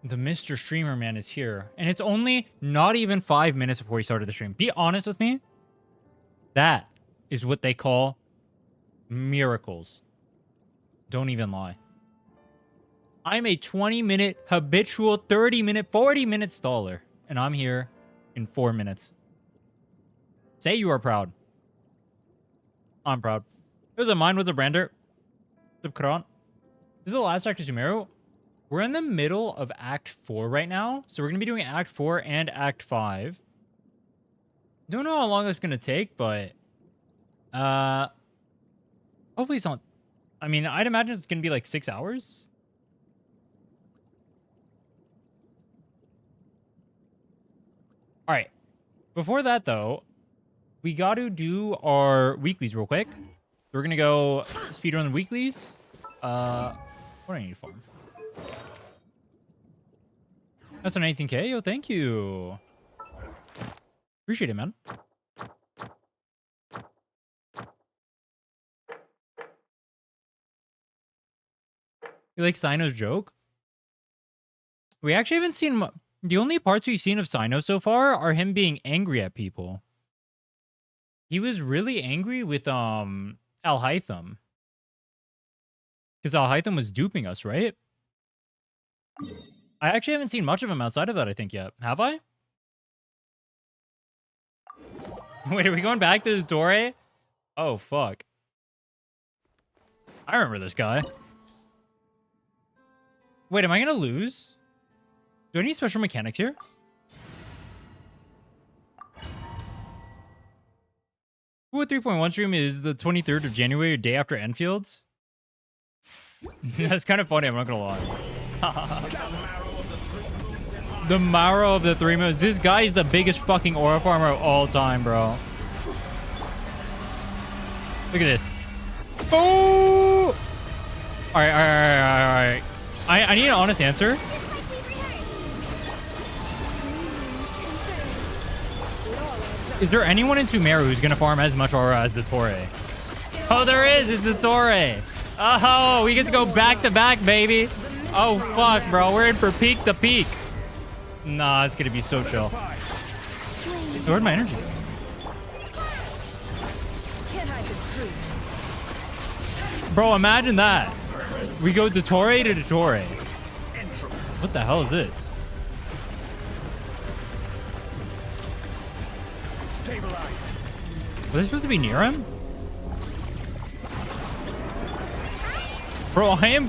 The Mr. Streamer man is here. And it's only not even 5 minutes before he started the stream. Be honest with me. That is what they call miracles. Don't even lie. I'm a 20-minute, habitual, 30-minute, 40-minute staller. And I'm here in 4 minutes. Say you are proud. I'm proud. There's a mine with a brander. Subkran. This is the last act of Sumeru. We're in the middle of Act 4 right now. So we're going to be doing Act 4 and Act 5. Don't know how long it's going to take, but... hopefully it's not... I mean, I'd imagine it's going to be like 6 hours. Alright. Before that, though, we got to do our weeklies real quick. We're going to go speedrun the weeklies. What do I need to farm? That's an 18k. Yo, thank you. Appreciate it, man. You like Sino's joke? We actually haven't seen... The only parts we've seen of Sino so far are him being angry at people. He was really angry with Al-Haytham. Because Al-Haytham was duping us, right? I actually haven't seen much of him outside of that, I think, yet. Have I? Wait, are we going back to the Torre? Oh, fuck. I remember this guy. Wait, am I going to lose? Do I need special mechanics here? Wuwa 3.1 stream is the 23rd of January, day after Enfield's. That's kind of funny, I'm not gonna lie. The marrow of the three moons. This guy is the biggest fucking aura farmer of all time, bro. Look at this. Oh! Alright. I need an honest answer. Is there anyone in Sumeru who's gonna farm as much aura as the Torre? Oh, there is! It's the Torre! Oh, we get to go back to back, baby! Oh, fuck, bro. We're in for peak to peak. Nah, it's gonna be so chill. Where'd my energy go? Bro, imagine that. We go to Torre to Torre. What the hell is this? Was I supposed to be near him? Bro, I am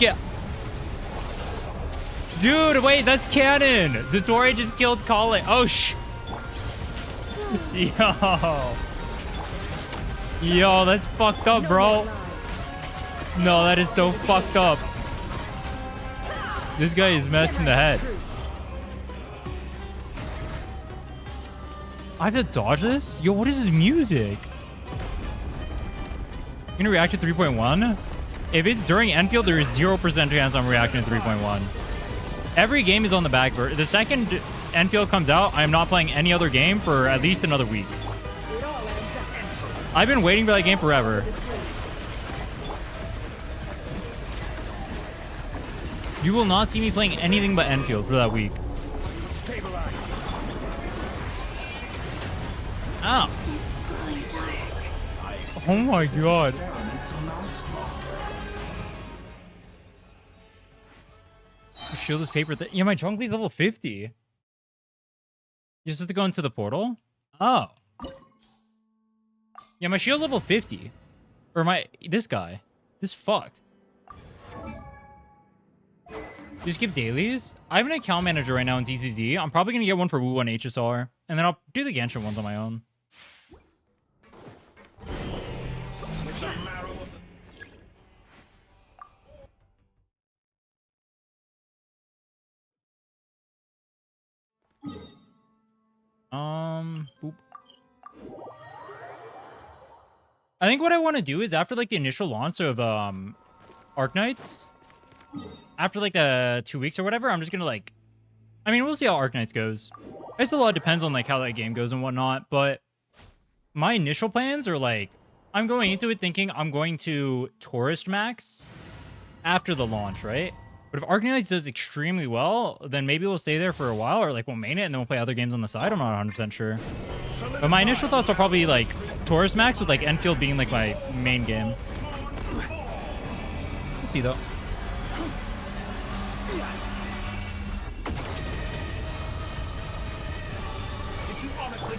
Dude, wait, that's canon. The Torre just killed Colin. Oh, Yo, that's fucked up, bro. No, that is so fucked up. This guy is messed in the head. I have to dodge this? Yo, what is this music? I'm gonna react to 3.1. If it's during Enfield, there is 0% chance I'm reacting to 3.1. Every game is on the back burner. The second Enfield comes out, I'm not playing any other game for at least another week. I've been waiting for that game forever. You will not see me playing anything but Enfield for that week. Ow. Oh my god. Shield this paper. Yeah, my Chongli's level 50. You're supposed to go into the portal? Oh. Yeah, my shield's level 50. Or this guy. This fuck. Just give dailies? I have an account manager right now in ZZZ. I'm probably going to get one for Wuwa and HSR. And then I'll do the genshin ones on my own. Boop. I think what I want to do is after like the initial launch of Arknights, after like the 2 weeks or whatever, I'm just gonna like, I mean, we'll see how Arknights goes. I guess a lot depends on like how that game goes and whatnot, but my initial plans are like, I'm going into it thinking I'm going to tourist max after the launch, right? But if Arcanelites does extremely well, then maybe we'll stay there for a while, or like we'll main it and then we'll play other games on the side. I'm not 100% sure. But my initial thoughts are probably like Taurus Max with like Enfield being like my main game. We'll see though.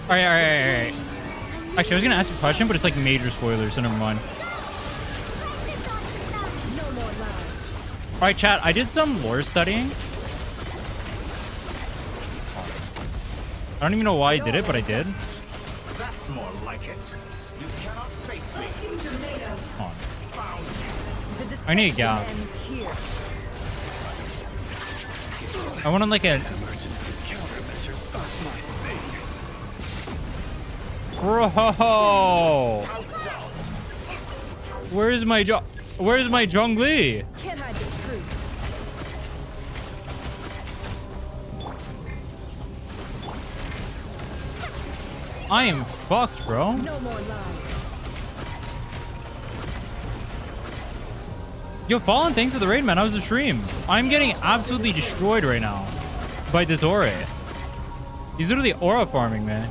Alright. Actually, I was gonna ask a question, but it's like major spoilers, so never mind. Alright, chat, I did some lore studying. I don't even know why I did it, but I did. That's more like it. You cannot face me. Come on. I need a gap. I want to like a... Bro! Where's my Zhongli? I am fucked, bro. No more lies. Yo, Fallen, thanks for the raid, man. How's the stream? I'm getting absolutely destroyed right now by the Dore. He's literally aura farming, man.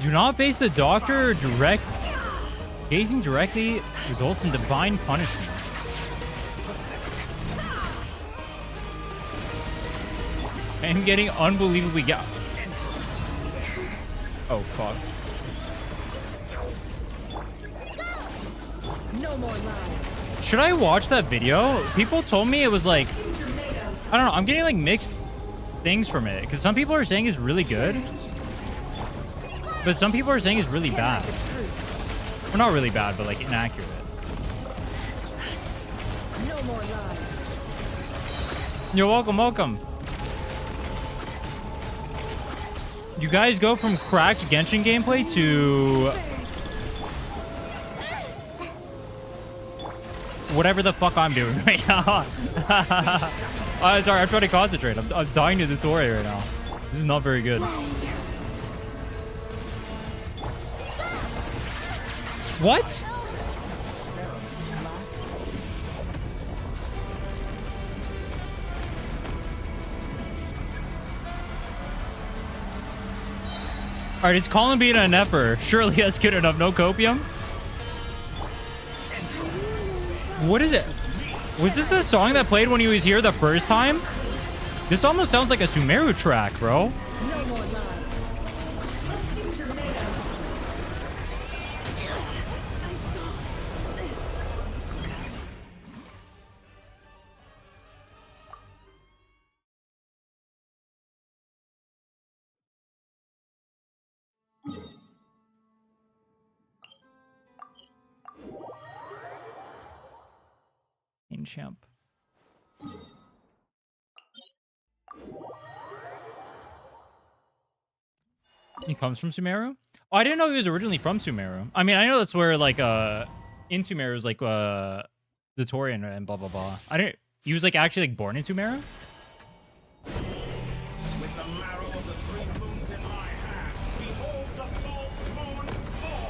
Do not face the doctor direct. Gazing directly results in divine punishment. I'm getting unbelievably Oh, fuck. No more lies. Should I watch that video? People told me it was like... I don't know. I'm getting like mixed things from it. Because some people are saying it's really good. But some people are saying it's really bad. Or not really bad, but like inaccurate. No more lies. You're welcome. You guys go from cracked Genshin gameplay to... whatever the fuck I'm doing right now. Sorry, I'm trying to concentrate. I'm dying to the tutorial right now. This is not very good. What? Alright, it's Colin being an Nepper. Surely that's good enough. No copium? What is it? Was this the song that played when he was here the first time? This almost sounds like a Sumeru track, bro. No more lies. Champ. He comes from Sumeru? Oh, I didn't know he was originally from Sumeru. I mean, I know that's where like in Sumeru is like the Torian and blah blah blah. I didn't. He was like actually like born in Sumeru. With the marrow of the three moons in my hand, behold the false moons fall.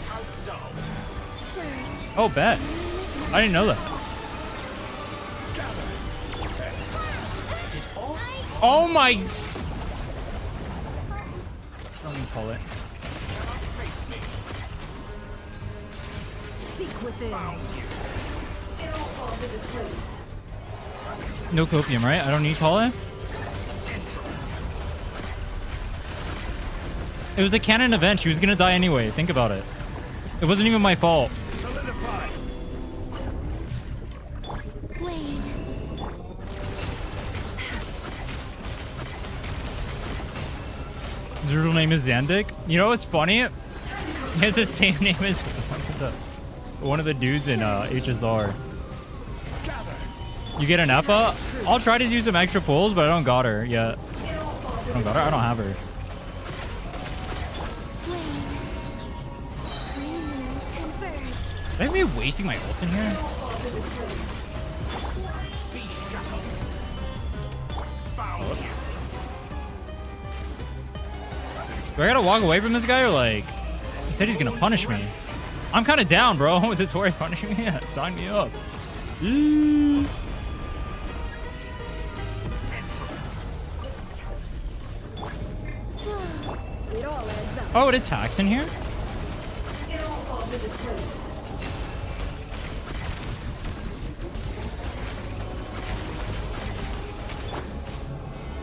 How dull. Oh, bet. I didn't know that. Oh my! I don't even call it. Seek within. No copium, right? I don't need call it. It was a canon event. She was gonna die anyway. Think about it. It wasn't even my fault. Solidify. His real name is Zandik. You know what's funny? He has the same name as one of the dudes in HSR. You get an Effa? I'll try to do some extra pulls, but I don't got her yet. I don't got her? I don't have her. Am I wasting my ults in here? Be shackled. Found you. Do I gotta walk away from this guy or like? He said he's gonna punish me. I'm kind of down, bro. With the Tory punishing me, yeah, sign me up. Eee. It all adds up. Oh, it attacks in here? It all falls into place.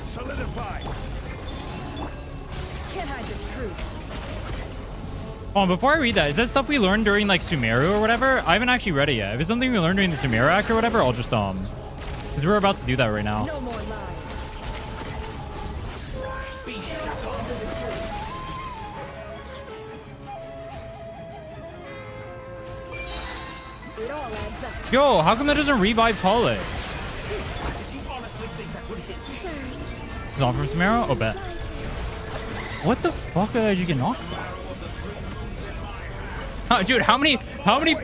Solidify. Can't hide the truth. Oh, before I read that, is that stuff we learned during like Sumeru or whatever? I haven't actually read it yet. If it's something we learned during the Sumeru act or whatever, I'll just because we're about to do that right now. No more lies. Be shackled. It all adds up. Yo, how come that doesn't revive College? Did you honestly think that would hit me? Is on from Sumeru? Oh, bet. What the fuck did you get knocked by? Oh, dude, how many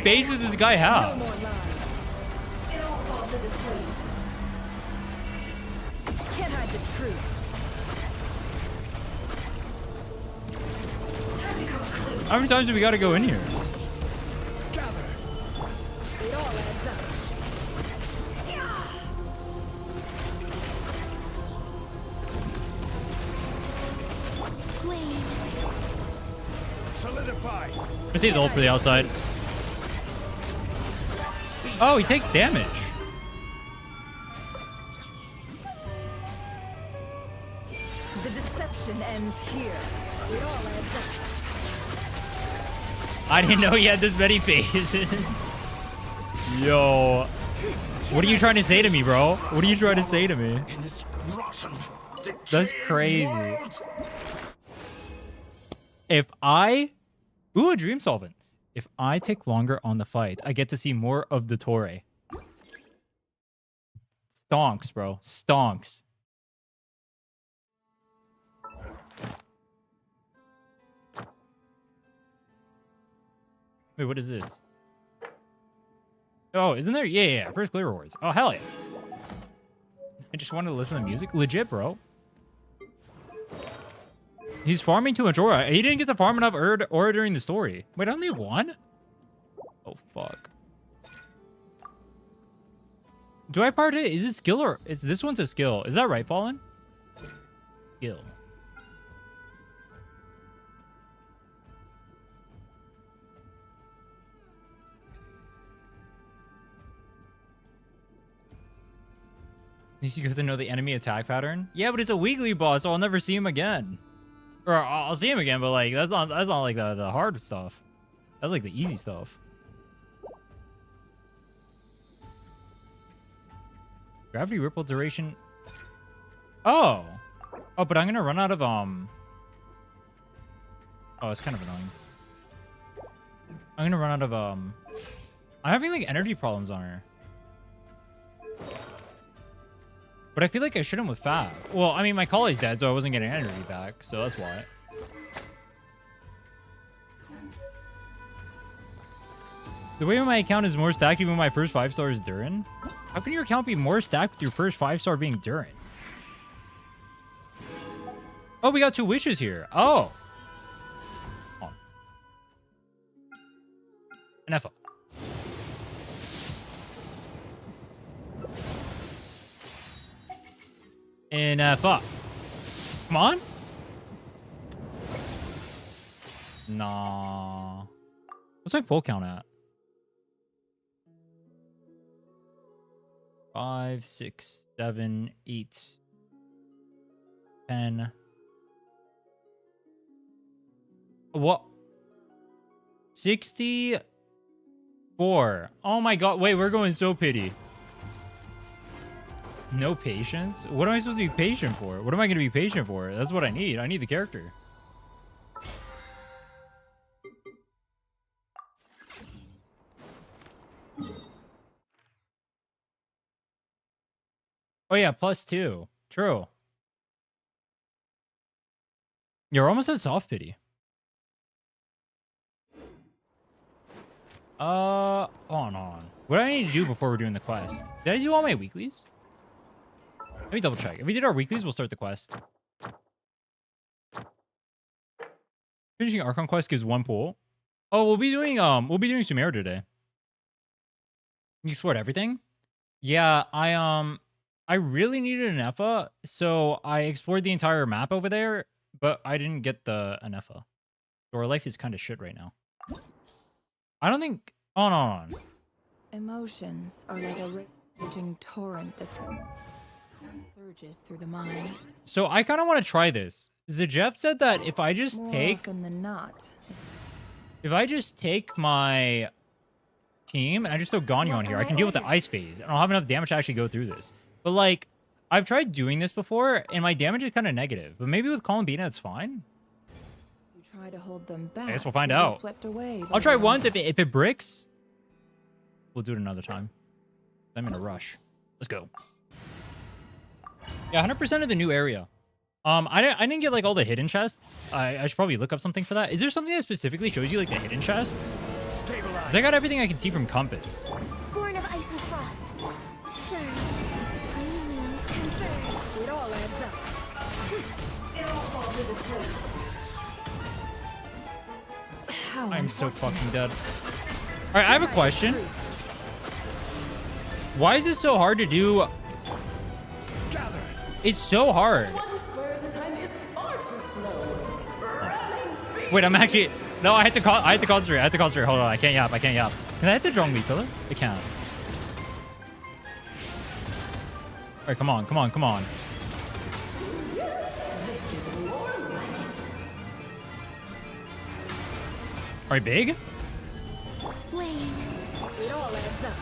bases does this guy No have? more lies. It all falls into place. Can't hide the truth. How many times do we gotta go in here? Gather. It all adds up. Solidify. Let's see the ult for the outside. Oh, he takes damage. The deception ends here. It all adds up. I didn't know he had this many phases. Yo. What are you trying to say to me, bro? What are you trying to say to me? In this rotten, That's decaying crazy. world. If I... Ooh, a dream solvent. If I take longer on the fight, I get to see more of the Torre. Stonks, bro. Stonks. Wait, what is this? Oh, isn't there? Yeah. First clear rewards. Oh, hell yeah. I just wanted to listen to the music. Legit, bro. He's farming too much aura. He didn't get to farm enough aura during the story. Wait, I only have one? Oh, fuck. Do I part it? Is it skill or... this one's a skill. Is that right, Fallen? Skill. You get to know the enemy attack pattern. Yeah, but it's a weekly boss, so I'll never see him again. Or I'll see him again, but like that's not like the hard stuff. That's like the easy stuff. Gravity ripple duration. Oh, but I'm gonna run out of Oh, it's kind of annoying. I'm gonna run out of I'm having like energy problems on her. But I feel like I shouldn't with Fab. Well, I mean, my collie's dead, so I wasn't getting energy back, so that's why. The way my account is more stacked even when my first 5-star is Durin? How can your account be more stacked with your first 5-star being Durin? Oh, we got 2 wishes here. Oh. Hold on. An F. And fuck. Come on. Nah. What's my pull count at? 5, 6, 7, 8, 10. What? 64. Oh my god. Wait, we're going so pity. No patience? What am I supposed to be patient for? What am I going to be patient for? That's what I need. I need the character. Oh yeah, +2. True. You're almost at soft pity. Hold on. What do I need to do before we're doing the quest? Did I do all my weeklies? Let me double check. If we did our weeklies, we'll start the quest. Finishing Archon quest gives 1 pull. Oh, we'll be doing Sumeru today. You explored everything? Yeah, I really needed an Efa, so I explored the entire map over there, but I didn't get an Efa. So our life is kind of shit right now. I don't think. Oh no. Emotions are like a raging torrent that surges through the mind. So I kind of want to try this. Jeff said that if I just More take often than not. If I just take my team and I just throw Ganyu on here, I can deal with the ice phase. And I'll have enough damage to actually go through this. But like, I've tried doing this before, and my damage is kind of negative. But maybe with Columbina, it's fine. You try to hold them back. I guess we'll find you'll be out. Swept away by I'll try the once. winds. If it bricks, we'll do it another time. I'm in a rush. Let's go. Yeah, 100% of the new area. I didn't get like all the hidden chests. I should probably look up something for that. Is there something that specifically shows you like the hidden chests? Stabilize. 'Cause I got everything I can see from Compass. Born of ice and frost. Surge. New moons converge. It all adds up. It all falls into place. How I'm so unfortunate. fucking dead. All right, I have a question. Why is this so hard to do? Gather. It's so hard. Wait, I'm actually no. I had to concentrate. Hold on, I can't yap. Can I hit the Zhongli pillar? I can't. All right, come on. All right, big. Lane. It all adds up.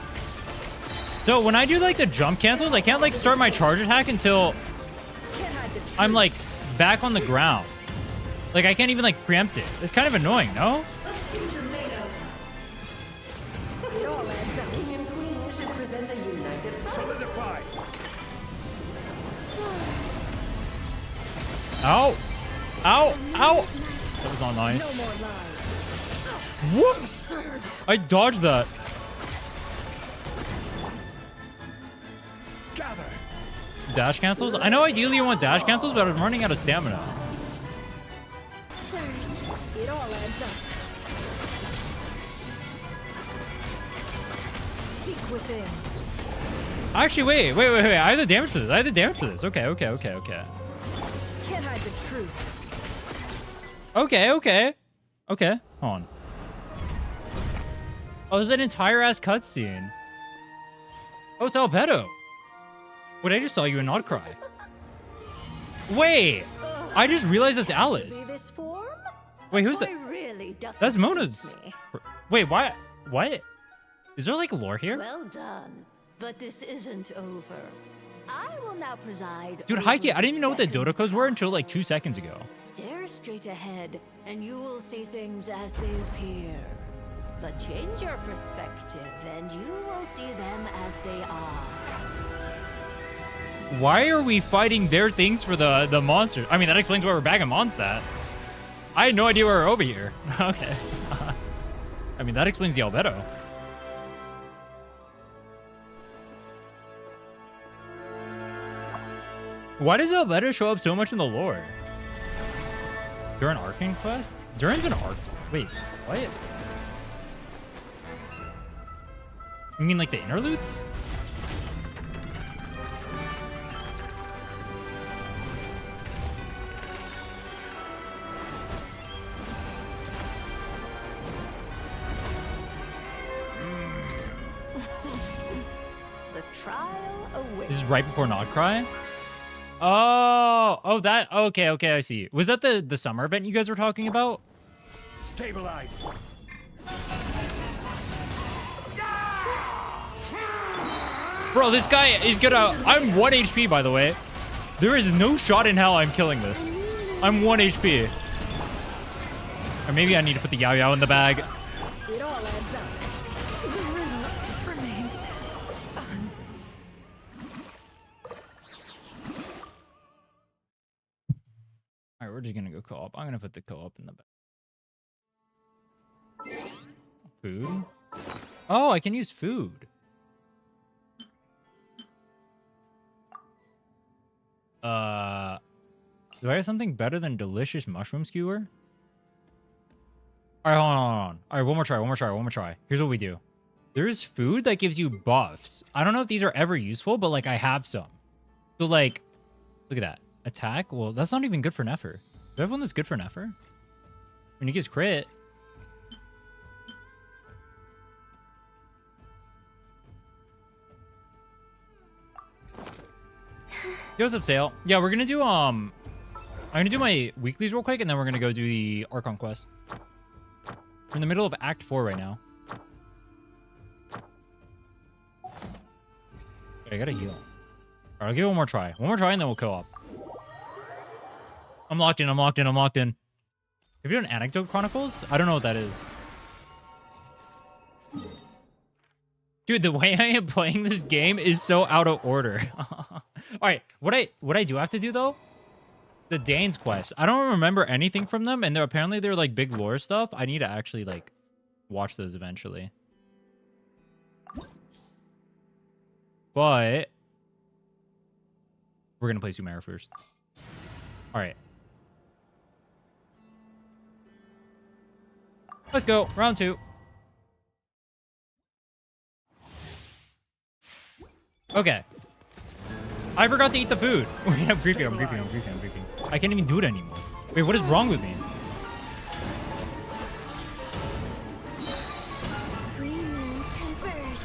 So when I do like the jump cancels, I can't like start my charge attack until Can't hide the truth. I'm like back on the ground. Like I can't even like preempt it. It's kind of annoying, no? It all adds up. King and Queen should present a united front. Solidify. Ow! That was not nice. No more lies. Whoop! I dodged that. Gather. Dash cancels? I know ideally you want dash cancels, but I'm running out of stamina. Surge. It all adds up. Seek within. Actually, wait. I have the damage for this. Okay. Can't hide the truth. Okay. Hold on. Oh, there's an entire ass cutscene. Oh, it's Albedo. Wait, I just saw you in Nod Cry. Wait, I just realized that's Be Alice. this form? Wait, who's Toy that? really doesn't That's suit Mona's. me. Wait, why? What? Is there like lore here? Well done, but this isn't over. I will now preside. Dude, over Heike, I didn't even know what the second Dodokos were trial. until like 2 seconds ago. Stare straight ahead, and you will see things as they appear. But change your perspective, and you will see them as they are. Why are we fighting their things for the monsters? I mean, that explains why we're back in Mondstadt. I had no idea we were over here. Okay. I mean, that explains the Albedo. Why does Albedo show up so much in the lore? Durin Arcane quest? Durin's an arc. Wait, what? You mean like the interludes? The trial awaits. This is right before Nodcry? Oh, that, okay, I see. Was that the summer event you guys were talking about? Stabilize. Bro, this guy is gonna, I'm 1 HP, by the way. There is no shot in hell I'm killing this. I'm 1 HP. Or maybe I need to put the Yao Yao in the bag. It all adds up. The riddle remains. All right, we're just gonna go co-op. I'm gonna put the co-op in the bag. Food? Oh, I can use food. Do I have something better than delicious mushroom skewer? All right, hold on. All right, one more try. Here's what we do. There's food that gives you buffs. I don't know if these are ever useful, but like I have some. So like, look at that. Attack? Well, that's not even good for Nefer. Do I have one that's good for Nefer? When he gets crit. Yo, what's up, Sale? Yeah, we're gonna do I'm gonna do my weeklies real quick, and then we're gonna go do the Archon quest. We're in the middle of Act 4 right now. Okay, I gotta heal. Alright, I'll give it one more try. One more try, and then we'll co-op. I'm locked in. Have you done Anecdote Chronicles? I don't know what that is. Dude, the way I am playing this game is so out of order. Alright, what I do have to do, though? The Dane's quest. I don't remember anything from them, and apparently they're like big lore stuff. I need to actually like watch those eventually. But we're gonna play Sumeru first. Alright. Let's go. Round 2. Okay. I forgot to eat the food. I'm creeping. I can't even do it anymore. Wait, what is wrong with me? Three moons converge.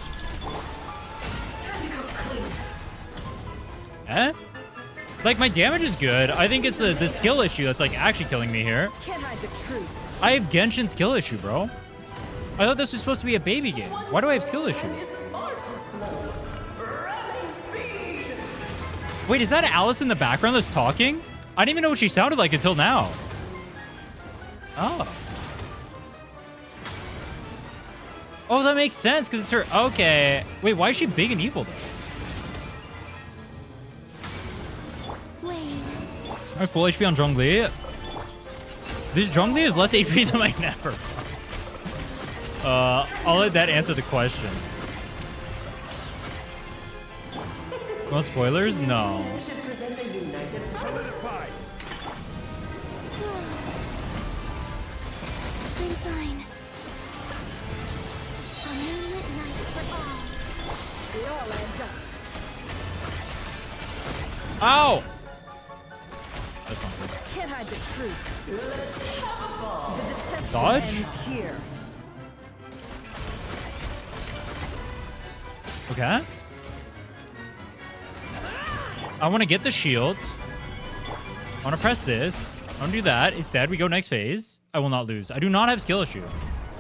Eh? Like, my damage is good. I think it's the skill issue that's, like, actually killing me here. Can't hide the truth. I have Genshin skill issue, bro. I thought this was supposed to be a baby game. Why do I have skill issue? Wait, is that Alice in the background that's talking? I didn't even know what she sounded like until now. Oh. Oh, that makes sense, because it's her... Okay. Wait, why is she big and evil, though? I have full HP on Zhongli. This Zhongli is less HP than my Nefer. I'll let that answer the question. Want spoilers? No. Solidified. I'm fine. A moonlit night for all. It all adds up. Ow! That's not good. Can't hide the truth. The deception Dodge? ends here. Okay. I want to get the shield. I want to press this. I want to do that. Instead, we go next phase. I will not lose. I do not have skill issue. Oh,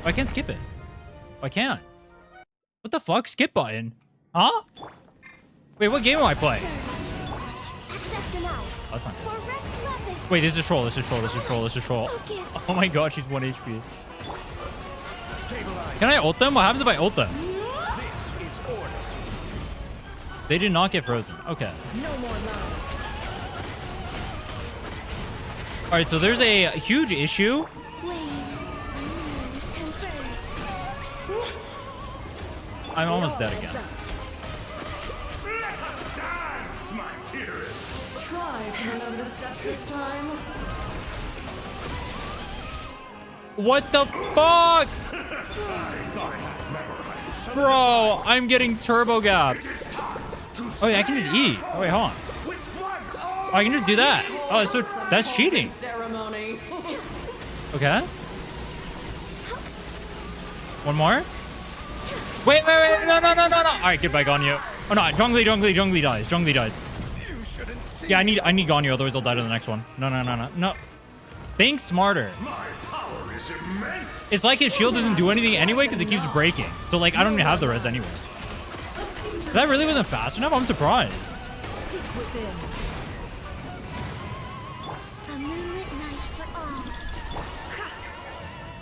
I can't skip it. Oh, I can't. What the fuck? Skip button? Huh? Wait, what game am I playing? Access denied. Oh, that's not good. For Rex Lapis. Wait, this is troll. Focus. Oh my god, she's 1 HP. Stabilize. Can I ult them? What happens if I ult them? This is order. They did not get frozen. Okay. No more lies. All right, so there's a huge issue. I'm almost dead again. Let us dance, my dearest. Try to run over the steps this time. What the fuck? Bro, I'm getting turbo gapped. Oh yeah, I can just eat. Oh wait, hold on. Oh, I can just do that. Oh, so that's cheating. Ceremony. Okay. One more. Wait, no. All right, get back on you. Oh no, Zhongli dies. You shouldn't see. Yeah, I need Ganyu, otherwise I'll die to the next one. No. Think smarter. My power is immense. It's like his shield doesn't do anything anyway because it keeps breaking. So like I don't even have the res anyway. That really wasn't fast enough. I'm surprised. A moonlit night for all.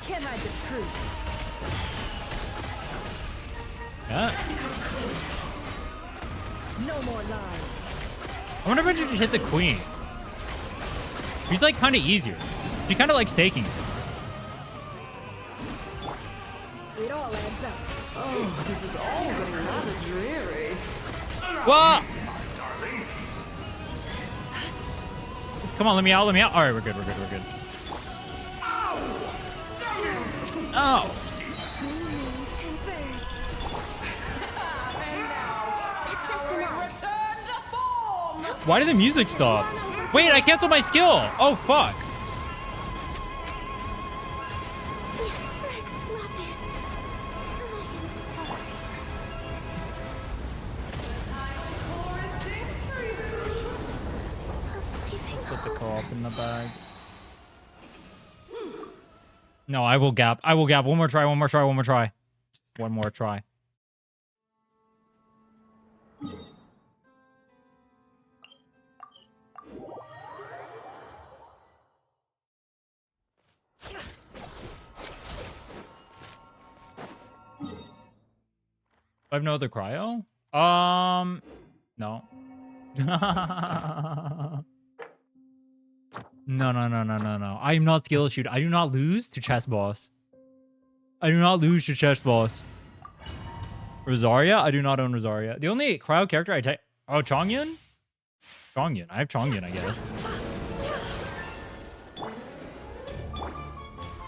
Can't hide the truth. Yeah. No more lies. I wonder if I should just hit the queen. She's like kind of easier. She kind of likes taking it. It all adds up. Oh, this is all getting rather dreary. What? Come on, let me out, let me out. All right, we're good, we're good, we're good. Oh. Converge. Access denied. Return to form! Why did the music stop? Wait, I canceled my skill. Oh, fuck. Rex Lapis. I am sorry. Put the co-op in the bag. No, I will gap. I will gap. One more try, one more try, one more try. One more try. I have no other cryo? No. No. I am not skill shoot. I do not lose to chess boss. I do not lose to chess boss. Rosaria? I do not own Rosaria. The only cryo character I take... Oh, Chongyun? Chongyun. I have Chongyun, I guess.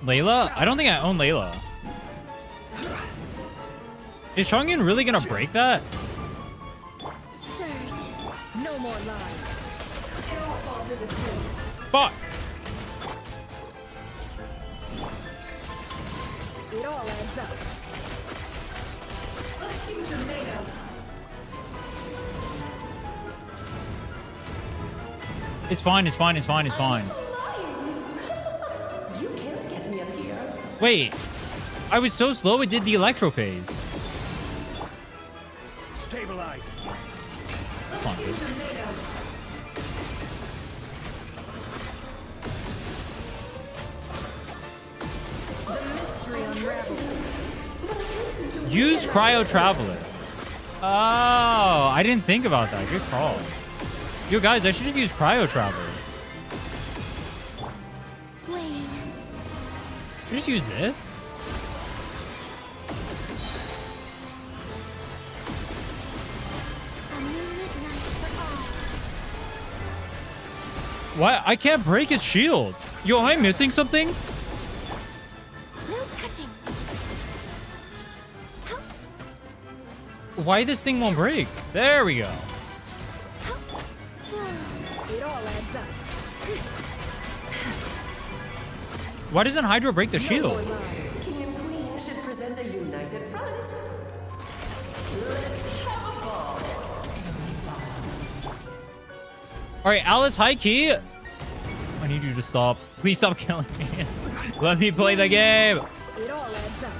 Layla? I don't think I own Layla. Is Chongyun really gonna break that? Surge. No more lies. Fuck! It all adds up. It's fine, it's fine, it's fine, it's fine. You can't get me up here. Wait. I was so slow it did the electro phase. Stabilize. That's not good. Use Cryo Traveler. Oh, I didn't think about that. Good call. Yo, guys, I should have used Cryo Traveler. Wayne. Just use this. A moonlit night for all. Why? I can't break his shield. Yo, am I missing something? No touching. Why this thing won't break? There we go. It all adds up. Why doesn't Hydra break the shield? King and Queen should present a united front. Let's have a ball. All right, Alice, high key. I need you to stop. Please stop killing me. Let me play the game. It all adds up.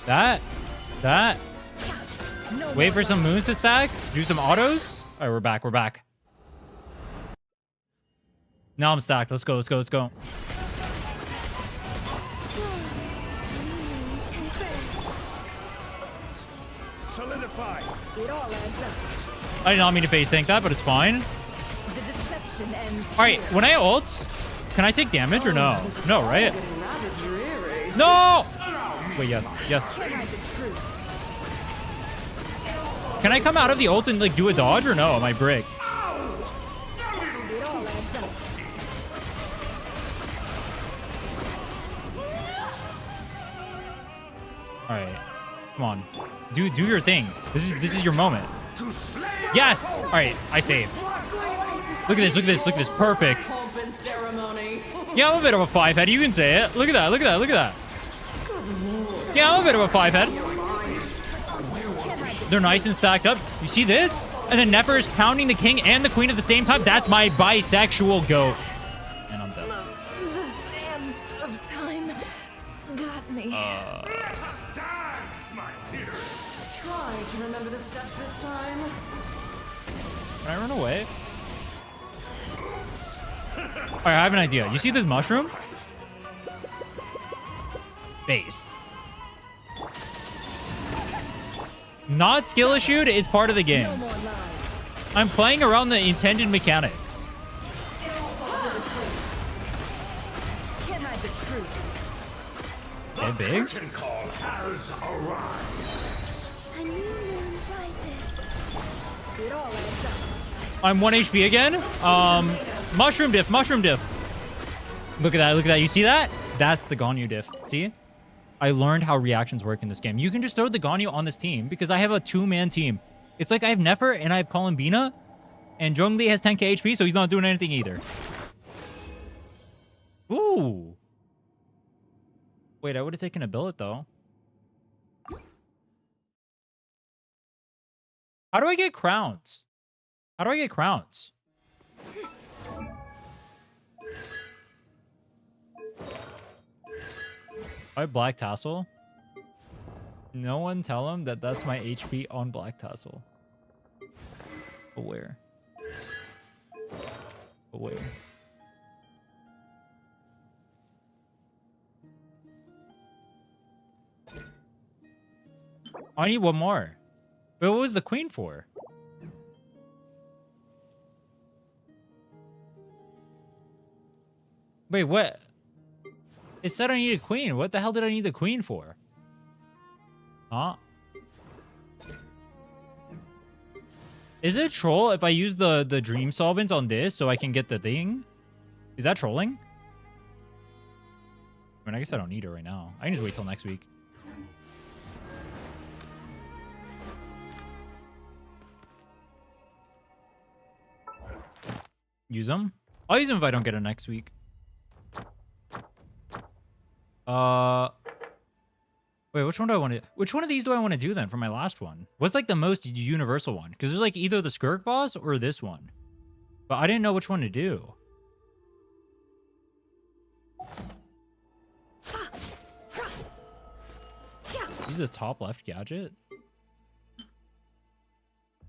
That. No Wait more for some lies. moons to stack. Do some autos. All right, we're back. We're back. Now I'm stacked. Let's go. Let's go. Let's go. Solidify. It all adds up. I did not mean to face tank that, but it's fine. The deception ends. All right, when I ult, can I take damage or no? No, right? Rather dreary. No! Wait, yes. Yes. Hide the truth. Can I come out of the ult and like do a dodge or no? Am I bricked? It all adds up. All right. Come on. Do your thing. This is your moment. Yes! All right, I saved. Look at this. Look at this. Look at this. Perfect. Pomp and ceremony. Yeah, I'm a bit of a five head. You can say it. Look at that. Look at that. Look at that. Yeah, I'm a bit of a five head. They're nice and stacked up. You see this? And then Nefer is pounding the king and the queen at the same time. That's my bisexual goat. And I'm dead. The sands of time got me. Dance, my dear. Try to remember the steps this time. Can I run away? All right, I have an idea. You see this mushroom? Based. Not skill issued is part of the game. No more lies. I'm playing around the intended mechanics. Can kind of truth. The big? curtain call has arrived. A new moon rises. It all adds up. I'm 1 HP again. Mushroom diff, mushroom diff. Look at that, look at that. You see that? That's the Ganyu diff. See? I learned how reactions work in this game. You can just throw the Ganyu on this team because I have a 2-man team. It's like I have Nefer and I have Columbina, and Zhongli has 10k HP, so he's not doing anything either. Ooh. Wait, I would have taken a billet though. How do I get crowns? How do I get crowns? I Black Tassel? No one tell him that that's my HP on Black Tassel. But where? But where? I need one more. But what was the queen for? Wait, what? It said I need a queen. What the hell did I need the queen for? Huh? Is it a troll if I use the dream solvents on this so I can get the thing? Is that trolling? I mean, I guess I don't need it right now. I can just wait till next week. Use them? I'll use them if I don't get it next week. Wait, which one do I want to... Which one of these do I want to do then for my last one? What's like the most universal one? Because there's like either the Skirk boss or this one. But I didn't know which one to do. Use the top left gadget?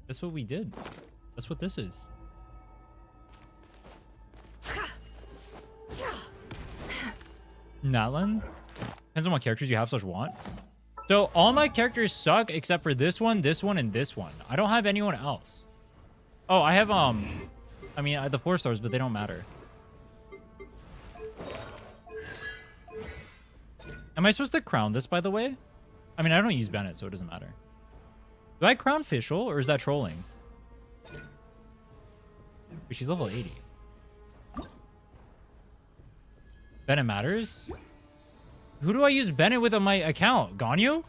That's what we did. That's what this is. Natlan? Depends on what characters you have / want. So all my characters suck except for this one, and this one. I don't have anyone else. Oh, I have, I mean, the 4 stars, but they don't matter. Am I supposed to crown this, by the way? I mean, I don't use Bennett, so it doesn't matter. Do I crown Fischl, or is that trolling? But she's level 80. Bennett matters? Who do I use Bennett with on my account? Ganyu?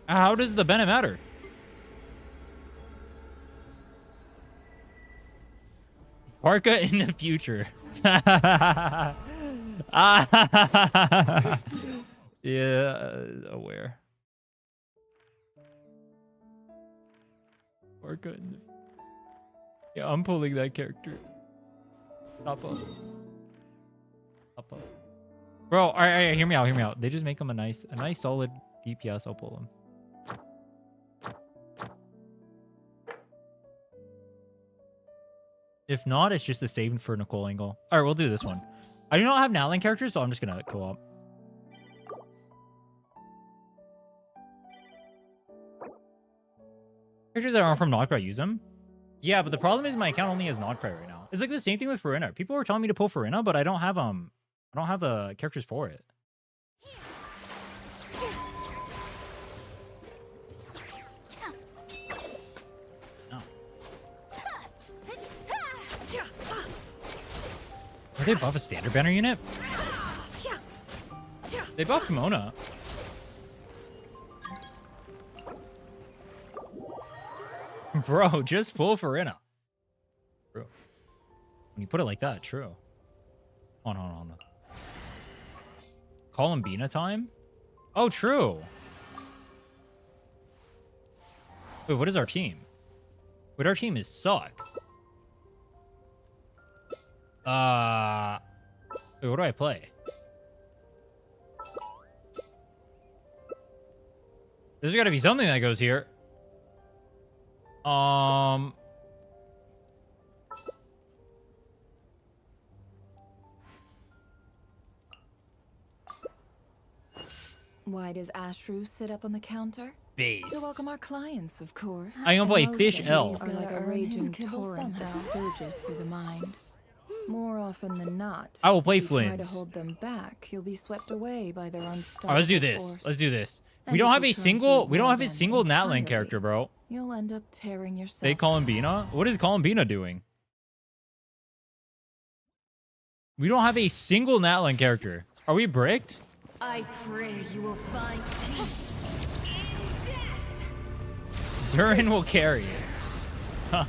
How does the Bennett matter? Parka in the future. Yeah, aware. Parka in the... Yeah, I'm pulling that character. Top up. Top up. Bro, alright, hear me out. They just make him a nice solid DPS. I'll pull him. If not, it's just a saving for Nicole angle. Alright, we'll do this one. I do not have Natlan characters, so I'm just gonna co-op. Characters that aren't from Nodcry, use them. Yeah, but the problem is my account only has Nodcry right now. It's like the same thing with Farina. People were telling me to pull Farina, but I don't have the characters for it. No. Did they buff a standard banner unit? They buffed Mona. Bro, just pull Farina. Bro. When you put it like that, true. Hold on. Columbina time? Oh, true. Wait, what is our team? Wait, our team is suck. Wait, what do I play? There's gotta be something that goes here. Why does Ashru sit up on the counter? Base. To welcome our clients, of course. I'm gonna play Emotions Fish L. are like a raging torrent that surges through the mind. More often than not, I will play if you try to Flames. hold them back, you'll be swept away by their unstoppable Alright, let's do this. force. Let's do this. And We don't if have you a try to single. We don't ignore have a them single Natlan entirely, character, bro. You'll end up tearing yourself. They Columbina. What is Columbina doing? We don't have a single Natlan character. Are we bricked? I pray you will find peace in death. Durin will carry it. No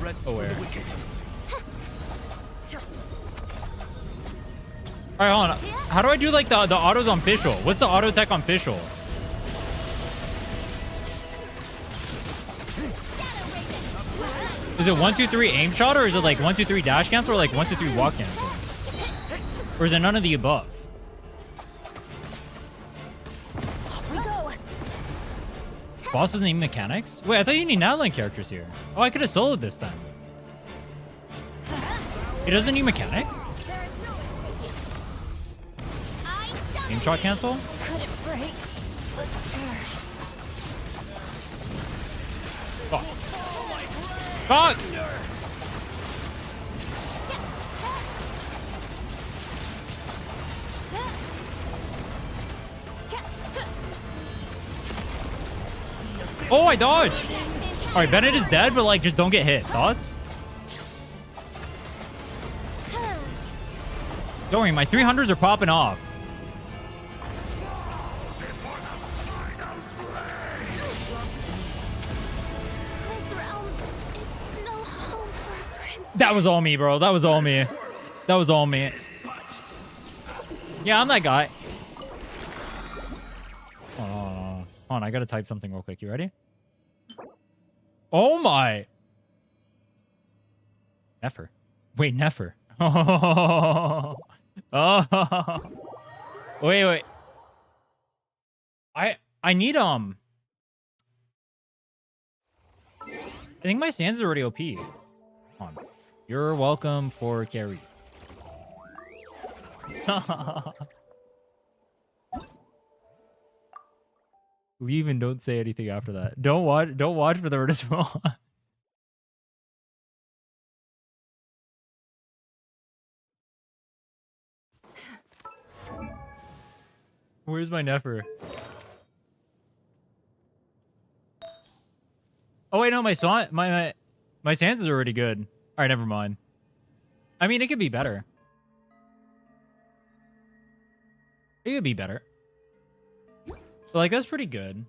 rest for Aware. the wicked. Alright, hold on. How do I do like the autos on Fischl? What's the auto tech on Fischl? Is it 1, 2, 3 aim shot, or is it like 1, 2, 3 dash cancel, or like 1, 2, 3 walk cancel? Or is it none of the above? We go. Boss doesn't need mechanics? Wait, I thought you need Natlan characters here. Oh, I could have soloed this then. It doesn't need mechanics? There is no escape. I Aim shot cancel? couldn't break the curse. Fuck. Fuck! Oh, I dodged! Alright, Bennett is dead, but like, just don't get hit. Thoughts? Don't worry, my 300s are popping off. This realm is no home for a princess. That was all me, bro. That was all me. That was all me. Yeah, I'm that guy. Hold on. Hold on, I gotta type something real quick. You ready? Oh my. Nefer. Wait, Nefer. Oh. Oh. Wait. I need I think my stands are already OP. Hold on. You're welcome for carry. Leave and don't say anything after that. Don't watch for the response. Where's my Nefer? Oh wait, no, my Sans is already good. All right, never mind. I mean, it could be better. It could be better. But like, that's pretty good.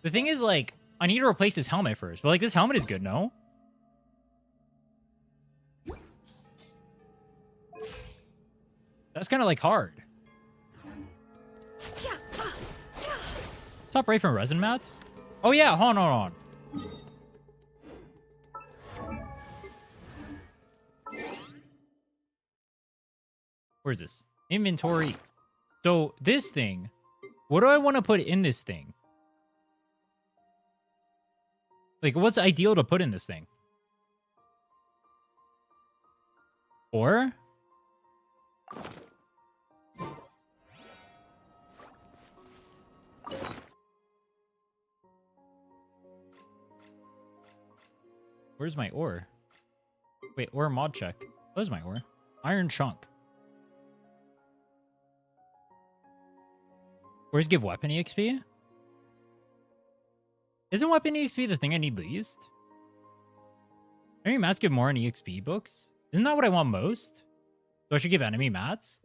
The thing is, like, I need to replace this helmet first. But like, this helmet is good, no? That's kind of like hard. Top right from resin mats? Oh yeah, hold on. Where's this? Inventory. So this thing, what do I want to put in this thing? Like, what's ideal to put in this thing? Or? Where's my ore? Wait, ore mod check. Where's my ore? Iron chunk. Where's give weapon EXP? Isn't weapon EXP the thing I need least? Enemy mats give more in EXP books? Isn't that what I want most? So I should give enemy mats?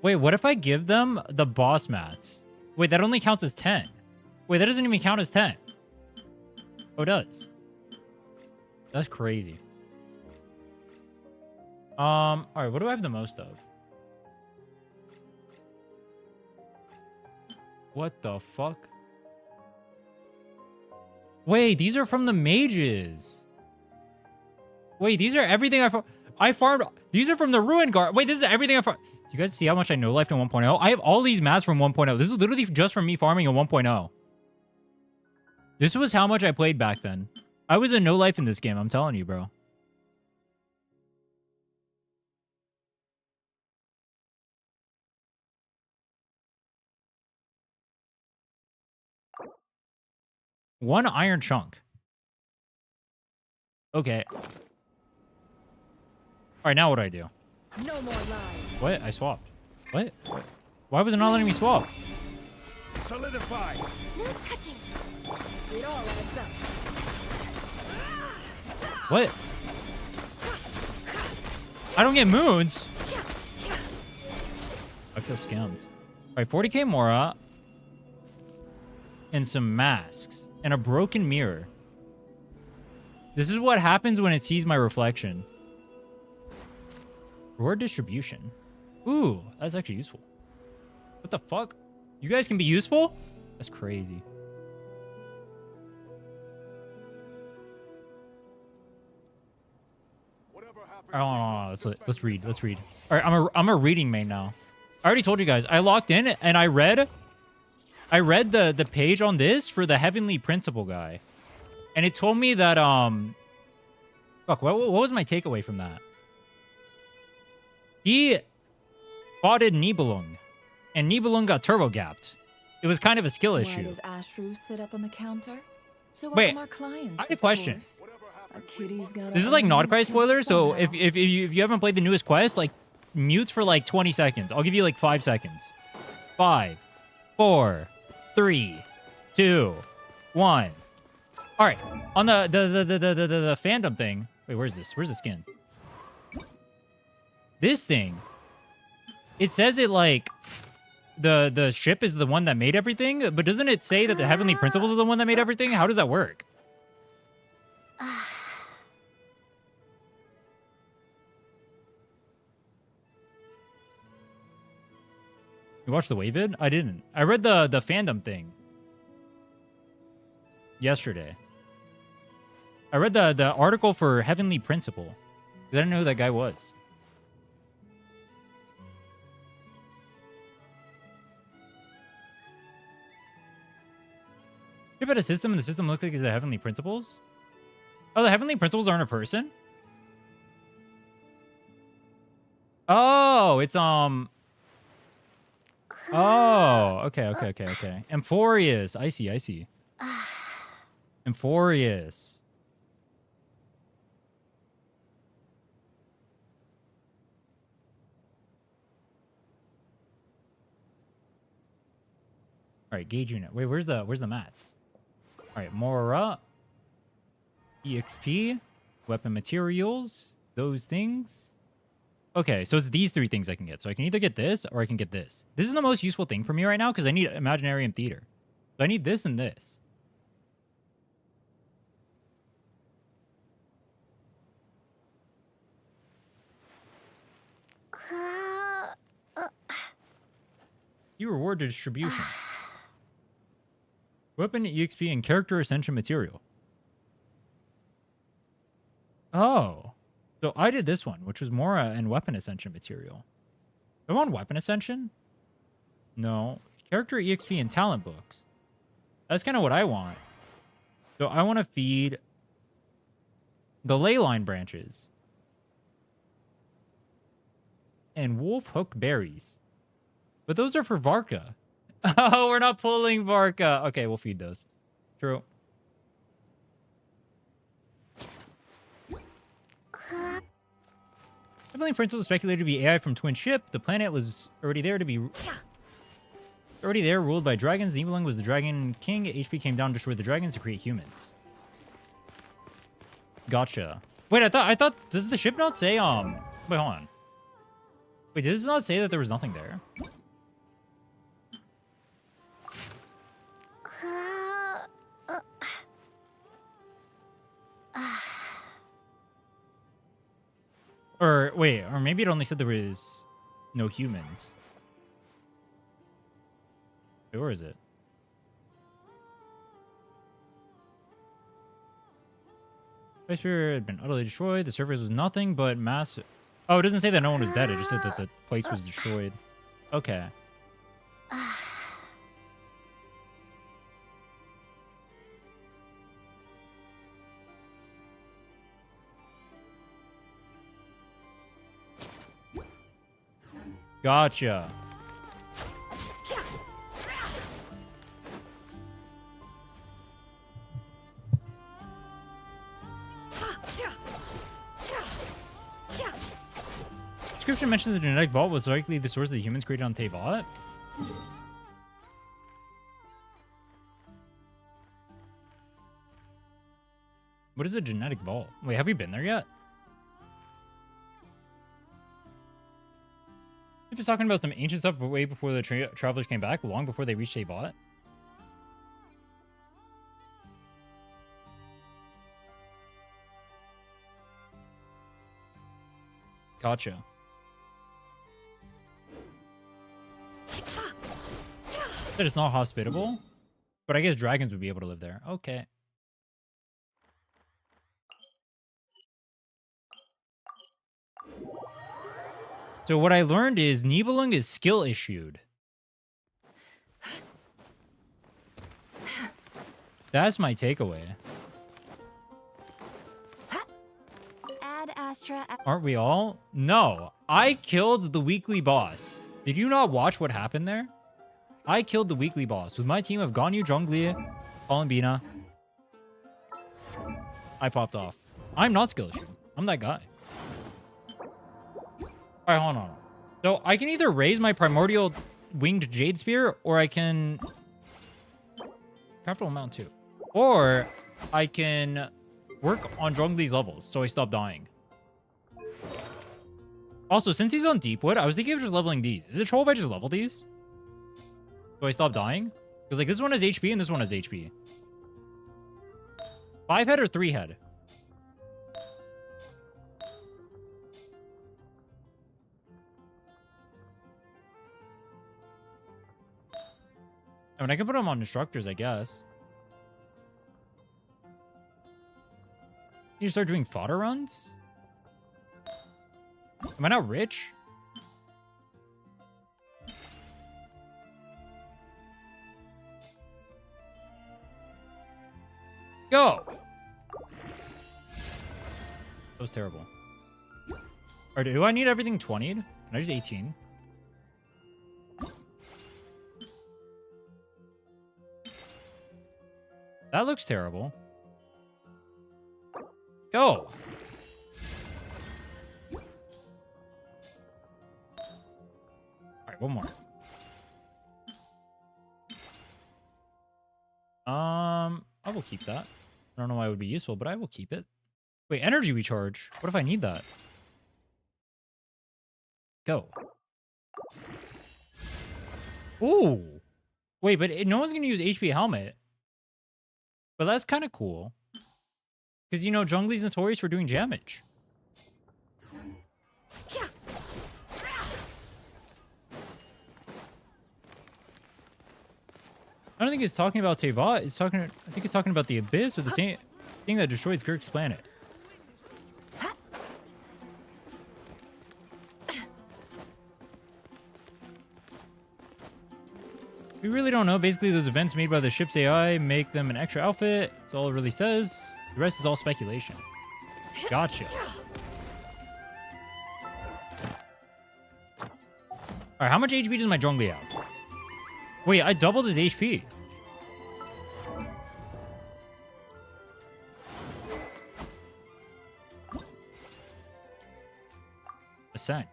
Wait, what if I give them the boss mats? Wait, that only counts as 10. Wait, that doesn't even count as 10. Oh, it does. That's crazy. Alright, what do I have the most of? What the fuck? Wait, these are from the mages. Wait, these are everything I farmed. These are from the Ruin Guard. Wait, this is everything I farmed. Do you guys see how much I know life in 1.0? I have all these mats from 1.0. This is literally just from me farming in 1.0. This was how much I played back then. I was a no life in this game, I'm telling you, bro. 1 iron chunk. Okay. All right, now what do I do? No more lies. What? I swapped. What? Why was it not letting me swap? Solidify. No touching. It all adds up. What? I don't get moons. I feel scammed. All right, 40k Mora. And some masks. And a broken mirror. This is what happens when it sees my reflection. Reward distribution. Ooh, that's actually useful. What the fuck? You guys can be useful? That's crazy. Let's read. Let's read. All right, I'm a reading main now. I already told you guys. I logged in and I read the page on this for the Heavenly Principle guy. And it told me that fuck, what was my takeaway from that? He spotted Nibelung, and Nibelung got turbo gapped. It was kind of a skill Why issue. does Ashru sit up on the counter? To Wait, welcome our clients. I have a of question. course. A kitty's got This is like not quite spoilers, so if you haven't played the newest quest, like mute for like 20 seconds. I'll give you like 5 seconds. 5, 4, 3, 2, 1. All right, on the fandom thing. Wait, where's this? Where's the skin? This thing. It says it like the ship is the one that made everything, but doesn't it say that the Heavenly Principles are the one that made everything? How does that work? You watched the Wave vid? I didn't. I read the fandom thing yesterday. I read the article for Heavenly Principle. I didn't know who that guy was. You have a system and the system looks like it's the Heavenly Principles? Oh, the Heavenly Principles aren't a person? Oh, it's Oh, okay. Amphorius. I see. Amphorius. All right, gauge unit. Wait, where's the mats? All right, Mora, EXP, weapon materials, those things. Okay, so it's these 3 things I can get. So I can either get this or I can get this. This is the most useful thing for me right now because I need Imaginarium Theater. So I need this and this. You reward distribution. Weapon, EXP, and character ascension material. Oh. So I did this one, which was Mora and weapon ascension material. I want weapon ascension? No. Character, EXP, and talent books. That's kind of what I want. So I want to feed the ley line branches. And wolf hook berries. But those are for Varka. Oh, we're not pulling Varka. Okay, we'll feed those. True. Heavenly Principle is speculated to be AI from Twin Ship. The planet was already there, ruled by dragons. Nibelung was the dragon king. HP came down, destroyed the dragons to create humans. Gotcha. Wait, I thought does the ship not say wait, hold on. Wait, does this not say that there was nothing there? Or wait, or maybe it only said there was no humans. Wait, where is it? Space Sphere had been utterly destroyed. The surface was nothing but massive. Oh, it doesn't say that no one was dead. It just said that the place was destroyed. Okay. Gotcha. description mentions the genetic vault was likely the source that the humans created on Teyvat. What is a genetic vault? Wait, have we been there yet? He was talking about some ancient stuff way before the travelers came back, long before they reached Teyvat. Gotcha. That it's not hospitable, but I guess dragons would be able to live there. Okay. So what I learned is Nibelung is skill issued. That's my takeaway. Ad Astra. Aren't we all? No. I killed the weekly boss. Did you not watch what happened there? I killed the weekly boss with my team of Ganyu, Zhongli, Columbina. I popped off. I'm not skill issued. I'm that guy. Alright, hold on. So I can either raise my primordial winged jade spear, or I can capital amount too. Or I can work on Zhongli's levels, so I stop dying. Also, since he's on Deepwood, I was thinking of just leveling these. Is it troll if I just level these? So I stop dying? Because like this one has HP and this one has HP. 5 head or 3 head? I mean, I can put them on instructors, I guess. You start doing fodder runs? Am I not rich? Go! That was terrible. Or do I need everything 20'd? Can I just 18? That looks terrible. Go! Alright, one more. I will keep that. I don't know why it would be useful, but I will keep it. Wait, energy recharge. What if I need that? Go. Ooh! Wait, but no one's gonna use HP helmet. But that's kind of cool. Because, you know, Zhongli's notorious for doing damage. I don't think it's talking about Teyvat. It's talking. I think it's talking about the Abyss, or the same thing that destroys Kirk's planet. We really don't know. Basically, those events made by the ship's AI make them an extra outfit. That's all it really says. The rest is all speculation. Gotcha. Alright, how much HP does my Zhongli have? Wait, I doubled his HP. Ascent.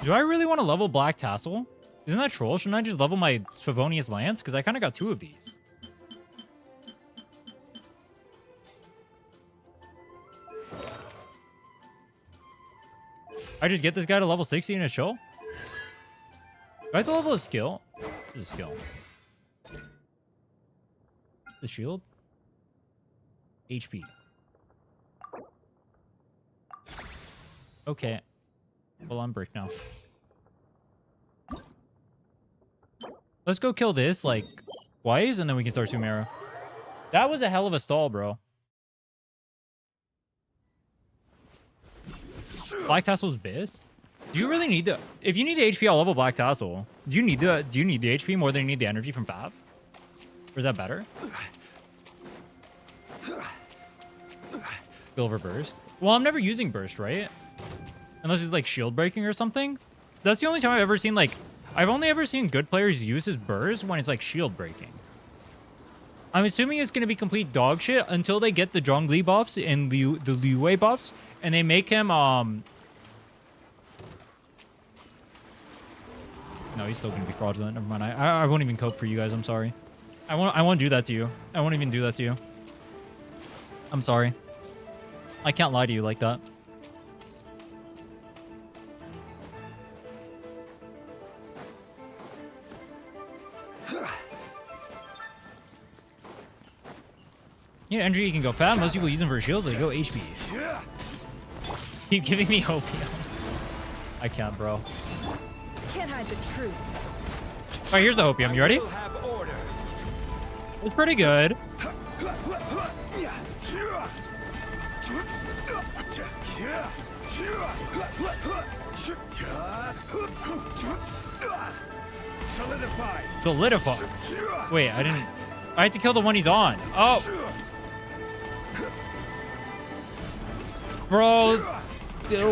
Do I really want to level Black Tassel? Isn't that troll? Shouldn't I just level my Favonius Lance? Because I kind of got 2 of these. I just get this guy to level 60 in a show? Do I have to level his skill? What is a skill? The shield? HP. Okay. Well, I'm brick now. Let's go kill this, like, twice, and then we can start Sumeru. That was a hell of a stall, bro. Black Tassel's Abyss? Do you really need the... If you need the HP, I'll level Black Tassel. Do you need the HP more than you need the energy from Fav? Or is that better? Silver Burst. Well, I'm never using Burst, right? Unless it's like shield breaking or something. That's the only time I've ever seen, like... I've only ever seen good players use his Burst when it's like shield breaking. I'm assuming it's gonna be complete dog shit until they get the Zhongli buffs and the Liu Wei buffs, and they make him No, he's still gonna be fraudulent. Never mind. I won't even cope for you guys. I'm sorry. I won't do that to you. I won't even do that to you. I'm sorry. I can't lie to you like that. Yeah, energy, you can go fat. Most people use them for shields. They go HP. Keep giving me opium. I can't, bro. Can't hide the truth. All right, here's the opium. You ready? It's pretty good. Solidify. Wait, I didn't. I had to kill the one he's on. Oh. Bro,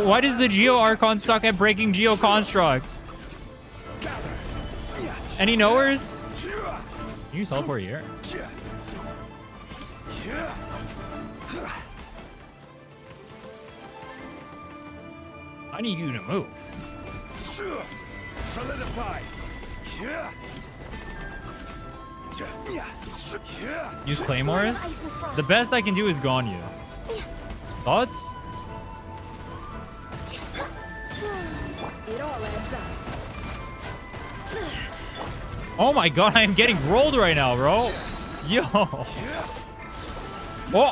why does the Geo Archon suck at breaking Geo constructs? Any knowers? Can you teleport here? I need you to move. Solidify. Use claymores? The best I can do is Ganyu. Thoughts? It all adds up. Oh my god, I am getting rolled right now, bro. Yo. Oh,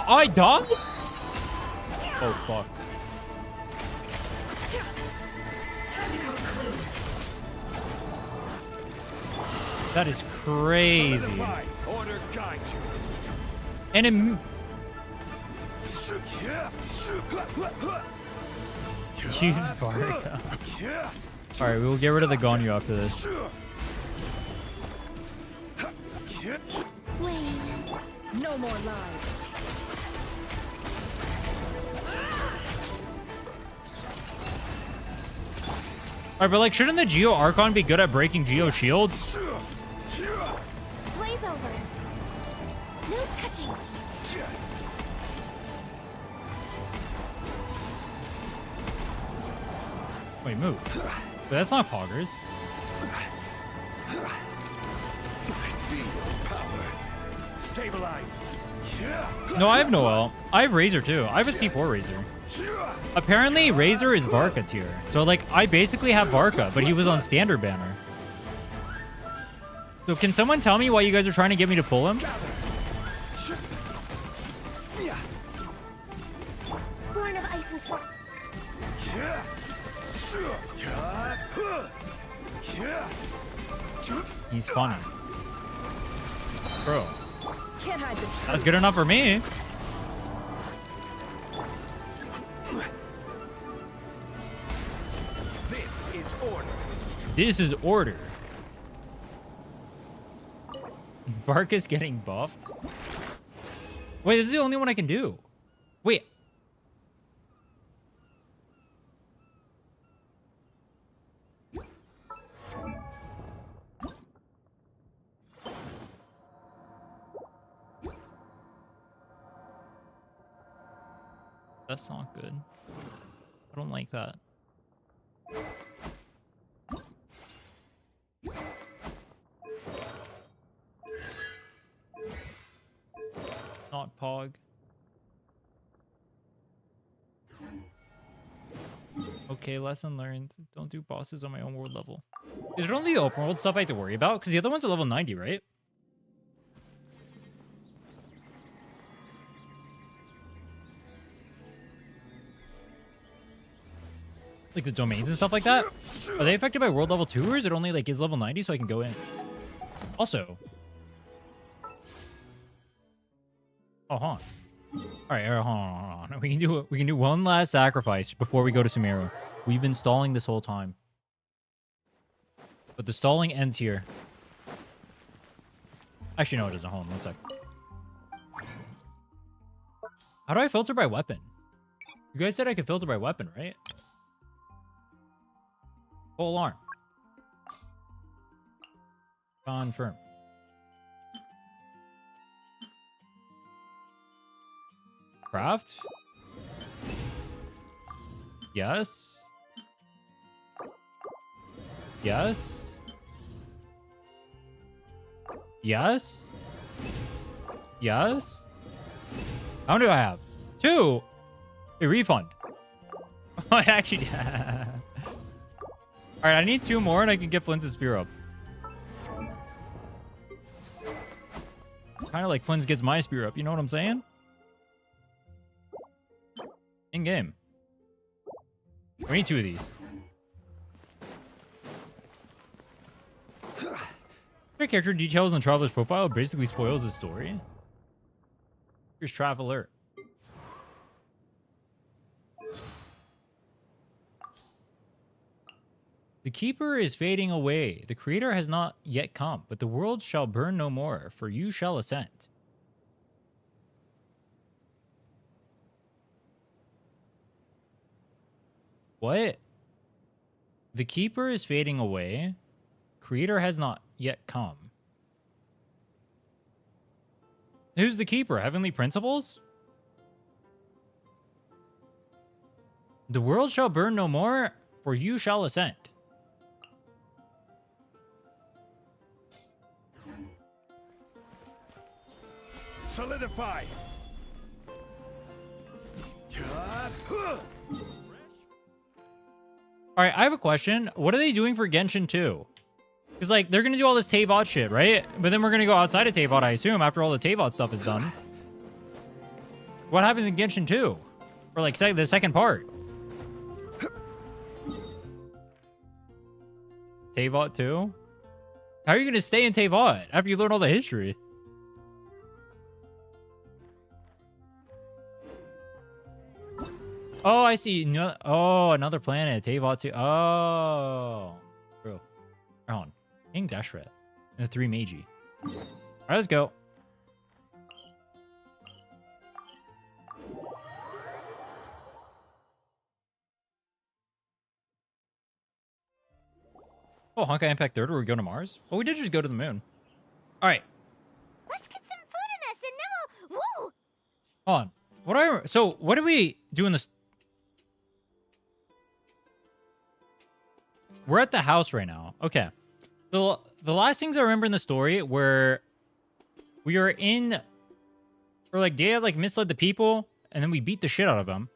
I died? Oh, fuck. That is crazy. Order guide you. And it... Use Barca. Alright, we will get rid of the Ganyu after this. No more lies. Alright, but like, shouldn't the Geo Archon be good at breaking Geo shields? Blaze over. No touching. Wait, move. But that's not Poggers. I see your power. Stabilize. No, I have Noel. I have Razor too. I have a C4 Razor. Apparently, Razor is Varka tier. So, like, I basically have Varka, but he was on standard banner. So, can someone tell me why you guys are trying to get me to pull him? Born of ice and frost. He's funny. Bro, Can't hide the truth. that's good enough for me. This is order. This is order. Varka's getting buffed. Wait, this is the only one I can do. Wait. That's not good. I don't like that. Not Pog. Okay, lesson learned. Don't do bosses on my own world level. Is it only the open world stuff I have to worry about? Because the other ones are level 90, right? Like the domains and stuff like that? Are they affected by world level 2, or is it only like is level 90 so I can go in? Also. Oh, hold on. Alright, hold on. We can do one last sacrifice before we go to Sumeru. We've been stalling this whole time. But the stalling ends here. Actually, no, it doesn't. Hold on, one sec. How do I filter by weapon? You guys said I could filter by weapon, right? Full alarm. Confirm. craft? Yes. Yes. Yes. Yes. How many do I have? 2. A refund. I actually... Alright, I need 2 more and I can get Flynn's spear up. Kind of like Flynn's gets my spear up, you know what I'm saying? In-game. We need 2 of these. Your character details and Traveler's profile basically spoils the story. Here's Traveler. The Keeper is fading away. The Creator has not yet come, but the world shall burn no more, for you shall ascend. What? The Keeper is fading away. Creator has not yet come. Who's the Keeper? Heavenly Principles? The world shall burn no more, for you shall ascend. Solidify. Alright, I have a question. What are they doing for Genshin 2? Because, like, they're going to do all this Tavot shit, right? But then we're going to go outside of Tavot, I assume, after all the Tavot stuff is done. What happens in Genshin 2? Or, like, the second part? Tavot 2? How are you going to stay in Tavot after you learn all the history? Oh, I see. No, oh, another planet. Tavot 2. Oh. Bro. Hold on. King Dashret. And the 3 Meiji. Alright, let's go. Oh, Honkai Impact 3rd, where we go to Mars? Well, we did just go to the moon. Alright. Let's get some food in us and then we'll... Woo! Hold on. So, what do we do in this? We're at the house right now. Okay. So, the last things I remember in the story were we were in... Or, like, they had, like, misled the people, and then we beat the shit out of them.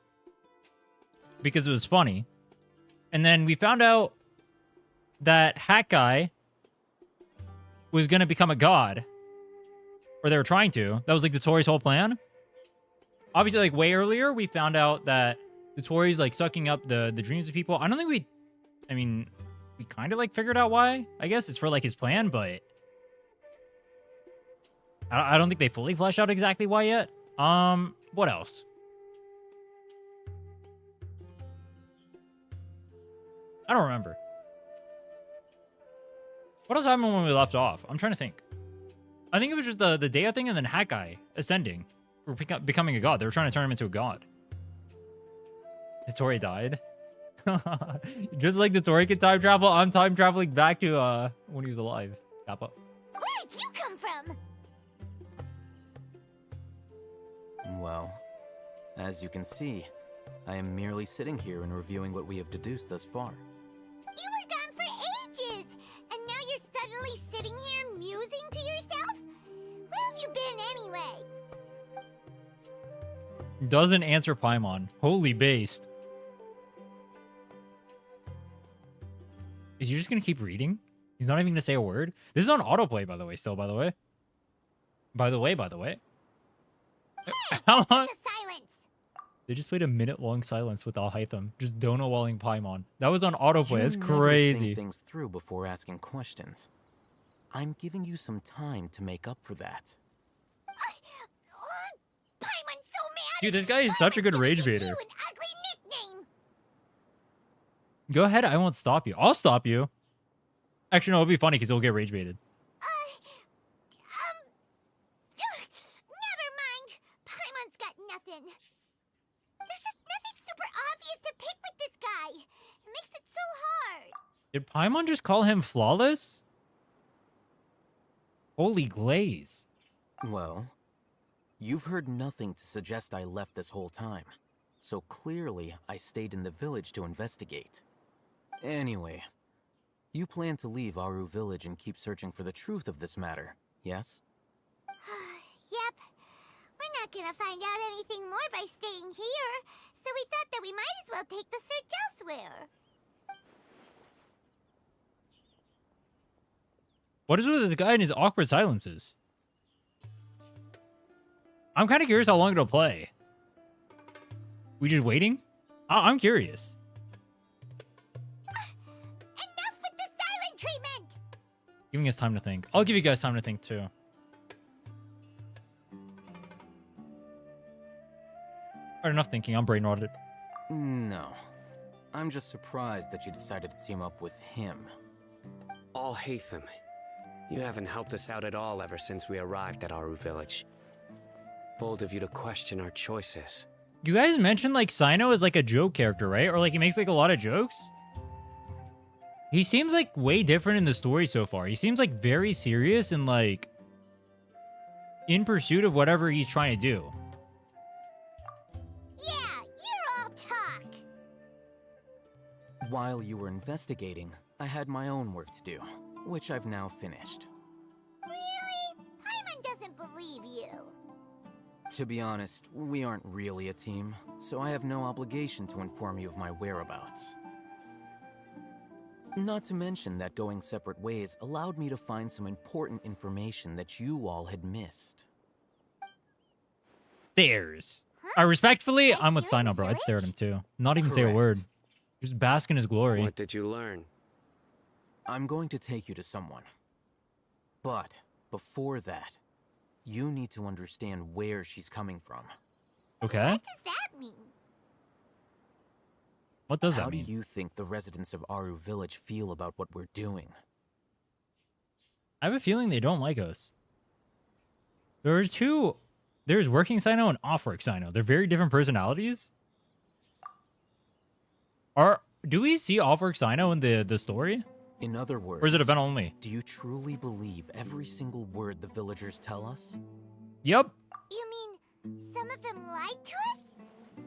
Because it was funny. And then we found out that Hat Guy was going to become a god. Or they were trying to. That was, like, the Tory's whole plan. Obviously, like, way earlier, we found out that the Tory's, like, sucking up the dreams of people. I don't think we... I mean, we kind of, like, figured out why. I guess it's for, like, his plan, but... I don't think they fully fleshed out exactly why yet. What else? I don't remember. What else happened when we left off? I'm trying to think. I think it was just the Dea thing and then Hat Guy ascending. Or becoming a god. They were trying to turn him into a god. His Tori died. Just like the Tori can time travel, I'm time traveling back to when he was alive. Kappa. Where did you come from? Well, as you can see, I am merely sitting here and reviewing what we have deduced thus far. You were gone for ages, and now you're suddenly sitting here musing to yourself? Where have you been anyway? Doesn't answer Paimon. Holy based. Is he just gonna keep reading? He's not even gonna say a word? This is on autoplay, by the way, still, by the way. By the way. Hey, How what's long? with the silence? They just played a minute-long silence with Alhaitham. Just Dono walling Paimon. That was on autoplay. That's You never crazy. think things through before asking questions. I'm giving you some time to make up for that. Paimon's so mad. Dude, this guy is such a good rage Give baiter. you an ugly nickname. Go ahead, I won't stop you. I'll stop you. Actually, no, it'll be funny because he'll get rage baited. Never mind. Paimon's got nothing. There's just nothing super obvious to pick with this guy. It makes it so hard. Did Paimon just call him flawless? Holy glaze. Well, You've heard nothing to suggest I left this whole time, so clearly I stayed in the village to investigate. Anyway, you plan to leave Aru Village and keep searching for the truth of this matter, yes? Yep. We're not gonna find out anything more by staying here, so we thought that we might as well take the search elsewhere. What is with this guy and his awkward silences? I'm kind of curious how long it'll play. We just waiting? I'm curious. Enough with the silent treatment! Giving us time to think. I'll give you guys time to think too. Alright, enough thinking. I'm brain rotted. No. I'm just surprised that you decided to team up with him. All Hatham, you haven't helped us out at all ever since we arrived at Aru Village. Bold of you to question our choices. You guys mentioned like Sino is like a joke character, right? Or like he makes like a lot of jokes. He seems like way different in the story so far. He seems like very serious and like in pursuit of whatever he's trying to do. Yeah, you're all talk! While you were investigating, I had my own work to do, which I've now finished. Really? Paimon doesn't believe you. To be honest, we aren't really a team, so I have no obligation to inform you of my whereabouts. Not to mention that going separate ways allowed me to find some important information that you all had missed. Stairs. I respectfully, Right I'm with here in Sino, the bro. I'd stare at him village? too. Not even say a Correct. word. Just bask in his glory. What did you learn? I'm going to take you to someone. But before that, you need to understand where she's coming from. Okay. What does that mean? What does How that do mean? you think the residents of Aru Village feel about what we're doing? I have a feeling they don't like us. There are two. There's working Sino and off-work Sino. They're very different personalities. Do we see off-work Sino in the story? In other words, Or is it event only? do you truly believe every single word the villagers tell us? Yep. You mean some of them lied to us?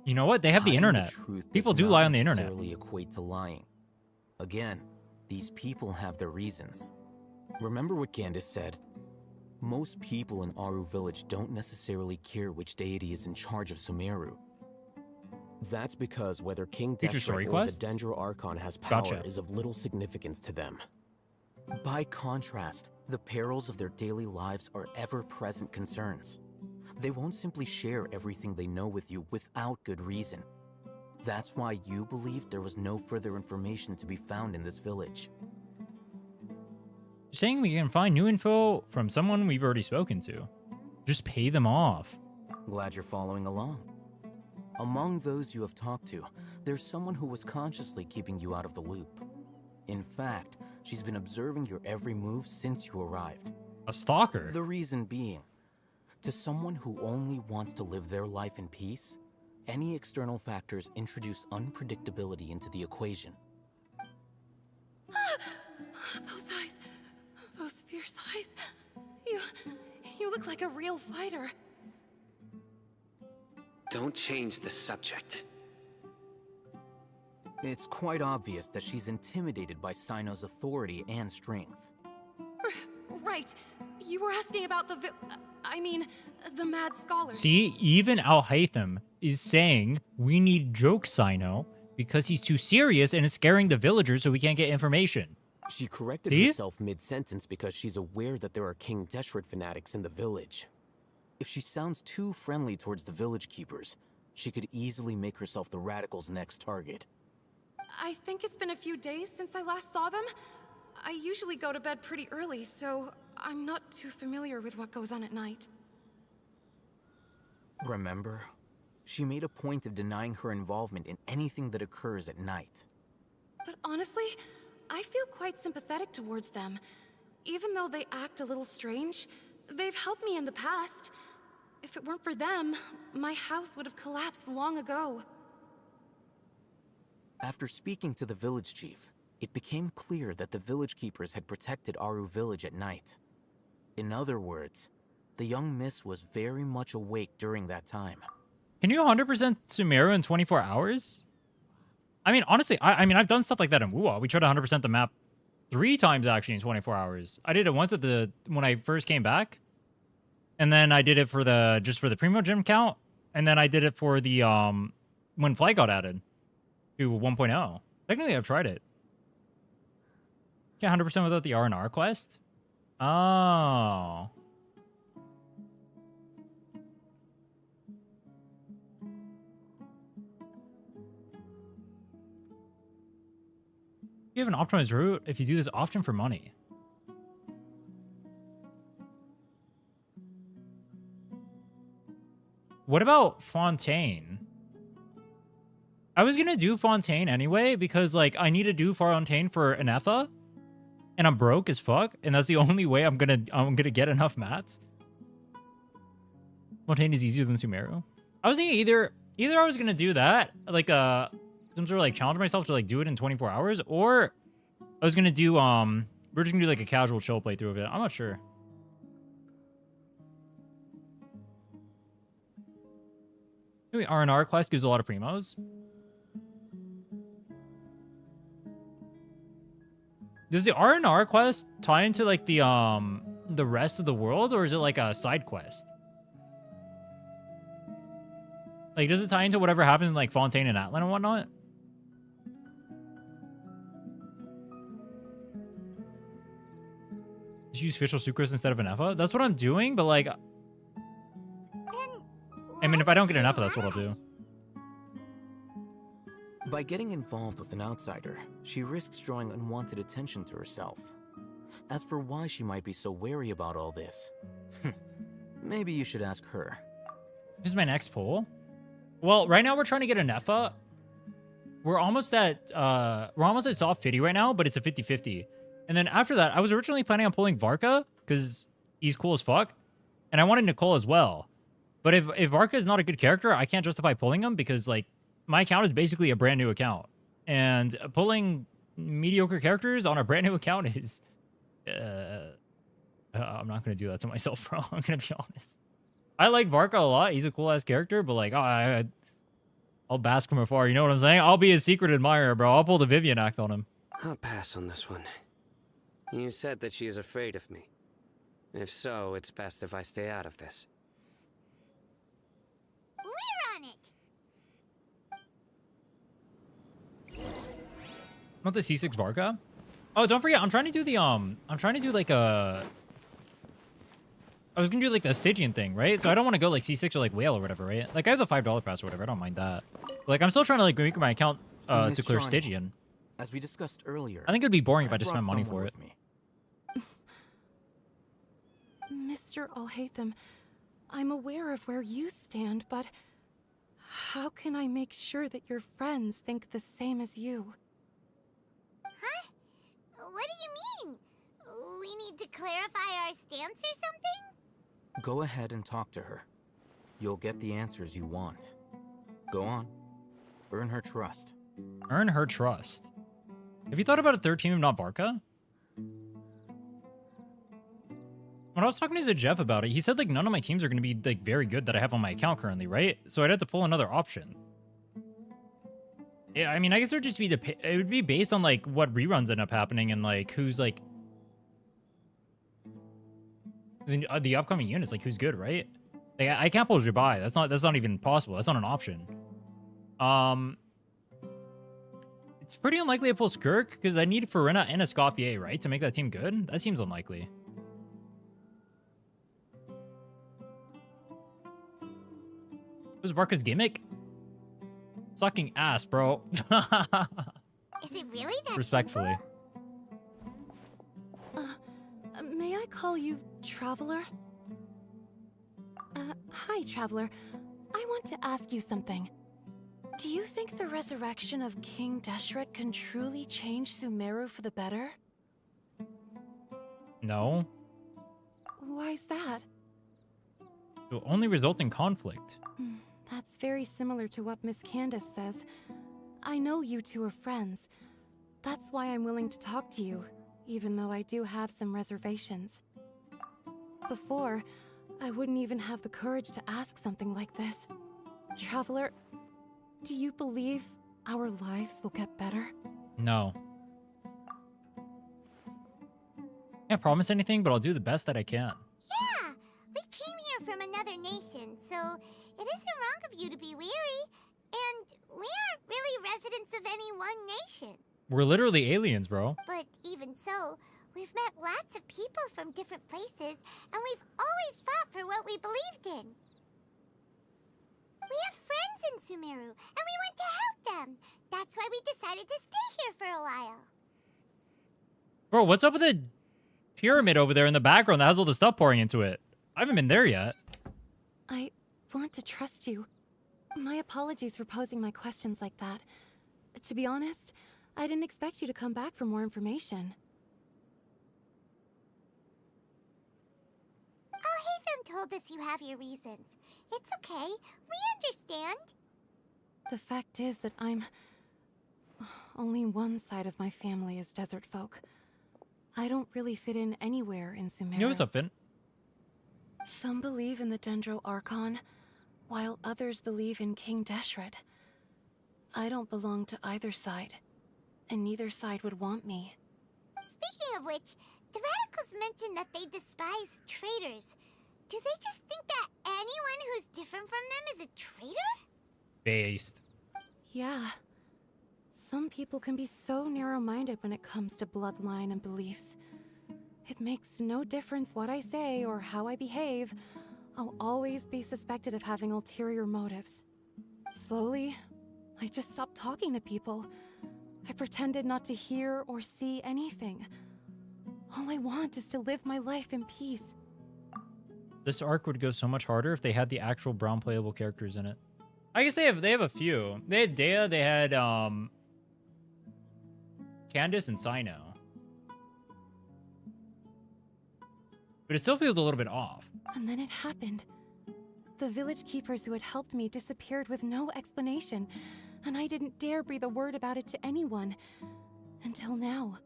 You know what? They have the Hiding internet. truth does People do not lie on the internet. necessarily equate to lying. Again, these people have their reasons. Remember what Candace said? Most people in Aru Village don't necessarily care which deity is in charge of Sumeru. That's because whether King Future story Deshret or the quest? Dendro Archon has power Gotcha. is of little significance to them. By contrast, the perils of their daily lives are ever-present concerns. They won't simply share everything they know with you without good reason. That's why you believed there was no further information to be found in this village. You're saying we can find new info from someone we've already spoken to. Just pay them off. Glad you're following along. Among those you have talked to, there's someone who was consciously keeping you out of the loop. In fact, she's been observing your every move since you arrived. A stalker. The reason being, to someone who only wants to live their life in peace, any external factors introduce unpredictability into the equation. Those eyes. Those fierce eyes. You look like a real fighter. Don't change the subject. It's quite obvious that she's intimidated by Sino's authority and strength. Right. You were asking about the the mad scholars. See, even Al Haytham is saying we need joke Sino because he's too serious and it's scaring the villagers so we can't get information. She corrected See? herself mid-sentence because she's aware that there are King Deshret fanatics in the village. If she sounds too friendly towards the village keepers, she could easily make herself the radicals' next target. I think it's been a few days since I last saw them. I usually go to bed pretty early, so I'm not too familiar with what goes on at night. Remember? She made a point of denying her involvement in anything that occurs at night. But honestly, I feel quite sympathetic towards them. Even though they act a little strange, they've helped me in the past. If it weren't for them, my house would have collapsed long ago. After speaking to the village chief, it became clear that the village keepers had protected Aru Village at night. In other words, The young miss was very much awake during that time. Can you 100% Sumeru in 24 hours? I mean, honestly, I mean, I've done stuff like that in Wuwa. We tried to 100% the map 3 times actually in 24 hours. I did it once at when I first came back, and then I did it for just for the Primo Gym count, and then I did it for the when Flight got added to 1.0. Technically, I've tried it. Yeah, 100% without the R&R quest. Oh. You have an optimized route if you do this often for money. What about Fontaine? I was gonna do Fontaine anyway because like I need to do Fontaine for an EFA, and I'm broke as fuck, and that's the only way I'm gonna get enough mats. Fontaine is easier than Sumeru. I was thinking either I was gonna do that, like some sort of like challenge myself to like do it in 24 hours, or I was gonna do we're just gonna do like a casual chill playthrough of it. I'm not sure. Maybe R&R quest gives a lot of primos. Does the R&R quest tie into like the rest of the world, or is it like a side quest? Like, does it tie into whatever happens in like Fontaine and Atlan and whatnot? Just use Fischl Sucrose instead of an EFA? That's what I'm doing, but like... I mean, if I don't get an EFA, that's what I'll do. By getting involved with an outsider, she risks drawing unwanted attention to herself. As for why she might be so wary about all this, maybe you should ask her. This is my next poll. Well, right now we're trying to get an EFA. We're almost at soft pity right now, but it's a 50-50. And then after that, I was originally planning on pulling Varka because he's cool as fuck, and I wanted Nicole as well. But if Varka is not a good character, I can't justify pulling him because like my account is basically a brand new account, and pulling mediocre characters on a brand new account is I'm not gonna do that to myself, bro. I'm gonna be honest. I like Varka a lot. He's a cool ass character, but like I'll bask from afar. You know what I'm saying? I'll be a secret admirer, bro. I'll pull the Vivian act on him. I'll pass on this one. You said that she is afraid of me. If so, it's best if I stay out of this. We're on it. Not the C6 Varka? Oh, don't forget, I'm trying to do the I'm trying to do like a I was gonna do like the Stygian thing, right? So I don't want to go like C6 or like Whale or whatever, right? Like I have the $5 pass or whatever. I don't mind that. But, like I'm still trying to like make my account to clear Stygian. As we discussed earlier, I think it'd be boring if I just spent money for it. Mr. Alhaitham, I'm aware of where you stand, but how can I make sure that your friends think the same as you? Huh? What do you mean? We need to clarify our stance or something? Go ahead and talk to her. You'll get the answers you want. Go on. Earn her trust. Earn her trust. Have you thought about a third team of not Varka? When I was talking to Jeff about it, he said like none of my teams are going to be like very good that I have on my account currently, right? So I'd have to pull another option. Yeah, I mean, I guess it would just be it would be based on like what reruns end up happening and like who's like the upcoming units, like who's good, right? Like I can't pull Jabai. That's not even possible. That's not an option. It's pretty unlikely I pull Skirk because I need Farina and a Escoffier, right, to make that team good. That seems unlikely. What's Varka's gimmick? Sucking ass, bro. Is it really that Respectfully. May I call you Traveler? Hi, Traveler. I want to ask you something. Do you think the resurrection of King Deshret can truly change Sumeru for the better? No. Why's that? It will only result in conflict. That's very similar to what Miss Candace says. I know you two are friends. That's why I'm willing to talk to you, even though I do have some reservations. Before, I wouldn't even have the courage to ask something like this. Traveler, do you believe our lives will get better? No. Can't promise anything, but I'll do the best that I can. Yeah, we came here from another nation, so it isn't wrong of you to be weary. And we aren't really residents of any one nation. We're literally aliens, bro. But even so, we've met lots of people from different places, and we've always fought for what we believed in. We have friends in Sumeru, and we want to help them. That's why we decided to stay here for a while. Bro, what's up with the pyramid over there in the background that has all the stuff pouring into it? I haven't been there yet. I want to trust you. My apologies for posing my questions like that. To be honest, I didn't expect you to come back for more information. Alhaitham told us you have your reasons. It's okay. We understand. The fact is that only one side of my family is desert folk. I don't really fit in anywhere in Sumeru. Yo, what's up, Finn? Some believe in the Dendro Archon, while others believe in King Deshret. I don't belong to either side, and neither side would want me. Speaking of which, the radicals mentioned that they despise traitors. Do they just think that anyone who's different from them is a traitor? Based. Yeah. Some people can be so narrow-minded when it comes to bloodline and beliefs. It makes no difference what I say or how I behave. I'll always be suspected of having ulterior motives. Slowly, I just stopped talking to people. I pretended not to hear or see anything. All I want is to live my life in peace. This arc would go so much harder if they had the actual brown playable characters in it. I guess they have a few. They had Dea, they had Candace and Sino. But it still feels a little bit off. And then it happened. The village keepers who had helped me disappeared with no explanation, and I didn't dare breathe a word about it to anyone. Until now.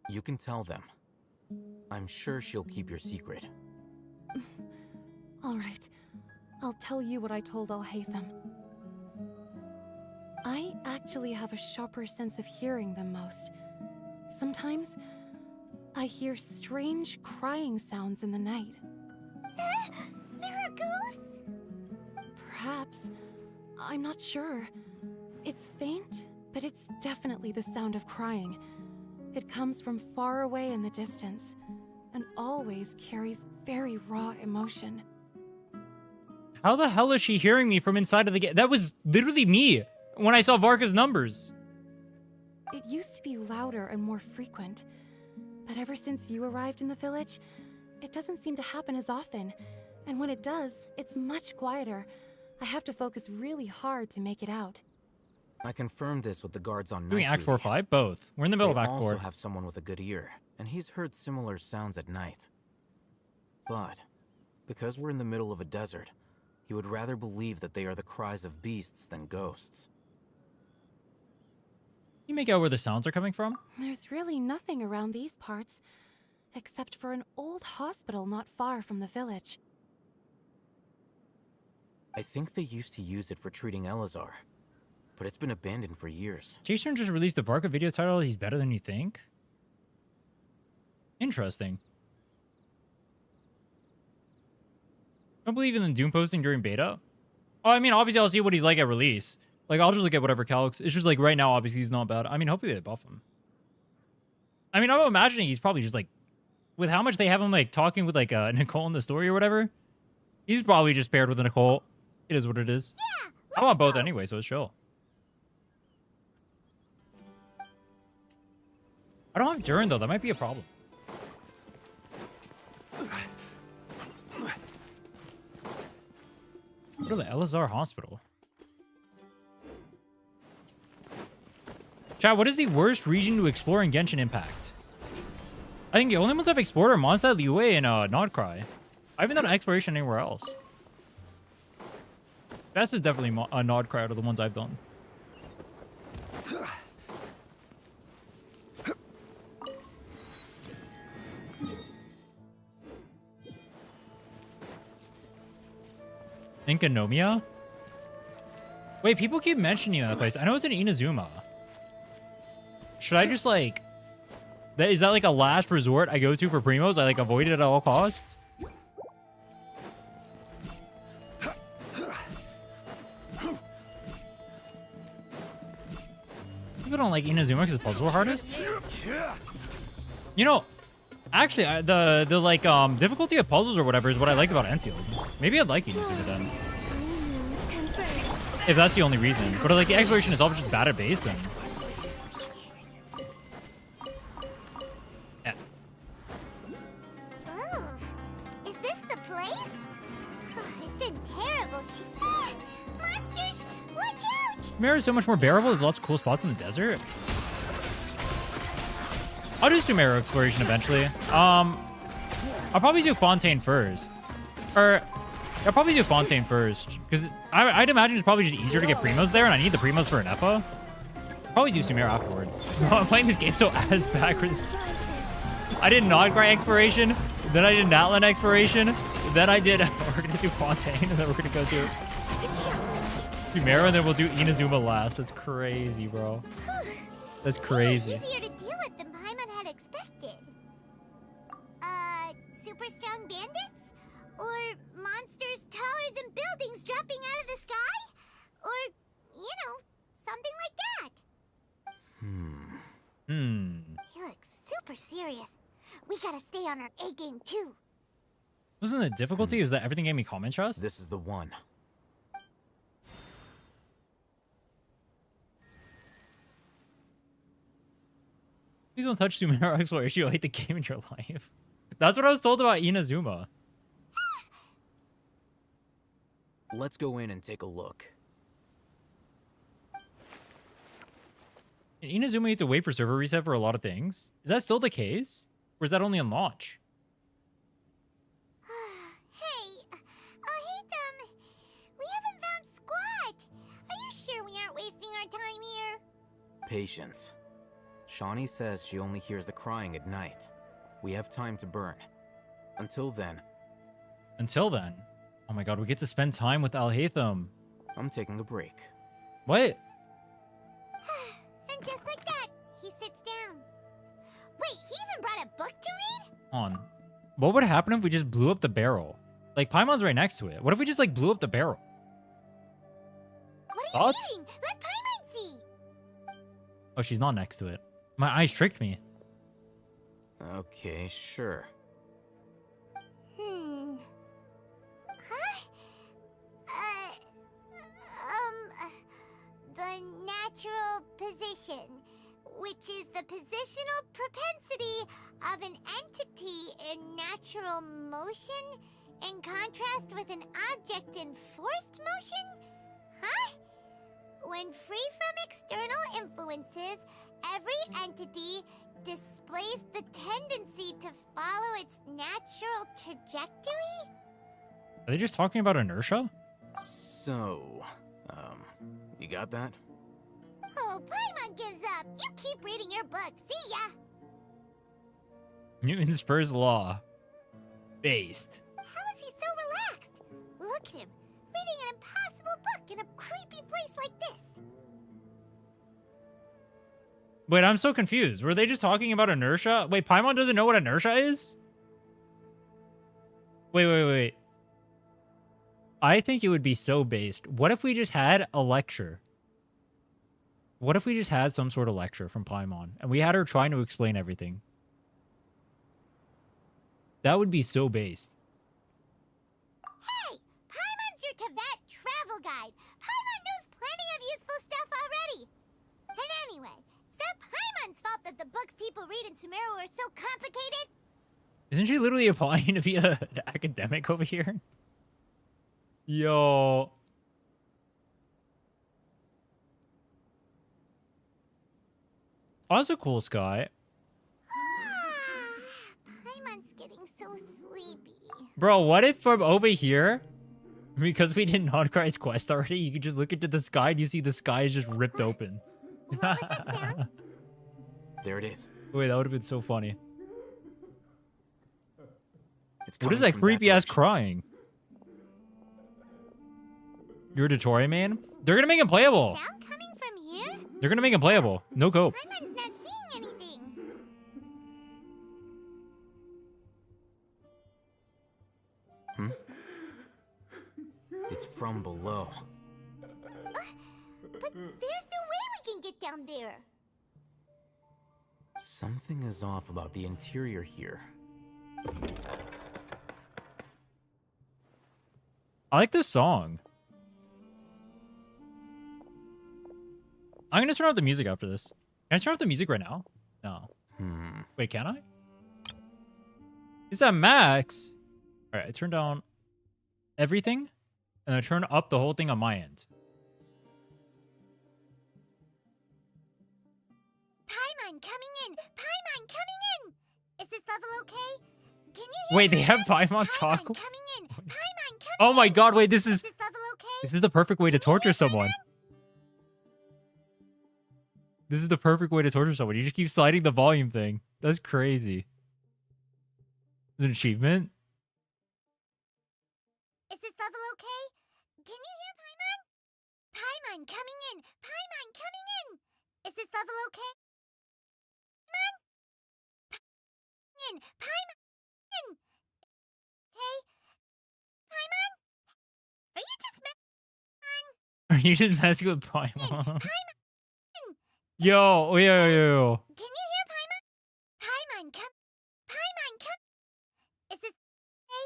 You can tell them. I'm sure she'll keep your secret. All right. I'll tell you what I told Alhaitham. I actually have a sharper sense of hearing than most. Sometimes, I hear strange crying sounds in the night. There are ghosts? Perhaps. I'm not sure. It's faint, but it's definitely the sound of crying. It comes from far away in the distance, and always carries very raw emotion. How the hell is she hearing me from inside of the game? That was literally me when I saw Varka's numbers. It used to be louder and more frequent, but ever since you arrived in the village, it doesn't seem to happen as often, and when it does, it's much quieter. I have to focus really hard to make it out. I confirmed this with the guards on night Doing Act duty. 4 or 5? Both. We're in the middle They of Act also 4. have someone with a good ear, and he's heard similar sounds at night. But, because we're in the middle of a desert, he would rather believe that they are the cries of beasts than ghosts. You make out where the sounds are coming from? There's really nothing around these parts, except for an old hospital not far from the village. I think they used to use it for treating Elazar, but it's been abandoned for years. Jason just released a Varka video title, He's Better Than You Think? Interesting. Don't believe in the Doom posting during beta? Oh, I mean, obviously I'll see what he's like at release. Like, I'll just look at whatever calcs. It's just like right now, obviously he's not bad. I mean, hopefully they buff him. I mean, I'm imagining he's probably just like, with how much they have him like talking with like Nicole in the story or whatever, he's probably just paired with a Nicole. It is what it is. Yeah, I want both anyway, so it's chill. I don't have Durin though. That might be a problem. Go to the Elazar Hospital. Chat, what is the worst region to explore in Genshin Impact? I think the only ones I've explored are Mondstadt, Liyue, and Nodcry. I haven't done exploration anywhere else. Best is definitely Nodcry out of the ones I've done. Inkanomiya? Wait, people keep mentioning that place. I know it's in Inazuma. Should I just like... Is that like a last resort I go to for primos? I like avoid it at all costs? People don't like Inazuma because the puzzles are hardest? You know, actually, the like difficulty of puzzles or whatever is what I like about Enfield. Maybe I'd like Inazuma then. If that's the only reason. But like the exploration itself is just bad at base then. Yeah. Oh, is this the place? It's in terrible shape. Monsters, watch out! Sumeru is so much more bearable. There's lots of cool spots in the desert. I'll do Sumeru exploration eventually. I'll probably do Fontaine first. Or I'll probably do Fontaine first. Because I'd imagine it's probably just easier to get primos there, and I need the primos for an EPA. Probably do Sumeru afterward. I'm playing this game so ass backwards. I did Nodcry exploration, then I did Natlan exploration, then I did... We're gonna do Fontaine, and then we're gonna go do Sumeru, and then we'll do Inazuma last. That's crazy, bro. That's crazy. Easier to deal with than Paimon had expected. Super strong bandits? Or monsters taller than buildings dropping out of the sky? Or, you know, something like that. He looks super serious. We gotta stay on our A game too. Wasn't the difficulty? Is that everything gave me common trust? This is the one. Please don't touch Sumeru exploration. You'll hate the game in your life. That's what I was told about Inazuma. Let's go in and take a look. In Inazuma, you have to wait for server reset for a lot of things. Is that still the case? Or is that only on launch? Hey, I'll hate them. We haven't found squat. Are you sure we aren't wasting our time here? Patience. Shawnee says she only hears the crying at night. We have time to burn. Until then... Until then? Oh my god, we get to spend time with Alhaitham. I'm taking a break. What? And just like that, he sits down. Wait, he even brought a book to read? On. What would happen if we just blew up the barrel? Like, Paimon's right next to it. What if we just, like, blew up the barrel? What are you Thoughts? reading? Let Paimon see. Oh, she's not next to it. My eyes tricked me. Okay, sure. Huh? The natural position, which is the positional propensity of an entity in natural motion in contrast with an object in forced motion? Huh? When free from external influences, every entity displays the tendency to follow its natural trajectory? Are they just talking about inertia? So, you got that? Oh, Paimon gives up. You keep reading your book. See ya. Newton's first law. Based. How is he so relaxed? Look at him, reading an impossible book in a creepy place like this. Wait, I'm so confused. Were they just talking about inertia? Wait, Paimon doesn't know what inertia is? Wait. I think it would be so based. What if we just had a lecture? What if we just had some sort of lecture from Paimon and we had her trying to explain everything? That would be so based. Hey, Paimon's your Tibet travel guide. Paimon knows plenty of useful stuff already. And anyway, it's not Paimon's fault that the books people read in Sumeru are so complicated. Isn't she literally applying to be an academic over here? Yo. Oh, that's a cool sky. Paimon's getting so sleepy. Bro, what if from over here, because we did Nodcry's quest already, you could just look into the sky and you see the sky is just ripped open. What was that sound? There it is. Wait, that would have been so funny. It's What is coming that from creepy ass direction. crying? You're a Dotori main? They're gonna make him playable. Sound coming from here? They're gonna make him playable. No cope. Paimon's not seeing anything. It's from below. But there's no way we can get down there. Something is off about the interior here. I like this song. I'm gonna turn off the music after this. Can I turn off the music right now? No. Wait, can I? Is that max? Alright, I turned down everything, and I turn up the whole thing on my end. Paimon coming in! Paimon coming in! Is this level okay? Can you hear Wait, they me? have Paimon talk? Paimon coming in! Paimon coming Oh my in! god, wait, this Is is this level okay? this is the perfect way to torture someone. This is the perfect way to torture someone. You just keep sliding the volume thing. That's crazy. Is it an achievement? Is this level okay? Can you hear Paimon? Paimon coming in! Paimon coming in! Is this level okay? Paimon? In! Paimon in! Okay? Paimon? Are you just Are you just messing with Paimon? Paimon? Yo. Can you hear Paimon? Paimon come! Paimon come! Is this okay?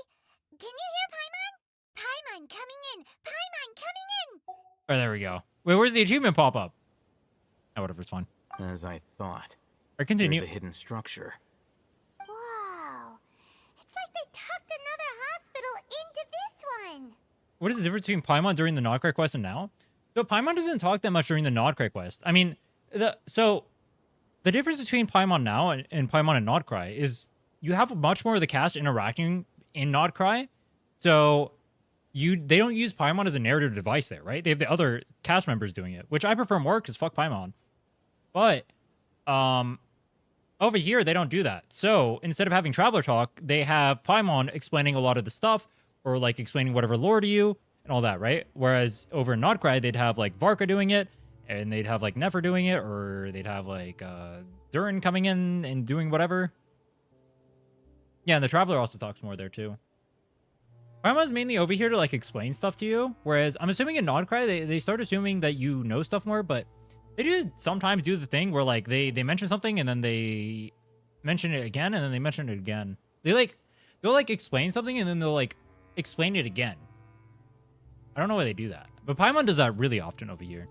Can you hear Paimon? Paimon coming in! Paimon coming in! Oh, there we go. Wait, where's the achievement pop up? Oh, whatever, it's fine. As I thought. Or continue. There's a hidden structure. Wow. It's like they tucked another hospital into this one. What is the difference between Paimon during the Nodcry quest and now? So Paimon doesn't talk that much during the Nodcry quest. I mean, the difference between Paimon now and Paimon and Nodcry is you have much more of the cast interacting in Nodcry. So they don't use Paimon as a narrative device there, right? They have the other cast members doing it, which I prefer more because fuck Paimon. But over here, they don't do that. So instead of having Traveler talk, they have Paimon explaining a lot of the stuff or like explaining whatever lore to you and all that, right? Whereas over in Nodcry, they'd have like Varka doing it, and they'd have like Nefer doing it, or they'd have like Durin coming in and doing whatever. Yeah, and the Traveler also talks more there too. Paimon's mainly over here to like explain stuff to you, whereas I'm assuming in Nodcry, they start assuming that you know stuff more, but they do sometimes do the thing where like they mention something and then they mention it again and then they mention it again. They'll like explain something and then they'll like explain it again. I don't know why they do that, but Paimon does that really often over here.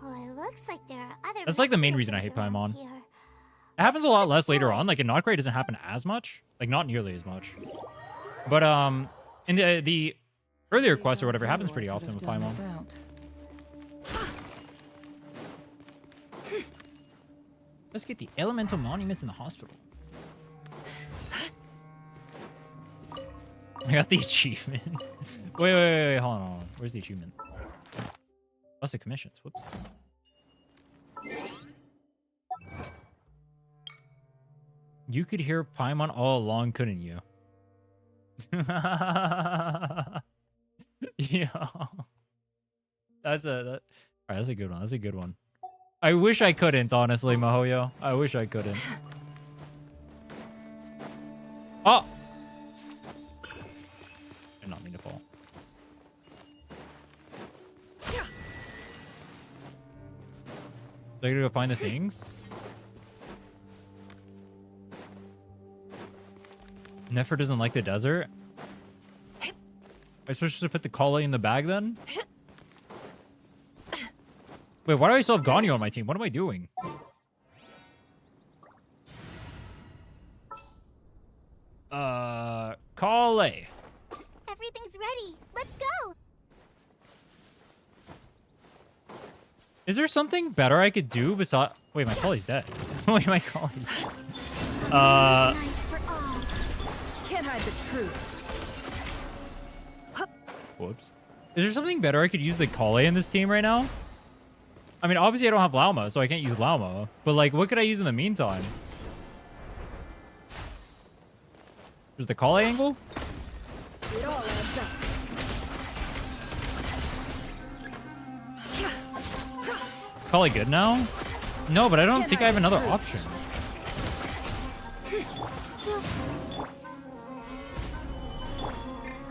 Oh, it looks like there are other. That's like the main reason I hate mechanisms Paimon. around here. It happens a lot less later on. Like in Nodcry, it doesn't happen as much, like not nearly as much. But in the earlier quests or whatever, it happens pretty often with Paimon. Let's get the elemental monuments in the hospital. I got the achievement. wait, hold on. Where's the achievement? Plus the commissions. Whoops. You could hear Paimon all along, couldn't you? Yeah. That's a good one. That's a good one. I wish I couldn't, honestly, Mahoyo. I wish I couldn't. Oh! Did not mean to fall. So I gotta go find the things? Nefer doesn't like the desert? Am I supposed to put the Kale in the bag then? Wait, why do I still have Ganyu on my team? What am I doing? Kale. Everything's ready. Let's go. Is there something better I could do besides... Wait, my Kale's dead. Wait, my Kale's dead. Night for all. Can't hide the truth. Whoops. Is there something better I could use the Kale in this team right now? I mean, obviously I don't have Lauma, so I can't use Lauma. But, like, what could I use in the meantime? There's the Kale angle? It all adds up. Probably good now? No, but I don't think I have another option.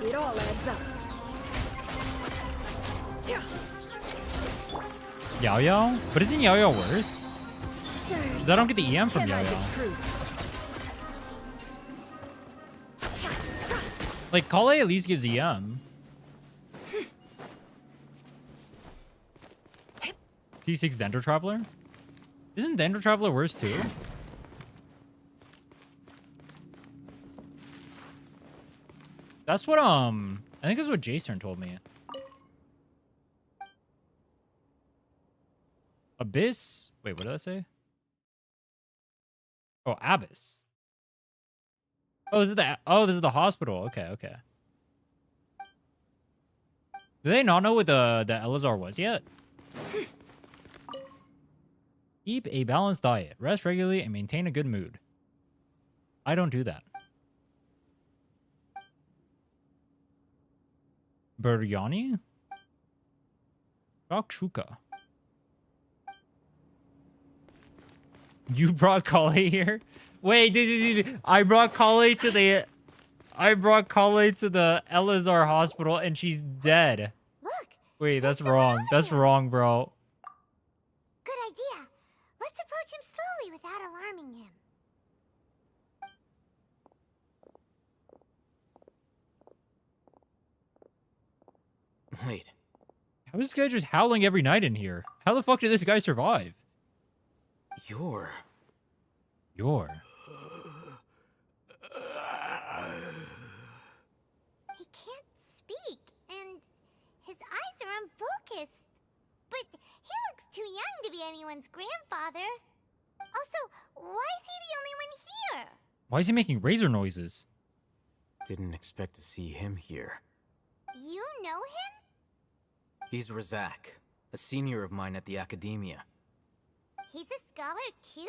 It all adds up. Yao Yao? But isn't Yao Yao worse? Because I don't get the EM from Yao Yao. Like, Kale at least gives EM. T6 Dendro Traveler? Isn't Dendro Traveler worse too? That's what, I think that's what Jason told me. Abyss? Wait, what did I say? Oh, Abyss. Oh, this is the hospital. Okay, okay. Do they not know what the Elazar was yet? Keep a balanced diet. Rest regularly and maintain a good mood. I don't do that. Biryani? Shakshuka. You brought Kale here? Wait, I brought Kale to the Elazar hospital and she's dead. Look. Wait, that's wrong. That's wrong, bro. Good idea. Let's approach him slowly without alarming him. Wait, How is this guy just howling every night in here? How the fuck did this guy survive? you're... He can't speak, and his eyes are unfocused. But he looks too young to be anyone's grandfather. Also, why is he the only one here? Why is he making razor noises? Didn't expect to see him here. You know him? He's Razak, a senior of mine at the academia. He's a scholar too?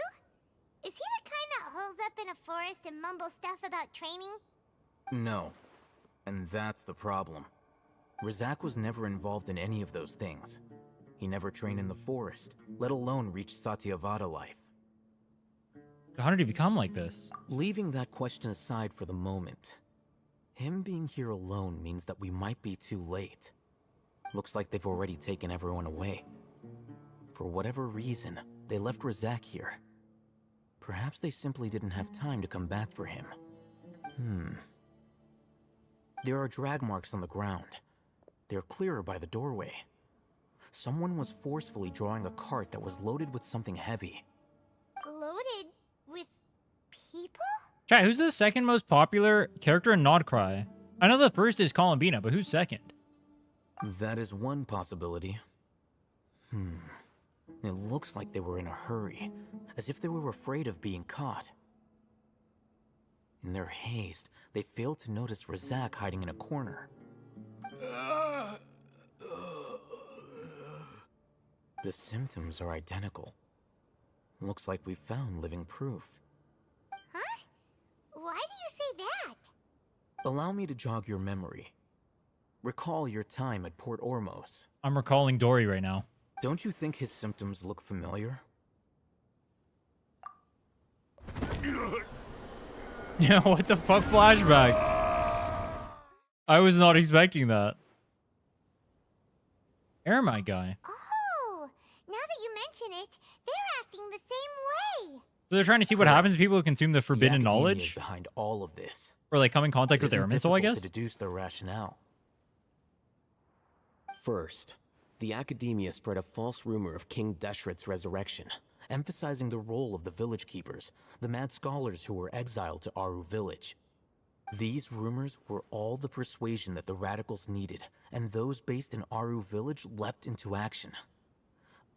Is he the kind that holes up in a forest and mumbles stuff about training? No. And that's the problem. Razak was never involved in any of those things. He never trained in the forest, let alone reach Satyavada life. How did he become like this? Leaving that question aside for the moment, him being here alone means that we might be too late. Looks like they've already taken everyone away. For whatever reason, they left Razak here. Perhaps they simply didn't have time to come back for him. There are drag marks on the ground. They're clearer by the doorway. Someone was forcefully drawing a cart that was loaded with something heavy. Loaded with people? Chat, who's the second most popular character in Nodcry? I know the first is Columbina, but who's second? That is one possibility. It looks like they were in a hurry, as if they were afraid of being caught. In their haste, they failed to notice Razak hiding in a corner. The symptoms are identical. Looks like we found living proof. Huh? Why do you say that? Allow me to jog your memory. Recall your time at Port Ormos. I'm recalling Dory right now. Don't you think his symptoms look familiar? Yeah, what the fuck flashback? I was not expecting that. Eremite guy. Oh, now that you mention it, they're acting the same way. So they're trying to see what happens to people who consume the forbidden The academia is knowledge? behind all of this. Or like come in contact with It their isn't Eremite, I difficult guess? to deduce their rationale. First, the academia spread a false rumor of King Deshret's resurrection, emphasizing the role of the village keepers, the mad scholars who were exiled to Aru village. These rumors were all the persuasion that the radicals needed, and those based in Aru village leapt into action.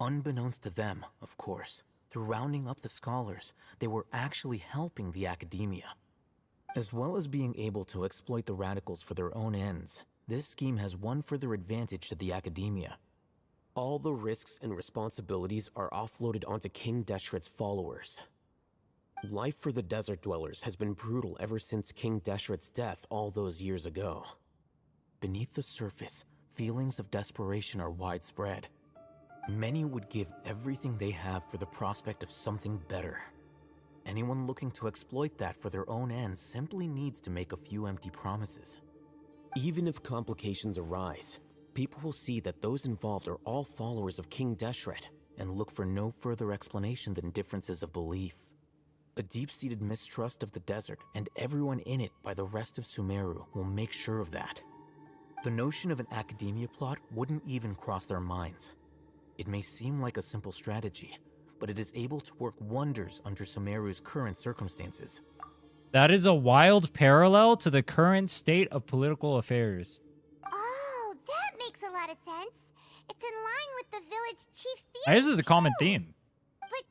Unbeknownst to them, of course, through rounding up the scholars, they were actually helping the academia. As well as being able to exploit the radicals for their own ends, this scheme has one further advantage to the academia. All the risks and responsibilities are offloaded onto King Deshret's followers. Life for the desert dwellers has been brutal ever since King Deshret's death all those years ago. Beneath the surface, feelings of desperation are widespread. Many would give everything they have for the prospect of something better. Anyone looking to exploit that for their own ends simply needs to make a few empty promises. Even if complications arise, people will see that those involved are all followers of King Deshret and look for no further explanation than differences of belief. A deep-seated mistrust of the desert and everyone in it by the rest of Sumeru will make sure of that. The notion of an academia plot wouldn't even cross their minds. It may seem like a simple strategy, but it is able to work wonders under Sumeru's current circumstances. That is a wild parallel to the current state of political affairs. Oh, that makes a lot of sense. It's in line with the village chief's theory. This is a common too. theme. But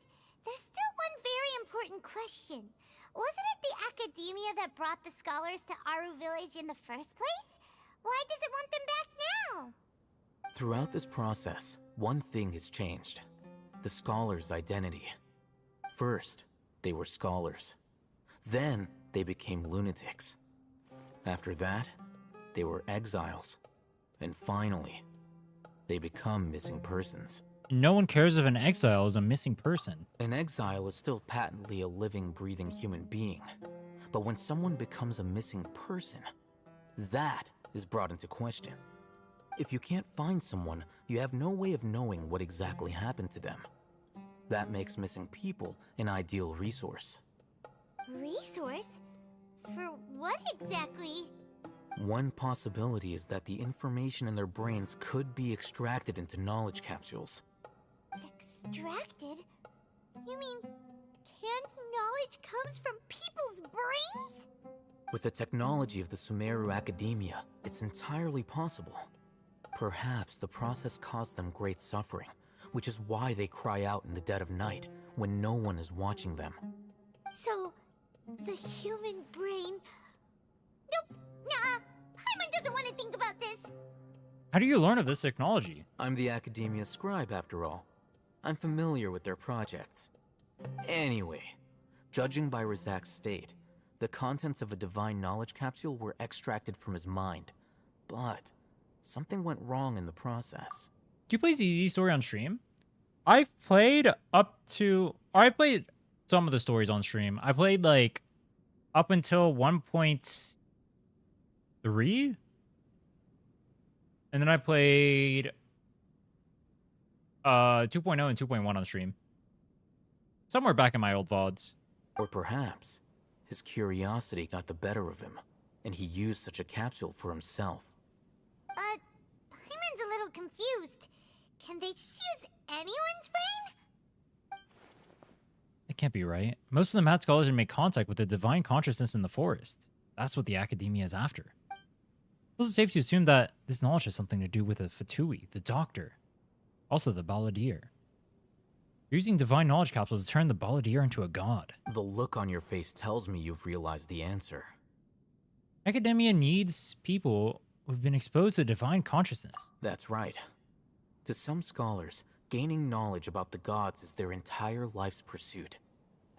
there's still one very important question. Wasn't it the academia that brought the scholars to Aru Village in the first place? Why does it want them back now? Throughout this process, one thing has changed. The scholars' identity. First, they were scholars. Then, they became lunatics. After that, they were exiles. And finally, they become missing persons. No one cares if an exile is a missing person. An exile is still patently a living, breathing human being. But when someone becomes a missing person, that is brought into question. If you can't find someone, you have no way of knowing what exactly happened to them. That makes missing people an ideal resource. Resource? For what exactly? One possibility is that the information in their brains could be extracted into knowledge capsules. Extracted? You mean canned knowledge comes from people's brains? With the technology of the Sumeru Academia, it's entirely possible. Perhaps the process caused them great suffering, which is why they cry out in the dead of night when no one is watching them. So, the human brain... Nope, nah, Paimon doesn't want to think about this. How do you learn of this technology? I'm the Academia scribe, after all. I'm familiar with their projects. Anyway, judging by Razak's state, the contents of a divine knowledge capsule were extracted from his mind. But something went wrong in the process. Do you play ZZ Story on stream? I played some of the stories on stream. I played like up until 1.3. And then I played 2.0 and 2.1 on stream. Somewhere back in my old VODs. Or perhaps his curiosity got the better of him, and he used such a capsule for himself. Paimon's a little confused. Can they just use anyone's brain? It can't be right. Most of them had scholars and make contact with the divine consciousness in the forest. That's what the academia is after. It's also safe to assume that this knowledge has something to do with the Fatui, the doctor, also the Balladeer. Using divine knowledge capsules to turn the Balladeer into a god. The look on your face tells me you've realized the answer. Academia needs people who've been exposed to divine consciousness. That's right. To some scholars, gaining knowledge about the gods is their entire life's pursuit.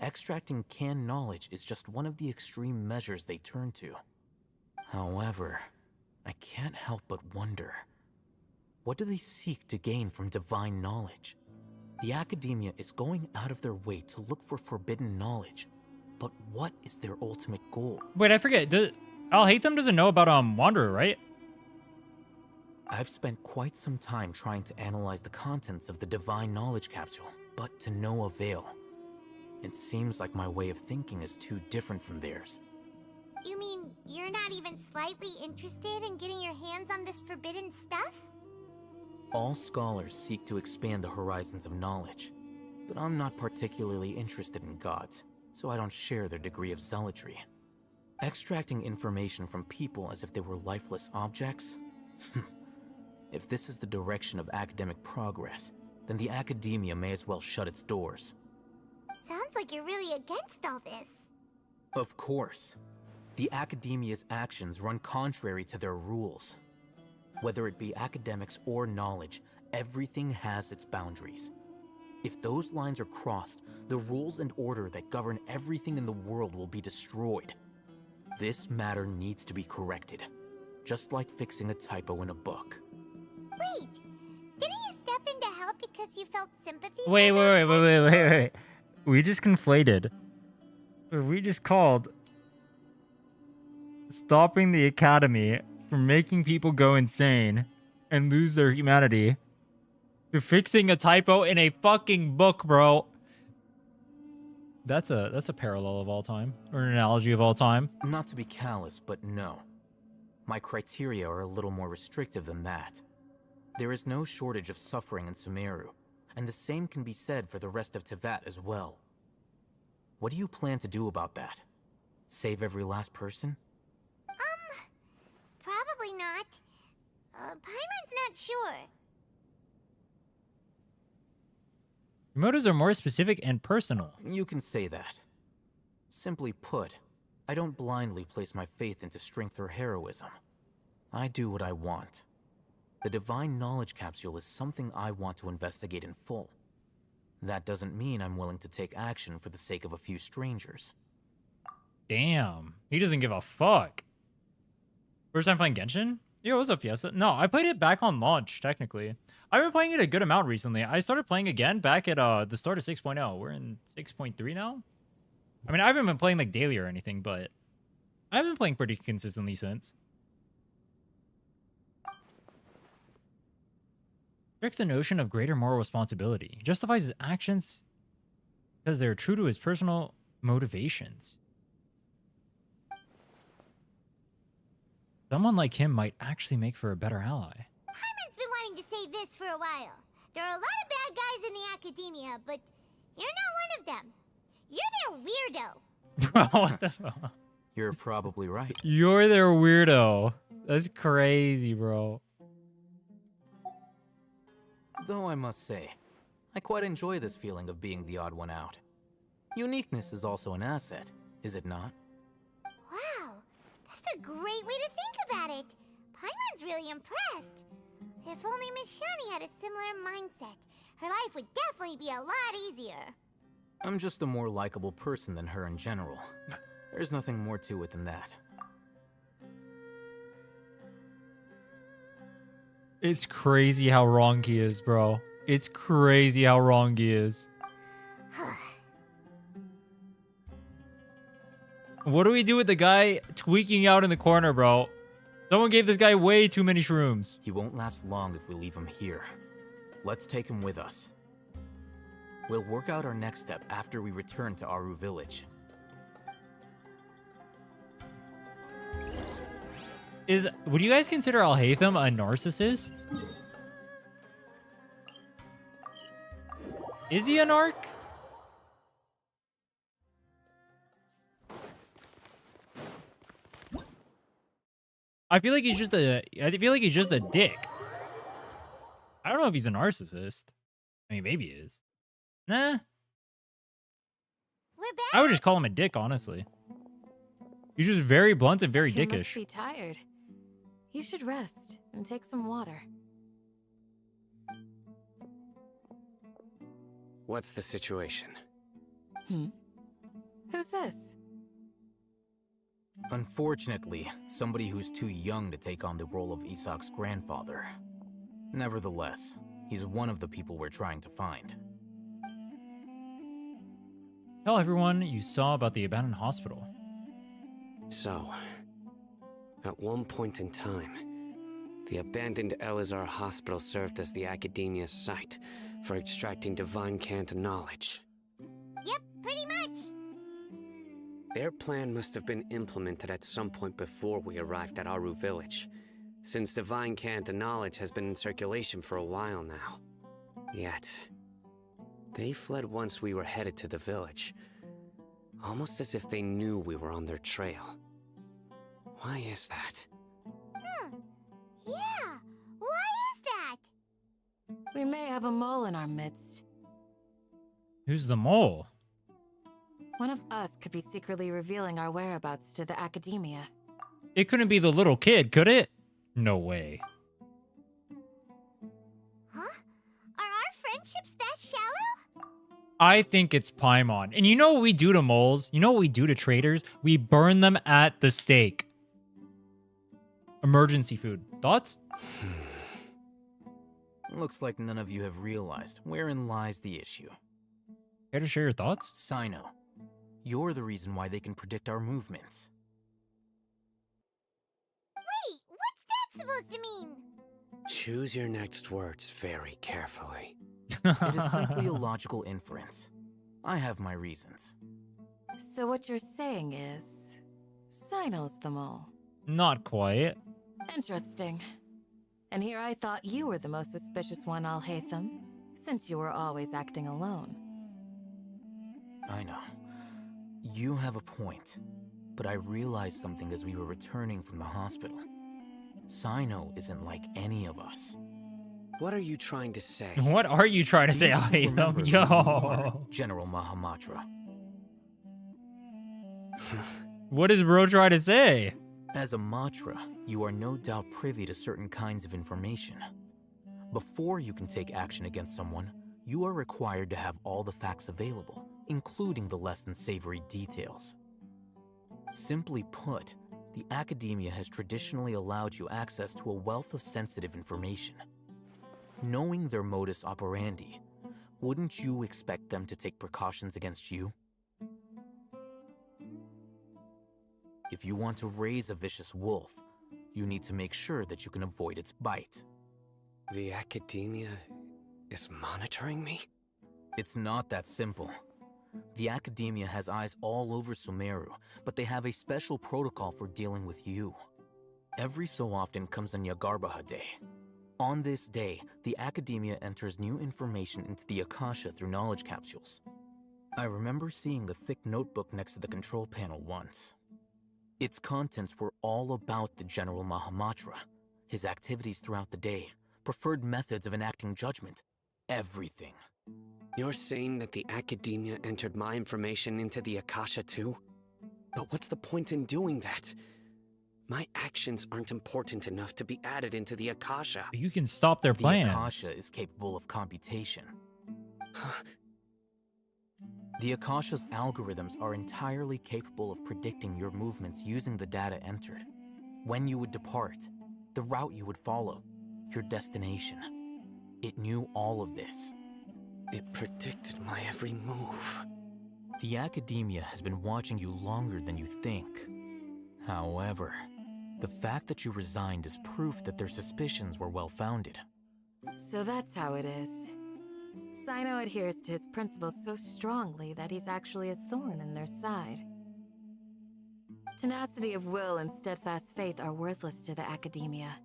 Extracting canned knowledge is just one of the extreme measures they turn to. However, I can't help but wonder, what do they seek to gain from divine knowledge? The academia is going out of their way to look for forbidden knowledge, but what is their ultimate goal? Wait, I forget. Al-Haytham doesn't know about Wanderer, right? I've spent quite some time trying to analyze the contents of the divine knowledge capsule, but to no avail. It seems like my way of thinking is too different from theirs. You mean you're not even slightly interested in getting your hands on this forbidden stuff? All scholars seek to expand the horizons of knowledge, but I'm not particularly interested in gods, so I don't share their degree of zealotry. Extracting information from people as if they were lifeless objects? If this is the direction of academic progress, then the academia may as well shut its doors. Sounds like you're really against all this. Of course. The academia's actions run contrary to their rules. Whether it be academics or knowledge, everything has its boundaries. If those lines are crossed, the rules and order that govern everything in the world will be destroyed. This matter needs to be corrected, just like fixing a typo in a book. Wait, didn't you step in to help because because you felt sympathy Wait, for wait, those wait, wait, wait, wait, wait. We just conflated. We just called stopping the academy from making people go insane and lose their humanity to fixing a typo in a fucking book, bro. That's a parallel of all time, or an analogy of all time. Not to be callous, but no. My criteria are a little more restrictive than that. There is no shortage of suffering in Sumeru, and the same can be said for the rest of Teyvat as well. What do you plan to do about that? Save every last person? Probably not. Paimon's not sure. Your motives are more specific and personal. You can say that. Simply put, I don't blindly place my faith into strength or heroism. I do what I want. The Divine Knowledge Capsule is something I want to investigate in full. That doesn't mean I'm willing to take action for the sake of a few strangers. Damn. He doesn't give a fuck. First time playing Genshin? Yo, what's up, Fiesta? No, I played it back on launch, technically. I've been playing it a good amount recently. I started playing again back at the start of 6.0. We're in 6.3 now? I mean, I haven't been playing like daily or anything, but I've been playing pretty consistently since. Rejects the notion of greater moral responsibility. He justifies his actions because they're true to his personal motivations. Someone like him might actually make for a better ally. Paimon's been wanting to say this for a while. There are a lot of bad guys in the academia, but you're not one of them. You're their weirdo. Bro, what the fuck? You're probably right. You're their weirdo. That's crazy, bro. Though I must say, I quite enjoy this feeling of being the odd one out. Uniqueness is also an asset, is it not? Wow, that's a great way to think about it. Paimon's really impressed. If only Miss Shani had a similar mindset, her life would definitely be a lot easier. I'm just a more likable person than her in general. There's nothing more to it than that. It's crazy how wrong he is, bro. It's crazy how wrong he is. What do we do with the guy tweaking out in the corner, bro? Someone gave this guy way too many shrooms. He won't last long if we leave him here. Let's take him with us. We'll work out our next step after we return to Aru Village. Would you guys consider Alhaitham a narcissist? Is he a narc? I feel like he's just a dick. I don't know if he's a narcissist. I mean, maybe he is. Nah. We're back. I would just call him a dick, honestly. He's just very blunt and very You dickish. must be tired. You should rest and take some water. What's the situation? Who's this? Unfortunately, somebody who's too young to take on the role of Isak's grandfather. Nevertheless, he's one of the people we're trying to find. Tell everyone you saw about the abandoned hospital. So, at one point in time, the abandoned Elazar hospital served as the academia's site for extracting divine cant knowledge. Yep, pretty much. Their plan must have been implemented at some point before we arrived at Aru Village, since divine cant knowledge has been in circulation for a while now. Yet, they fled once we were headed to the village, almost as if they knew we were on their trail. Why is that? Yeah, why is that? We may have a mole in our midst. Who's the mole? One of us could be secretly revealing our whereabouts to the academia. It couldn't be the little kid, could it? No way. Huh? Are our friendships that shallow? I think it's Paimon. And you know what we do to moles? You know what we do to traitors? We burn them at the stake. Emergency food. Thoughts? Looks like none of you have realized wherein lies the issue. Care to share your thoughts? Sino, you're the reason why they can predict our movements. Wait, what's that supposed to mean? Choose your next words very carefully. It is simply a logical inference. I have my reasons. So what you're saying is, Sino's the mole. Not quite. Interesting. And here I thought you were the most suspicious one, Al-Haytham, since you were always acting alone. I know. You have a point. But I realized something as we were returning from the hospital. Sino isn't like any of us. What are you trying to say? What are you trying to Do say, you still remember Al-Haytham? who you are, Yo. General Mahamatra. What is bro trying to say? As a Matra, you are no doubt privy to certain kinds of information. Before you can take action against someone, you are required to have all the facts available, including the less than savory details. Simply put, the academia has traditionally allowed you access to a wealth of sensitive information. Knowing their modus operandi, wouldn't you expect them to take precautions against you? If you want to raise a vicious wolf, you need to make sure that you can avoid its bite. The academia is monitoring me? It's not that simple. The academia has eyes all over Sumeru, but they have a special protocol for dealing with you. Every so often comes a Nyagarbaha Day. On this day, the academia enters new information into the Akasha through knowledge capsules. I remember seeing a thick notebook next to the control panel once. Its contents were all about the General Mahamatra, his activities throughout the day, preferred methods of enacting judgment, everything. You're saying that the academia entered my information into the Akasha too? But what's the point in doing that? My actions aren't important enough to be added into the Akasha. You can stop their The plans. Akasha is capable of computation. The Akasha's algorithms are entirely capable of predicting your movements using the data entered. When you would depart, the route you would follow, your destination. It knew all of this. It predicted my every move. The academia has been watching you longer than you think. However, the fact that you resigned is proof that their suspicions were well-founded. So that's how it is. Sino adheres to his principles so strongly that he's actually a thorn in their side. Tenacity of will and steadfast faith are worthless to the academia.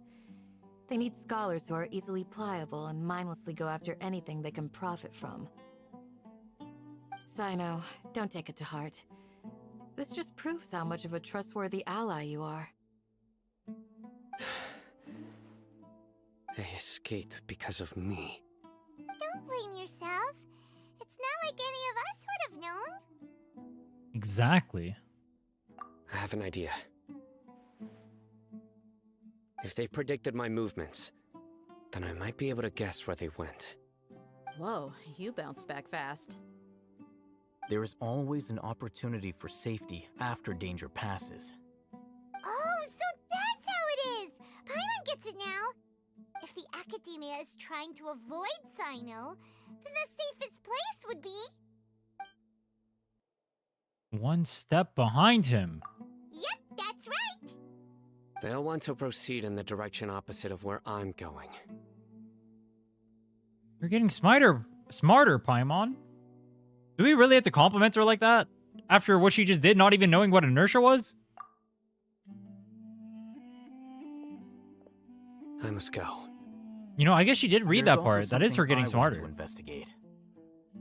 They need scholars who are easily pliable and mindlessly go after anything they can profit from. Sino, don't take it to heart. This just proves how much of a trustworthy ally you are. They escaped because of me. Don't blame yourself. It's not like any of us would have known. Exactly. I have an idea. If they predicted my movements, then I might be able to guess where they went. Whoa, you bounced back fast. There is always an opportunity for safety after danger passes. Oh, so that's how it is! Paimon gets it now! If the academia is trying to avoid Sino, then the safest place would be... One step behind him. Yep, that's right! They'll want to proceed in the direction opposite of where I'm going. You're getting smarter, Paimon. Do we really have to compliment her like that? After what she just did, not even knowing what inertia was? I must go. You know, I guess she did read There's that also part. That is her something getting I want smarter. to investigate.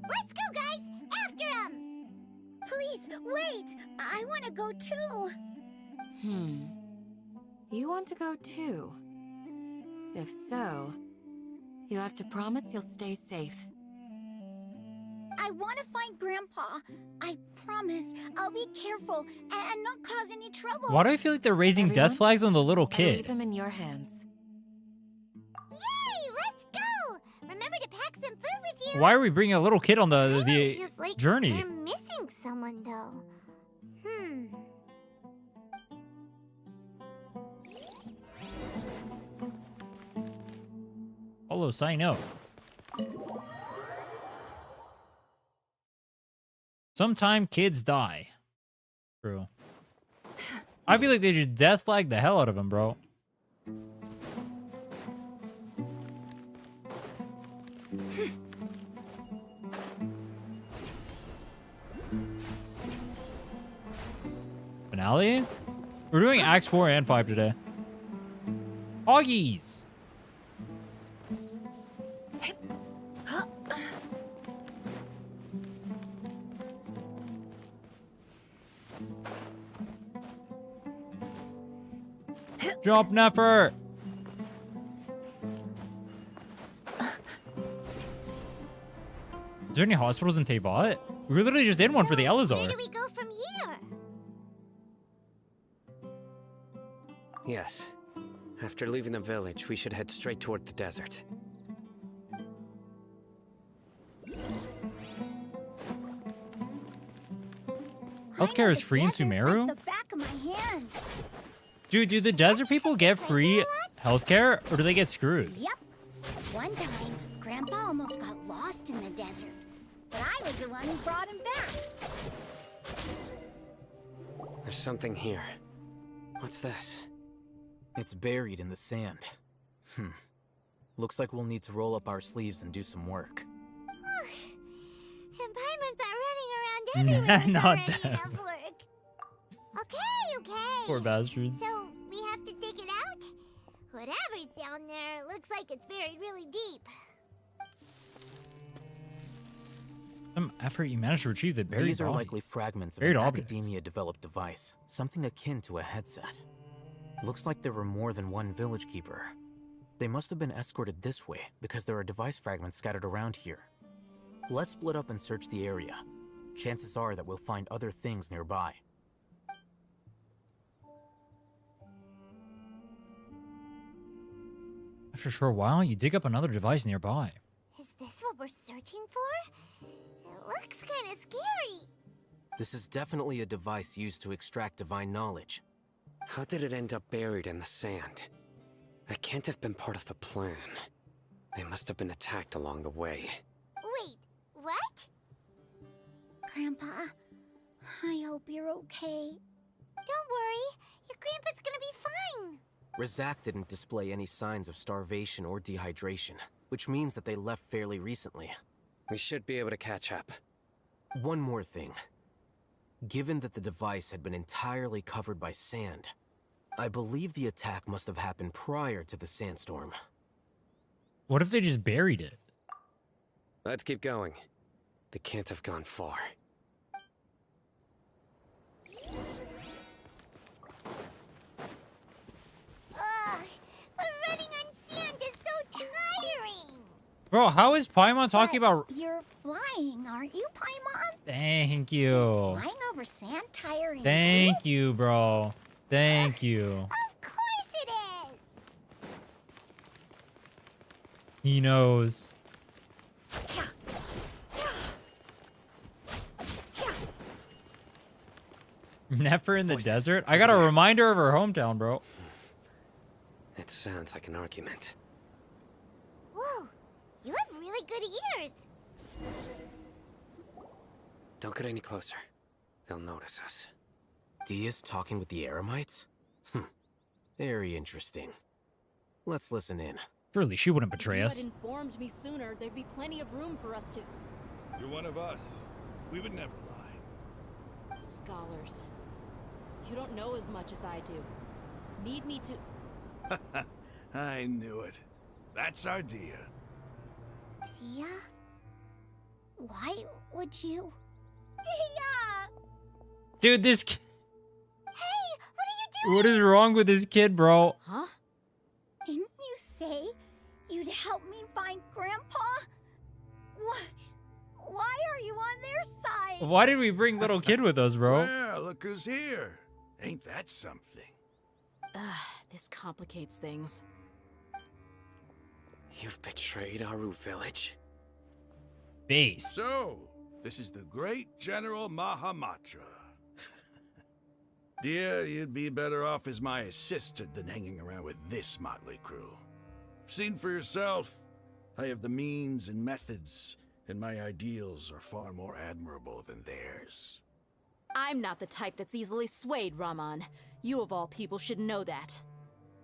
Let's go, guys! After him! Please, wait! I want to go too! You want to go too? If so, you have to promise you'll stay safe. I want to find Grandpa. I promise I'll be careful and not cause any trouble. Why do I feel like they're raising death Everyone, flags on the little I leave kid? him in your hands. Yay! Let's go! Remember to pack some food with you! Why are we bringing a little kid on Paimon the feels like journey? we're missing someone, though. Follow sign up. Sometime kids die. True. I feel like they just death flag the hell out of him, bro. Finale? We're doing Acts 4 and 5 today. Hoggies! Jump, Neffer! Is there any hospitals in Teyvat? We literally just did one for the Where Elazar. do we go from here? Yes. After leaving the village, we should head straight toward the desert. Healthcare is free in Sumeru? Dude, do the desert people get free healthcare, or do they get screwed? Yep. One time, Grandpa almost got lost in the desert, but I was the one who brought him back. There's something here. What's this? It's buried in the sand. Looks like we'll need to roll up our sleeves and do some work. And Paimon's are running around everywhere. It's Not already them. enough work. Okay. Poor bastards. So we have to dig it out? Whatever's down there, it looks like it's buried really deep. Some effort you managed to retrieve the buried These are bodies. likely fragments of Buried an objects. academia-developed device, something akin to a headset. Looks like there were more than one village keeper. They must have been escorted this way because there are device fragments scattered around here. Let's split up and search the area. Chances are that we'll find other things nearby. After a short while, you dig up another device nearby. Is this what we're searching for? It looks kind of scary. This is definitely a device used to extract divine knowledge. How did it end up buried in the sand? That can't have been part of the plan. They must have been attacked along the way. Wait, what? Grandpa, I hope you're okay. Don't worry, your grandpa's gonna be fine. Razak didn't display any signs of starvation or dehydration, which means that they left fairly recently. We should be able to catch up. One more thing. Given that the device had been entirely covered by sand, I believe the attack must have happened prior to the sandstorm. What if they just buried it? Let's keep going. They can't have gone far. Ugh, but running on sand is so tiring. Bro, how is Paimon talking But about... You're flying, aren't you, Paimon? Thank Is you. flying over sand tiring Thank too? you, bro. Thank you. Of course it is. He knows. Never in the Voices. desert? I got a reminder of her hometown, bro. It sounds like an argument. Whoa, you have really good ears. Don't get any closer. They'll notice us. Dia's talking with the Eremites? Very interesting. Let's listen in. Surely she wouldn't betray If you us. had informed me sooner, there'd be plenty of room for us to... You're one of us. We would never lie. Scholars. You don't know as much as I do. Need me to... I knew it. That's our Dia. Tia? Why would you? Tia! Dude, this... Hey, what are you doing? What is wrong with this kid, bro? Huh? Didn't you say you'd help me find Grandpa? Why are you on their side? Why did we bring little kid with us, bro? Well, look who's here. Ain't that something? This complicates things. You've betrayed Aru village? Based. So, this is the great General Mahamatra. Dear, you'd be better off as my assistant than hanging around with this motley crew. Seen for yourself, I have the means and methods, and my ideals are far more admirable than theirs. I'm not the type that's easily swayed, Raman. You of all people should know that.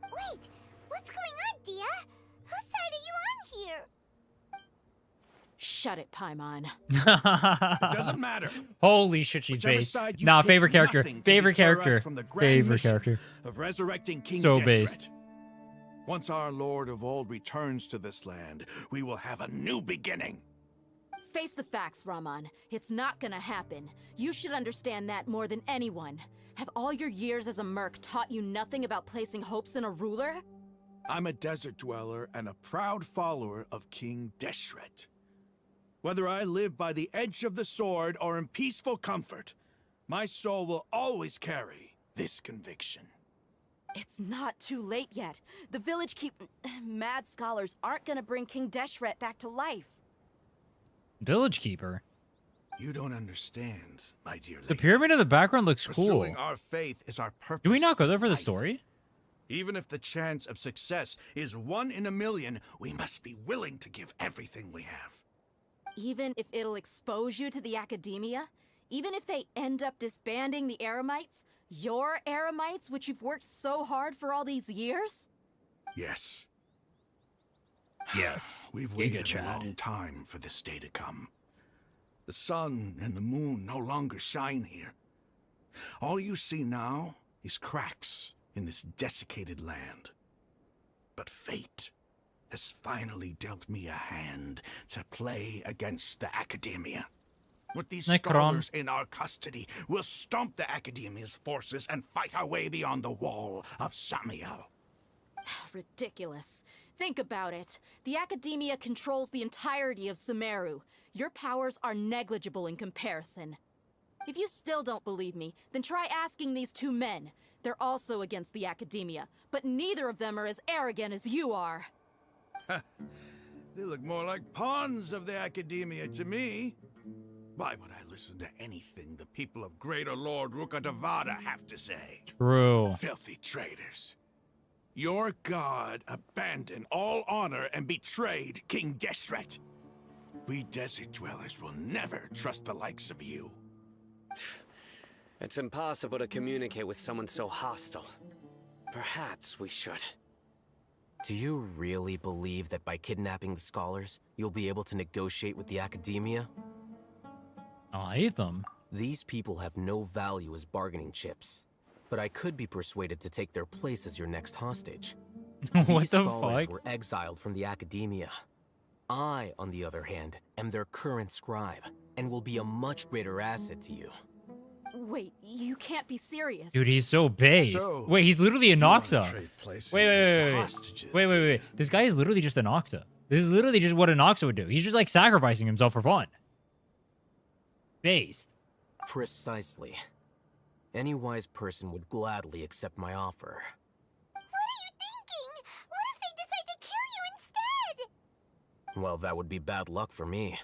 Wait, what's going on, Dia? Whose side are you on here? Shut it, Paimon. It doesn't matter. Holy shit, she's Whichever based. side you Nah, pick, favorite character. nothing can Favorite deter us character. from the grand Favorite mission character. of resurrecting King So Deshret. based. Once our Lord of Old returns to this land, we will have a new beginning. Face the facts, Raman. It's not gonna happen. You should understand that more than anyone. Have all your years as a merc taught you nothing about placing hopes in a ruler? I'm a desert dweller and a proud follower of King Deshret. Whether I live by the edge of the sword or in peaceful comfort, my soul will always carry this conviction. It's not too late yet. The village mad scholars aren't gonna bring King Deshret back to life. Village Keeper. You don't understand, my dear lady. The pyramid in the background looks cool. Pursuing our faith is our purpose. Do we not go there for the life. story? Even if the chance of success is 1 in a million, we must be willing to give everything we have. Even if it'll expose you to the academia? Even if they end up disbanding the Eremites? Your Eremites, which you've worked so hard for all these years? Yes. Yes. We've waited a long time for this day to come. The sun and the moon no longer shine here. All you see now is cracks in this desiccated land. But fate has finally dealt me a hand to play against the Academia. With these scholars in our custody, we'll stomp the Academia's forces and fight our way beyond the wall of Samiel. Ridiculous. Think about it. The Academia controls the entirety of Sumeru. Your powers are negligible in comparison. If you still don't believe me, then try asking these 2 men. They're also against the Academia, but neither of them are as arrogant as you are. They look more like pawns of the Academia to me. Why would I listen to anything the people of Greater Lord Rukkhadevada have to say? True. Filthy traitors. Your god abandoned all honor and betrayed King Deshret. We desert dwellers will never trust the likes of you. It's impossible to communicate with someone so hostile. Perhaps we should. Do you really believe that by kidnapping the scholars, you'll be able to negotiate with the Academia? I hate them. These people have no value as bargaining chips. But I could be persuaded to take their place as your next hostage. What These the scholars fuck? were exiled from the Academia. I, on the other hand, am their current scribe, and will be a much greater asset to you. Wait, you can't be serious. Dude, he's so based. So, wait, he's literally a Noxa. trade places Wait. with the hostages, Wait. This guy is literally just a Noxa. This is literally just what a Noxa would do. He's just like sacrificing himself for fun. Based. Precisely. Any wise person would gladly accept my offer. What are you thinking? What if they decide to kill you instead? Well, that would be bad luck for me.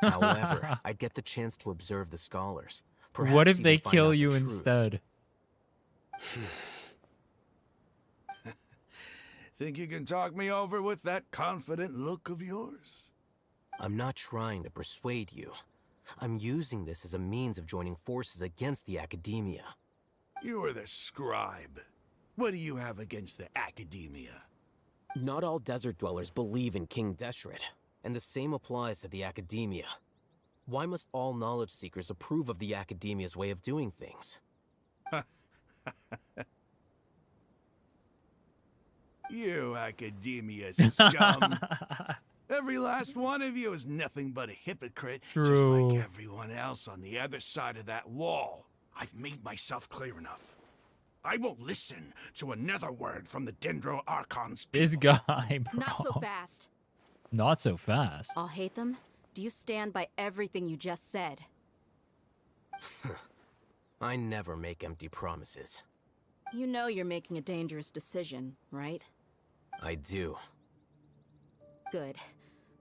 However, I'd get the chance to observe the scholars. Perhaps What if even they find kill out the you truth. instead? Think you can talk me over with that confident look of yours? I'm not trying to persuade you. I'm using this as a means of joining forces against the Academia. You are the scribe. What do you have against the Academia? Not all desert dwellers believe in King Deshret, and the same applies to the Academia. Why must all knowledge seekers approve of the Academia's way of doing things? You Academia scum. Every last one of you is nothing but a hypocrite, just True. like everyone else on the other side of that wall. I've made myself clear enough. I won't listen to another word from the Dendro Archon's people. This guy, bro. Not so fast. Not so fast. I'll hate them. Do you stand by everything you just said? I never make empty promises. You know you're making a dangerous decision, right? I do. Good.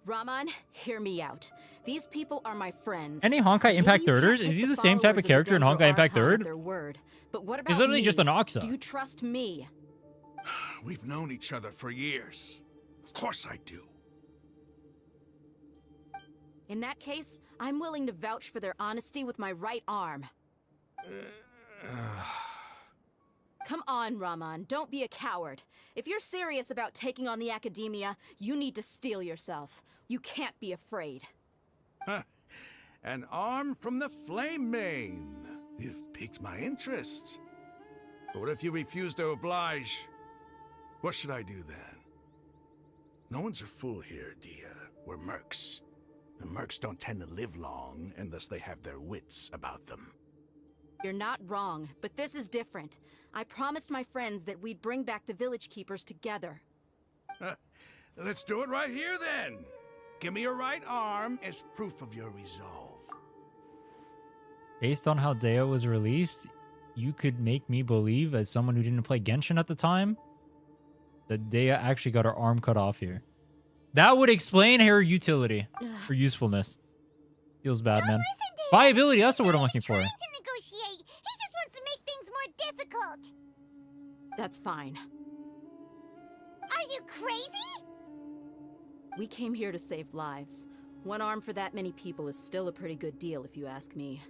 Raman, hear me out. These people are my friends. Any Honkai Maybe Impact you can't Thirders? take Is he the the same type followers of character in the Honkai Impact Dendro Archon Third? at their word. But what about He's literally me? just an Oxa. Do you trust me? We've known each other for years. Of course I do. In that case, I'm willing to vouch for their honesty with my right arm. Come on, Raman, don't be a coward. If you're serious about taking on the Academia, you need to steel yourself. You can't be afraid. An arm from the Flame Mane. You've piqued my interest. But what if you refuse to oblige? What should I do then? No one's a fool here, Dia. We're mercs. The mercs don't tend to live long unless they have their wits about them. You're not wrong, but this is different. I promised my friends that we'd bring back the village keepers together. Let's do it right here then. Give me your right arm as proof of your resolve. Based on how Dea was released, you could make me believe, as someone who didn't play Genshin at the time, that Dea actually got her arm cut off here. That would explain her utility or usefulness. Feels bad, man. Viability, that's the word I'm looking for. To negotiate. He just wants to make things more difficult. That's fine. Are you crazy? We came here to save lives. One arm for that many people is still a pretty good deal, if you ask me.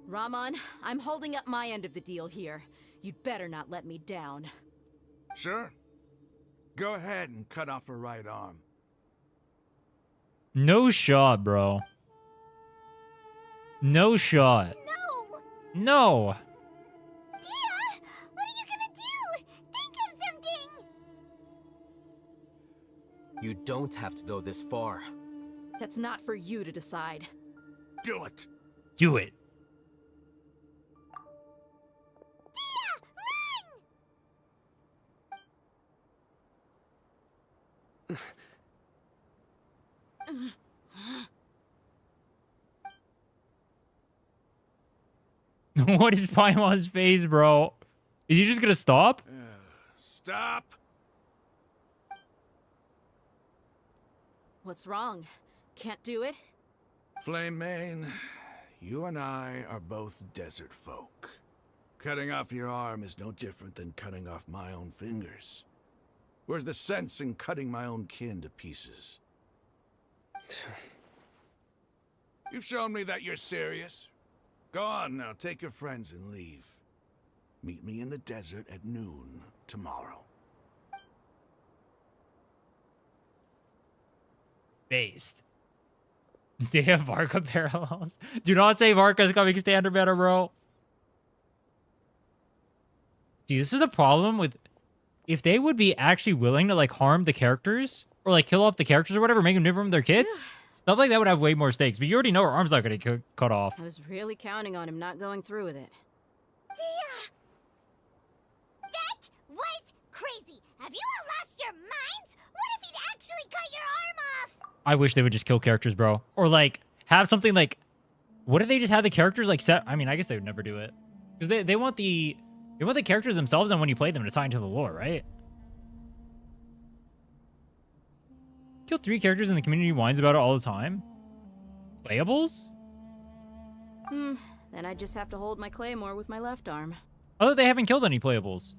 Raman, I'm holding up my end of the deal here. You'd better not let me down. Sure. Go ahead and cut off her right arm. No shot, bro. No shot. No! No! Dia! What are you gonna do? Think of something! You don't have to go this far. That's not for you to decide. Do it! Do it. What is Paimon's face, bro? Is he just gonna stop? Stop! What's wrong? Can't do it? Flame Mane, you and I are both desert folk. Cutting off your arm is no different than cutting off my own fingers. Where's the sense in cutting my own kin to pieces? You've shown me that you're serious. Go on now, take your friends and leave. Meet me in the desert at noon tomorrow. Based. They have Varka parallels. Do not say Varka's coming standard meta, bro. Dude, this is the problem with... If they would be actually willing to, like, harm the characters, or, like, kill off the characters or whatever, make them different from their kids, stuff like that would have way more stakes. But you already know her arm's not going to get cut off. I was really counting on him not going through with it. Dia! That was crazy! Have you all lost your minds? What if he'd actually cut your arm off? I wish they would just kill characters, bro. Or, like, have something, like... What if they just had the characters, like, set... I mean, I guess they would never do it. Because they want the... They want the characters themselves and when you play them to tie into the lore, right? Kill 3 characters and the community whines about it all the time. Playables? Then I just have to hold my claymore with my left arm. Oh, they haven't killed any playables.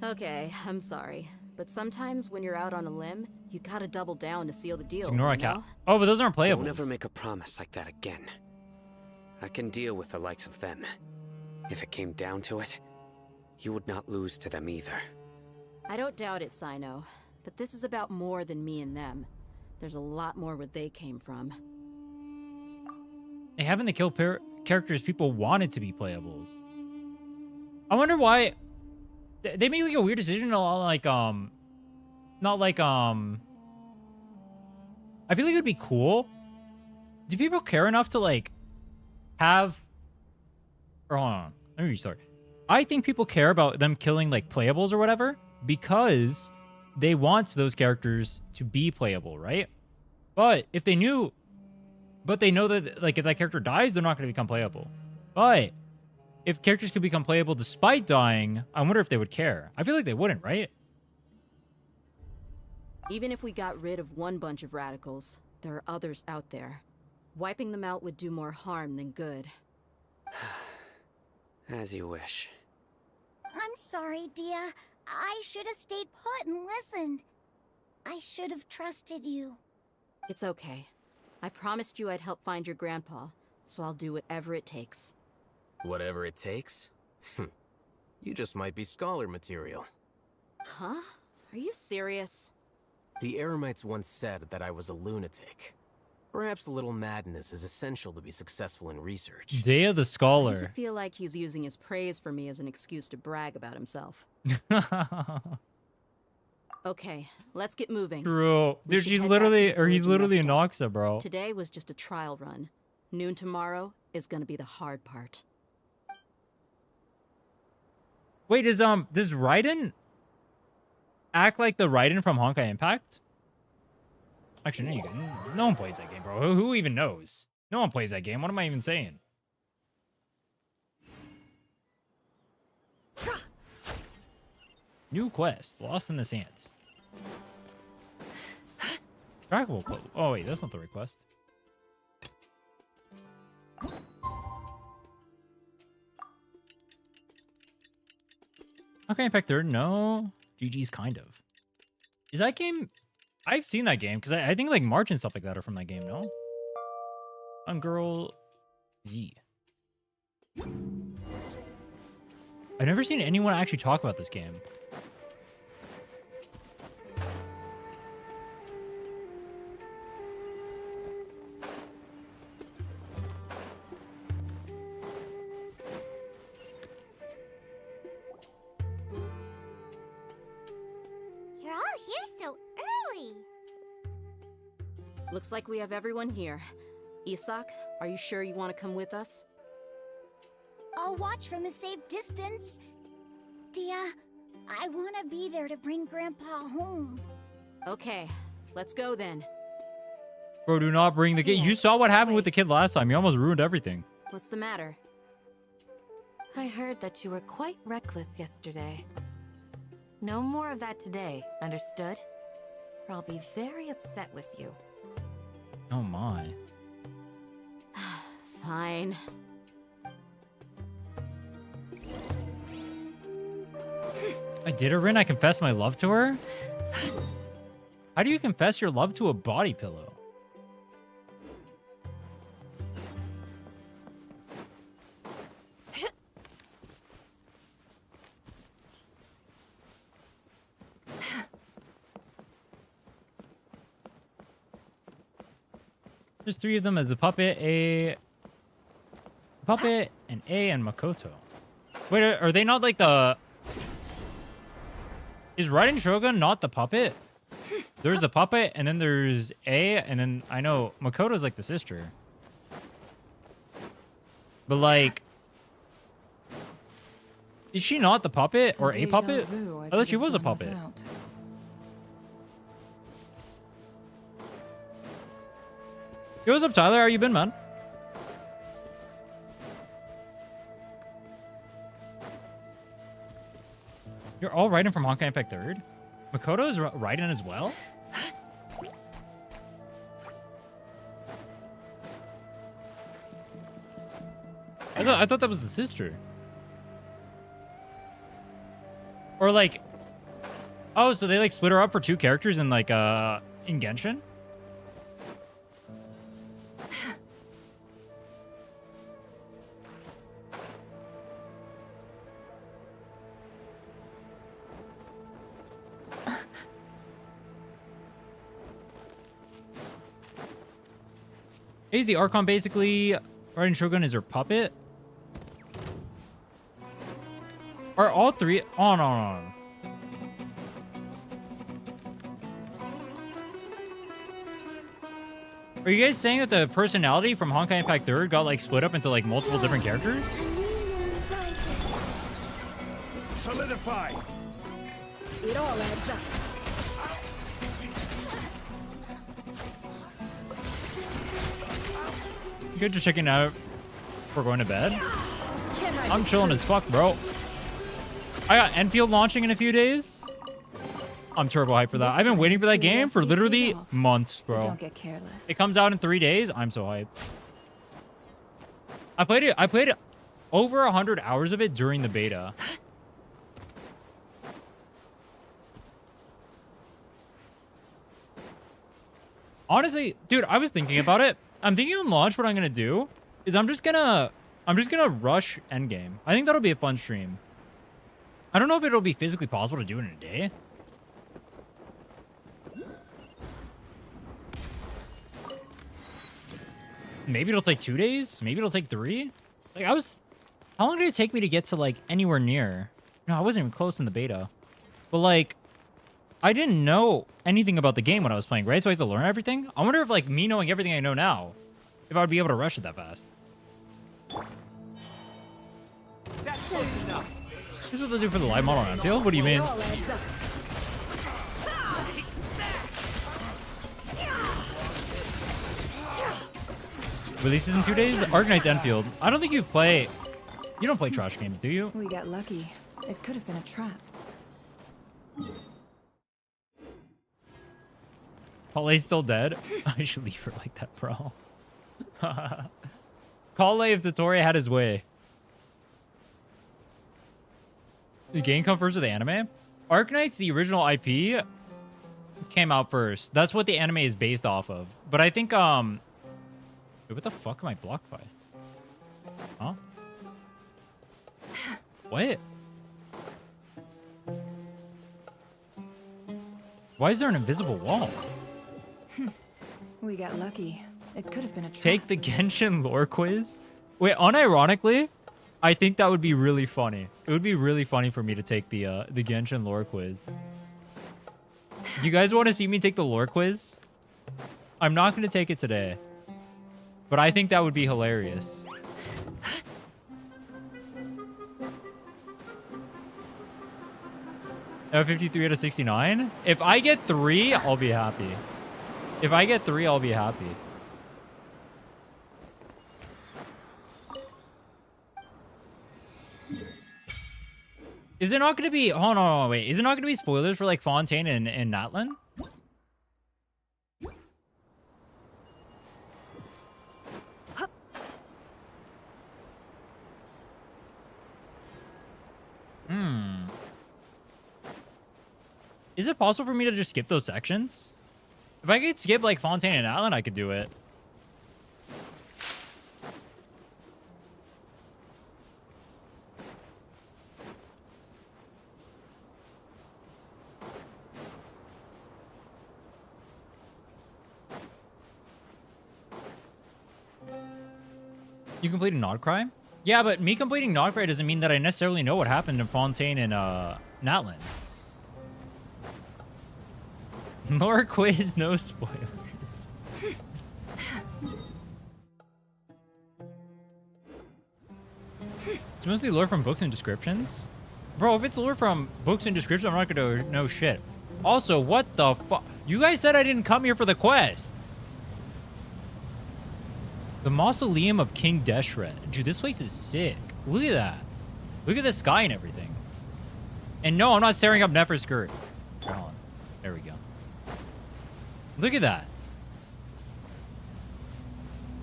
Okay, I'm sorry. But sometimes when you're out on a limb, you gotta double down to seal the deal. Ignore you cat. know? Oh, but those aren't playables. Don't ever make a promise like that again. I can deal with the likes of them. If it came down to it, you would not lose to them either. I don't doubt it, Sino. But this is about more than me and them. There's a lot more where they came from. They haven't to kill characters people wanted to be playables. I wonder why they make like a weird decision to like not like I feel like it would be cool. Do people care enough to like have or hold on, let me restart. I think people care about them killing like playables or whatever because they want those characters to be playable, right? But if they knew, but they know that like if that character dies, they're not going to become playable. But if characters could become playable despite dying, I wonder if they would care. I feel like they wouldn't, right? Even if we got rid of one bunch of radicals, there are others out there. Wiping them out would do more harm than good. As you wish. I'm sorry, Dia. I should have stayed put and listened. I should have trusted you. It's okay. I promised you I'd help find your grandpa, so I'll do whatever it takes. Whatever it takes? You just might be scholar material. Huh? Are you serious? The Eremites once said that I was a lunatic. Perhaps a little madness is essential to be successful in research. Day of the Why does Scholar. it feel like he's using his praise for me as an excuse to brag about himself? Okay, let's get moving. Bro, We dude, should she's head back literally, to the or he's village and literally rest an up. Noxa, bro. Today was just a trial run. Noon tomorrow is gonna be the hard part. Wait, does Raiden act like the Raiden from Honkai Impact? Actually, no, you can. No one plays that game, bro. Who even knows? No one plays that game. What am I even saying? New quest, Lost in the Sands. Trackable quote. Oh wait, that's not the request. Okay, Impact 3rd, no. GG's kind of. Is that game? I've seen that game because I think like March and stuff like that are from that game. No. Girl Z. I've never seen anyone actually talk about this game. You're all here so early. Looks like we have everyone here. Isak, are you sure you want to come with us? I'll watch from a safe distance. Dia, I want to be there to bring Grandpa home. Okay, let's go then. Bro, do not bring the kid. Yeah, You saw what happened with the wait. kid last time. You almost ruined everything. What's the matter? I heard that you were quite reckless yesterday. No more of that today, understood? Or I'll be very upset with you. Oh my. Fine. I did her, Rin. I confessed my love to her? How do you confess your love to a body pillow? There's 3 of them as a puppet, and Makoto. Wait, are they not like the... Is Raiden Shogun not the puppet? There's a puppet, and then there's and then I know Makoto's like the sister. But like... Is she not the puppet or a puppet? I thought she was a puppet. Yo, what's up, Tyler? How you been, man? You're all Raiden from Honkai Impact 3rd? Makoto is Raiden as well? I thought that was the sister. Or like... Oh, so they like split her up for 2 characters in like, in Genshin? Is the Archon basically Raiden Shogun is her puppet? Are all 3? Oh, no. Are you guys saying that the personality from Honkai Impact 3rd got like split up into like multiple different characters? Solidify! It all adds up. You guys just checking out before going to bed? I'm chilling as fuck, bro. I got Enfield launching in a few days. I'm turbo hyped for that. I've been waiting for that game for literally months, bro. Don't get careless. It comes out in 3 days. I'm so hyped. I played it over 100 hours of it during the beta. Honestly, dude, I was thinking about it. I'm thinking on launch what I'm gonna do is I'm just gonna rush endgame. I think that'll be a fun stream. I don't know if it'll be physically possible to do it in a day. Maybe it'll take 2 days. Maybe it'll take 3. Like how long did it take me to get to like anywhere near? No, I wasn't even close in the beta. But like, I didn't know anything about the game when I was playing, right? So I had to learn everything. I wonder if like me knowing everything I know now, if I would be able to rush it that fast. That's close enough. This is what they'll do for the live model round. What do you mean? Releases in 2 days? Arknight's Enfield. I don't think you don't play trash games, do you? We got lucky. It could have been a trap. Paule's still dead? I should leave her like that, bro. Kale if Dottore had his way. The game come first or the anime? Arknight's, the original IP, came out first. That's what the anime is based off of. But I think, wait, what the fuck am I blocked by? Huh? What? Why is there an invisible wall? We got lucky. It could have been a trap. Take the Genshin lore quiz? Wait, unironically, I think that would be really funny. It would be really funny for me to take the Genshin lore quiz. You guys want to see me take the lore quiz? I'm not going to take it today. But I think that would be hilarious. Oh, 53 out of 69? If I get 3, I'll be happy. If I get 3, I'll be happy. Is it not going to be... Hold on, wait. Is it not going to be spoilers for, like, Fontaine and Natlan? Is it possible for me to just skip those sections? If I could skip, like, Fontaine and Natlan, I could do it. You completed Nodcry? Yeah, but me completing Nodcry doesn't mean that I necessarily know what happened in Fontaine and Natlan. Lore quiz, no spoilers. It's mostly lore from books and descriptions? Bro, if it's lore from books and descriptions, I'm not gonna know shit. Also, what the fuck? You guys said I didn't come here for the quest. The Mausoleum of King Deshret. Dude, this place is sick. Look at that. Look at the sky and everything. And no, I'm not staring up Nefer's skirt. Hold on. There we go. Look at that.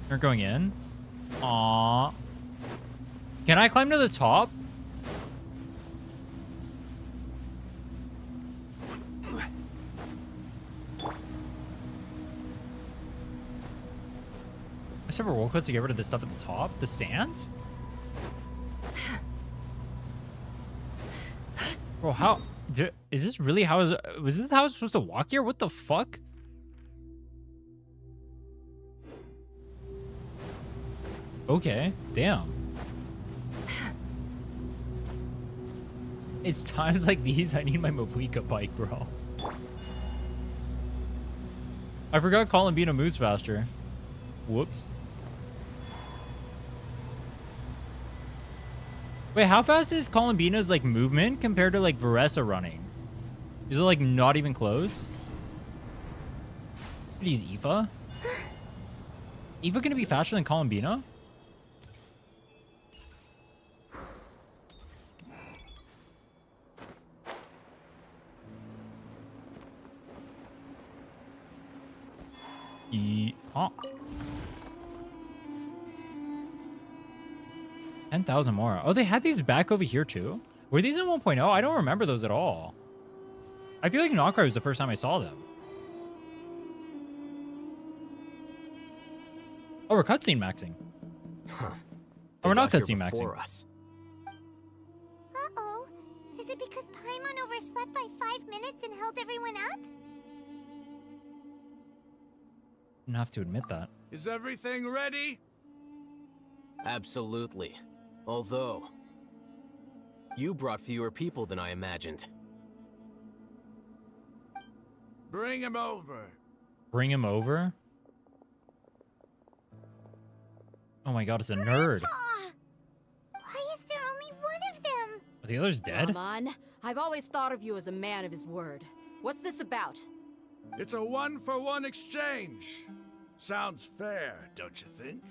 You're going in. Aww. Can I climb to the top? I several roll cuts to get rid of the stuff at the top. The sand? Bro, how... is this really how... was this how I was supposed to walk here? What the fuck? Okay, damn. It's times like these I need my Mavuika bike, bro. I forgot Columbina moves faster. Whoops. Wait, how fast is Columbina's like movement compared to like Varesa running? Is it like not even close? Could use Aoife? Aoife gonna be faster than Columbina? Oh. 10,000 more. Oh, they had these back over here too? Were these in 1.0? I don't remember those at all. I feel like Nodcry was the first time I saw them. Oh, we're cutscene maxing. Huh. Oh, we're They not got here cutscene maxing. before us. Uh-oh. Is it because Paimon overslept by 5 minutes and held everyone up? Didn't have to admit that. Is everything ready? Absolutely. Although, you brought fewer people than I imagined. Bring him over. Bring him over? Oh my god, it's a nerd. Why is there only one of them? Are the others dead? Come on. I've always thought of you as a man of his word. What's this about? It's a one-for-one exchange. Sounds fair, don't you think?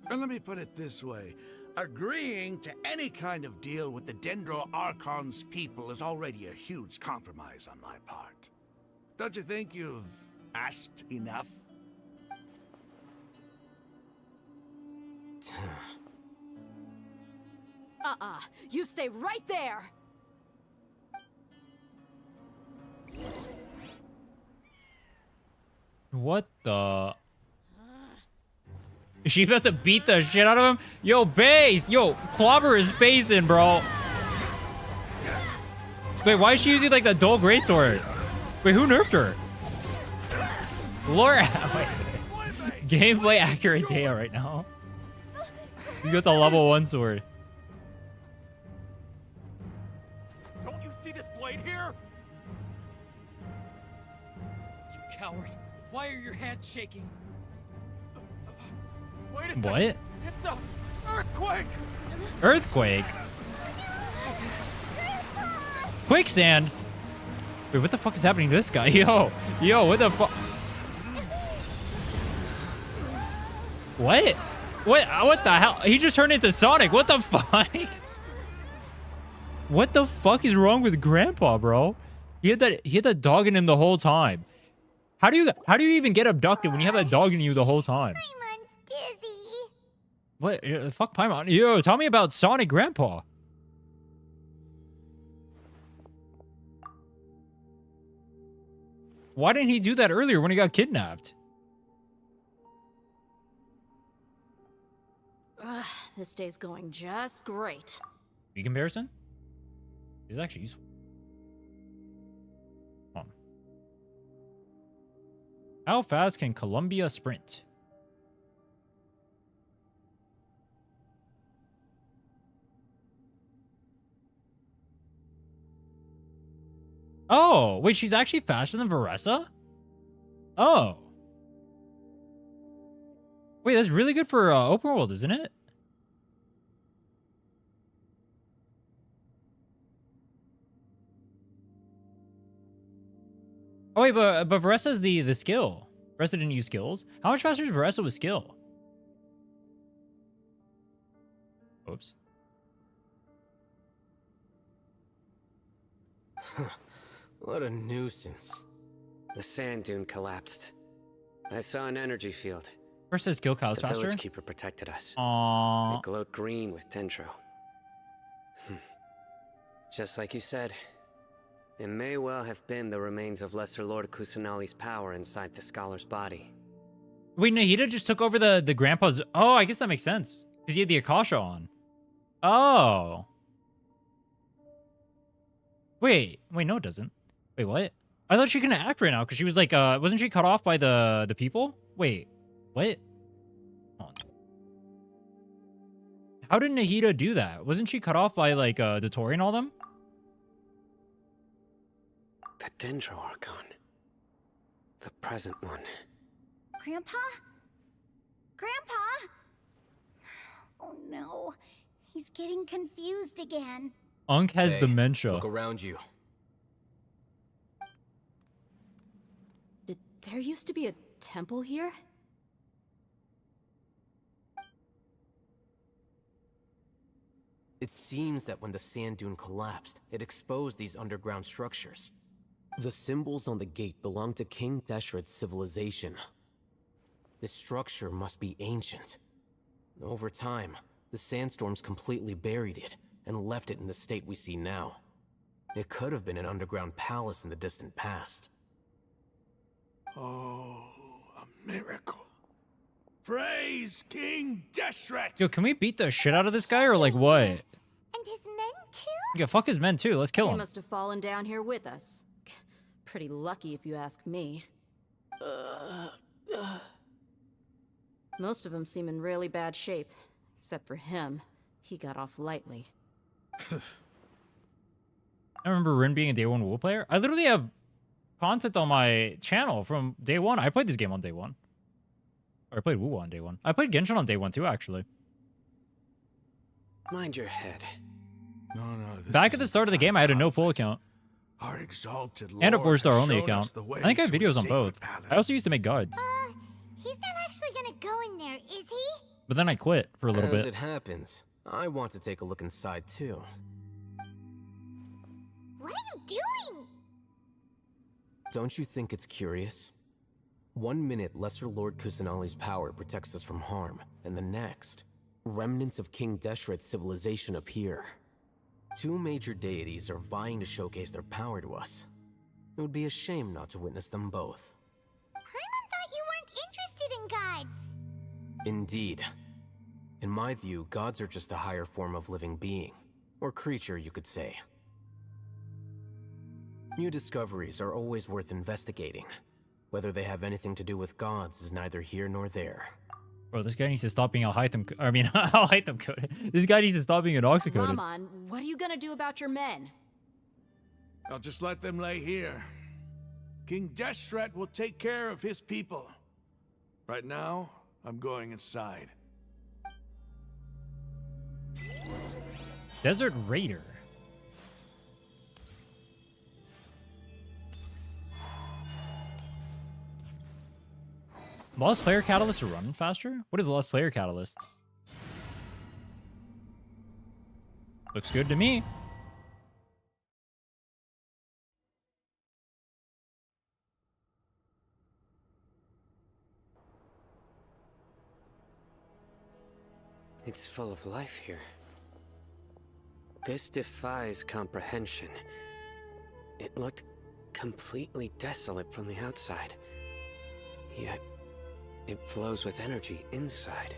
And let me put it this way. Agreeing to any kind of deal with the Dendro Archon's people is already a huge compromise on my part. Don't you think you've asked enough? You stay right there! What the? Is she about to beat the shit out of him? Yo, base! Yo, clobber his face in, bro. Wait, why is she using like the dull greatsword? Wait, who nerfed her? Laura. Wait. Gameplay accurate data right now. You got the level 1 sword. Don't you see this blade here? You coward. Why are your hands shaking? Wait a second. What? It's a earthquake! Earthquake? Quicksand? Wait, what the fuck is happening to this guy? Yo, what the fuck? What? What the hell? He just turned into Sonic. What the fuck? What the fuck is wrong with Grandpa, bro? He had that dog in him the whole time. How do you even get abducted when you have that dog in you the whole time? Paimon's dizzy. What? Fuck Paimon. Yo, tell me about Sonic Grandpa. Why didn't he do that earlier when he got kidnapped? This day's going just great. In comparison? He's actually useful. Hold on. How fast can Columbia sprint? Oh, wait, she's actually faster than Varessa? Oh. Wait, that's really good for open world, isn't it? Oh, wait, but Varessa's the skill. Varessa didn't use skills. How much faster is Varessa with skill? Oops. What a nuisance. The sand dune collapsed. I saw an energy field. Versus skill cows The faster? village keeper protected us. Aww. It glowed green with dendro. Just like you said, it may well have been the remains of Lesser Lord Kusanali's power inside the scholar's body. Wait, Nahida just took over the grandpa's... Oh, I guess that makes sense. Because he had the Akasha on. Oh. Wait, no it doesn't. Wait, what? I thought she couldn't act right now because she was like, wasn't she cut off by the people? Wait, what? Hold on. How did Nahida do that? Wasn't she cut off by like the Tori and all them? The Dendro Archon. The present one. Grandpa? Grandpa? Oh no. He's getting confused again. Unk has Hey, dementia. Look around you. Did there used to be a temple here? It seems that when the sand dune collapsed, it exposed these underground structures. The symbols on the gate belong to King Deshret's civilization. This structure must be ancient. Over time, the sandstorms completely buried it and left it in the state we see now. It could have been an underground palace in the distant past. Oh, a miracle. Praise King Deshret! Yo, can we beat the shit out of this guy or like what? And his men too? Yeah, fuck his men too. Let's kill They him. must have fallen down here with us. Pretty lucky if you ask me. Most of them seem in really bad shape. Except for him. He got off lightly. I remember Rin being a day one Wuwa player. I literally have content on my channel from day one. I played this game on day one. Or I played Wuwa on day one. I played Genshin on day one too, actually. Mind your head. No, Back at the start of the game, I had a no full account. Our exalted And a Lord 4-star has only shown account. us the way I think I have to a videos on sacred both. palace. I also used to make guides. He's not actually gonna go in there, is he? But then I quit for a little As bit. it happens, I want to take a look inside too. What are you doing? Don't you think it's curious? 1 minute, Lesser Lord Kusanali's power protects us from harm, and the next, remnants of King Deshret's civilization appear. 2 major deities are vying to showcase their power to us. It would be a shame not to witness them both. Paimon thought you weren't interested in gods. Indeed. In my view, gods are just a higher form of living being, or creature, you could say. New discoveries are always worth investigating. Whether they have anything to do with gods is neither here nor there. Bro, this guy needs to stop being Al-Haytham coded. This guy needs to stop being an oxycoded. Raman, what are you gonna do about your men? I'll just let them lay here. King Deshret will take care of his people. Right now, I'm going inside. Desert Raider. Lost player catalyst to run faster? What is lost player catalyst? Looks good to me. It's full of life here. This defies comprehension. It looked completely desolate from the outside. Yet, it flows with energy inside.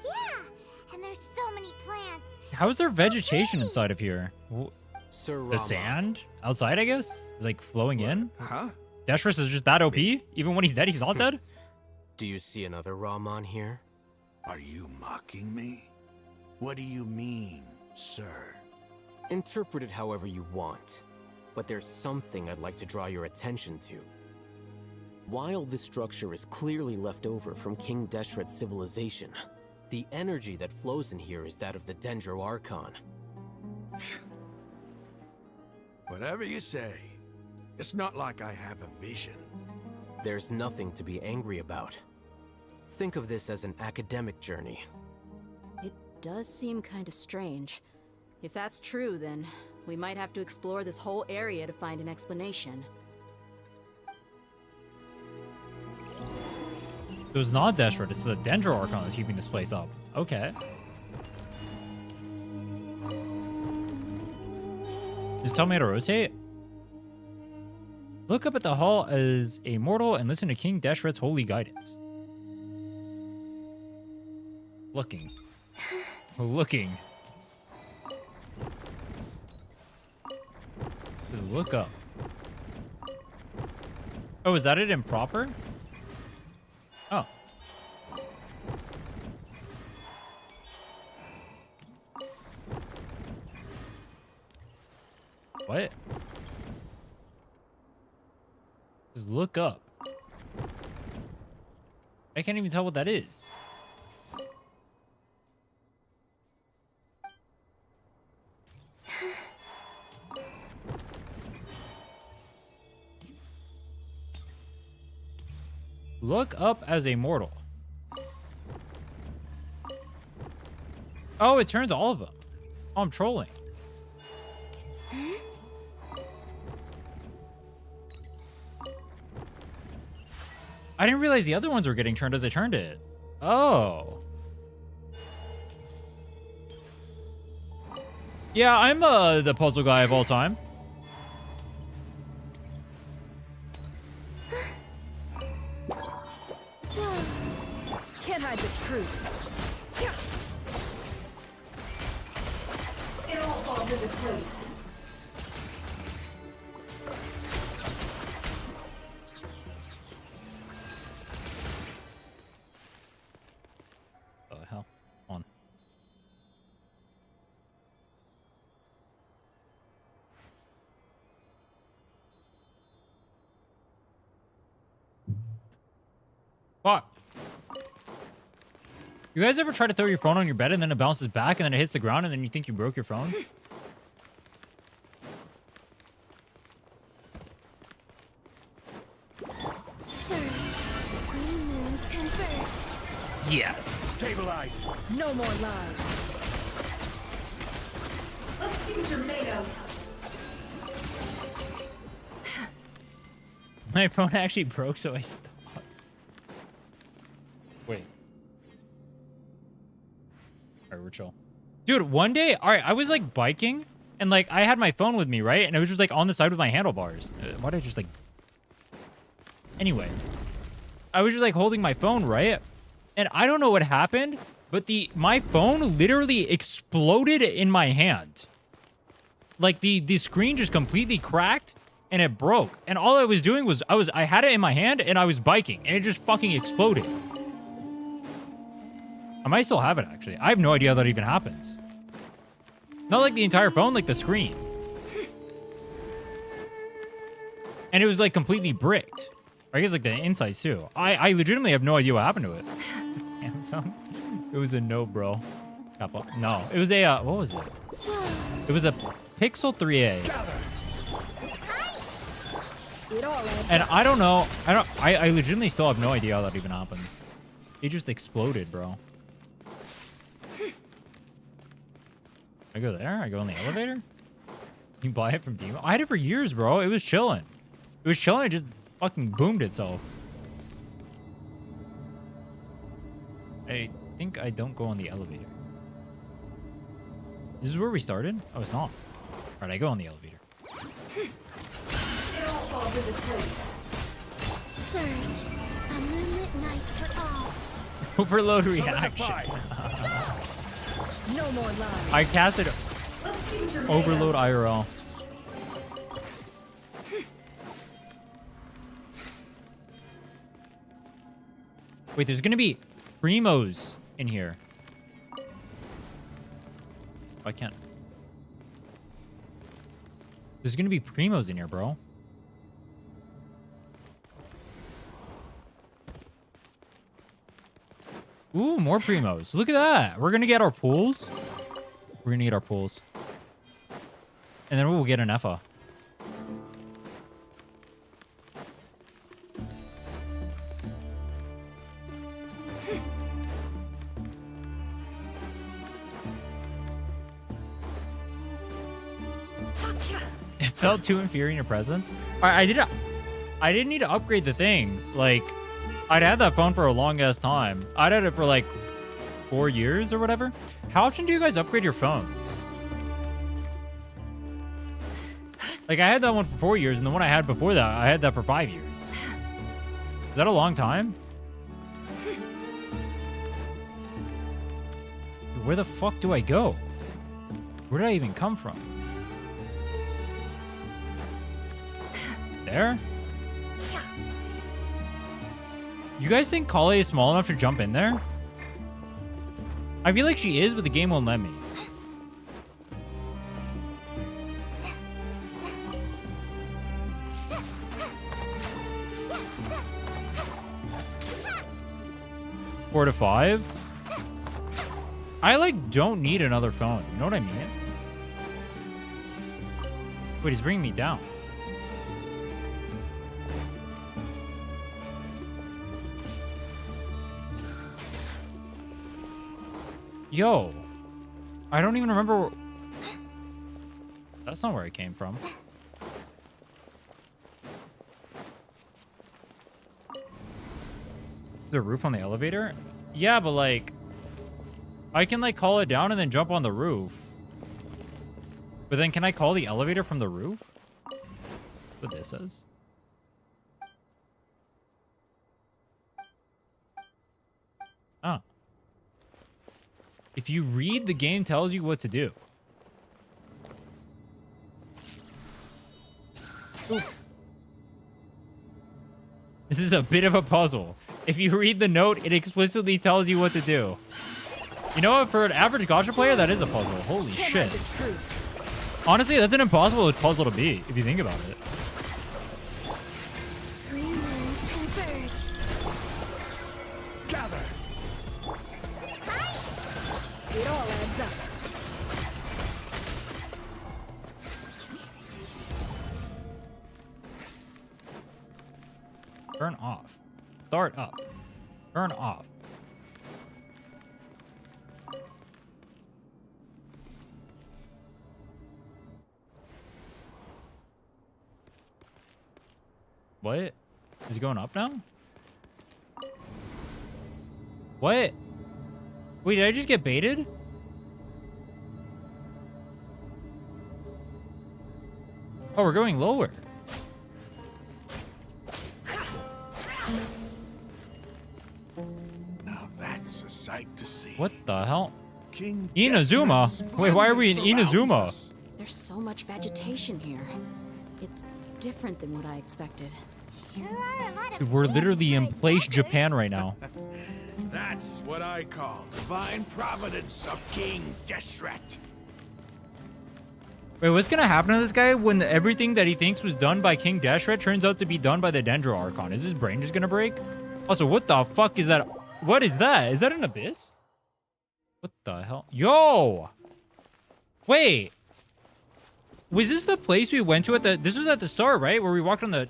Yeah, and there's so many plants. How is there vegetation inside of here? Sir The Rama, sand outside, I guess, is like flowing in. Huh? Deshret is just that OP. Even when he's dead, he's not dead. do you see another Raman here? Are you mocking me? What do you mean, sir? Interpret it however you want, but there's something I'd like to draw your attention to. While this structure is clearly left over from King Deshret's civilization, the energy that flows in here is that of the Dendro Archon. Whatever you say. It's not like I have a vision. There's nothing to be angry about. Think of this as an academic journey. It does seem kinda strange. If that's true, then we might have to explore this whole area to find an explanation. It was not Deshret, it's the Dendro Archon that's keeping this place up. Okay. Just tell me how to rotate. Look up at the hall as a mortal and listen to King Deshret's holy guidance. Looking. Looking. Just look up. Oh, is that it improper? Oh. What? Just look up. I can't even tell what that is. Look up as a mortal. Oh, it turns all of them. Oh, I'm trolling. I didn't realize the other ones were getting turned as I turned it. Oh. Yeah, I'm the puzzle guy of all time. Can't into place. What the hell? On. Fuck. You guys ever try to throw your phone on your bed and then it bounces back and then it hits the ground and then you think you broke your phone? Yes. Stabilize. No more lies. Let's see what you're made of. My phone actually broke, so I stopped. Wait. Alright, we're chill. Dude, one day, alright, I was like biking, and like I had my phone with me, right? And it was just like on the side with my handlebars. Why did I just like... Anyway. I was just like holding my phone, right? And I don't know what happened, but my phone literally exploded in my hand. Like the screen just completely cracked and it broke. And all I was doing was I had it in my hand and I was biking and it just fucking exploded. I might still have it actually. I have no idea how that even happens. Not like the entire phone, like the screen. And it was like completely bricked. Or I guess like the insides too. I legitimately have no idea what happened to it. Samsung. It was a no, bro. No, it was a what was it? It was a Pixel 3a. And I don't know. I legitimately still have no idea how that even happened. It just exploded, bro. I go there? I go in the elevator? You buy it from Demo? I had it for years, bro. It was chilling. It was chilling. It just fucking boomed itself. I think I don't go on the elevator. This is where we started? Oh, it's not. All right, I go on the elevator. It all falls into place. Surge, a moonlit night for all. Overload reaction. No more lies. I casted Let's see what you're made Overload of. IRL. Wait, there's gonna be primos in here. Oh, I can't. There's gonna be primos in here, bro. Ooh, more primos. Look at that. We're gonna get our pools. We're gonna get our pools. And then we'll get an EFA. It felt too inferior in your presence. I didn't need to upgrade the thing. Like, I'd had that phone for a long ass time. I'd had it for like 4 years or whatever. How often do you guys upgrade your phones? Like, I had that one for 4 years, and the one I had before that, I had that for 5 years. Is that a long time? Where the fuck do I go? Where did I even come from? There? You guys think Kale is small enough to jump in there? I feel like she is, but the game won't let me. Four to 5? I, like, don't need another phone. You know what I mean? Wait, he's bringing me down. Yo. I don't even remember... That's not where I came from. The roof on the elevator? Yeah, but like... I can like call it down and then jump on the roof. But then can I call the elevator from the roof? What this says? Oh. If you read, the game tells you what to do. This is a bit of a puzzle. If you read the note, it explicitly tells you what to do. You know what? For an average gacha player, that is a puzzle. Holy shit. Honestly, that's an impossible puzzle to beat, if you think about it. Gather. It all adds up. Turn off. Start up. Turn off. What? Is he going up now? What? Wait, did I just get baited? Oh, we're going lower. Now that's a sight to see. What the hell? King Inazuma? Desharet's Wait, why are we in splendor surrounds Inazuma? us. There's so much vegetation here. It's different than what I expected. Sure are a lot of Dude, we're things literally for in a place desert. Japan right now. That's what I call divine providence of King Deshret. Wait, what's gonna happen to this guy when everything that he thinks was done by King Deshret turns out to be done by the Dendro Archon? Is his brain just gonna break? Also, what the fuck is that? What is that? Is that an abyss? What the hell? Yo! Wait. Was this the place we went to at the... This was at the start, right? Where we walked on the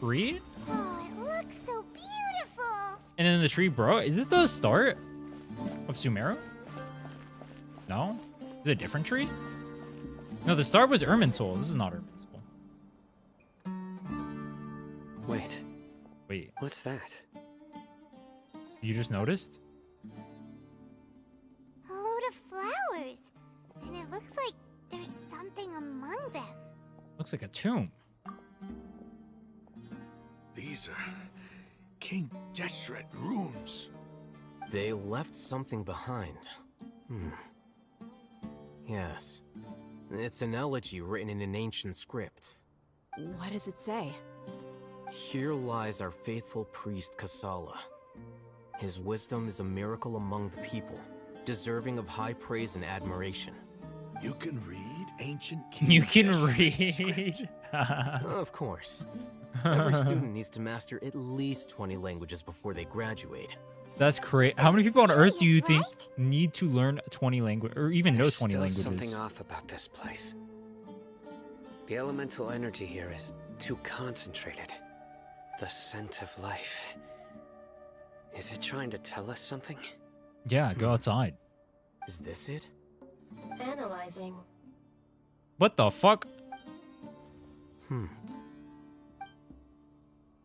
tree? Oh, it looks so beautiful. And then the tree broke? Is this the start of Sumeru? No? Is it a different tree? No, the start was Irminsul. This is not Irminsul. Wait, Wait, what's that? you just noticed? A load of flowers. And it looks like there's something among them. Looks like a tomb. These are King Deshret runes. They left something behind. Yes. It's an elegy written in an ancient script. What does it say? Here lies our faithful priest Kasala. His wisdom is a miracle among the people, deserving of high praise and admiration. You can read ancient King You can Deshret script. read. Of course. Every student needs to master at least 20 languages before they graduate. That's great. How many people on Earth do you think Serious, need to learn 20 language or even know There's 20 still languages? something off about this place. The elemental energy here is too concentrated. The scent of life. Is it trying to tell us something? Yeah, go outside. Is this it? Analyzing. What the fuck?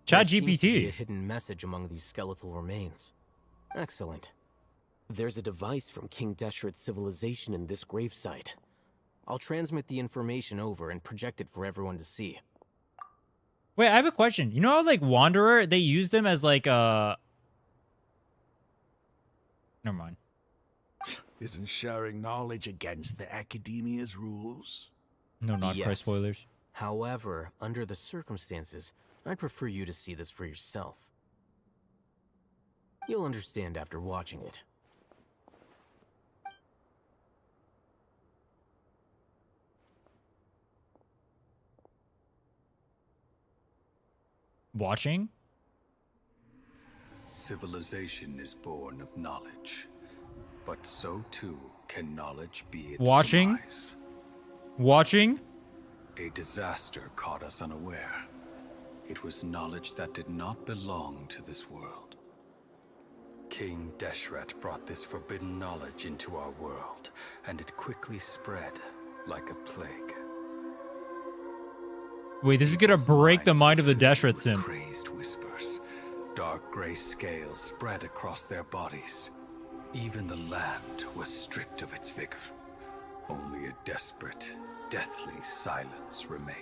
Chat There seems to be a GPT. hidden message among these skeletal remains. Excellent. There's a device from King Deshret's civilization in this gravesite. I'll transmit the information over and project it for everyone to see. Wait, I have a question. You know how like Wanderer, they use them as like Never mind. Isn't sharing knowledge against the Academia's rules? No non-Christ Yes. spoilers. However, under the circumstances, I'd prefer you to see this for yourself. You'll understand after watching it. Watching? Civilization is born of knowledge, but so too can knowledge be its Watching? demise. Watching? A disaster caught us unaware. It was knowledge that did not belong to this world. King Deshret brought this forbidden knowledge into our world, and it quickly spread like a plague. Wait, this is gonna break the mind of the Deshret With sim. crazed whispers, dark gray scales spread across their bodies. Even the land was stripped of its vigor. Only a desperate, deathly silence remained.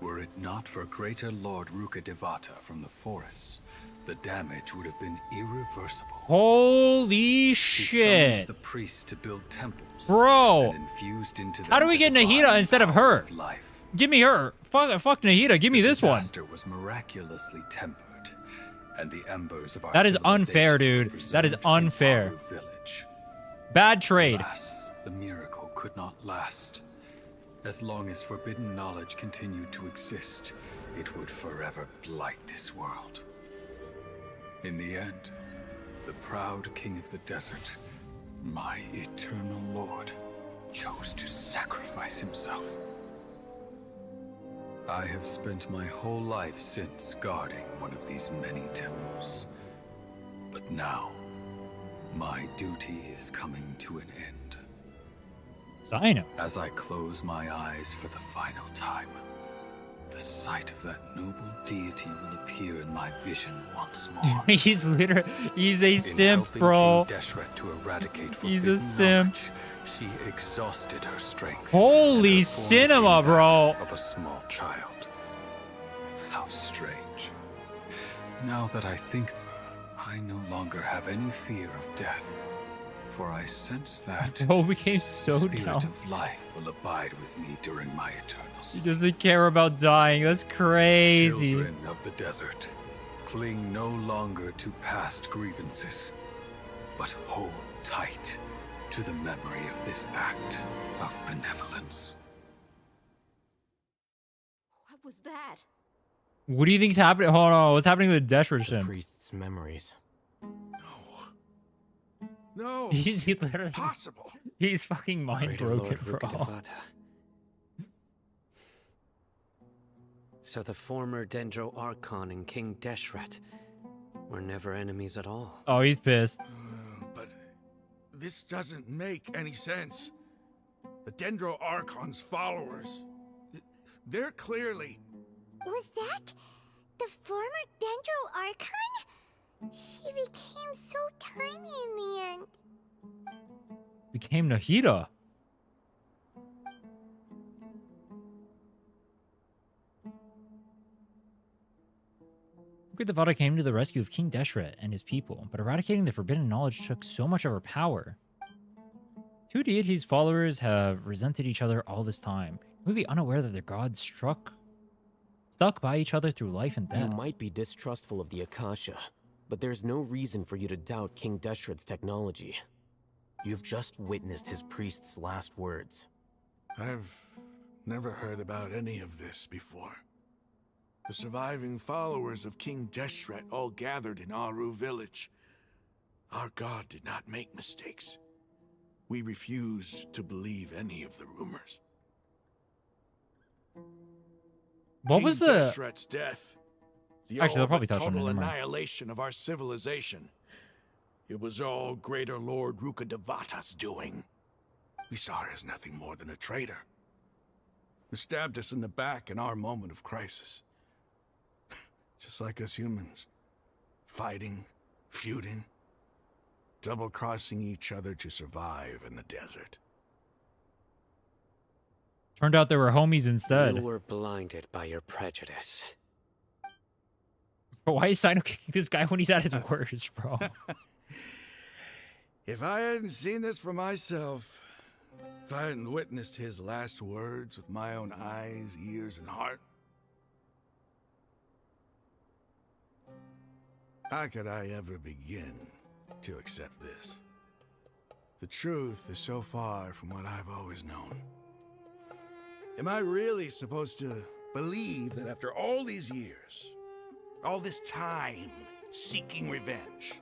Were it not for greater Lord Ruka Devata from the forests, the damage would have been irreversible. Holy She shit. summoned the priests to build temples. Bro. And infused into them How do we the get divine Nahida instead of power her? of life. Give me her. Fuck Nahida. Give me this one. The disaster was miraculously tempered, and the embers of our That is unfair, civilization dude. were That is preserved in unfair. Aru Village. Bad trade. Alas, the miracle could not last. As long as forbidden knowledge continued to exist, it would forever blight this world. In the end, the proud king of the desert, my eternal lord, chose to sacrifice himself. I have spent my whole life since guarding one of these many temples. But now, my duty is coming to an end. Sino. As I close my eyes for the final time, the sight of that noble deity will appear in my vision once more. He's a simp, helping bro. King Deshret to eradicate He's a forbidden simp. knowledge, she exhausted her strength. Holy and her form cinema, became bro. that of a small child. How strange. Now that I think of her, I no longer have any fear of death. For I sense that Bro became so the spirit dumb. of life will abide with me during my eternal He sleep. doesn't care about dying. That's crazy. Children of the desert, cling no longer to past grievances, but hold tight to the memory of this act of benevolence. What was that? What do you think's happening? Hold on. What's happening with Deshret? The priest's memories. No. He's literally Possible. He's fucking mind Greater broken, Lord bro. Rukkhadevata. So the former Dendro Archon and King Deshret were never enemies at all. Oh, he's pissed. But this doesn't make any sense. The Dendro Archon's followers, they're clearly... Was that the former Dendro Archon? She became so tiny in the end. Became Nahida. Rukkhadevata came to the rescue of King Deshret and his people, but eradicating the forbidden knowledge took so much of her power. Two deities' followers have resented each other all this time, completely unaware that their gods stuck by each other through life and You death. might be distrustful of the Akasha, but there's no reason for you to doubt King Deshret's technology. You've just witnessed his priest's last words. I've never heard about any of this before. The surviving followers of King Deshret all gathered in Aru Village. Our god did not make mistakes. We refused to believe any of the rumors. What King was the... Deshret's death? The Actually, they'll probably all but touch on it, total never mind. annihilation of our civilization. It was all Greater Lord Rukkhadevata's doing. We saw her as nothing more than a traitor. He stabbed us in the back in our moment of crisis. Just like us humans. Fighting, feuding, double-crossing each other to survive in the desert. Turned out they were homies instead. You were blinded by your prejudice. But why is Sino kicking this guy when he's at his worst, bro? If I hadn't seen this for myself, if I hadn't witnessed his last words with my own eyes, ears, and heart, how could I ever begin to accept this? The truth is so far from what I've always known. Am I really supposed to believe that after all these years, all this time seeking revenge,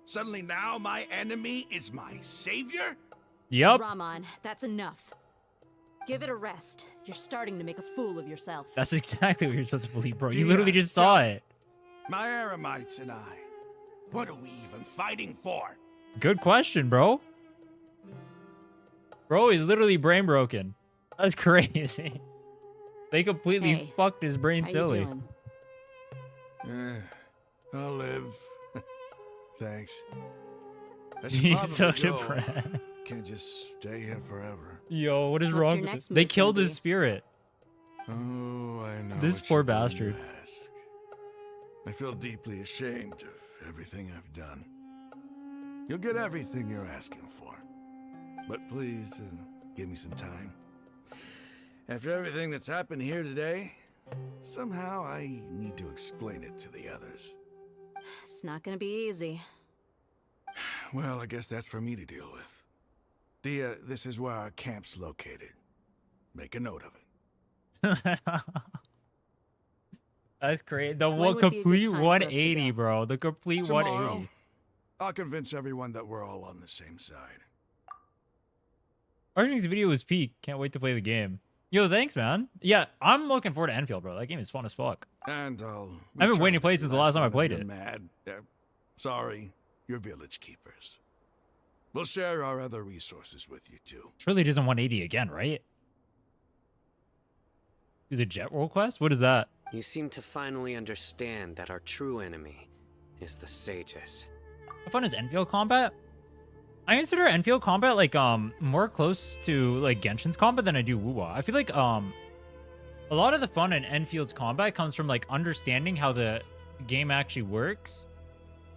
suddenly now my enemy is my savior? Yep. Raman, that's enough. Give it a rest. You're starting to make a fool of yourself. That's exactly what you're supposed to believe, bro. You Dia, literally just saw tell me, it. My Aramites and I, what are we even fighting for? Good question, bro. Bro is literally brain broken. That's crazy. They completely Hey, fucked his brain how you silly. doing? I'll live. Thanks. I should He's probably so go. depressed. Can't just stay here forever. Yo, what is What's wrong your with next this? They move killed gonna his be? spirit. Oh, I know. This what poor you're going to bastard. ask. I feel deeply ashamed of everything I've done. You'll get everything you're asking for. But please, give me some time. After everything that's happened here today, somehow I need to explain it to the others. It's not gonna be easy. Well, I guess that's for me to deal with. Dia, this is where our camp's located. Make a note of it. That's great. The When would be a good complete time for us to 180, go? bro. The complete Tomorrow, 180. I'll convince everyone that we're all on the same side. Our next video was peak. Can't wait to play the game. Yo, thanks, man. Yeah, I'm looking forward to Enfield, bro. That game is fun as fuck. And I'll... I've been be waiting to play trying since be the last time I one of played you it. Mad. Sorry, you're village keepers. We'll share our other resources with you, too. Surely it isn't 180 again, right? Do the jet roll quest? What is that? You seem to finally understand that our true enemy is the sages. How fun is Enfield combat? I consider Enfield combat like more close to like Genshin's combat than I do Wuwa. I feel like a lot of the fun in Enfield's combat comes from like understanding how the game actually works,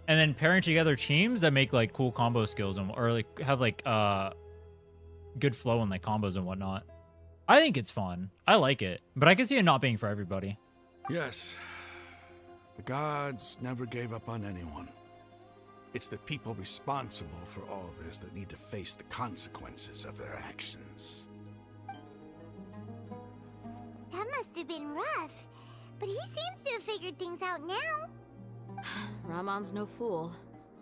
and then pairing together teams that make like cool combo skills and or like have like good flow in like combos and whatnot. I think it's fun. I like it, but I can see it not being for everybody. Yes. The gods never gave up on anyone. It's the people responsible for all this that need to face the consequences of their actions. That must have been rough, but he seems to have figured things out now. Ramon's no fool.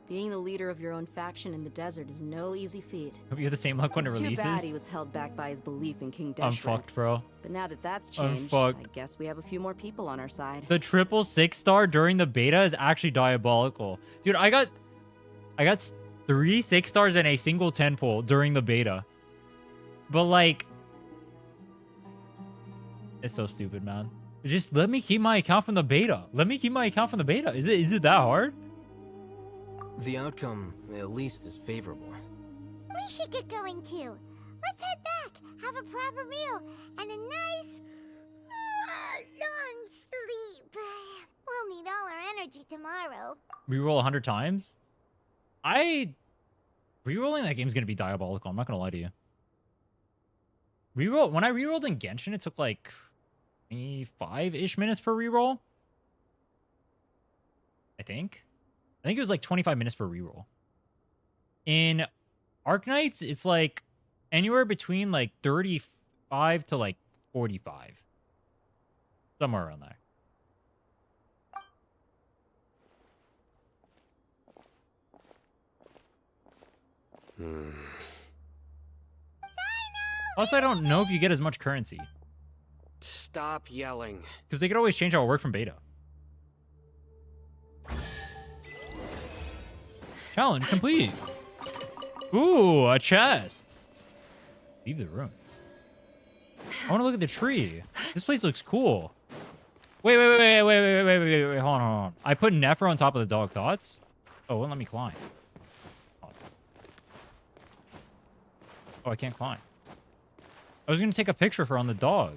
Being the leader of your own faction in the desert is no easy feat. Hope you have the same luck when it It's releases. too bad he was held back by his belief in King Deshret. I'm fucked, bro. But now that that's I'm changed, fucked. I guess we have a few more people on our side. The triple 6-star during the beta is actually diabolical. Dude, I got 3 6-stars and a single 10 pull during the beta. But like, it's so stupid, man. Just let me keep my account from the beta. Let me keep my account from the beta. Is it that hard? The outcome, at least, is favorable. We should get going too. Let's head back, have a proper meal, and a nice, long sleep. We'll need all our energy tomorrow. Reroll 100 times? Rerolling that game's gonna be diabolical. I'm not gonna lie to you. When I rerolled in Genshin, it took like 25-ish minutes per reroll. I think it was like 25 minutes per reroll. In Arknights, it's like anywhere between like 35 to like 45. Somewhere around there. Also, I don't know if you get as much currency. Stop yelling. Because they could always change how it worked from beta. Challenge complete. Ooh, a chest. Leave the ruins. I want to look at the tree. This place looks cool. Wait. Hold on. I put Nephro on top of the dog thoughts. Oh, it won't let me climb. Oh, I can't climb. I was going to take a picture of her on the dog.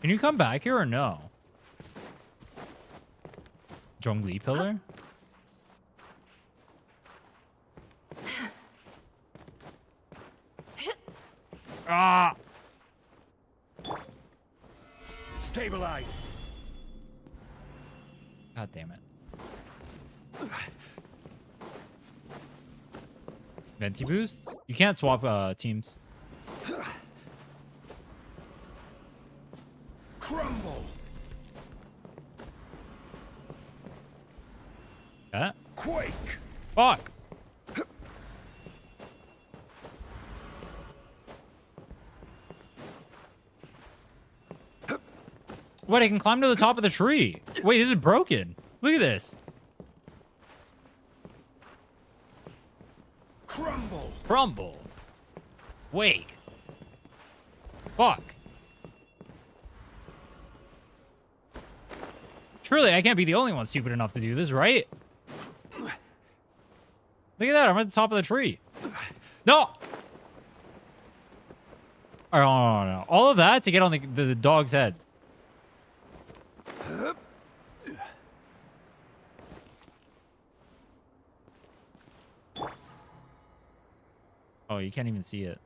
Can you come back here or no? Zhongli pillar? Ah! Stabilize. God damn it. Venti boosts? You can't swap teams. Crumble. Quake. Fuck. What? I can climb to the top of the tree. Wait, this is broken. Look at this. Crumble. Crumble. Wake. Fuck. Surely I can't be the only one stupid enough to do this, right? Look at that. I'm at the top of the tree. No. All right, no. All of that to get on the dog's head. Oh, you can't even see it.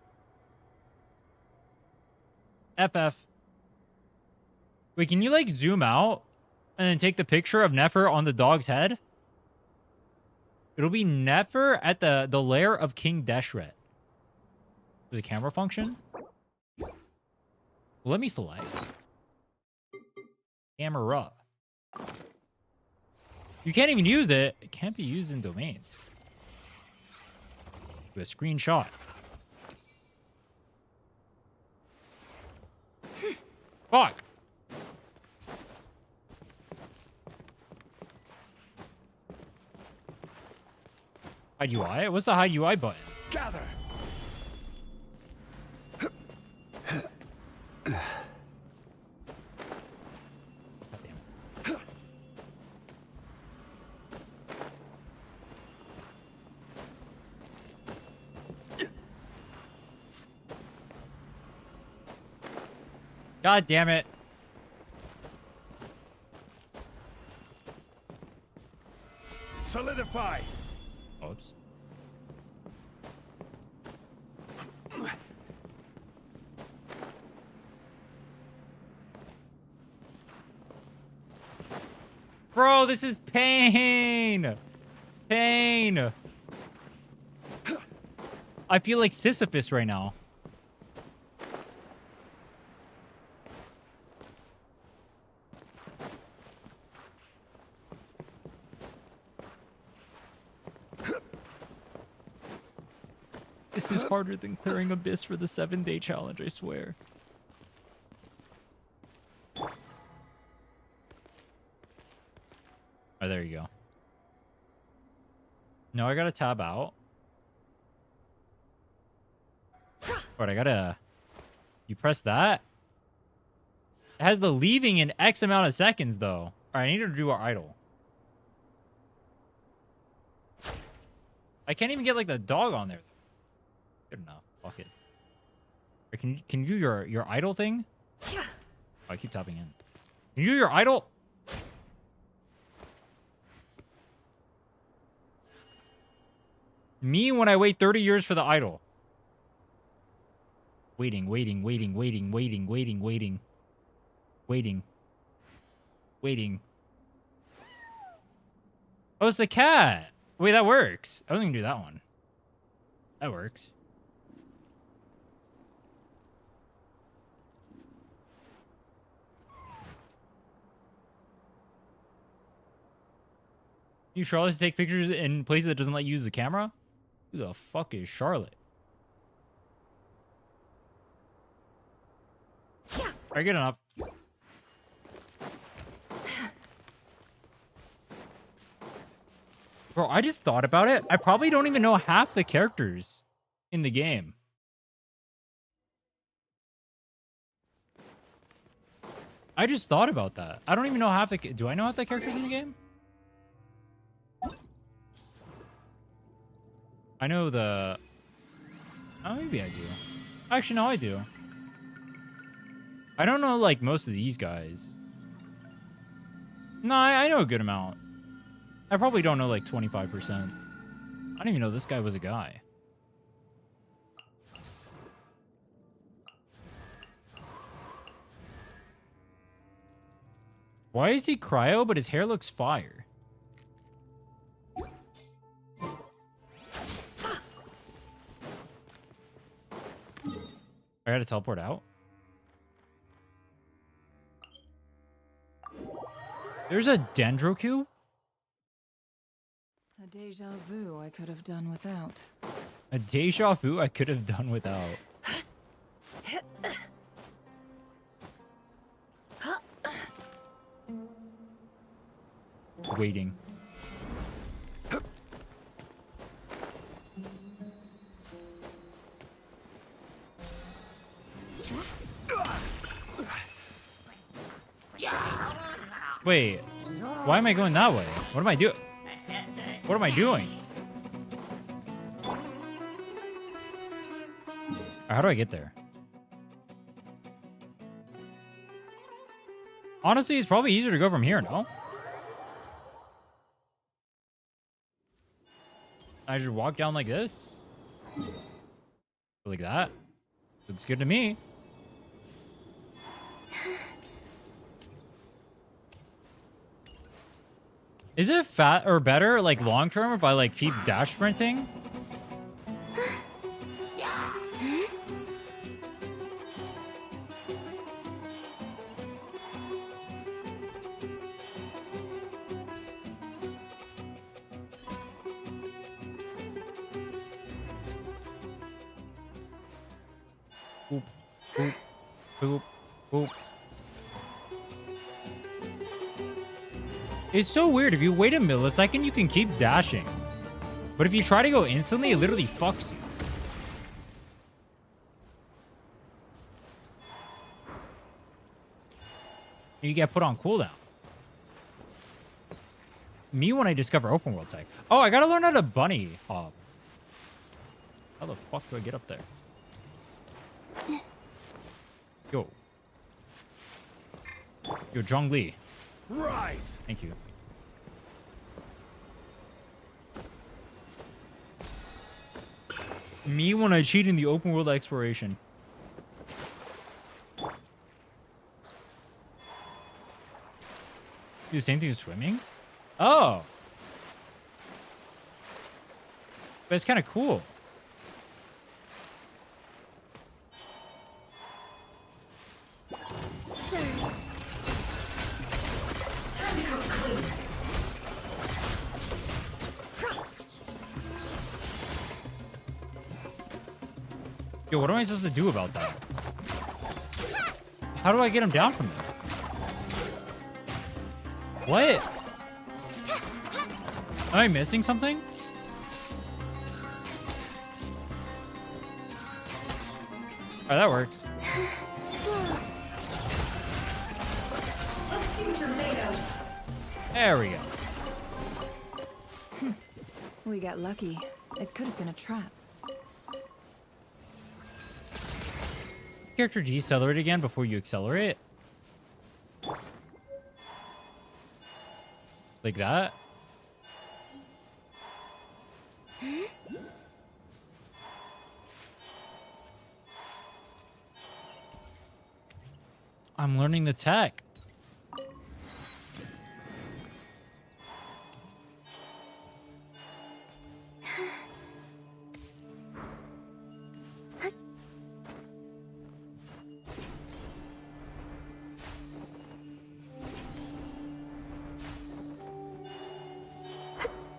FF. Wait, can you like zoom out and then take the picture of Nefer on the dog's head? It'll be Nefer at the lair of King Deshret. There's a camera function? Well, let me select. Camera. You can't even use it. It can't be used in domains. Do a screenshot. Fuck. Hide UI? What's the hide UI button? Gather. God damn it. Solidify. Oops. Bro, this is pain. Pain. I feel like Sisyphus right now. This is harder than clearing Abyss for the 7-day challenge, I swear. Oh, there you go. No, I gotta tab out. But I gotta... You press that? It has the leaving in X amount of seconds, though. Alright, I need to do our idol. I can't even get, like, the dog on there. Good enough. Fuck it. Or can you do your idle thing? Oh, I keep tapping in. Can you do your idle? Me when I wait 30 years for the idol. Waiting. Oh, it's the cat. Wait, that works. I wasn't gonna do that one. That works. You Charlotte to take pictures in places that doesn't let you use the camera? Who the fuck is Charlotte? Alright, good enough. Bro, I just thought about it. I probably don't even know half the characters in the game. I just thought about that. I don't even know half the... Do I know half the characters in the game? I know the... Oh, maybe I do. Actually, no, I do. I don't know, like, most of these guys. No, I know a good amount. I probably don't know, like, 25%. I don't even know this guy was a guy. Why is he cryo, but his hair looks fire? I gotta teleport out. There's a Dendroku? A deja vu I could have done without. A deja vu I could have done without. Waiting. Wait, why am I going that way? What am I doing? What am I doing? How do I get there? Honestly, it's probably easier to go from here, no? I just walk down like this. Like that. Looks good to me. Is it fat or better, like long term, if I like keep dash sprinting? Boop, boop, boop, boop. It's so weird. If you wait a millisecond, you can keep dashing. But if you try to go instantly, it literally fucks you. You get put on cooldown. Me when I discover open world tech. Oh, I gotta learn how to bunny hop. How the fuck do I get up there? Yo. Yo, Zhongli. Right. Thank you. Me when I cheat in the open world exploration. Do the same thing as swimming? Oh. But it's kind of cool. Yo, what am I supposed to do about that? How do I get him down from there? What? Am I missing something? Alright, that works. Let's see what you're made of. There we go. We got lucky. It could have been a trap. Character decelerate again before you accelerate. Like that. I'm learning the tech.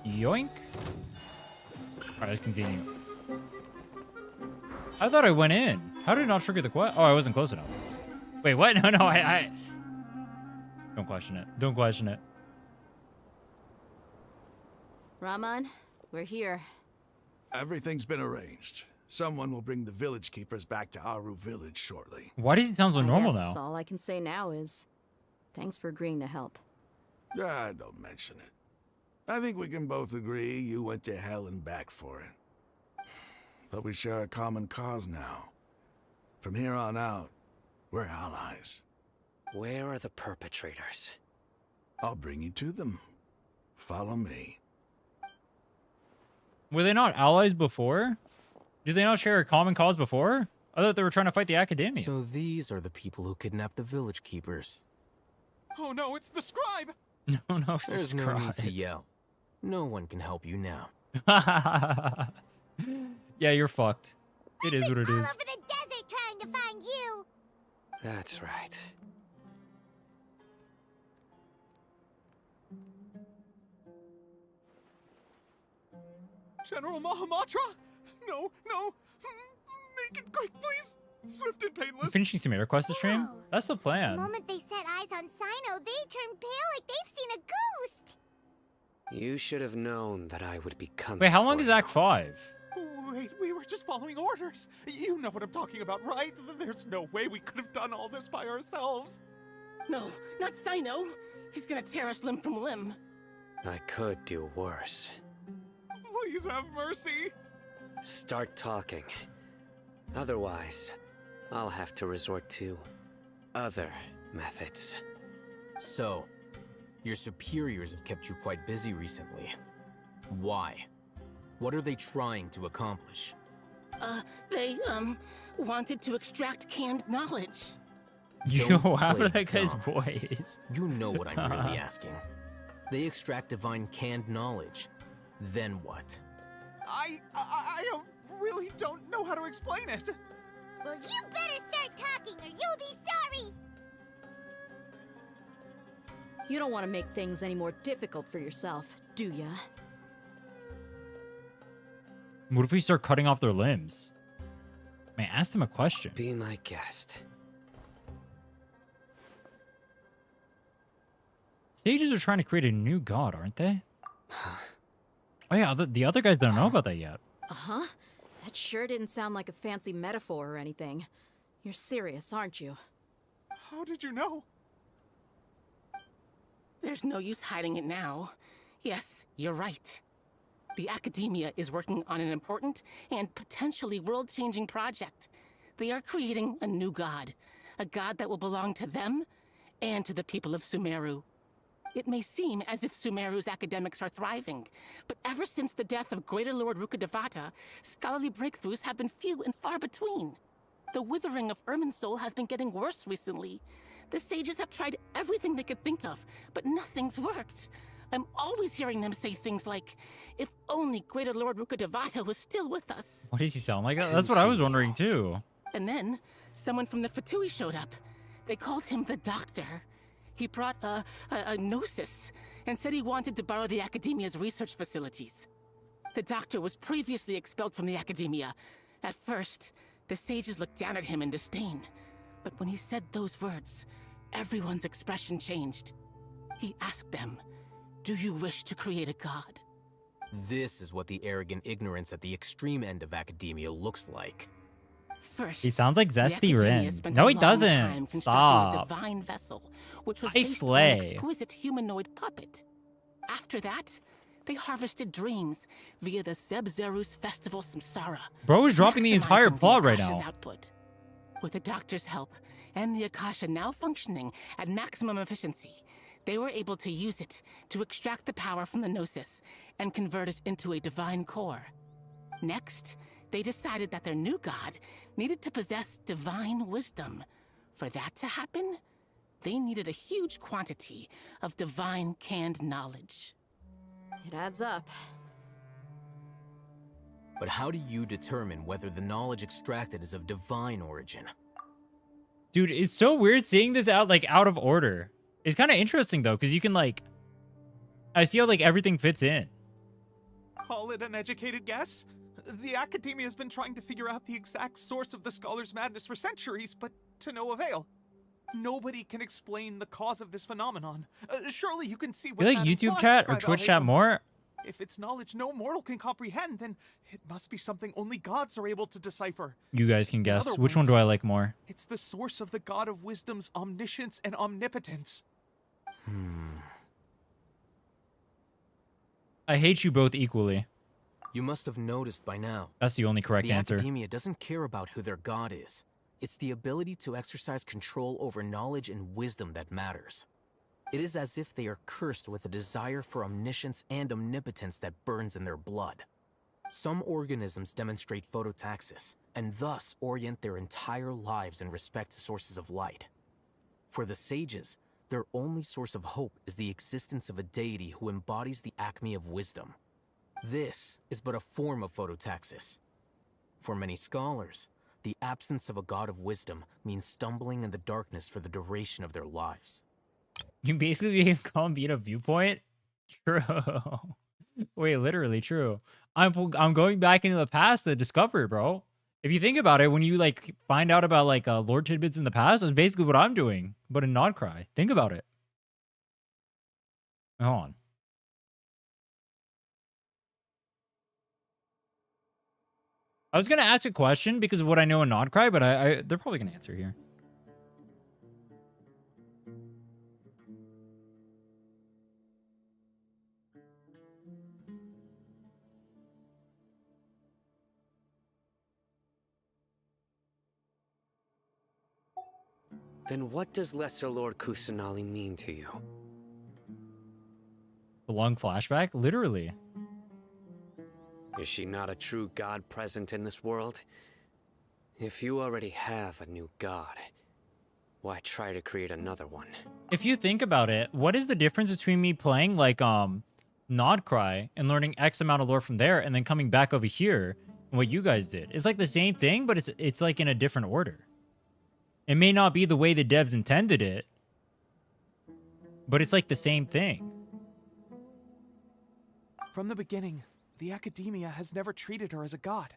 Yoink. Alright, let's continue. I thought I went in. How did it not trigger the quest? Oh, I wasn't close enough. Wait, what? No, I... Don't question it. Don't question it. Raman, we're here. Everything's been arranged. Someone will bring the village keepers back to Aru village shortly. Why does it sound so normal guess now? All I can say now is, thanks for agreeing to help. Ah, don't mention it. I think we can both agree you went to hell and back for it. But we share a common cause now. From here on out, we're allies. Where are the perpetrators? I'll bring you to them. Follow me. Were they not allies before? Did they not share a common cause before? I thought they were trying to fight the academia. So these are the people who kidnapped the village keepers. Oh no, it's the scribe! No, There's no need to yell. No one can help you now. Yeah, you're fucked. It is what it All is. over the desert trying to find you. That's right. General Mahamatra? No, no. Make it quick, please. Swift and I'm painless. finishing Sumeru quest to stream. Wow. That's the The plan. moment they set eyes on Sino, they turn pale like they've seen a ghost. You should have known that I would be coming. Wait, how long for is you. Act 5? Wait, we were just following orders. You know what I'm talking about, right? There's no way we could have done all this by ourselves. No, not Sino. He's gonna tear us limb from limb. I could do worse. Please have mercy. Start talking. Otherwise, I'll have to resort to other methods. So, your superiors have kept you quite busy recently. Why? What are they trying to accomplish? They, wanted to extract canned knowledge. Yo, how play that guy's dumb. voice? You know what I'm really asking. They extract divine canned knowledge. Then what? I really don't know how to explain it. Well, you better start talking or you'll be sorry! You don't want to make things any more difficult for yourself, do ya? What if we start cutting off their limbs? Man, ask them a question. Be my guest. Sages are trying to create a new god, aren't they? Oh yeah, the other guys don't know about that yet. Uh-huh. That sure didn't sound like a fancy metaphor or anything. You're serious, aren't you? How did you know? There's no use hiding it now. Yes, you're right. The Academia is working on an important and potentially world-changing project. They are creating a new god. A god that will belong to them and to the people of Sumeru. It may seem as if Sumeru's academics are thriving, but ever since the death of Greater Lord Rukkhadevata, scholarly breakthroughs have been few and far between. The withering of Irminsul has been getting worse recently. The sages have tried everything they could think of, but nothing's worked. I'm always hearing them say things like, if only Greater Lord Rukkhadevata was still with us. What does he sound like? That's what I was wondering too. And then, someone from the Fatui showed up. They called him the Doctor. He brought a gnosis and said he wanted to borrow the Academia's research facilities. The Doctor was previously expelled from the Academia. At first, the sages looked down at him in disdain. But when he said those words, everyone's expression changed. He asked them, "Do you wish to create a god?" This is what the arrogant ignorance at the extreme end of academia looks like. First, He sounds like the Zesty Academia Rin. spent No, a he long time doesn't. constructing Stop. a divine vessel, which was I based on an slay. exquisite humanoid puppet. After that, they harvested dreams via the Zeb-Zerus Festival Samsara. Bro is dropping the entire maximizing plot right Akasha's now. output. With the Doctor's help, and the Akasha now functioning at maximum efficiency, they were able to use it to extract the power from the Gnosis and convert it into a divine core. Next, they decided that their new god needed to possess divine wisdom. For that to happen, they needed a huge quantity of divine canned knowledge. It adds up. But how do you determine whether the knowledge extracted is of divine origin? Dude, it's so weird seeing this out of order. It's kind of interesting though, because you can I see how everything fits in. Call it an educated guess? The Academia has been trying to figure out the exact source of the Scholar's madness for centuries, but to no avail. Nobody can explain the cause of this phenomenon. Surely you can see what You like that YouTube implies, chat or Scribe Twitch chat Alhaitham. more? If it's knowledge no mortal can comprehend, then it must be something only gods are able to decipher. You guys can In guess. other Which one words, do I like more? It's the source of the God of Wisdom's omniscience and omnipotence. I hate you both equally. You must have noticed by now. That's the only correct the answer. Academia doesn't care about who their god is. It's the ability to exercise control over knowledge and wisdom that matters. It is as if they are cursed with a desire for omniscience and omnipotence that burns in their blood. Some organisms demonstrate phototaxis, and thus orient their entire lives in respect to sources of light. For the sages, their only source of hope is the existence of a deity who embodies the acme of wisdom. This is but a form of phototaxis. For many scholars, the absence of a god of wisdom means stumbling in the darkness for the duration of their lives. You basically become being a viewpoint? True. Wait, literally true. I'm going back into the past to discover, bro. If you think about it, when you find out about Lord Tidbits in the past, that's basically what I'm doing, but in Nodcry. Think about it. Hold on. I was gonna ask a question because of what I know in Nodcry, but they're probably gonna answer here. Then what does Lesser Lord Kusanali mean to you? The long flashback? Literally. Is she not a true god present in this world? If you already have a new god, why try to create another one? If you think about it, what is the difference between me playing like Nodcry and learning X amount of lore from there and then coming back over here and what you guys did? It's like the same thing, but it's like in a different order. It may not be the way the devs intended it, but it's like the same thing. From the beginning, the Academia has never treated her as a god.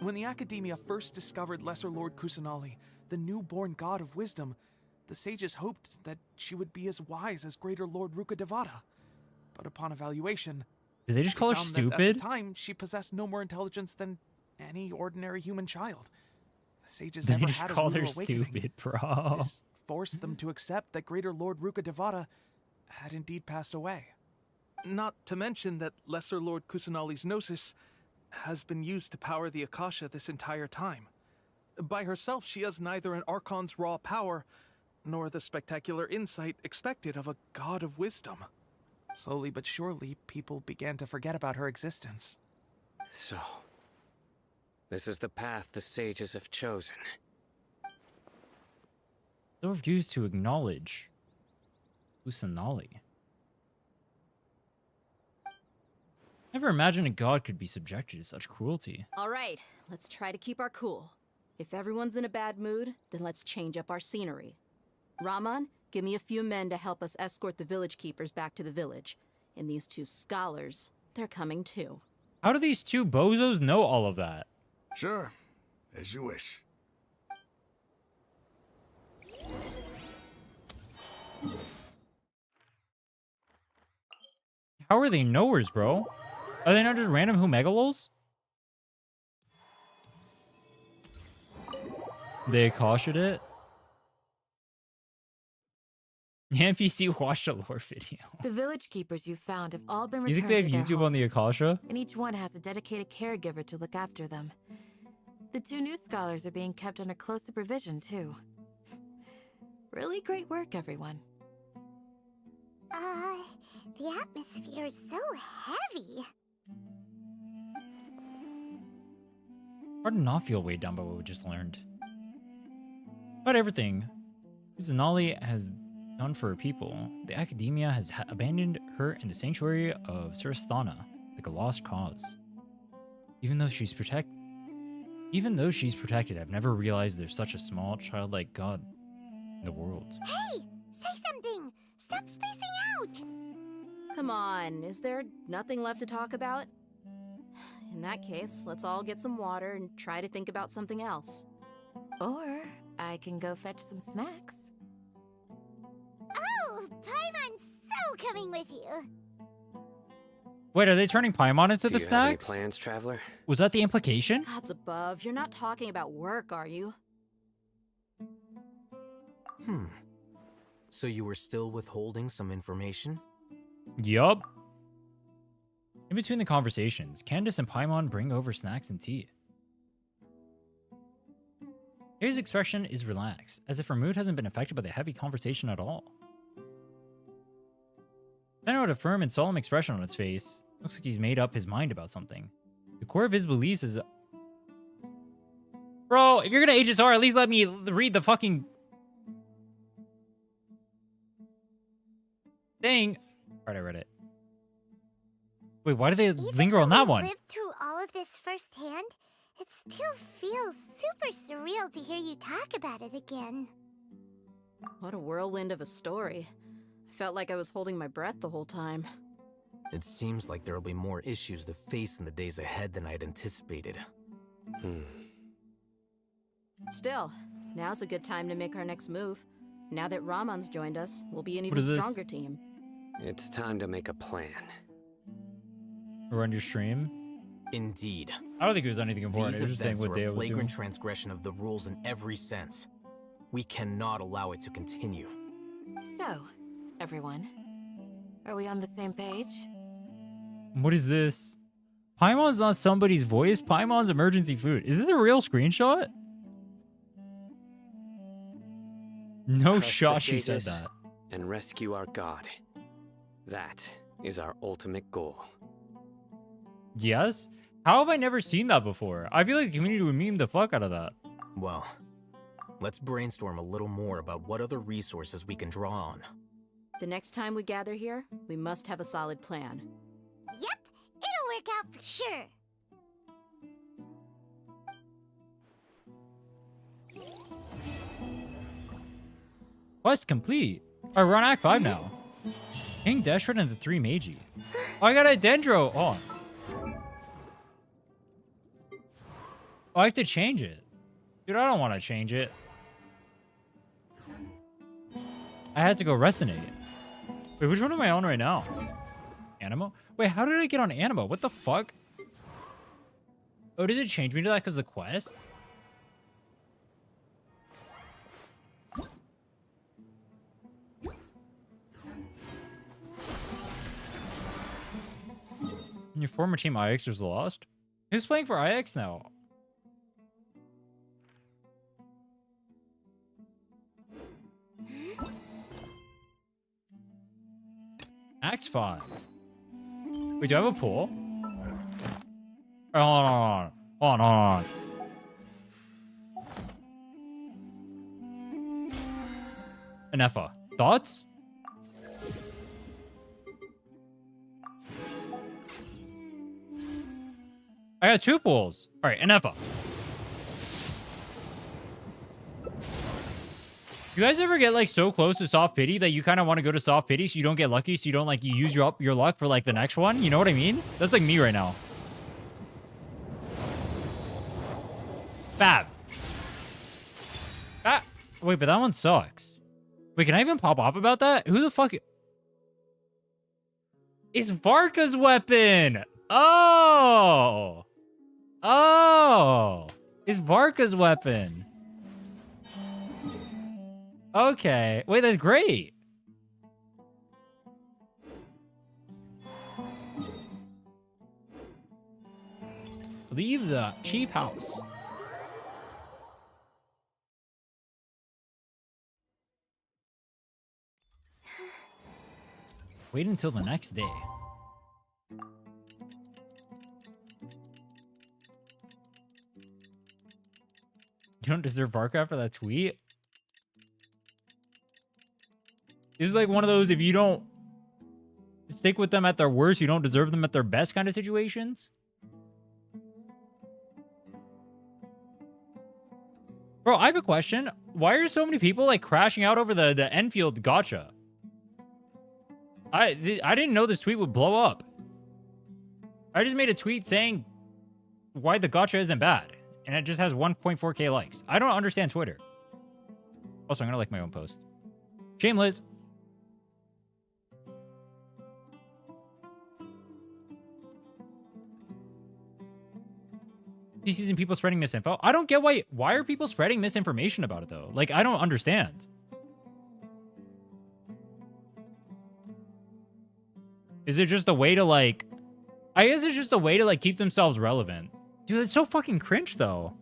When the Academia first discovered Lesser Lord Kusanali, the newborn god of wisdom, the sages hoped that she would be as wise as Greater Lord Rukkhadevata. But upon evaluation, did they just call her found that stupid? at the time, she possessed no more intelligence than any ordinary human child. The sages They never just had a called her rude awakening. stupid, bro. This forced them to accept that Greater Lord Rukkhadevata had indeed passed away. Not to mention that Lesser Lord Kusanali's Gnosis has been used to power the Akasha this entire time. By herself, she has neither an Archon's raw power, nor the spectacular insight expected of a god of wisdom. Slowly but surely, people began to forget about her existence. So, this is the path the sages have chosen. They refuse to acknowledge Kusanali. Never imagined a god could be subjected to such cruelty. All right, let's try to keep our cool. If everyone's in a bad mood, then let's change up our scenery. Raman, give me a few men to help us escort the village keepers back to the village. And these two scholars, they're coming too. How do these two bozos know all of that? Sure, as you wish. How are they knowers, bro? Are they not just random Humegalols? They cautioned it. The NPC watched a lore video. The village keepers you found have all been You returned think they to have their YouTube on the homes, Akasha? and each one has a dedicated caregiver to look after them. The two new scholars are being kept under close supervision, too. Really great work, everyone. The atmosphere is so heavy. Hard to not feel weighed down by what we just learned. About everything Kusanali has done for her people, the Academia has abandoned her in the sanctuary of Surasthana like a lost cause. Even though she's protected, I've never realized there's such a small, childlike god in the world. Hey! Say something! Stop spacing out! Come on, is there nothing left to talk about? In that case, let's all get some water and try to think about something else. Or I can go fetch some snacks. Oh, Paimon's so coming with you. Wait, are they turning Paimon into Do the you have any snacks? plans, traveler? Was that the implication? Gods above, you're not talking about work, are you? So you were still withholding some information? Yup. In between the conversations, Candace and Paimon bring over snacks and tea. His expression is relaxed, as if her mood hasn't been affected by the heavy conversation at all. Then with a firm and solemn expression on its face, looks like he's made up his mind about something. The core of his beliefs is... Bro, if you're gonna HSR, at least let me read the fucking... thing. Alright, I read it. Wait, why do they linger on that one? Lived through all of this firsthand, it still feels super surreal to hear you talk about it again. What a whirlwind of a story. I felt like I was holding my breath the whole time. It seems like there'll be more issues to face in the days ahead than I'd anticipated. Still, now's a good time to make our next move. Now that Raman's joined us, we'll be an What even is this? stronger team. It's time to make a plan. Run your stream? Indeed. I don't think it was anything important. These It was just saying events what are day a it was doing. flagrant transgression of the rules in every sense. We cannot allow it to continue. So, everyone, are we on the same page? What is this? Paimon's not somebody's voice. Paimon's emergency food. Is this a real screenshot? No Trust shot the she said sages that. And rescue our god. That is our ultimate goal. Yes? How have I never seen that before? I feel like the community would meme the fuck out of that. Well, let's brainstorm a little more about what other resources we can draw on. The next time we gather here, we must have a solid plan. Yep, it'll work out for sure. Quest complete. Alright, we're on Act 5 now. King Deshret and the 3 Magi. Oh, I got a Dendro. Oh. Oh, I have to change it. Dude, I don't want to change it. I had to go Resonate. Wait, which one am I on right now? Animo? Wait, how did I get on Animo? What the fuck? Oh, did it change me to that because of the quest? Your former team IX was lost? Who's playing for IX now? Act 5. Wait, do I have a pool? Hold on. Hold on. Anefa. Thoughts? I got 2 pools. Alright, Anefa. You guys ever get like so close to soft pity that you kind of want to go to soft pity so you don't get lucky, so you don't like you use your luck for like the next one? You know what I mean? That's like me right now. Fab. Ah, wait, but that one sucks. Wait, can I even pop off about that? Who the fuck? It's Varka's weapon. Oh. Oh. It's Varka's weapon. Okay. Wait, that's great. Leave the chief house. Wait until the next day. You don't deserve Barca for that tweet? This is like one of those, if you don't stick with them at their worst, you don't deserve them at their best kind of situations. Bro, I have a question. Why are so many people like crashing out over the Enfield gacha? I didn't know this tweet would blow up. I just made a tweet saying why the gacha isn't bad. And it just has 1.4k likes. I don't understand Twitter. Also, I'm going to like my own post. Shame, Liz. PCs and people spreading misinfo. I don't get why are people spreading misinformation about it, though? Like, I don't understand. Is it just a way to, like... I guess it's just a way to, like, keep themselves relevant. Dude, it's so fucking cringe, though.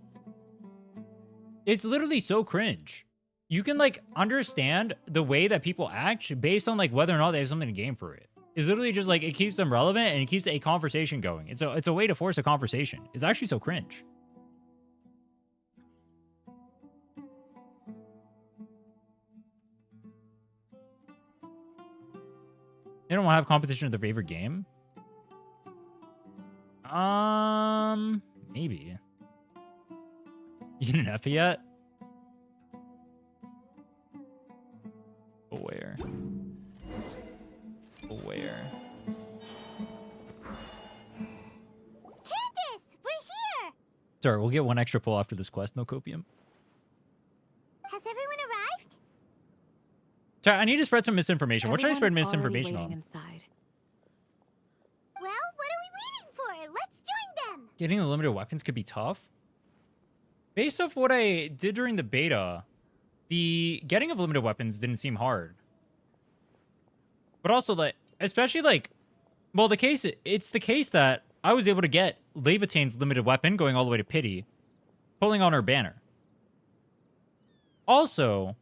It's literally so cringe. You can, like, understand the way that people act based on, like, whether or not they have something to gain for it. It's literally just, like, it keeps them relevant and it keeps a conversation going. It's a way to force a conversation. It's actually so cringe. They don't want to have competition with their favorite game? Maybe. You didn't F it yet? Aware. Candace, we're here! Sorry, we'll get one extra pull after this quest. No copium. Has everyone arrived? Sorry, I need to spread some misinformation. What should I spread Everyone's already misinformation waiting on? inside. Well, what are we waiting for? Let's join them! Getting the limited weapons could be tough. Based off what I did during the beta, the getting of limited weapons didn't seem hard. But also, like, especially, like, well, it's the case that I was able to get Levitane's limited weapon going all the way to Pity, pulling on her banner. Also,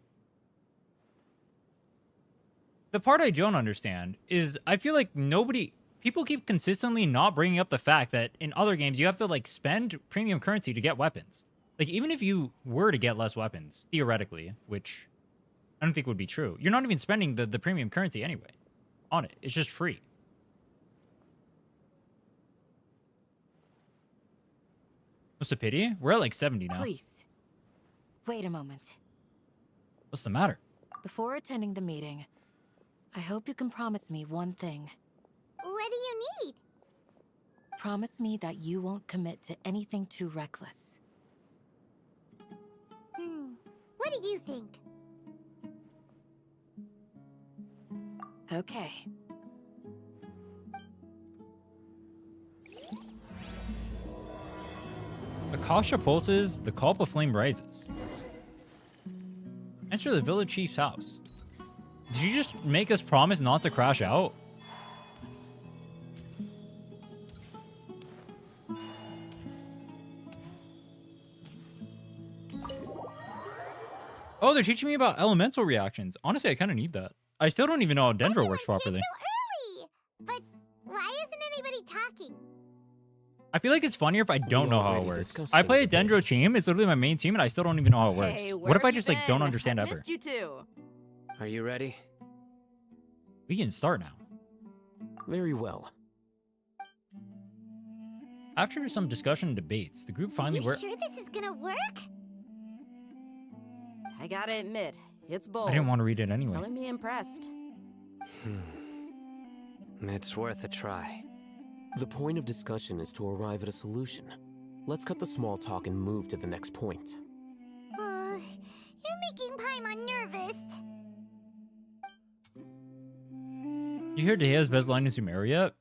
The part I don't understand is I feel like people keep consistently not bringing up the fact that in other games you have to like spend premium currency to get weapons. Like even if you were to get less weapons, theoretically, which I don't think would be true, you're not even spending the premium currency anyway on it. It's just free. What's the pity? We're at like 70 now. Please, wait a moment. What's the matter? Before attending the meeting, I hope you can promise me one thing. What do you need? Promise me that you won't commit to anything too reckless. What do you think? Okay. Akasha pulses, the call of flame rises. Enter the village chief's house. Did you just make us promise not to crash out? Oh, they're teaching me about elemental reactions. Honestly, I kind of need that. I still don't even know how Dendro works properly. So early! But why isn't anybody talking? I feel like it's funnier if I don't know how it already works. discussed I play a things a bit. Dendro team. It's literally my main team, and I still don't even know how it works. Hey, What if I just like don't been? understand I ever? missed you too. Are you ready? We can start now. Very well. After some discussion and debates, the group finally You sure this is gonna work? I gotta admit, it's bold. I didn't want to read it anyway. Color me impressed. It's worth a try. The point of discussion is to arrive at a solution. Let's cut the small talk and move to the next point. You're making Paimon nervous. You hear Dehea's best line in Sumeru yet?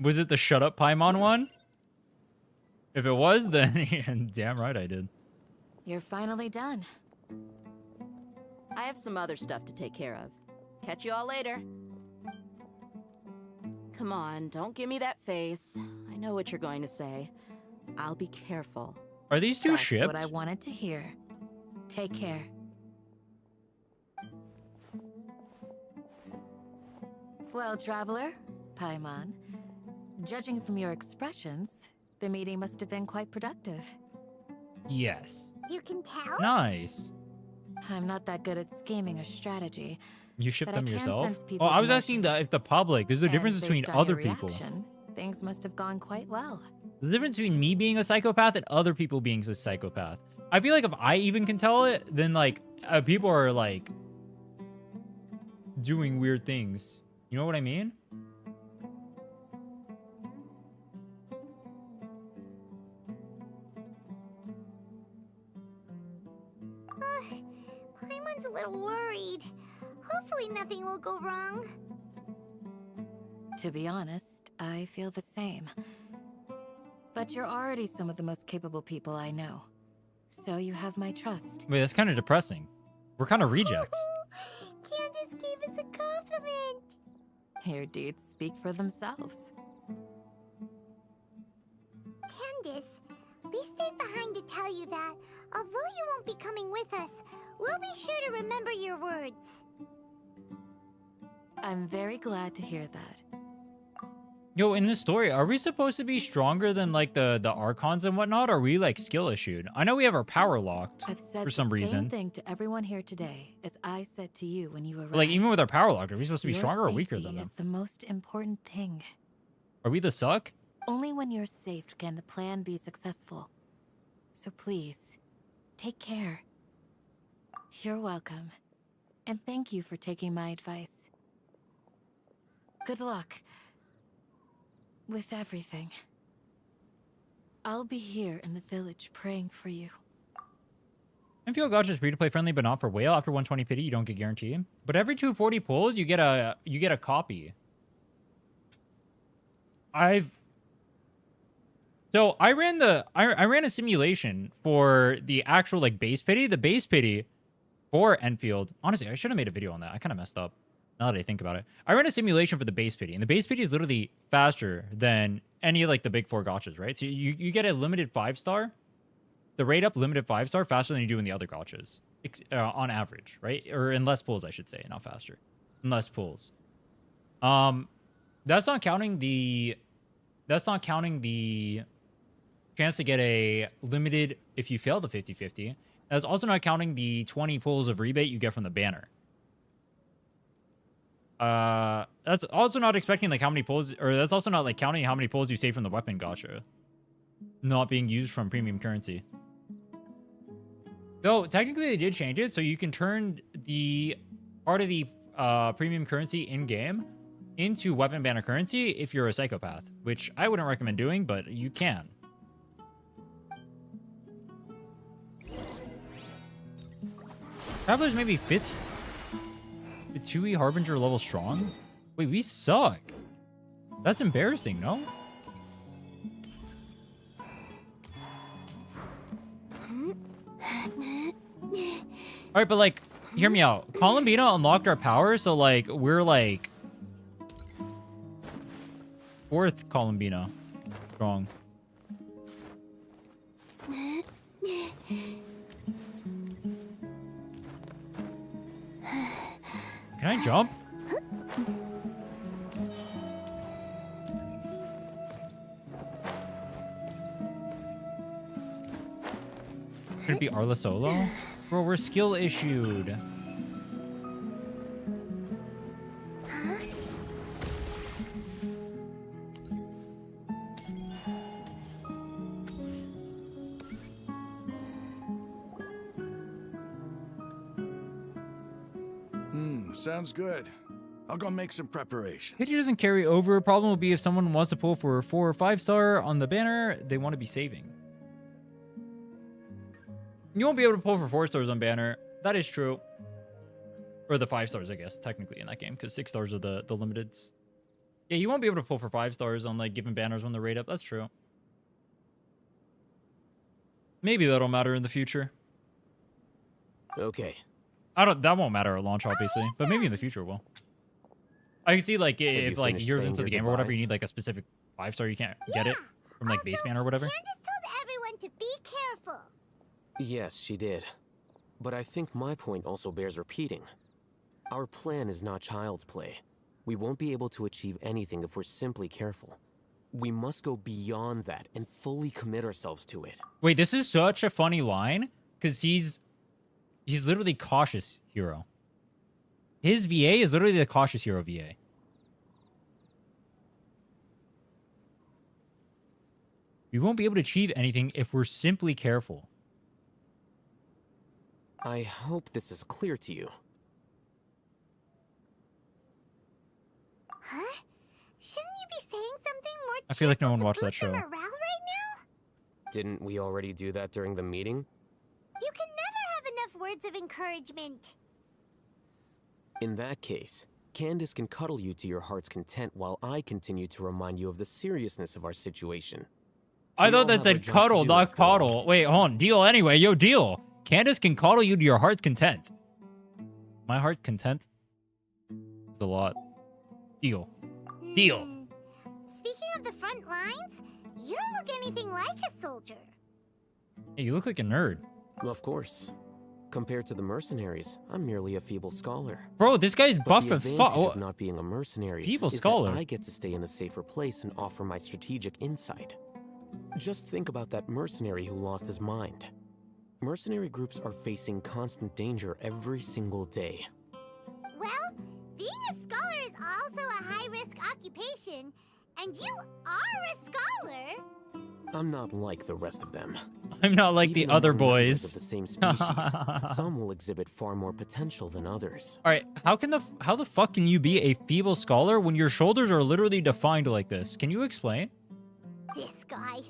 Was it the shut up Paimon one? If it was, then damn right I did. You're finally done. I have some other stuff to take care of. Catch you all later. Come on, don't give me that face. I know what you're going to say. I'll be careful. Are these two That's shipped? what I wanted to hear. Take care. Well, traveler, Paimon, judging from your expressions, the meeting must have been quite productive. Yes. You can tell? Nice. I'm not that good at scheming or strategy. You ship but them I can yourself? sense Oh, people's I was asking if the public. There's a And difference between based on other your people. reaction, things must have gone quite well. The difference between me being a psychopath and other people being a psychopath. I feel like if I even can tell it, then like people are like doing weird things. You know what I mean? Paimon's a little worried. Hopefully nothing will go wrong. To be honest, I feel the same. But you're already some of the most capable people I know. So you have my trust. Wait, that's kind of depressing. We're kind of rejects. Candace gave us a compliment. Your deeds speak for themselves. Candace, we stayed behind to tell you that, although you won't be coming with us, we'll be sure to remember your words. I'm very glad to hear that. Yo, in this story, are we supposed to be stronger than like the archons and whatnot? Or are we like skill issued? I know we have our power locked I've said for some the reason. same thing to everyone here today as I said to you when you arrived. But, like even with our power locked, are we supposed to be Your stronger or weaker safety than them? is the most important thing. Are we the suck? Only when you're safe can the plan be successful. So please, take care. You're welcome. And thank you for taking my advice. Good luck. With everything. I'll be here in the village praying for you. Enfield Gotcha is free to play friendly, but not for whale. After 120 pity, you don't get guaranteed. But every 240 pulls, you get a copy. So I ran a simulation for the actual like base pity. The base pity for Enfield. Honestly, I should have made a video on that. I kind of messed up. Now that I think about it, I ran a simulation for the base pity, and the base pity is literally faster than any of like the big four gotchas, right? So you get a limited 5-star, the rate up limited 5-star faster than you do in the other gotchas, on average, right? Or in less pulls, I should say, not faster. less pulls. That's not counting the chance to get a limited if you fail the 50-50. That's also not counting the 20 pulls of rebate you get from the banner. That's also not expecting like how many pulls, or that's also not like counting how many pulls you save from the weapon gacha not being used from premium currency. Though technically they did change it so you can turn the part of the premium currency in game into weapon banner currency if you're a psychopath, which I wouldn't recommend doing, but you can. Travelers maybe 5th. The 2E Harbinger level strong? Wait, we suck. That's embarrassing, no? Alright, but like, hear me out. Columbina unlocked our power, so like, we're like 4th Columbina strong. Can I jump? Could it be Arla solo? Bro, we're skill issued. Sounds good. I'll go make some preparations. Pity doesn't carry over. Problem will be if someone wants to pull for a 4 or 5 star on the banner, they want to be saving. You won't be able to pull for 4 stars on banner. That is true. Or the 5 stars, I guess, technically in that game, because 6 stars are the limiteds. Yeah, you won't be able to pull for 5 stars on like given banners when they're rate up. That's true. Maybe that'll matter in the future. Okay. That won't matter at launch, obviously, but maybe in the future it will. I can see like if like you're into the game or whatever, you need like a specific 5 star, you can't get it from like base banner or whatever. Candace told everyone to be careful. Yes, she did. But I think my point also bears repeating. Our plan is not child's play. We won't be able to achieve anything if we're simply careful. We must go beyond that and fully commit ourselves to it. Wait, this is such a funny line because he's literally cautious hero. His VA is literally the cautious hero VA. We won't be able to achieve anything if we're simply careful. I hope this is clear to you. Huh? Shouldn't you be saying something more I feel like no one watched to that boost your show. morale right now? Didn't we already do that during the meeting? You can never have enough words of encouragement. In that case, Candace can cuddle you to your heart's content while I continue to remind you of the seriousness of our situation. I thought that said cuddle, not coddle. Wait, hold on. Deal anyway. Yo, deal. Candace can coddle you to your heart's content. My heart's content? It's a lot. Deal. Deal. Speaking of the front lines, you don't look anything like a soldier. Hey, you look like a nerd. Of course. Compared to the mercenaries, I'm merely a feeble scholar. Bro, this guy's buff the as advantage fuck. of not being a mercenary Feeble is scholar. that I get to stay in a safer place and offer my strategic insight. Just think about that mercenary who lost his mind. Mercenary groups are facing constant danger every single day. Well, being a scholar is also a high-risk occupation, and you are a scholar. I'm not like the rest of them. I'm not like Even the though other we're members boys. of the same species, some will exhibit far more potential than others. All right, how the fuck can you be a feeble scholar when your shoulders are literally defined like this? Can you explain? This guy.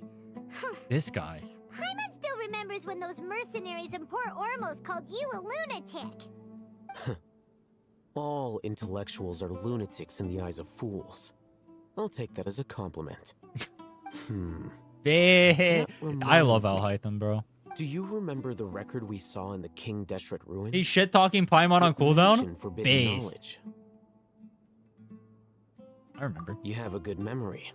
This guy. Paimon still remembers when those mercenaries in Port Ormos called you a lunatic. All intellectuals are lunatics in the eyes of fools. I'll take that as a compliment. I love reminds me. Alhaitham, bro. Do you remember the record we saw in the King Deshret ruins? He's shit talking Paimon on It cooldown. mentioned forbidden Based. knowledge. I remember. You have a good memory.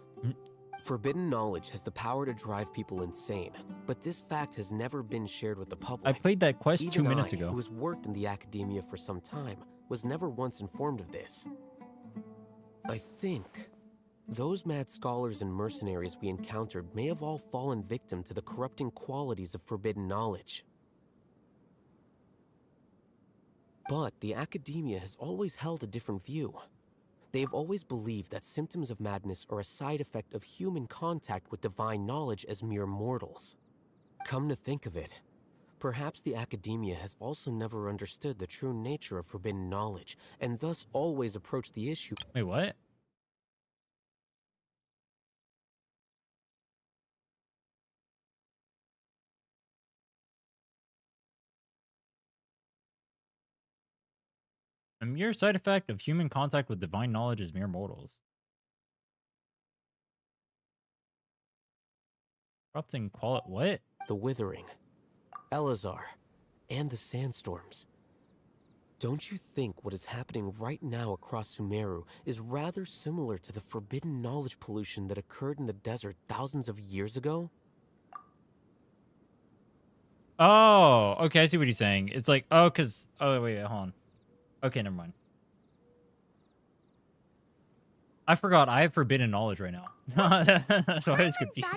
Forbidden knowledge has the power to drive people insane, but this fact has never been shared with the public. I played that quest Even 2 minutes I, ago. who has worked in the academia for some time, was never once informed of this. I think those mad scholars and mercenaries we encountered may have all fallen victim to the corrupting qualities of forbidden knowledge. But the academia has always held a different view. They have always believed that symptoms of madness are a side effect of human contact with divine knowledge as mere mortals. Come to think of it, perhaps the academia has also never understood the true nature of forbidden knowledge, and thus always approached the issue. Wait, what? A mere side effect of human contact with divine knowledge is mere mortals. Corrupting what? The Withering, Elazar, and the Sandstorms. Don't you think what is happening right now across Sumeru is rather similar to the forbidden knowledge pollution that occurred in the desert thousands of years ago? Oh, okay, I see what he's saying. It's like, oh, because... Oh, wait, hold on. Okay, never mind. I forgot. I have forbidden knowledge right now. So I was confused.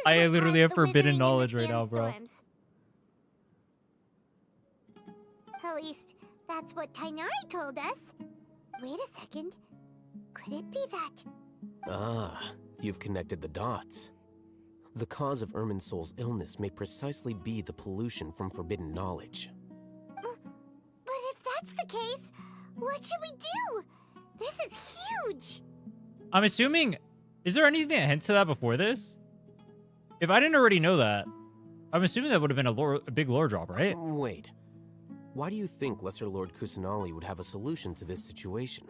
I literally have forbidden knowledge right now, bro. At least, that's what Tainari told us. Wait a second. Could it be that? Ah, you've connected the dots. The cause of Irminsol's illness may precisely be the pollution from forbidden knowledge. But if that's the case, what should we do? This is huge! I'm assuming... Is there anything that hints to that before this? If I didn't already know that, I'm assuming that would have been a big lore drop, right? Wait. Why do you think Lesser Lord Kusanali would have a solution to this situation?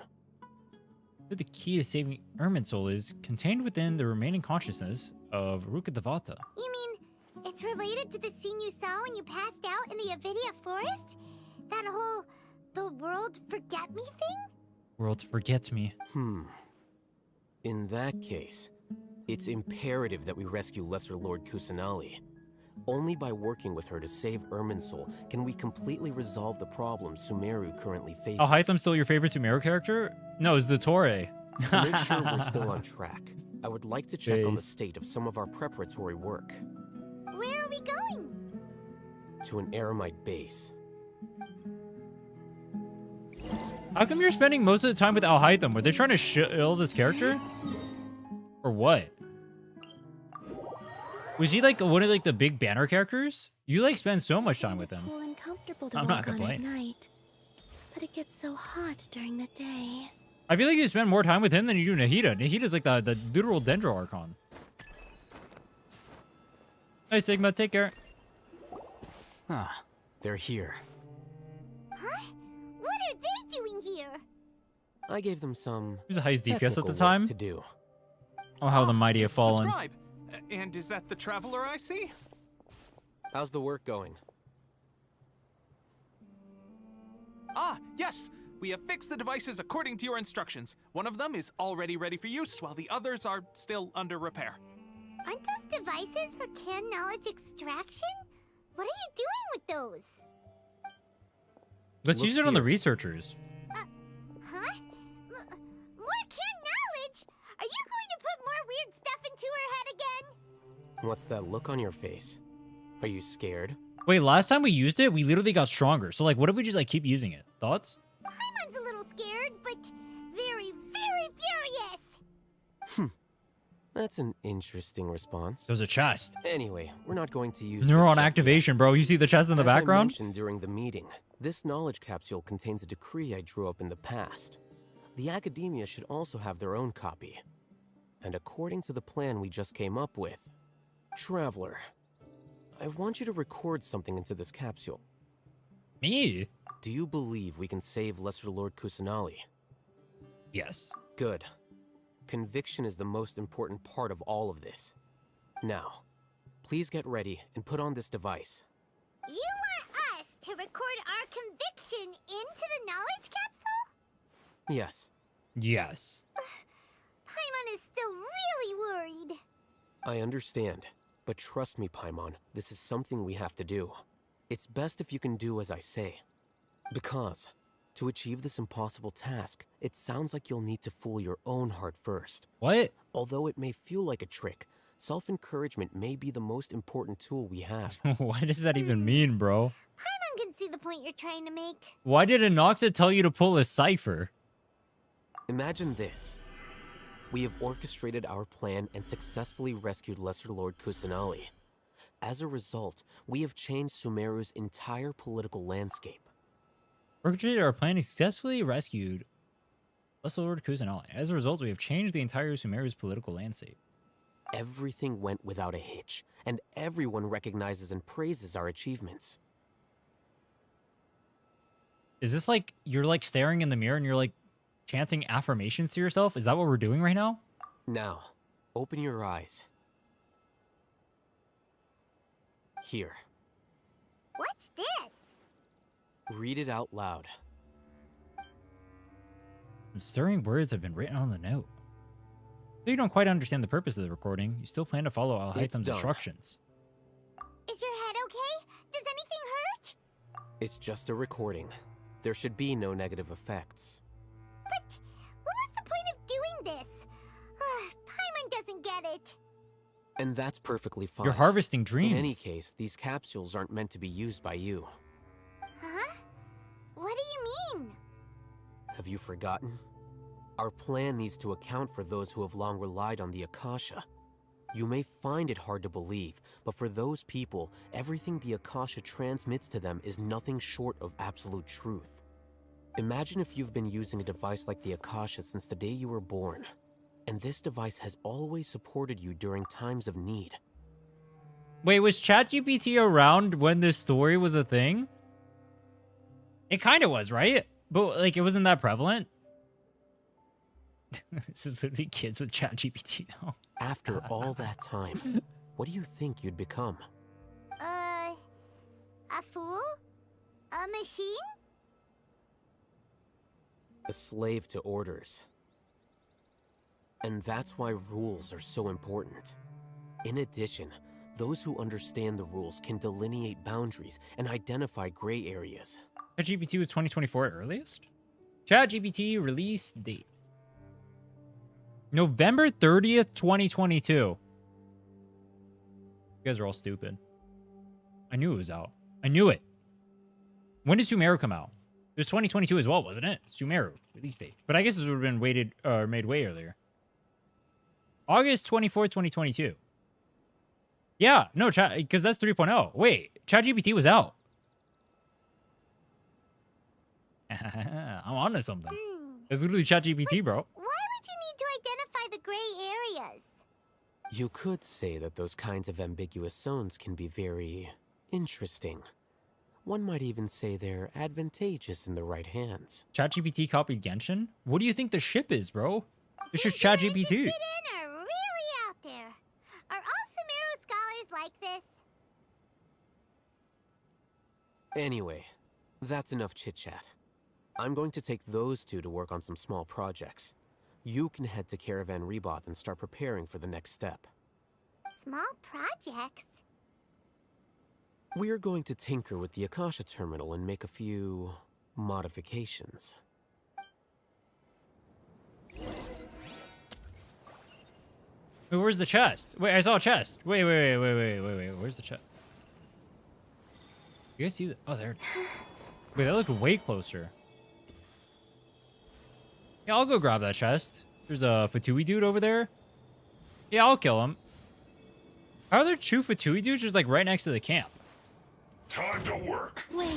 The key to saving Irminsol is contained within the remaining consciousness of Rukkhadevata. You mean, it's related to the scene you saw when you passed out in the Avidia forest? That whole, the world forget me thing? World forgets me. In that case, it's imperative that we rescue Lesser Lord Kusanali. Only by working with her to save Irminsol can we completely resolve the problems Sumeru currently faces. Oh, Hytham's still your favorite Sumeru character? No, it's the Torre. To make sure we're still on track, I would like to check on the state of some of our preparatory work. Where are we going? To an Eremite base. How come you're spending most of the time with Al Hytham? Were they trying to shill this character? Or what? Was he like one of like the big banner characters? You like spend so much time with him. Cool and comfortable to I'm walk not on at complaining. night, but it gets so hot during the day. I feel like you spend more time with him than you do Nahida. Nahida's like the literal Dendro Archon. Hey Sigma, take care. Ah, they're here. Huh? What are they doing here? I gave them some Who's the highest DPS at the technical time? work to do. Oh, how the mighty have fallen. Scribe. And is that the traveler I see? How's the work going? Ah, yes! We have fixed the devices according to your instructions. One of them is already ready for use, while the others are still under repair. Aren't those devices for can knowledge extraction? What are you doing with those? Let's Look use it on the here. researchers. Huh? More can knowledge? Are you going to put more weird stuff into her head again? What's that look on your face? Are you scared? Wait, last time we used it, we literally got stronger. So like, what if we just like keep using it? Thoughts? Paimon's a little scared, but very, very furious. That's an interesting response. There's a chest. Anyway, we're not going to use Neuron this just activation, yet. bro. You see the chest in the As I background? mentioned during the meeting, this knowledge capsule contains a decree I drew up in the past. The academia should also have their own copy. And according to the plan we just came up with, Traveler, I want you to record something into this capsule. Me? Do you believe we can save Lesser Lord Kusanali? Yes. Good. Conviction is the most important part of all of this. Now, please get ready and put on this device. You want us to record our conviction into the knowledge capsule? Yes. Yes. Paimon is still really worried. I understand, but trust me, Paimon, this is something we have to do. It's best if you can do as I say. Because, to achieve this impossible task, it sounds like you'll need to fool your own heart first. What? Although it may feel like a trick, self-encouragement may be the most important tool we have. What does that even mean, bro? Paimon can see the point you're trying to make. Why did Anoxa tell you to pull a cipher? Imagine this. We have orchestrated our plan and successfully rescued Lesser Lord Kusanali. As a result, we have changed Sumeru's entire political landscape. Orchestrated our plan and successfully rescued Lesser Lord Kusanali. As a result, we have changed the entire Sumeru's political landscape. Everything went without a hitch, and everyone recognizes and praises our achievements. Is this like, you're like staring in the mirror and you're like chanting affirmations to yourself? Is that what we're doing right now? Now, open your eyes. Here. What's this? Read it out loud. Some stirring words have been written on the note. Though you don't quite understand the purpose of the recording, you still plan to follow Alhaitham's instructions. Is your head okay? Does anything hurt? It's just a recording. There should be no negative effects. But what was the point of doing this? Paimon doesn't get it. And that's perfectly fine. You're harvesting dreams. In any case, these capsules aren't meant to be used by you. Huh? What do you mean? Have you forgotten? Our plan needs to account for those who have long relied on the Akasha. You may find it hard to believe, but for those people, everything the Akasha transmits to them is nothing short of absolute truth. Imagine if you've been using a device like the Akasha since the day you were born, and this device has always supported you during times of need. Wait, was ChatGPT around when this story was a thing? It kind of was, right? But like, it wasn't that prevalent. This is literally kids with ChatGPT now. After all that time, what do you think you'd become? A fool? A machine? A slave to orders. And that's why rules are so important. In addition, those who understand the rules can delineate boundaries and identify gray areas. ChatGPT was 2024 at earliest? ChatGPT release date. November 30th, 2022. You guys are all stupid. I knew it was out. I knew it. When did Sumeru come out? It was 2022 as well, wasn't it? Sumeru release date. But I guess this would have been made way earlier. August 24th, 2022. Yeah, no, because that's 3.0. Wait, ChatGPT was out. I'm onto something. It's literally ChatGPT, bro. Why would you need to identify the gray areas? You could say that those kinds of ambiguous zones can be very interesting. One might even say they're advantageous in the right hands. ChatGPT copied Genshin? What do you think the ship is, bro? It's just ChatGPT. Are really out there. Are all Sumeru scholars like this? Anyway, that's enough chit-chat. I'm going to take those two to work on some small projects. You can head to Caravan Rebot and start preparing for the next step. Small projects? We're going to tinker with the Akasha terminal and make a few modifications. Wait, where's the chest? Wait, I saw a chest. Wait. Where's the chest? You guys see that? Oh, there it is. Wait, that looked way closer. Yeah, I'll go grab that chest. There's a Fatui dude over there. Yeah, I'll kill him. How are there two Fatui dudes just like right next to the camp? Time to work. Wait.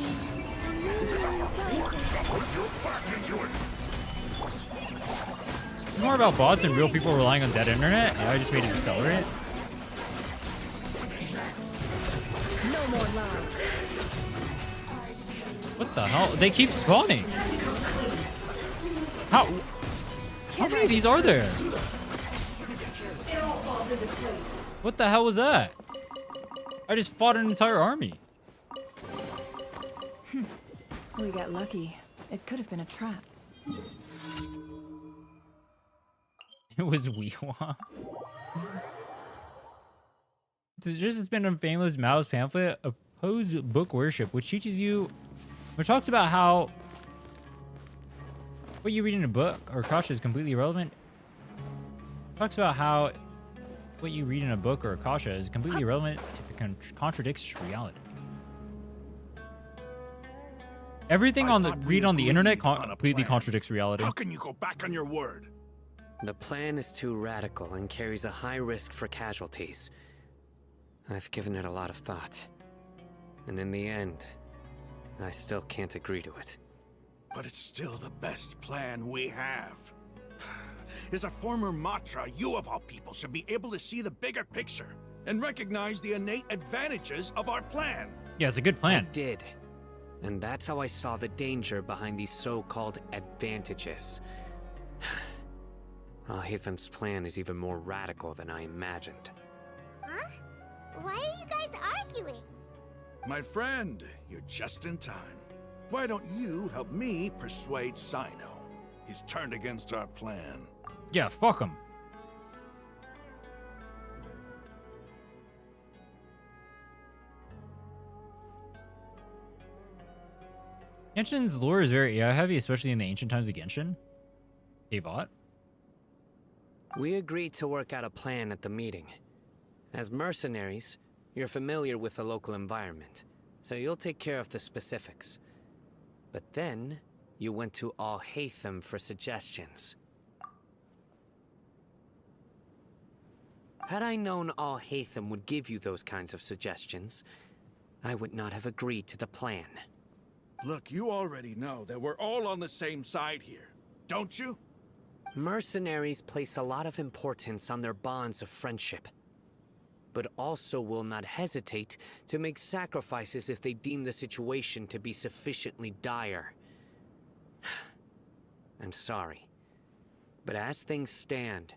It's more about bots and real people relying on dead internet. Yeah, I just made it accelerate. No more love. What the hell? They keep spawning. How many of these are there? What the hell was that? I just fought an entire army. We got lucky. It could have been a trap. It was Wuwa. There's just been a famous Mao's pamphlet, Oppose Book Worship, which teaches you which talks about how what you read in a book or Akasha is completely irrelevant. Talks about how what you read in a book or Akasha is completely irrelevant if it contradicts reality. Everything on the read on the internet completely contradicts reality. How can you go back on your word? The plan is too radical and carries a high risk for casualties. I've given it a lot of thought. And in the end, I still can't agree to it. But it's still the best plan we have. As a former Matra, you of all people should be able to see the bigger picture and recognize the innate advantages of our plan. Yeah, it's a good plan. I did. And that's how I saw the danger behind these so-called advantages. Alhaitham's plan is even more radical than I imagined. Huh? Why are you guys arguing? My friend, you're just in time. Why don't you help me persuade Sino? He's turned against our plan. Yeah, fuck him. Genshin's lore is very AI heavy, especially in the ancient times of Genshin. Avot. We agreed to work out a plan at the meeting. As mercenaries, you're familiar with the local environment, so you'll take care of the specifics. But then, you went to Alhaitham for suggestions. Had I known Alhaitham would give you those kinds of suggestions, I would not have agreed to the plan. Look, you already know that we're all on the same side here, don't you? Mercenaries place a lot of importance on their bonds of friendship, but also will not hesitate to make sacrifices if they deem the situation to be sufficiently dire. I'm sorry, but as things stand,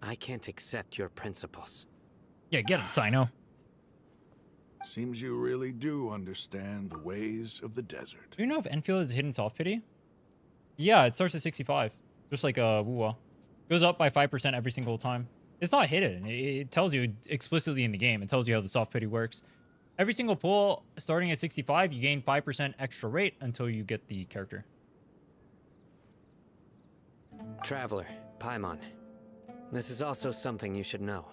I can't accept your principles. Yeah, get him, Sino. Seems you really do understand the ways of the desert. Do you know if Enfield is hidden soft pity? Yeah, it starts at 65. Just like Wuwa. Goes up by 5% every single time. It's not hidden. It tells you explicitly in the game. It tells you how the soft pity works. Every single pull starting at 65, you gain 5% extra rate until you get the character. Traveler, Paimon. This is also something you should know.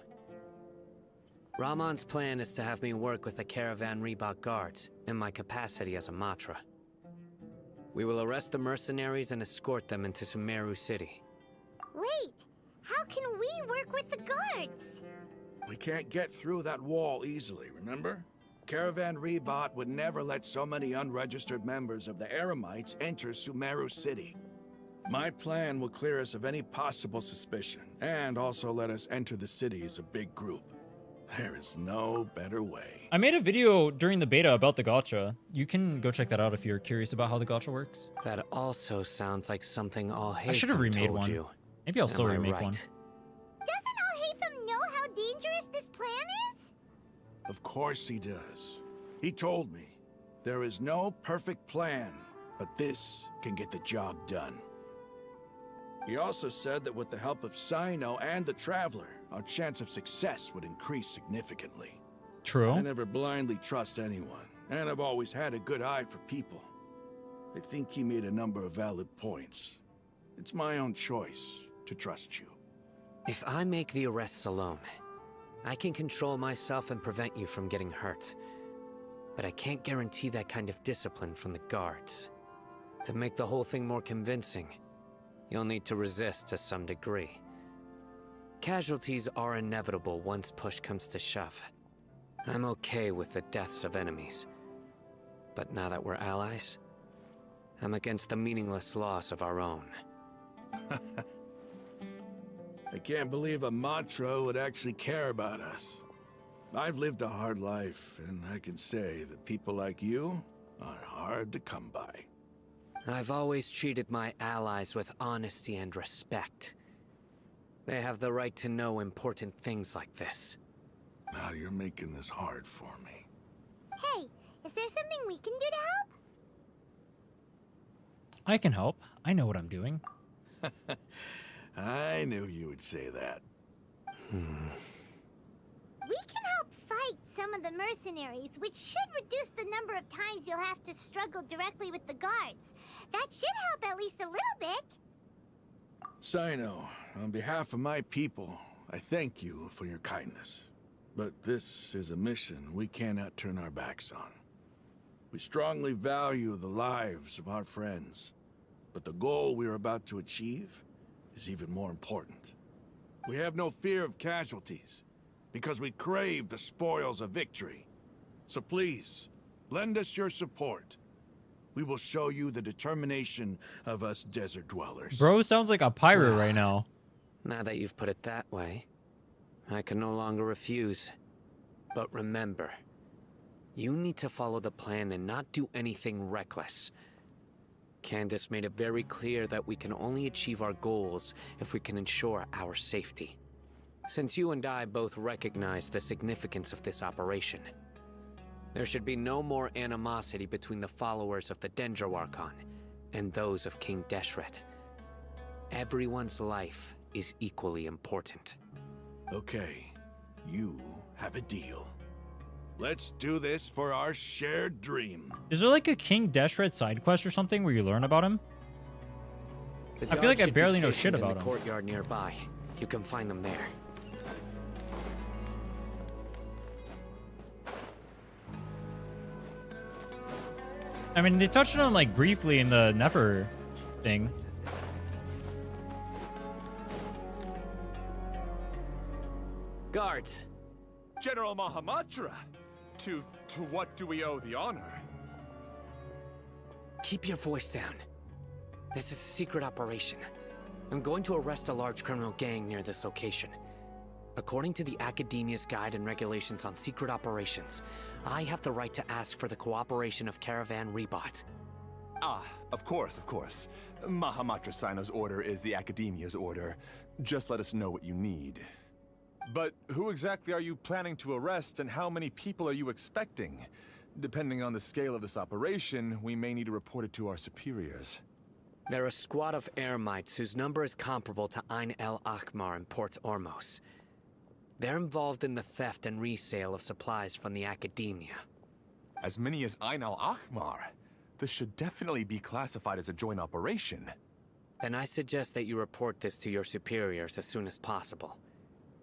Ramon's plan is to have me work with the Caravan Reebok guards in my capacity as a Matra. We will arrest the mercenaries and escort them into Sumeru City. Wait, how can we work with the guards? We can't get through that wall easily, remember? Caravan Reebok would never let so many unregistered members of the Eremites enter Sumeru City. My plan will clear us of any possible suspicion, and also let us enter the city as a big group. There is no better way. I made a video during the beta about the gacha. You can go check that out if you're curious about how the gacha works. That also sounds like something Alhaitham I should have remade told one. You. Maybe I'll still remake one. Doesn't Alhaitham know how dangerous this plan is? Of course he does. He told me, there is no perfect plan, but this can get the job done. He also said that with the help of Sino and the Traveler, our chance of success would increase significantly. True. I never blindly trust anyone, and I've always had a good eye for people. I think he made a number of valid points. It's my own choice to trust you. If I make the arrests alone, I can control myself and prevent you from getting hurt. But I can't guarantee that kind of discipline from the guards. To make the whole thing more convincing, you'll need to resist to some degree. Casualties are inevitable once push comes to shove. I'm okay with the deaths of enemies. But now that we're allies, I'm against the meaningless loss of our own. I can't believe a Matra would actually care about us. I've lived a hard life, and I can say that people like you are hard to come by. I've always treated my allies with honesty and respect. They have the right to know important things like this. Now you're making this hard for me. Hey, is there something we can do to help? I can help. I know what I'm doing. I knew you would say that. We can help fight some of the mercenaries, which should reduce the number of times you'll have to struggle directly with the guards. That should help at least a little bit. Sino, on behalf of my people, I thank you for your kindness. But this is a mission we cannot turn our backs on. We strongly value the lives of our friends, but the goal we are about to achieve is even more important. We have no fear of casualties, because we crave the spoils of victory. So please, lend us your support. We will show you the determination of us desert dwellers. Bro sounds like a pirate right now. Now that you've put it that way, I can no longer refuse. But remember, you need to follow the plan and not do anything reckless. Candace made it very clear that we can only achieve our goals if we can ensure our safety. Since you and I both recognize the significance of this operation, there should be no more animosity between the followers of the Dendro Archon and those of King Deshret. Everyone's life is equally important. Okay, you have a deal. Let's do this for our shared dream. Is there like a King Deshret side quest or something where you learn about him? I feel like I barely know shit about him. In the courtyard nearby. You can find them there. I mean, they touched on him like briefly in the Nefer thing. Guards! General Mahamatra! To what do we owe the honor? Keep your voice down. This is a secret operation. I'm going to arrest a large criminal gang near this location. According to the Academia's Guide and Regulations on Secret Operations, I have the right to ask for the cooperation of Caravan Rebot. Ah, of course, of course. Mahamatra Sino's order is the Academia's order. Just let us know what you need. But who exactly are you planning to arrest, and how many people are you expecting? Depending on the scale of this operation, we may need to report it to our superiors. They're a squad of Eremites whose number is comparable to Ain el Akhmar in Port Ormos. They're involved in the theft and resale of supplies from the Academia. As many as Ain el Akhmar? This should definitely be classified as a joint operation. Then I suggest that you report this to your superiors as soon as possible,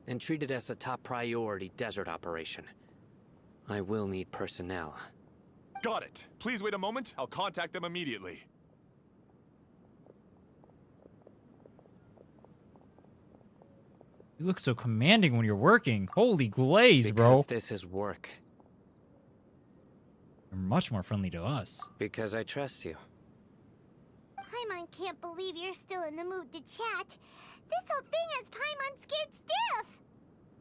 and treat it as a top priority desert operation. I will need personnel. Got it. Please wait a moment. I'll contact them immediately. You look so commanding when you're working. Holy glaze, bro. Because this is work. You're much more friendly to us. Because I trust you. Paimon can't believe you're still in the mood to chat. This whole thing has Paimon scared stiff.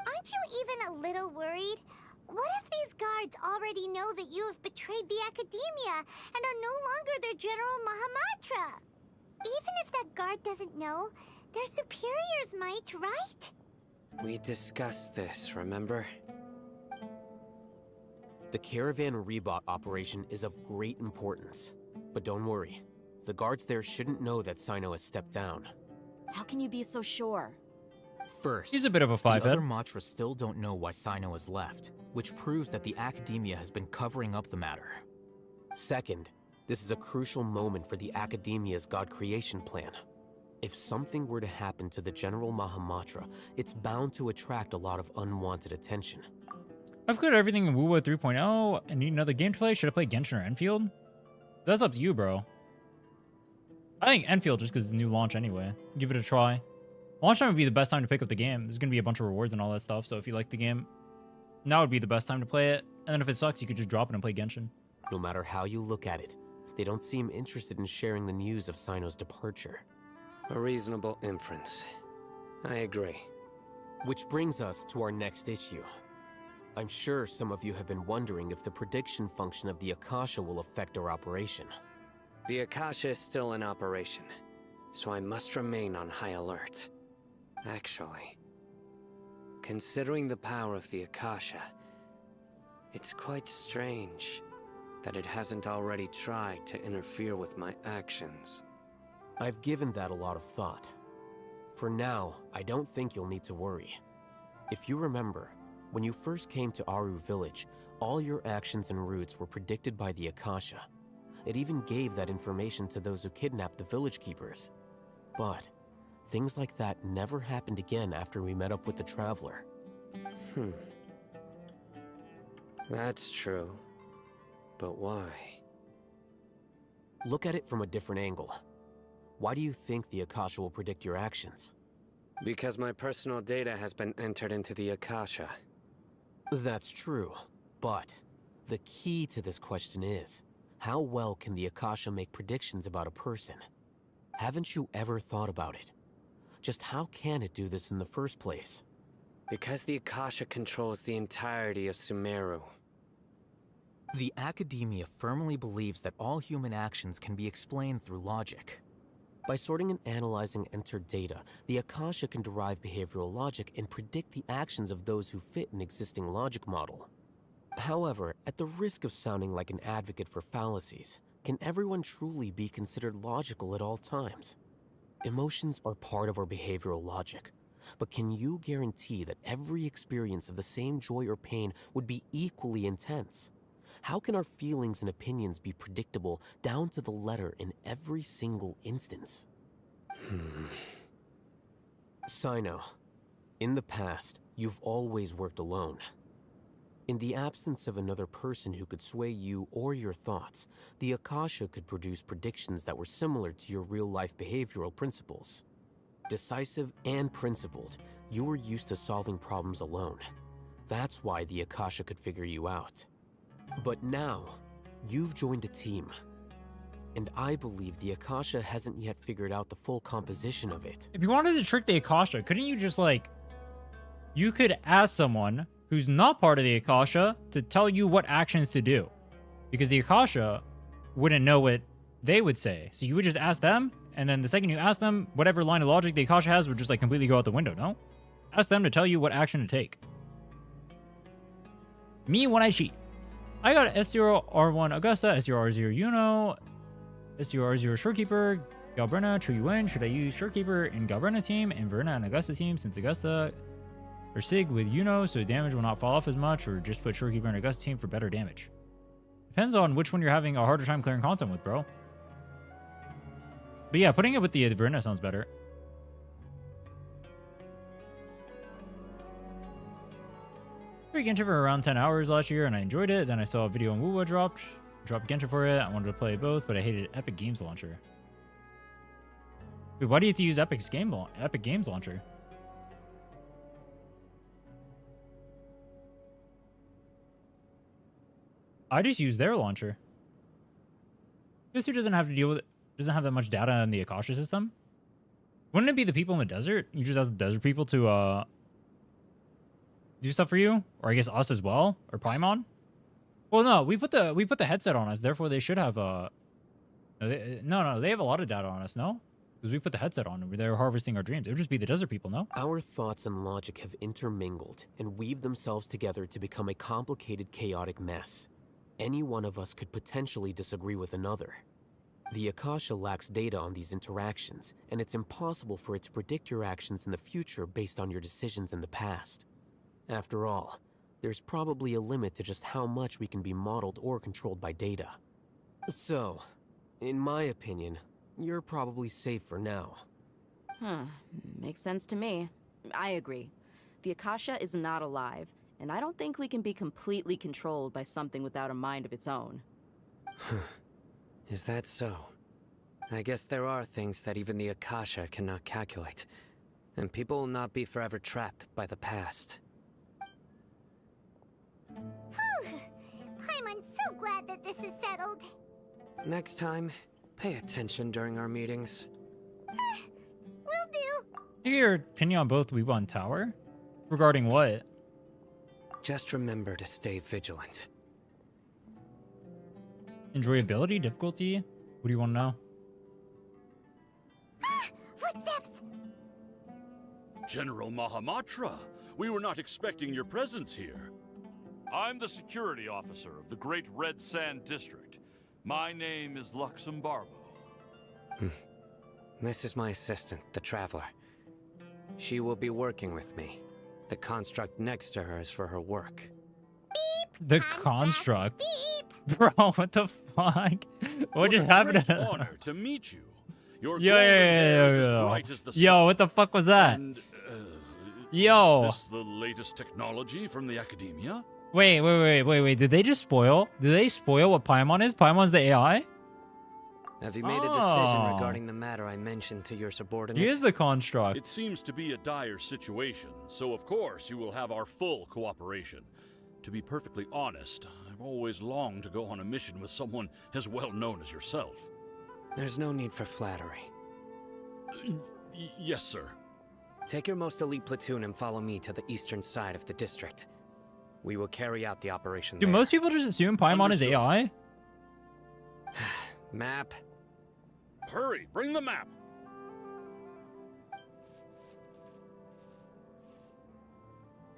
Aren't you even a little worried? What if these guards already know that you have betrayed the Academia and are no longer their General Mahamatra? Even if that guard doesn't know, their superiors might, right? We discussed this, remember? The Caravan Rebot operation is of great importance. But don't worry, the guards there shouldn't know that Sino has stepped down. How can you be so sure? First, he's a bit of a five-head. The other Matra still don't know why Sino has left, which proves that the Academia has been covering up the matter. Second, this is a crucial moment for the Academia's God creation plan. If something were to happen to the General Mahamatra, it's bound to attract a lot of unwanted attention. I've cleared everything in Wuwa 3.0. I need another game to play. Should I play Genshin or Enfield? That's up to you, bro. I think Enfield just because it's a new launch anyway. Give it a try. Launch time would be the best time to pick up the game. There's going to be a bunch of rewards and all that stuff. So if you like the game, now would be the best time to play it. And then if it sucks, you could just drop it and play Genshin. No matter how you look at it, they don't seem interested in sharing the news of Sino's departure. A reasonable inference. I agree. Which brings us to our next issue. I'm sure some of you have been wondering if the prediction function of the Akasha will affect our operation. The Akasha is still in operation, so I must remain on high alert. Actually, considering the power of the Akasha, it's quite strange that it hasn't already tried to interfere with my actions. I've given that a lot of thought. For now, I don't think you'll need to worry. If you remember, When you first came to Aru Village, all your actions and routes were predicted by the Akasha. It even gave that information to those who kidnapped the village keepers. But things like that never happened again after we met up with the Traveler. That's true. But why? Look at it from a different angle. Why do you think the Akasha will predict your actions? Because my personal data has been entered into the Akasha. That's true, but the key to this question is, how well can the Akasha make predictions about a person? Haven't you ever thought about it? Just how can it do this in the first place? Because the Akasha controls the entirety of Sumeru. The Academia firmly believes that all human actions can be explained through logic. By sorting and analyzing entered data, the Akasha can derive behavioral logic and predict the actions of those who fit an existing logic model. However, at the risk of sounding like an advocate for fallacies, can everyone truly be considered logical at all times? Emotions are part of our behavioral logic, but can you guarantee that every experience of the same joy or pain would be equally intense? How can our feelings and opinions be predictable down to the letter in every single instance? Sino, in the past, you've always worked alone. In the absence of another person who could sway you or your thoughts, the Akasha could produce predictions that were similar to your real-life behavioral principles. Decisive and principled, you were used to solving problems alone. That's why the Akasha could figure you out. But now, you've joined a team. And I believe the Akasha hasn't yet figured out the full composition of it. If you wanted to trick the Akasha, couldn't you just like... You could ask someone who's not part of the Akasha to tell you what actions to do. Because the Akasha wouldn't know what they would say. So you would just ask them, and then the second you ask them, whatever line of logic the Akasha has would just like completely go out the window, no? Ask them to tell you what action to take. Me when I cheat. I got S0R1 Augusta, S0R0 Yuno, S0R0 Shorekeeper, Galbrina, True Yuan. Should I use Shorekeeper in Galbrina's team and Verna and Augusta team since Augusta or Sig with Yuno so damage will not fall off as much, or just put Shorekeeper in Augusta team for better damage? Depends on which one you're having a harder time clearing content with, bro. But yeah, putting it with the Verna sounds better. Genshin for around 10 hours last year, and I enjoyed it. Then I saw a video on Wuwa dropped Genshin for it. I wanted to play both, but I hated Epic Games Launcher. Wait, why do you have to use Epic Games Launcher? I just use their launcher. Guess who doesn't have to deal with it? Doesn't have that much data in the Akasha system? Wouldn't it be the people in the desert? You just ask the desert people to do stuff for you, or I guess us as well, or Paimon. Well, no, we put the headset on us, therefore they should have no, they have a lot of data on us, no? Because we put the headset on and they're harvesting our dreams. It would just be the desert people, no? Our thoughts and logic have intermingled and weaved themselves together to become a complicated, chaotic mess. Any one of us could potentially disagree with another. The Akasha lacks data on these interactions, and it's impossible for it to predict your actions in the future based on your decisions in the past. After all, there's probably a limit to just how much we can be modeled or controlled by data. So, in my opinion, you're probably safe for now. Makes sense to me. I agree. The Akasha is not alive, and I don't think we can be completely controlled by something without a mind of its own. Is that so? I guess there are things that even the Akasha cannot calculate, and people will not be forever trapped by the past. I'm so glad that this is settled. Next time, pay attention during our meetings. Will do. You get your opinion on both Wuwa and Tower? Regarding what? Just remember to stay vigilant. Enjoyability? Difficulty? What do you want to know? Footsteps! General Mahamatra, we were not expecting your presence here. I'm the security officer of the Great Red Sand District. My name is Luxembarbo. This is my assistant, the Traveler. She will be working with me. The construct next to her is for her work. The construct? Bro, what the fuck? What just happened to her? Honor to meet you. Your Yo, golden yo, hair is yo, as yo. bright as the Yo, sun. what the fuck was that? And, Yo. Is this the latest technology from the academia? Wait. Did they just spoil? Did they spoil what Paimon is? Paimon's the AI? Have you made a decision Oh. regarding the matter I mentioned to your subordinates? He is the construct. It seems to be a dire situation, so of course you will have our full cooperation. To be perfectly honest, I've always longed to go on a mission with someone as well known as yourself. There's no need for flattery. Yes, sir. Take your most elite platoon and follow me to the eastern side of the district. We will carry out the operation Do there. most people just assume Paimon is AI? Map. Hurry, bring the map.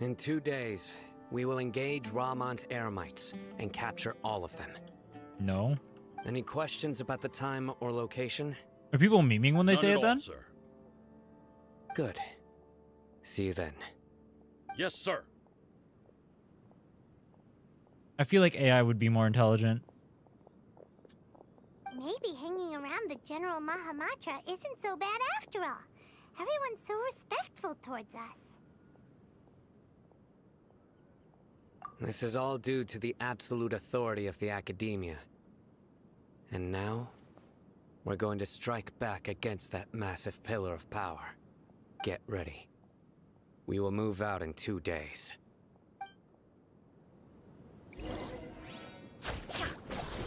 In 2 days, we will engage Rahman's Eremites and capture all of them. No. Any questions about the time or location? Are people memeing when they None say at it all, then? sir. Good. See you then. Yes, sir. I feel like AI would be more intelligent. Maybe hanging around the General Mahamatra isn't so bad after all. Everyone's so respectful towards us. This is all due to the absolute authority of the Academia. And now, we're going to strike back against that massive pillar of power. Get ready. We will move out in 2 days.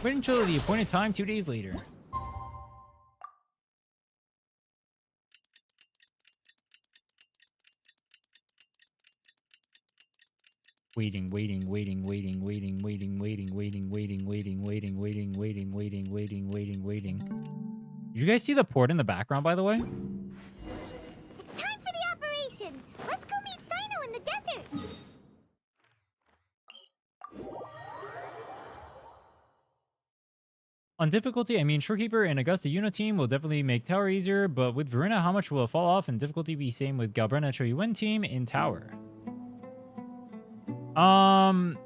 Wait until the appointed time 2 days later. Waiting. Did you guys see the port in the background, by the way? It's time for the operation! Let's go meet Sino in the desert! On difficulty, I mean, Shorekeeper and Augusta Uniteam will definitely make Tower easier, but with Verena, how much will it fall off? And difficulty be same with Galbrena Choyuwen team in Tower. I'm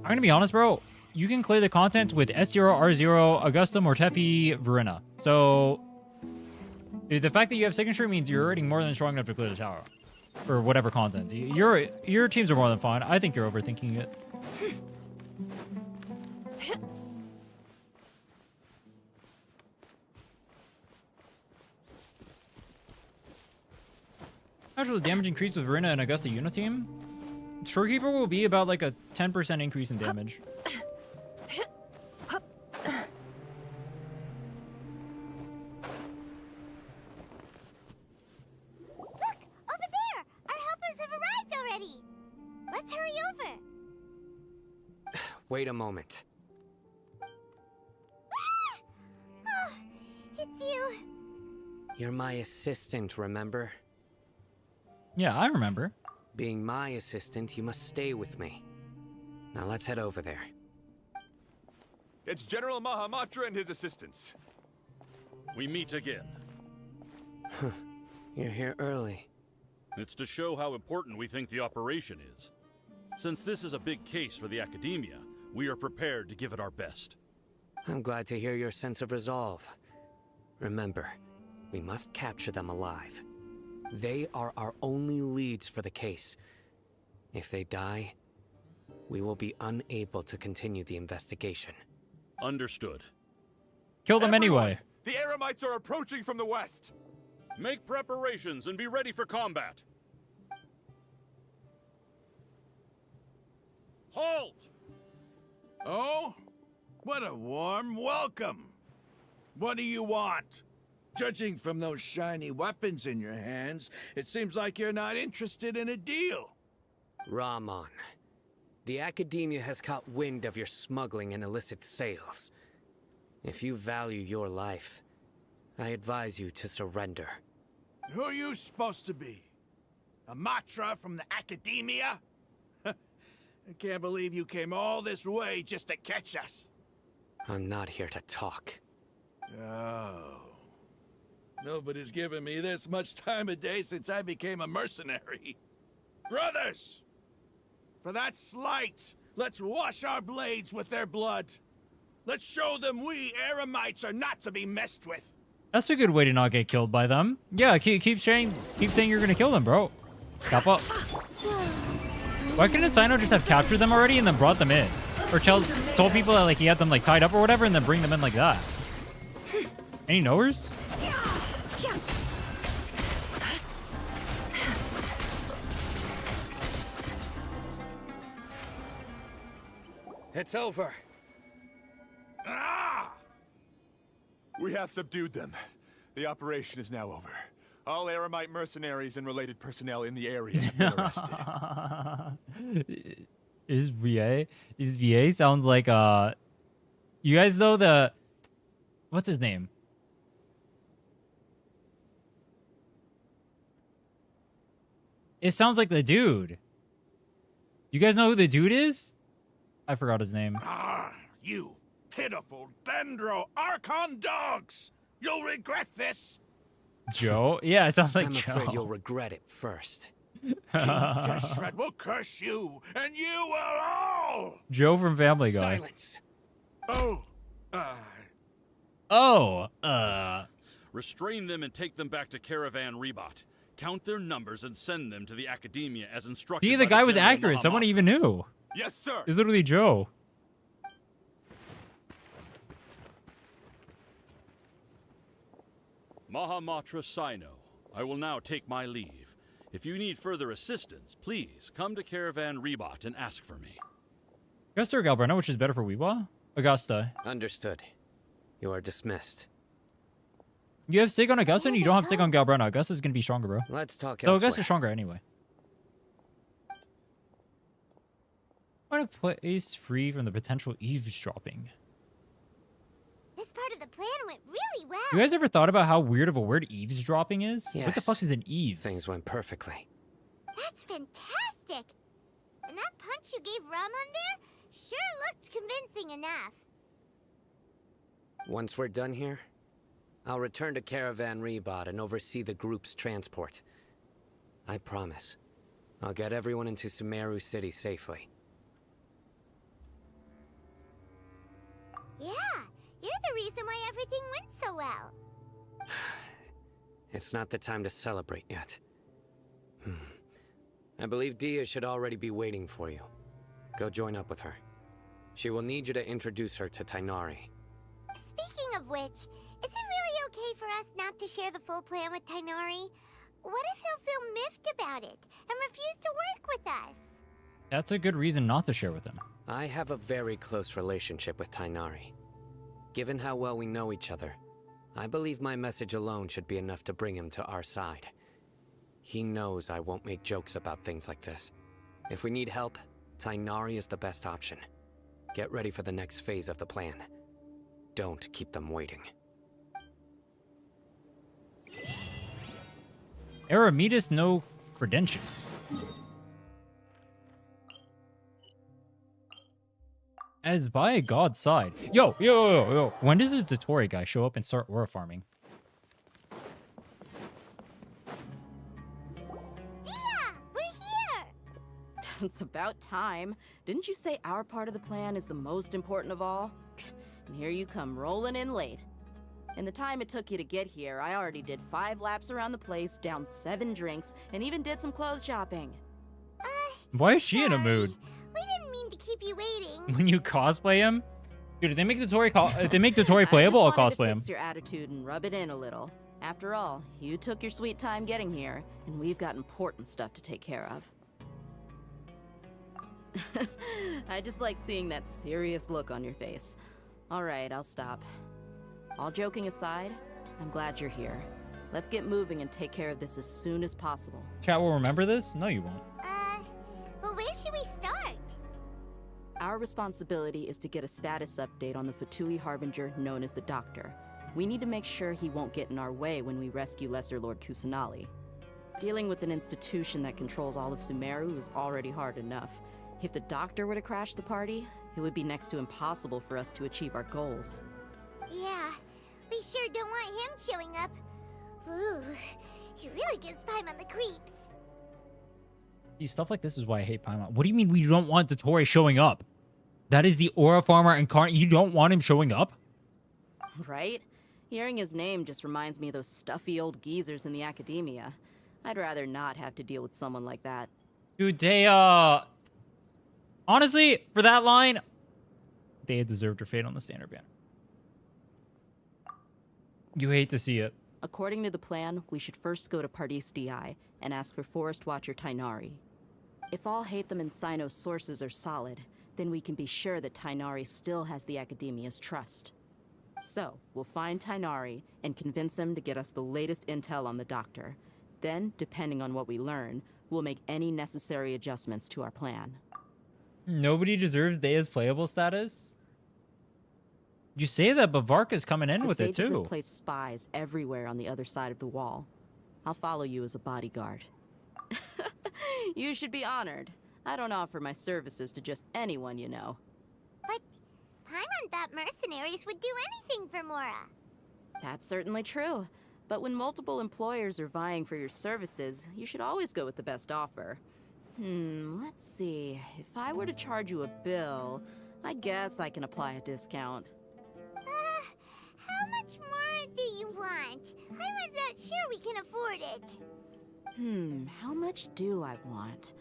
gonna be honest, bro. You can clear the content with S0, R0, Augusta, Mortefi, Verena. So, the fact that you have signature means you're already more than strong enough to clear the tower. For whatever content. Your teams are more than fine. I think you're overthinking it. How much will the damage increase with Verena and Augusta Uniteam? Shorekeeper will be about like a 10% increase in damage. Look! Over there! Our helpers have arrived already! Let's hurry over! Wait a moment. Oh, it's you! You're my assistant, remember? Yeah, I remember. Being my assistant, you must stay with me. Now let's head over there. It's General Mahamatra and his assistants. We meet again. You're here early. It's to show how important we think the operation is. Since this is a big case for the Academia, we are prepared to give it our best. I'm glad to hear your sense of resolve. Remember, we must capture them alive. They are our only leads for the case. If they die, we will be unable to continue the investigation. Understood. Kill them anyway. The Eremites are approaching from the west. Make preparations and be ready for combat. Halt! Oh? What a warm welcome. What do you want? Judging from those shiny weapons in your hands, it seems like you're not interested in a deal. Rahman, the Academia has caught wind of your smuggling and illicit sales. If you value your life, I advise you to surrender. Who are you supposed to be? A Matra from the Academia? I can't believe you came all this way just to catch us. I'm not here to talk. Oh. Nobody's given me this much time of day since I became a mercenary. Brothers! For that slight, let's wash our blades with their blood. Let's show them we Eremites are not to be messed with. That's a good way to not get killed by them. Yeah, keep saying you're gonna kill them, bro. Kappa. Why couldn't Sino just have captured them already and then brought them in? Or told people that like he had them like tied up or whatever and then bring them in like that? Any knowers? It's over. Ah! We have subdued them. The operation is now over. All Eremite mercenaries and related personnel in the area have been arrested. Is VA sounds like you guys know the what's his name? It sounds like the dude. You guys know who the dude is? I forgot his name. Ah, you pitiful Dendro Archon dogs! You'll regret this! Joe? Yeah, it sounds like I'm Joe. afraid you'll regret it first. King Deshret will curse you, and you will all! Joe from Family Guy. Silence! Restrain them and take them back to Caravan Rebot. Count their numbers and send them to the Academia as instructed. See, the guy was accurate. Someone even knew. Yes, sir. It's literally Joe. Mahamatra Sino, I will now take my leave. If you need further assistance, please come to Caravan Rebot and ask for me. Augusta or Galbrena, which is better for Wuwa? Augusta. Understood. You are dismissed. You have Sig on Augusta and you don't have Sig on Galbrena. Augusta's gonna be stronger, bro. Let's talk So elsewhere. Augusta's stronger anyway. What a place free from the potential eavesdropping. This part of the plan went really well. You guys ever thought about how weird of a word eavesdropping is? Yes. What the fuck is an eaves? Things went perfectly. That's fantastic. And that punch you gave Rum on there sure looked convincing enough. Once we're done here, I'll return to Caravan Rebot and oversee the group's transport. I promise. I'll get everyone into Sumeru City safely. Yeah, you're the reason why everything went so well. It's not the time to celebrate yet. I believe Dia should already be waiting for you. Go join up with her. She will need you to introduce her to Tainari. Speaking of which, is it really okay for us not to share the full plan with Tainari? What if he'll feel miffed about it and refuse to work with us? That's a good reason not to share with him. I have a very close relationship with Tainari. Given how well we know each other, I believe my message alone should be enough to bring him to our side. He knows I won't make jokes about things like this. If we need help, Tainari is the best option. Get ready for the next phase of the plan. Don't keep them waiting. Eremitas no credentials. As by a god's side. Yo. When does this Dotori guy show up and start aura farming? It's about time. Didn't you say our part of the plan is the most important of all? And here you come rolling in late. In the time it took you to get here, I already did 5 laps around the place, downed 7 drinks, and even did some clothes shopping. Why is she in a mood? We didn't mean to keep you waiting. When you cosplay him? Dude, if they make Dotori playable, I'll cosplay him. Fix your attitude and rub it in a little. After all, you took your sweet time getting here, and we've got important stuff to take care of. I just like seeing that serious look on your face. Alright, I'll stop. All joking aside, I'm glad you're here. Let's get moving and take care of this as soon as possible. Chat will remember this? No, you won't. But where should we start? Our responsibility is to get a status update on the Fatui Harbinger known as the Doctor. We need to make sure he won't get in our way when we rescue Lesser Lord Kusanali. Dealing with an institution that controls all of Sumeru is already hard enough. If the Doctor were to crash the party, it would be next to impossible for us to achieve our goals. Yeah, we sure don't want him showing up. Ooh, he really gives Paimon the creeps. See, stuff like this is why I hate Paimon. What do you mean we don't want Dottore showing up? That is the Aura Farmer incarnate. You don't want him showing up? Right? Hearing his name just reminds me of those stuffy old geezers in the academia. I'd rather not have to deal with someone like that. Dude, they, honestly, for that line, they deserved her fate on the standard ban. You hate to see it. According to the plan, we should first go to Pardis DI and ask for Forest Watcher Tainari. If all Hatham and Sino's sources are solid, then we can be sure that Tainari still has the Academia's trust. So, we'll find Tainari and convince him to get us the latest intel on the Doctor. Then, depending on what we learn, we'll make any necessary adjustments to our plan. Nobody deserves Deia's playable status? You say that, but Varka's coming in with it The Sages too. have placed spies everywhere on the other side of the wall. I'll follow you as a bodyguard. You should be honored. I don't offer my services to just anyone you know. But Paimon thought mercenaries would do anything for Mora. That's certainly true. But when multiple employers are vying for your services, you should always go with the best offer. Let's see. If I were to charge you a bill, I guess I can apply a discount. How much more do you want? Paimon's not sure we can afford it. How much do I want?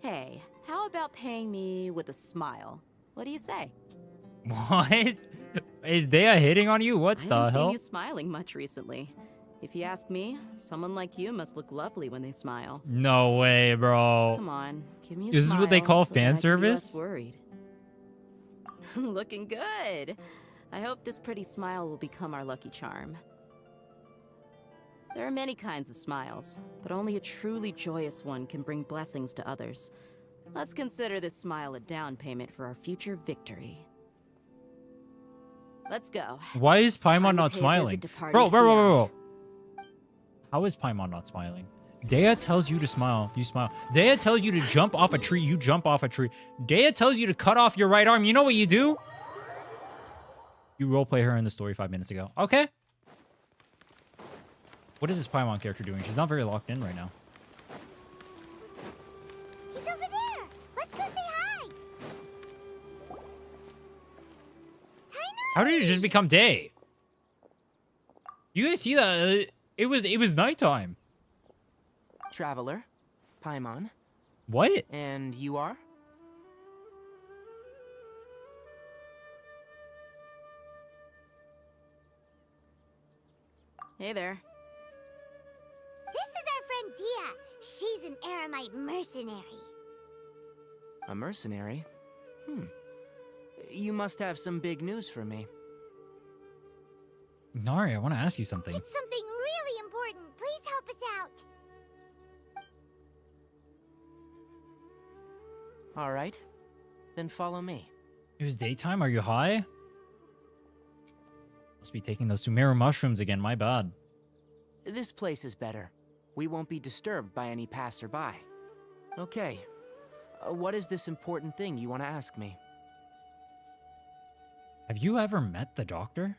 Hey, how about paying me with a smile? What do you say? What? Is Deia hitting on you? What I the haven't hell? seen you smiling much recently. If you ask me, someone like you must look lovely when they smile. No way, bro. Come on, give me a Is this smile what they call so that I fan can be service? less worried. Looking good. I hope this pretty smile will become our lucky charm. There are many kinds of smiles, but only a truly joyous one can bring blessings to others. Let's consider this smile a down payment for our future victory. Let's go. Why is It's time Paimon to not pay a smiling? visit to Bro, Pardis bro. DI. How is Paimon not smiling? Deia tells you to smile, you smile. Deia tells you to jump off a tree, you jump off a tree. Deia tells you to cut off your right arm. You know what you do? You roleplay her in the story 5 minutes ago. Okay. What is this Paimon character doing? She's not very locked in right now. He's over there. Let's go say hi. How did it just become day? You guys see that? It was nighttime. Traveler, Paimon. What? And you are? Hey there. This is our friend Dia. She's an Aramite mercenary. A mercenary? You must have some big news for me. Nari, I want to ask you something. It's something really important. Please help us out. All right. Then follow me. It was daytime? Are you high? Must be taking those Sumeru mushrooms again, my bad. This place is better. We won't be disturbed by any passerby. Okay. What is this important thing you want to ask me? Have you ever met the doctor?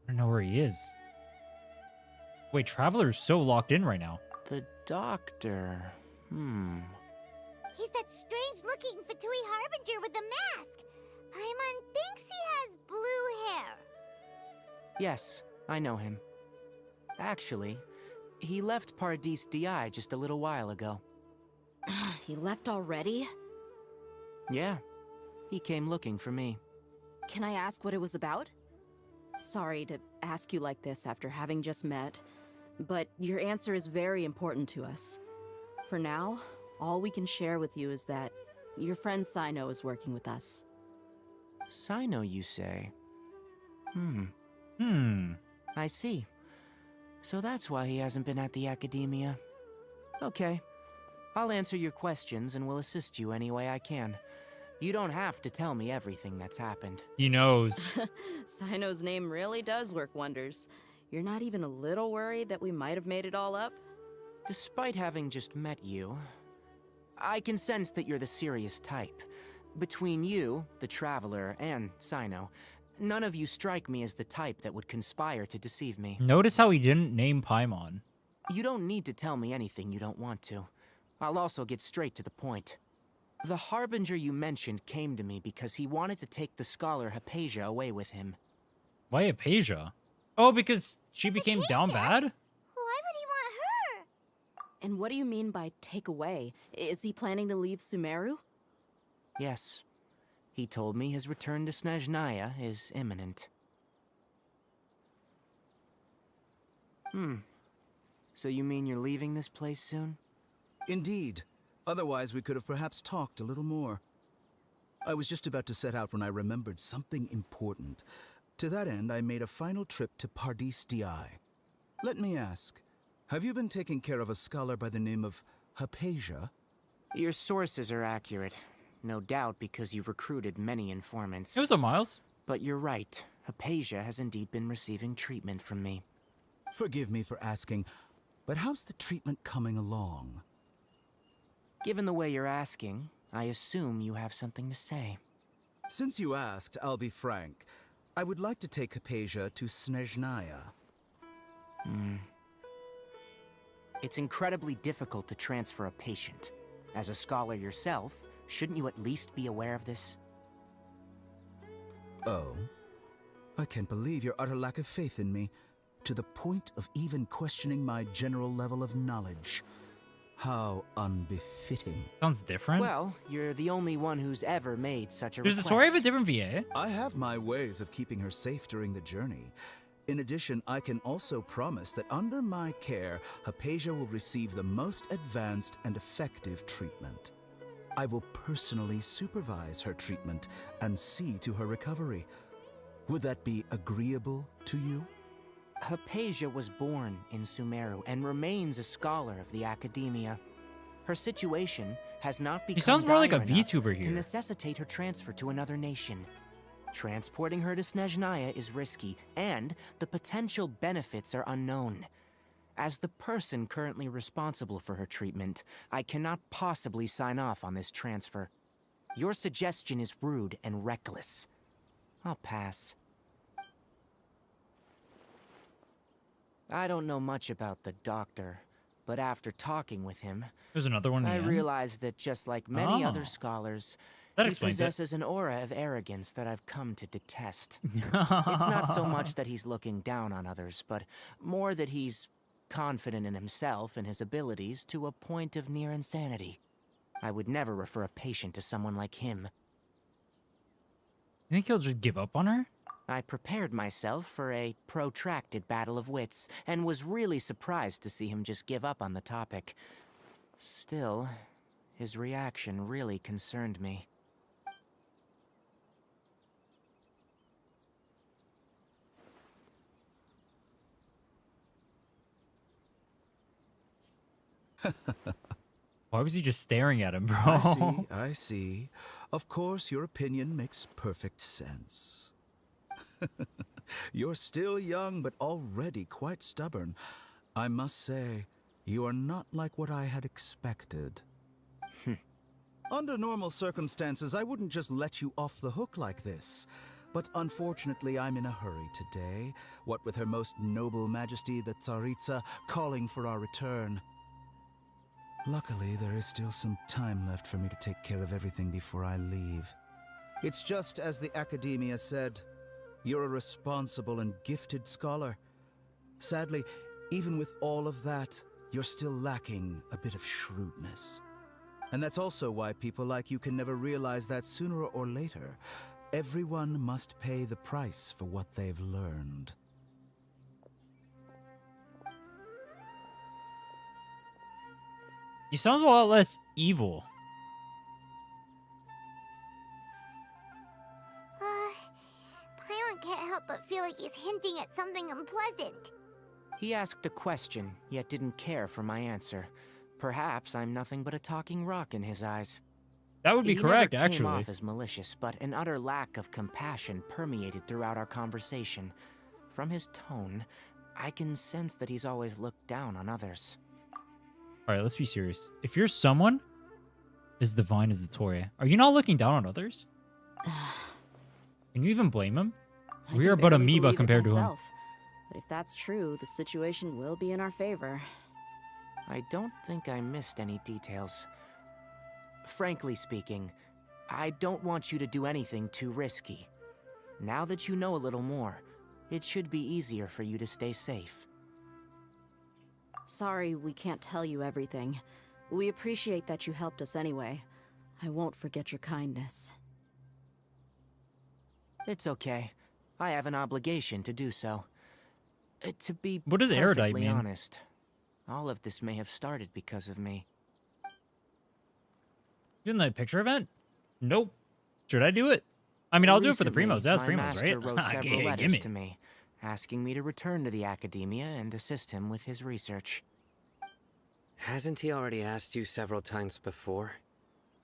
I don't know where he is. Wait, Traveler's so locked in right now. The doctor... He's that strange-looking Fatui Harbinger with the mask. Paimon thinks he has blue hair. Yes, I know him. Actually, he left Pardis DI just a little while ago. He left already? Yeah, he came looking for me. Can I ask what it was about? Sorry to ask you like this after having just met, but your answer is very important to us. For now, all we can share with you is that your friend Sino is working with us. Sino, you say? I see. So that's why he hasn't been at the Academia. Okay. I'll answer your questions and will assist you any way I can. You don't have to tell me everything that's happened. He knows. Sino's name really does work wonders. You're not even a little worried that we might have made it all up? Despite having just met you, I can sense that you're the serious type. Between you, the Traveler, and Sino, None of you strike me as the type that would conspire to deceive me. Notice how he didn't name Paimon. You don't need to tell me anything you don't want to. I'll also get straight to the point. The Harbinger you mentioned came to me because he wanted to take the scholar Hypatia away with him. Why Hypatia? Oh, because she became down bad? Why would he want her? And what do you mean by take away? Is he planning to leave Sumeru? Yes. He told me his return to Snezhnaya is imminent. So you mean you're leaving this place soon? Indeed. Otherwise, we could have perhaps talked a little more. I was just about to set out when I remembered something important. To that end, I made a final trip to Pardis Di. Let me ask, have you been taking care of a scholar by the name of Hypatia? Your sources are accurate. No doubt because you've recruited many informants. It was a Miles. But you're right. Hypatia has indeed been receiving treatment from me. Forgive me for asking, but how's the treatment coming along? Given the way you're asking, I assume you have something to say. Since you asked, I'll be frank. I would like to take Hypatia to Snezhnaya. It's incredibly difficult to transfer a patient. As a scholar yourself, shouldn't you at least be aware of this? Oh? I can't believe your utter lack of faith in me, to the point of even questioning my general level of knowledge. How unbefitting. Sounds different. Well, you're the only one who's ever made such a There's request. the story of a different VA. I have my ways of keeping her safe during the journey. In addition, I can also promise that under my care, Hypatia will receive the most advanced and effective treatment. I will personally supervise her treatment and see to her recovery. Would that be agreeable to you? Hypatia was born in Sumeru and remains a scholar of the academia. Her situation has not become sounds more like a dire enough VTuber to here. necessitate her transfer to another nation. Transporting her to Snezhnaya is risky, and the potential benefits are unknown. As the person currently responsible for her treatment, I cannot possibly sign off on this transfer. Your suggestion is rude and reckless. I'll pass. I don't know much about the doctor, but after talking with him, There's another one. I in the end. realized that just like many other Oh. scholars, That he explains it. possesses an aura of arrogance that I've come to detest. It's not so much that he's looking down on others, but more that he's confident in himself and his abilities to a point of near insanity. I would never refer a patient to someone like him. You think he'll just give up on her? I prepared myself for a protracted battle of wits, and was really surprised to see him just give up on the topic. Still, his reaction really concerned me. Why was he just staring at him, bro? I see. Of course, your opinion makes perfect sense. You're still young, but already quite stubborn. I must say, you are not like what I had expected. Under normal circumstances, I wouldn't just let you off the hook like this. But unfortunately, I'm in a hurry today, what with Her Most Noble Majesty the Tsaritsa calling for our return. Luckily, there is still some time left for me to take care of everything before I leave. It's just as the Academia said, you're a responsible and gifted scholar. Sadly, even with all of that, you're still lacking a bit of shrewdness. And that's also why people like you can never realize that sooner or later, everyone must pay the price for what they've learned. He sounds a lot less evil. Paimon can't help but feel like he's hinting at something unpleasant. He asked a question, yet didn't care for my answer. Perhaps I'm nothing but a talking rock in his eyes. That would be He correct, never came actually. off as malicious, but an utter lack of compassion permeated throughout our conversation. From his tone, I can sense that he's always looked down on others. All right, let's be serious. If you're someone as divine as the Toria, are you not looking down on others? Can you even blame him? I We can are but barely amoeba believe it compared to him. myself. But if that's true, the situation will be in our favor. I don't think I missed any details. Frankly speaking, I don't want you to do anything too risky. Now that you know a little more, it should be easier for you to stay safe. Sorry we can't tell you everything. We appreciate that you helped us anyway. I won't forget your kindness. It's okay. I have an obligation to do so. To be What does erudite perfectly mean? honest, all of this may have started because of me. Didn't that picture event? Nope. Should I do it? I mean, I'll do it for the Recently, primos. That's my primos, master right? wrote several Yeah, letters gimme. to me, asking me to return to the academia and assist him with his research. Hasn't he already asked you several times before?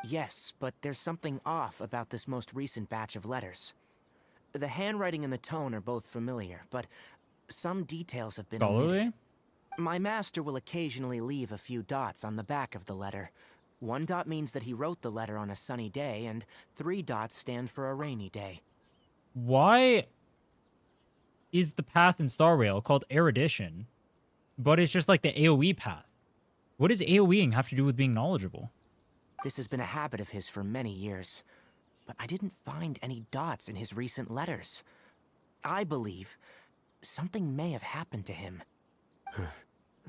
Yes, but there's something off about this most recent batch of letters. The handwriting and the tone are both familiar, but some details have been Scholarly? omitted. My master will occasionally leave a few dots on the back of the letter. 1 dot means that he wrote the letter on a sunny day, and 3 dots stand for a rainy day. Why is the path in Star Rail called erudition, but it's just like the AoE path? What does AoEing have to do with being knowledgeable? This has been a habit of his for many years, but I didn't find any dots in his recent letters. I believe something may have happened to him.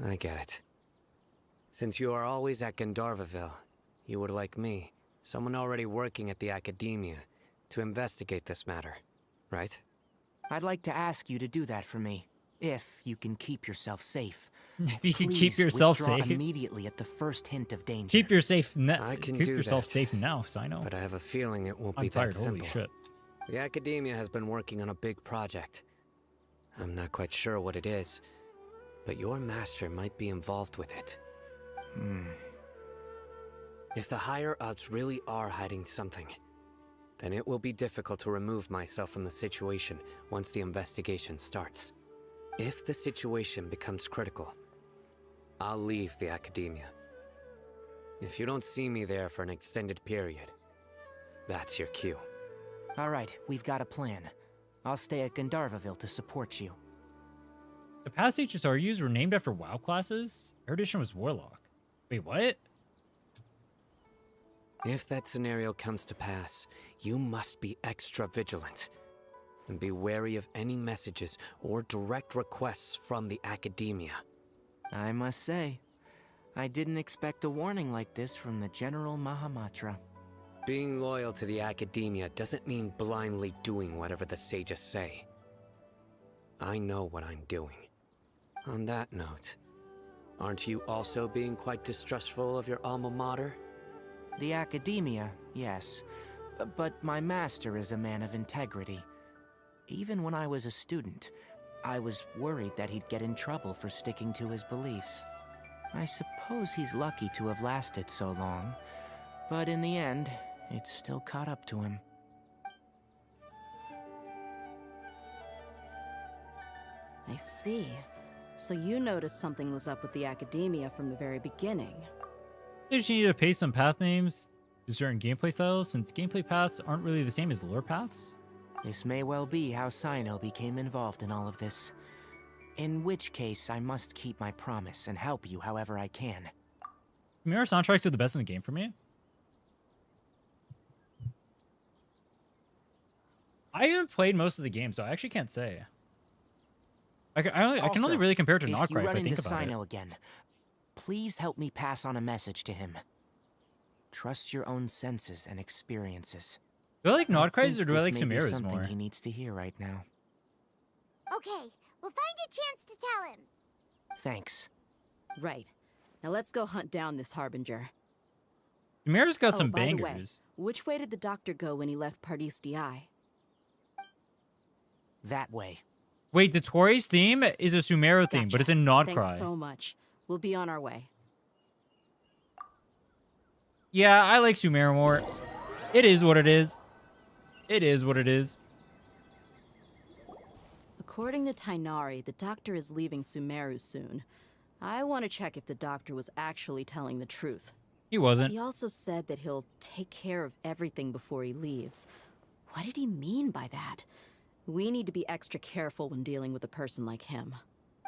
I get it. Since you are always at Gandharvaville, you would like me, someone already working at the Academia, to investigate this matter, right? I'd like to ask you to do that for me, if you can keep yourself safe. If you can Please keep yourself withdraw safe. immediately at the first hint of danger. Keep I can keep do yourself that, safe now, Sino. But I have a feeling it won't I'm be tired. that simple. Holy shit. The Academia has been working on a big project. I'm not quite sure what it is, but your master might be involved with it. If the higher-ups really are hiding something, then it will be difficult to remove myself from the situation once the investigation starts. If the situation becomes critical, I'll leave the Academia. If you don't see me there for an extended period, that's your cue. All right, we've got a plan. I'll stay at Gandharvaville to support you. The past HSRUs were named after WoW classes? Erudition was Warlock. Wait, what? If that scenario comes to pass, you must be extra vigilant. And be wary of any messages or direct requests from the Academia. I must say, I didn't expect a warning like this from the General Mahamatra. Being loyal to the Academia doesn't mean blindly doing whatever the sages say. I know what I'm doing. On that note, aren't you also being quite distrustful of your alma mater? The Academia, yes. But my master is a man of integrity. Even when I was a student, I was worried that he'd get in trouble for sticking to his beliefs. I suppose he's lucky to have lasted so long, but in the end, it's still caught up to him. I see. So you noticed something was up with the Academia from the very beginning. They just need to paste some path names to certain gameplay styles, since gameplay paths aren't really the same as lore paths. This may well be how Sino became involved in all of this. In which case, I must keep my promise and help you however I can. Sumeru soundtracks are the best in the game for me. I haven't played most of the game, so I actually can't say. I can only Also, really compare it to if Noctry you if run I think into about Sino it. again, please help me pass on a message to him. Trust your own senses and experiences. Do I like Noctry's or do I this like may be Sumeru's something more? he needs to hear right now. Okay, we'll find a chance to tell him. Thanks. Right. Now let's go hunt down this Harbinger. Sumeru's got Oh, some by the way, bangers. which way did the doctor go when he left Pardis DI? That way. Wait, the Tori's theme is a Sumeru theme, but it's in Noctry. Thanks so much. We'll be on our way. Yeah, I like Sumeru more. It is what it is. It is what it is. According to Tainari, the doctor is leaving Sumeru soon. I want to check if the doctor was actually telling the truth. He wasn't. He also said that he'll take care of everything before he leaves. What did he mean by that? We need to be extra careful when dealing with a person like him.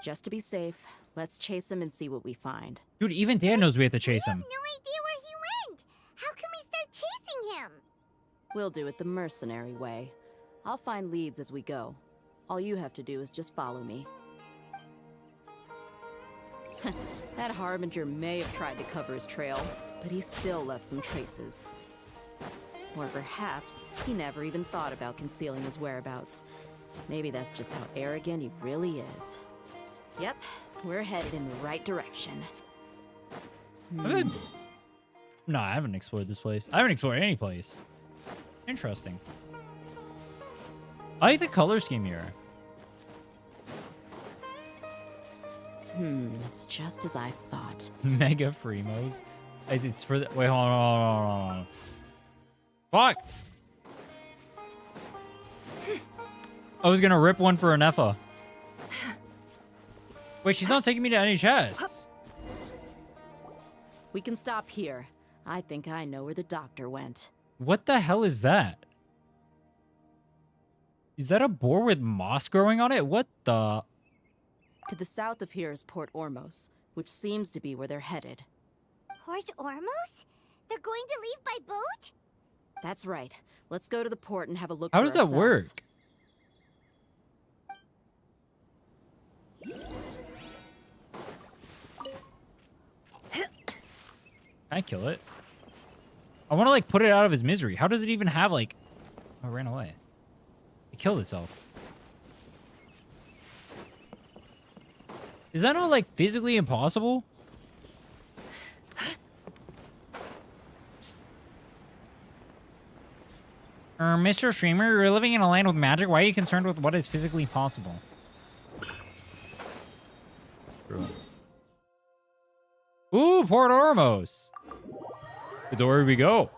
Just to be safe, let's chase him and see what we find. Dude, even Dan knows we have to chase him. No idea where he went. How can we start chasing him? We'll do it the mercenary way. I'll find leads as we go. All you have to do is just follow me. That Harbinger may have tried to cover his trail, but he still left some traces. Or perhaps he never even thought about concealing his whereabouts. Maybe that's just how arrogant he really is. Yep, we're headed in the right direction. No, I haven't explored this place. I haven't explored any place. Interesting. I like the color scheme here. It's just as I thought. Mega Fremos. It's for the... Wait, hold on. Fuck! I was gonna rip one for Anefa. Wait, she's not taking me to any chests. We can stop here. I think I know where the doctor went. What the hell is that? Is that a boar with moss growing on it? What the... To the south of here is Port Ormos, which seems to be where they're headed. Port Ormos? They're going to leave by boat? That's right. Let's go to the port and have a look How for does that ourselves. work? Can I kill it? I want to, like, put it out of his misery. How does it even have, like... Oh, it ran away. It killed itself. Is that not, like, physically impossible? Mr. Streamer, you're living in a land with magic. Why are you concerned with what is physically possible? Ooh, Port Ormos. The door we go.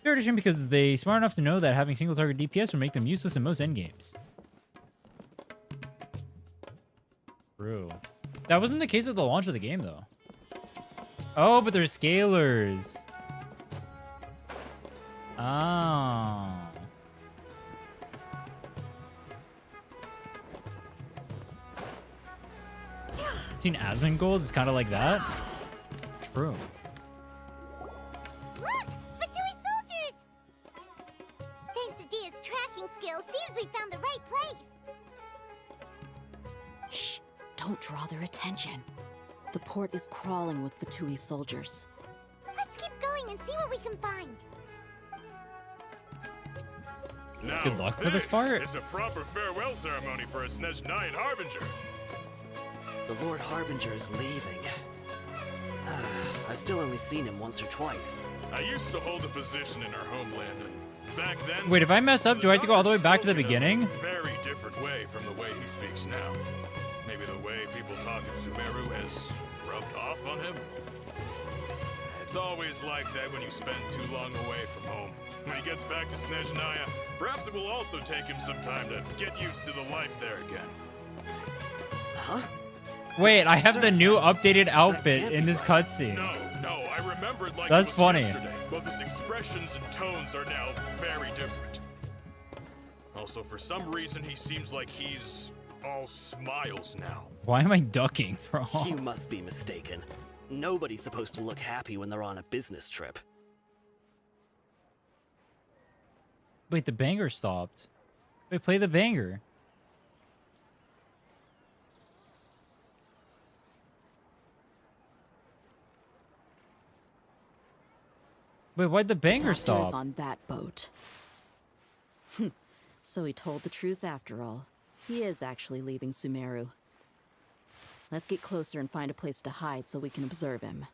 Third edition because they smart enough to know that having single target DPS would make them useless in most endgames. True. That wasn't the case at the launch of the game, though. Oh, but they're scalers. Oh. Seen Asmongold is kind of like that. True. Look! Fatui soldiers! Thanks to Dia's tracking skills, seems we found the right place. Shh! Don't draw their attention. The port is crawling with Fatui soldiers. Let's keep going and see what we can find. Now, Good luck for this part. Is a proper farewell ceremony for a Snezhnayan Harbinger. The Lord Harbinger is leaving. I've still only seen him once or twice. I used to hold a position in our homeland, and back then... Wait, if I mess up, do I have to go all the way back to the spoke in beginning? a very different way from the way he speaks now. Maybe the way people talk in Sumeru has rubbed off on him. It's always like that when you spend too long away from home. When he gets back to Snezhnaya, perhaps it will also take him some time to get used to the life there again. Huh? Wait, I have the new updated outfit in this cutscene. No, I remembered like That's it was funny. yesterday. Both his expressions and tones are now very different. Also, for some reason, he seems like he's all smiles now. Why am I ducking, bro? You must be mistaken. Nobody's supposed to look happy when they're on a business trip. Wait, the banger stopped. Wait, play the banger. Wait, why'd the banger Doctor is stop? on that boat. So he told the truth after all. He is actually leaving Sumeru. Let's get closer and find a place to hide so we can observe him.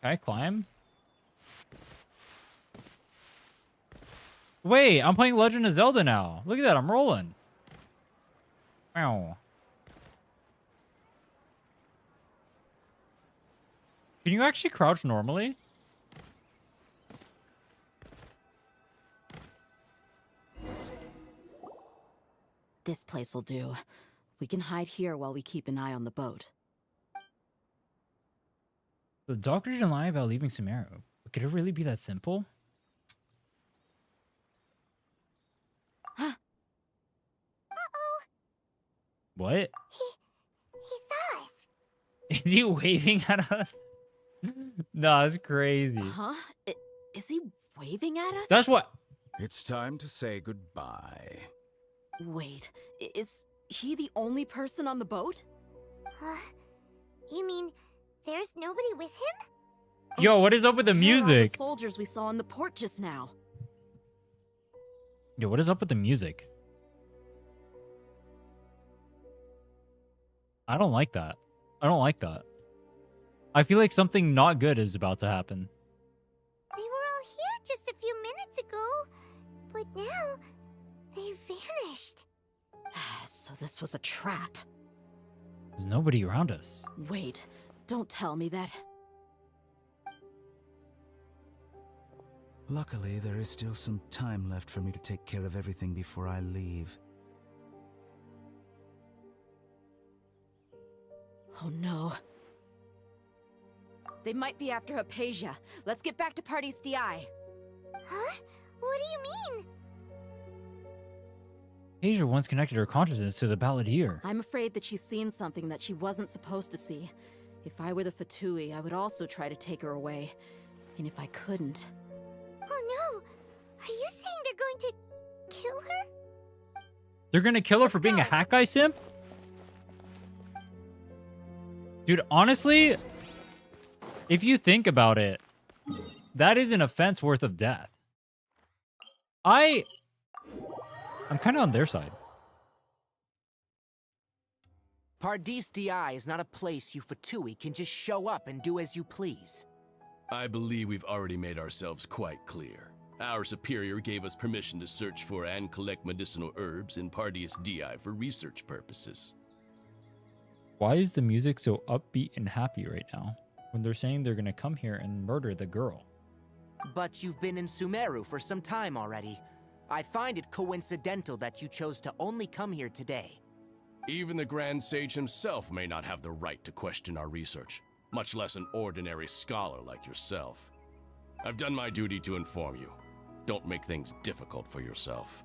Can I climb? Wait, I'm playing Legend of Zelda now. Look at that, I'm rolling. Wow. Can you actually crouch normally? This place will do. We can hide here while we keep an eye on the boat. The doctor didn't lie about leaving Sumeru. But could it really be that simple? Uh-oh. What? He saw us. Is he waving at us? No, it's crazy. Huh? Is he waving at us? That's what... It's time to say goodbye. Wait, is he the only person on the boat? You mean there's nobody with him? Yo, what is up with the Where are all music? the soldiers we saw on the port just now. Yo, what is up with the music? I don't like that. I don't like that. I feel like something not good is about to happen. They were all here just a few minutes ago, but now they've vanished. So this was a trap. There's nobody around us. Wait, don't tell me that. Luckily, there is still some time left for me to take care of everything before I leave. Oh no. They might be after Hypatia. Let's get back to Party's DI. Huh? What do you mean? Asia once connected her consciousness to the balladeer. I'm afraid that she's seen something that she wasn't supposed to see. If I were the Fatui, I would also try to take her away. And if I couldn't... Oh no! Are you saying they're going to kill her? They're gonna kill her for being a hack guy simp? Dude, honestly, if you think about it, that is an offense worth of death. I'm kind of on their side. Pardis DI is not a place you Fatui can just show up and do as you please. I believe we've already made ourselves quite clear. Our superior gave us permission to search for and collect medicinal herbs in Pardis DI for research purposes. Why is the music so upbeat and happy right now when they're saying they're gonna come here and murder the girl? But you've been in Sumeru for some time already. I find it coincidental that you chose to only come here today. Even the Grand Sage himself may not have the right to question our research, much less an ordinary scholar like yourself. I've done my duty to inform you. Don't make things difficult for yourself.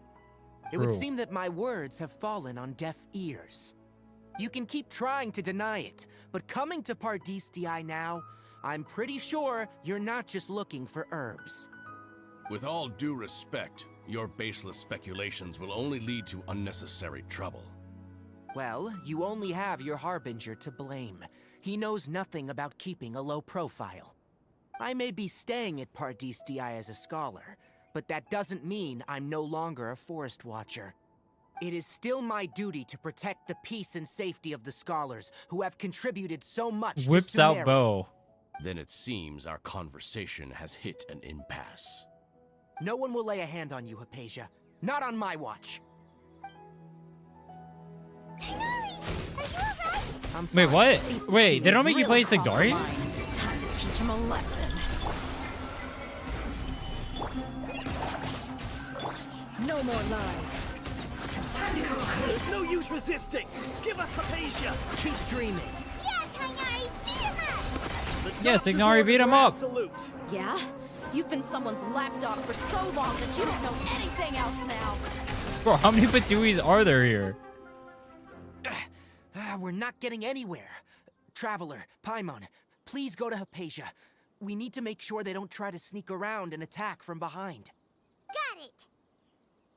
It would seem that my words have fallen on deaf ears. You can keep trying to deny it, but coming to Pardis DI now, I'm pretty sure you're not just looking for herbs. With all due respect, your baseless speculations will only lead to unnecessary trouble. Well, you only have your Harbinger to blame. He knows nothing about keeping a low profile. I may be staying at Pardis DI as a scholar, but that doesn't mean I'm no longer a forest watcher. It is still my duty to protect the peace and safety of the scholars who have contributed so much Whips to Sumeru. out bow. Then it seems our conversation has hit an impasse. No one will lay a hand on you, Hypatia. Not on my watch. Wait, what? Wait, they don't make you play Sigdari? Time to teach him a lesson. No more lies. There's no use resisting. Give us Hypatia. Keep dreaming. Yes, Hainari, beat him up! Yeah, Tignari beat him up. Yeah? You've been someone's lapdog for so long that you don't know anything else now. Bro, how many Patuis are there here? We're not getting anywhere. Traveler, Paimon, please go to Hypatia. We need to make sure they don't try to sneak around and attack from behind. Got it!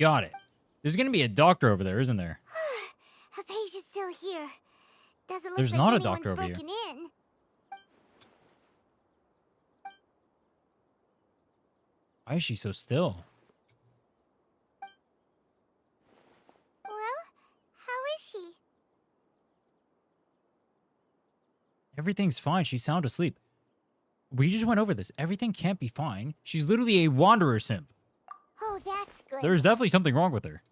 Got it. There's gonna be a doctor over there, isn't there? Hypatia's still here. Doesn't look There's like not a anyone's doctor over here. broken in. Why is she so still? Well, how is she? Everything's fine. She's sound asleep. We just went over this. Everything can't be fine. She's literally a wanderer simp. Oh, that's good. There's definitely something wrong with her.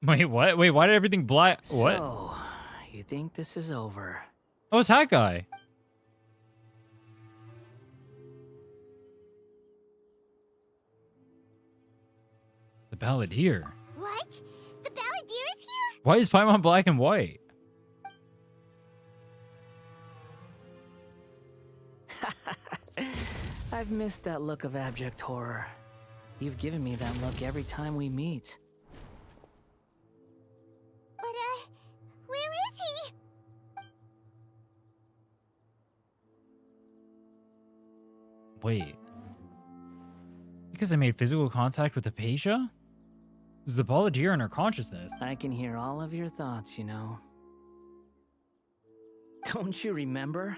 Wait, what? Wait, why did everything black? What? So, you think this is over? Oh, it's that guy. The balladeer. What? Why is Paimon black and white? I've missed that look of abject horror. You've given me that look every time we meet. But, where is he? Wait. Because I made physical contact with Hypatia? Is the Balladeer in her consciousness? I can hear all of your thoughts, you know. Don't you remember?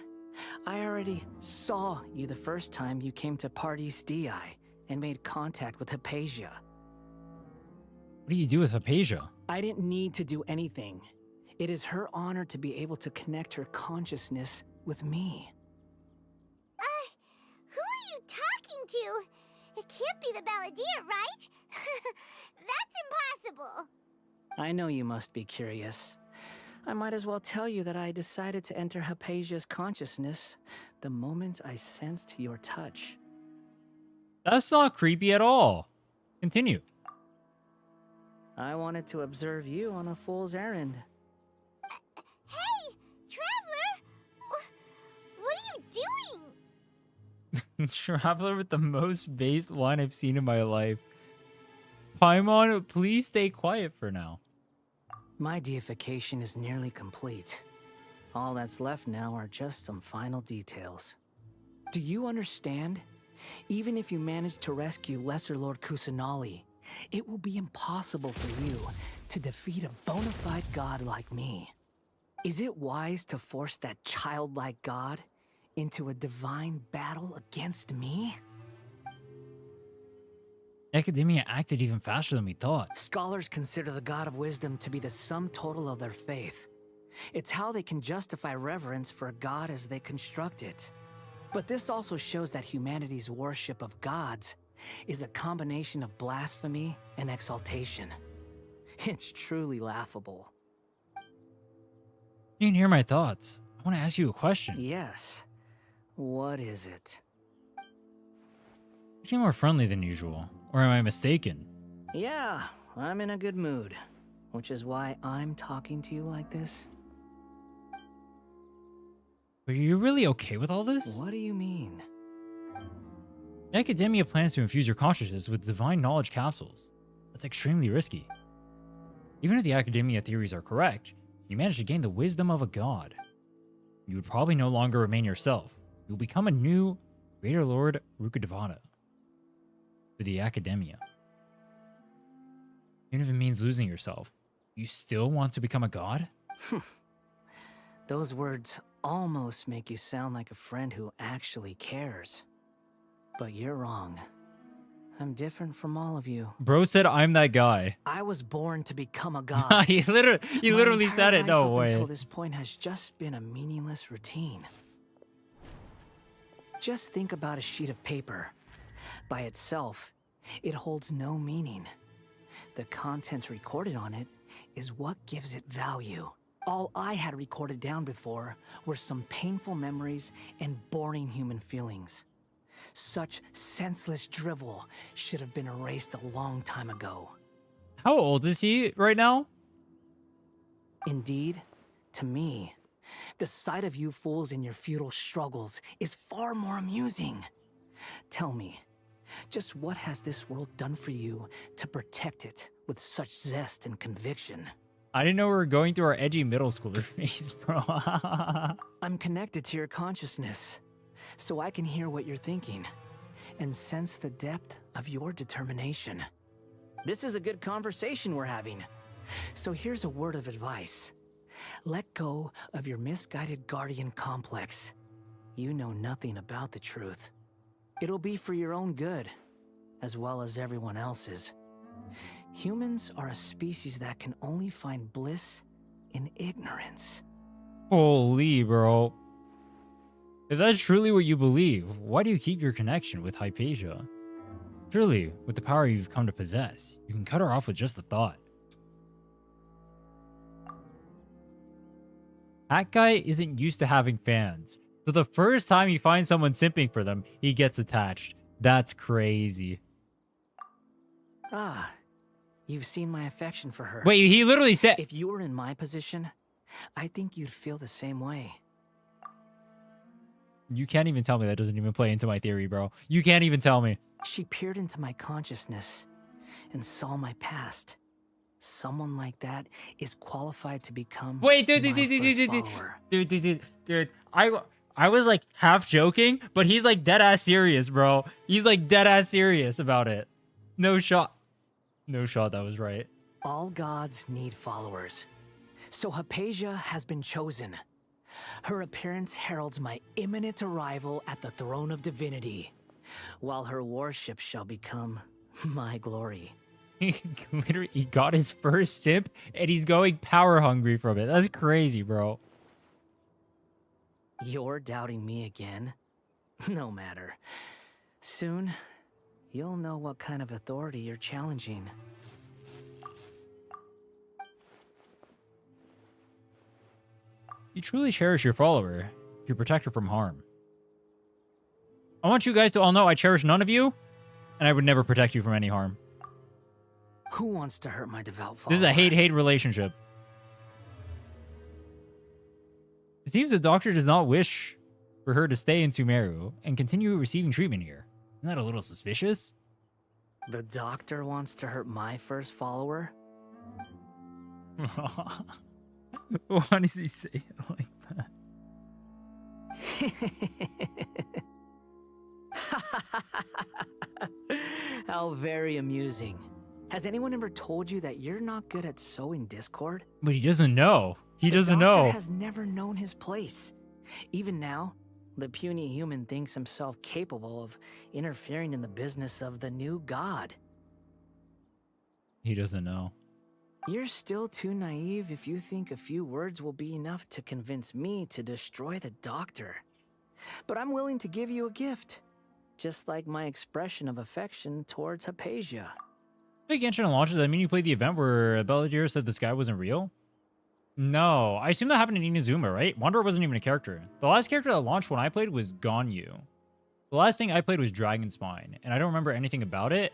I already saw you the first time you came to Parties DI and made contact with Hypatia. What do you do with Hypatia? I didn't need to do anything. It is her honor to be able to connect her consciousness with me. Who are you talking to? It can't be the Balladeer, right? That's impossible. I know you must be curious. I might as well tell you that I decided to enter Hypatia's consciousness the moment I sensed your touch. That's not creepy at all. Continue. I wanted to observe you on a fool's errand. Hey, Traveler! What are you doing? Traveler with the most based line I've seen in my life. Paimon, please stay quiet for now. My deification is nearly complete. All that's left now are just some final details. Do you understand? Even if you manage to rescue Lesser Lord Kusanali, it will be impossible for you to defeat a bona fide god like me. Is it wise to force that childlike god into a divine battle against me? Academia acted even faster than we thought. Scholars consider the God of Wisdom to be the sum total of their faith. It's how they can justify reverence for a god as they construct it. But this also shows that humanity's worship of gods is a combination of blasphemy and exaltation. It's truly laughable. You can hear my thoughts. I want to ask you a question. Yes. What is it? You seem more friendly than usual. Or am I mistaken? Yeah, I'm in a good mood. Which is why I'm talking to you like this. Are you really okay with all this? What do you mean? Academia plans to infuse your consciousness with divine knowledge capsules. That's extremely risky. Even if the Academia theories are correct, you manage to gain the wisdom of a god. You would probably no longer remain yourself. You will become a new Greater Lord Rukkhadevata for the Academia. Even if it means losing yourself, you still want to become a god? Those words almost make you sound like a friend who actually cares. But you're wrong. I'm different from all of you. Bro said I'm that guy. I was born to become a god. he literally said it. No way. Until this point has just been a meaningless routine. Just think about a sheet of paper. By itself, it holds no meaning. The content recorded on it is what gives it value. All I had recorded down before were some painful memories and boring human feelings. Such senseless drivel should have been erased a long time ago. How old is he right now? Indeed, to me, the sight of you fools in your futile struggles is far more amusing. Tell me, just what has this world done for you to protect it with such zest and conviction? I didn't know we were going through our edgy middle schooler phase, bro. I'm connected to your consciousness, so I can hear what you're thinking and sense the depth of your determination. This is a good conversation we're having. So here's a word of advice. Let go of your misguided guardian complex. You know nothing about the truth. It'll be for your own good, as well as everyone else's. Humans are a species that can only find bliss in ignorance. Holy, bro. If that's truly what you believe, why do you keep your connection with Hypatia? Surely, with the power you've come to possess, you can cut her off with just the thought. That guy isn't used to having fans. So the first time he finds someone simping for them, he gets attached. That's crazy. Ah, You've seen my affection for her. Wait, he literally said... If you were in my position, I think you'd feel the same way. You can't even tell me that doesn't even play into my theory, bro. You can't even tell me. She peered into my consciousness and saw my past. Someone like that is qualified to become Wait, dude. I was like half joking, but he's like dead ass serious, bro. He's like dead ass serious about it. No shot. No shot that was right. All gods need followers. So Hypatia has been chosen. Her appearance heralds my imminent arrival at the throne of divinity, while her worship shall become my glory. Literally, he got his first sip, and he's going power hungry from it. That's crazy, bro. You're doubting me again? No matter. Soon, you'll know what kind of authority you're challenging. You truly cherish your follower. You protect her from harm. I want you guys to all know I cherish none of you, and I would never protect you from any harm. Who wants to hurt my devout follower? This is a hate-hate relationship. It seems the doctor does not wish for her to stay in Sumeru and continue receiving treatment here. Isn't that a little suspicious? The doctor wants to hurt my first follower? Why does he say it like that? How very amusing. Has anyone ever told you that you're not good at sowing discord? But he doesn't know. He doesn't The doctor know. has never known his place. Even now, the puny human thinks himself capable of interfering in the business of the new god. He doesn't know. You're still too naive if you think a few words will be enough to convince me to destroy the doctor. But I'm willing to give you a gift, just like my expression of affection towards Hypatia. Big Genshin launches. I mean, you played the event where Belligear said the sky wasn't real? No, I assume that happened in Inazuma, right? Wanderer wasn't even a character. The last character that launched when I played was Ganyu. The last thing I played was Dragon Spine, and I don't remember anything about it.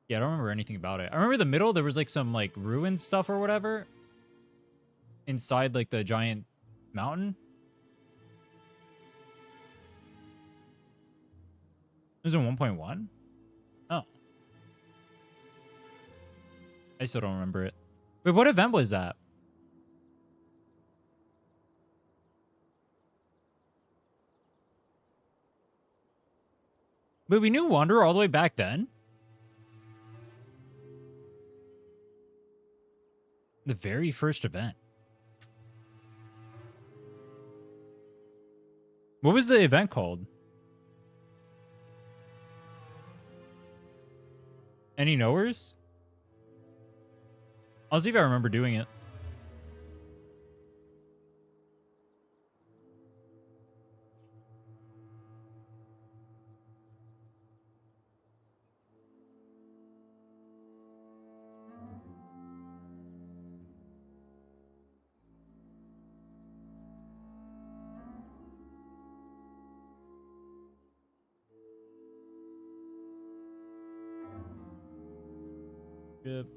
Yeah, I don't remember anything about it. I remember the middle, there was like some like ruined stuff or whatever inside like the giant mountain. It was in 1.1? Oh. I still don't remember it. Wait, what event was that? Wait, we knew Wanderer all the way back then? The very first event. What was the event called? Any knowers? I'll see if I remember doing it.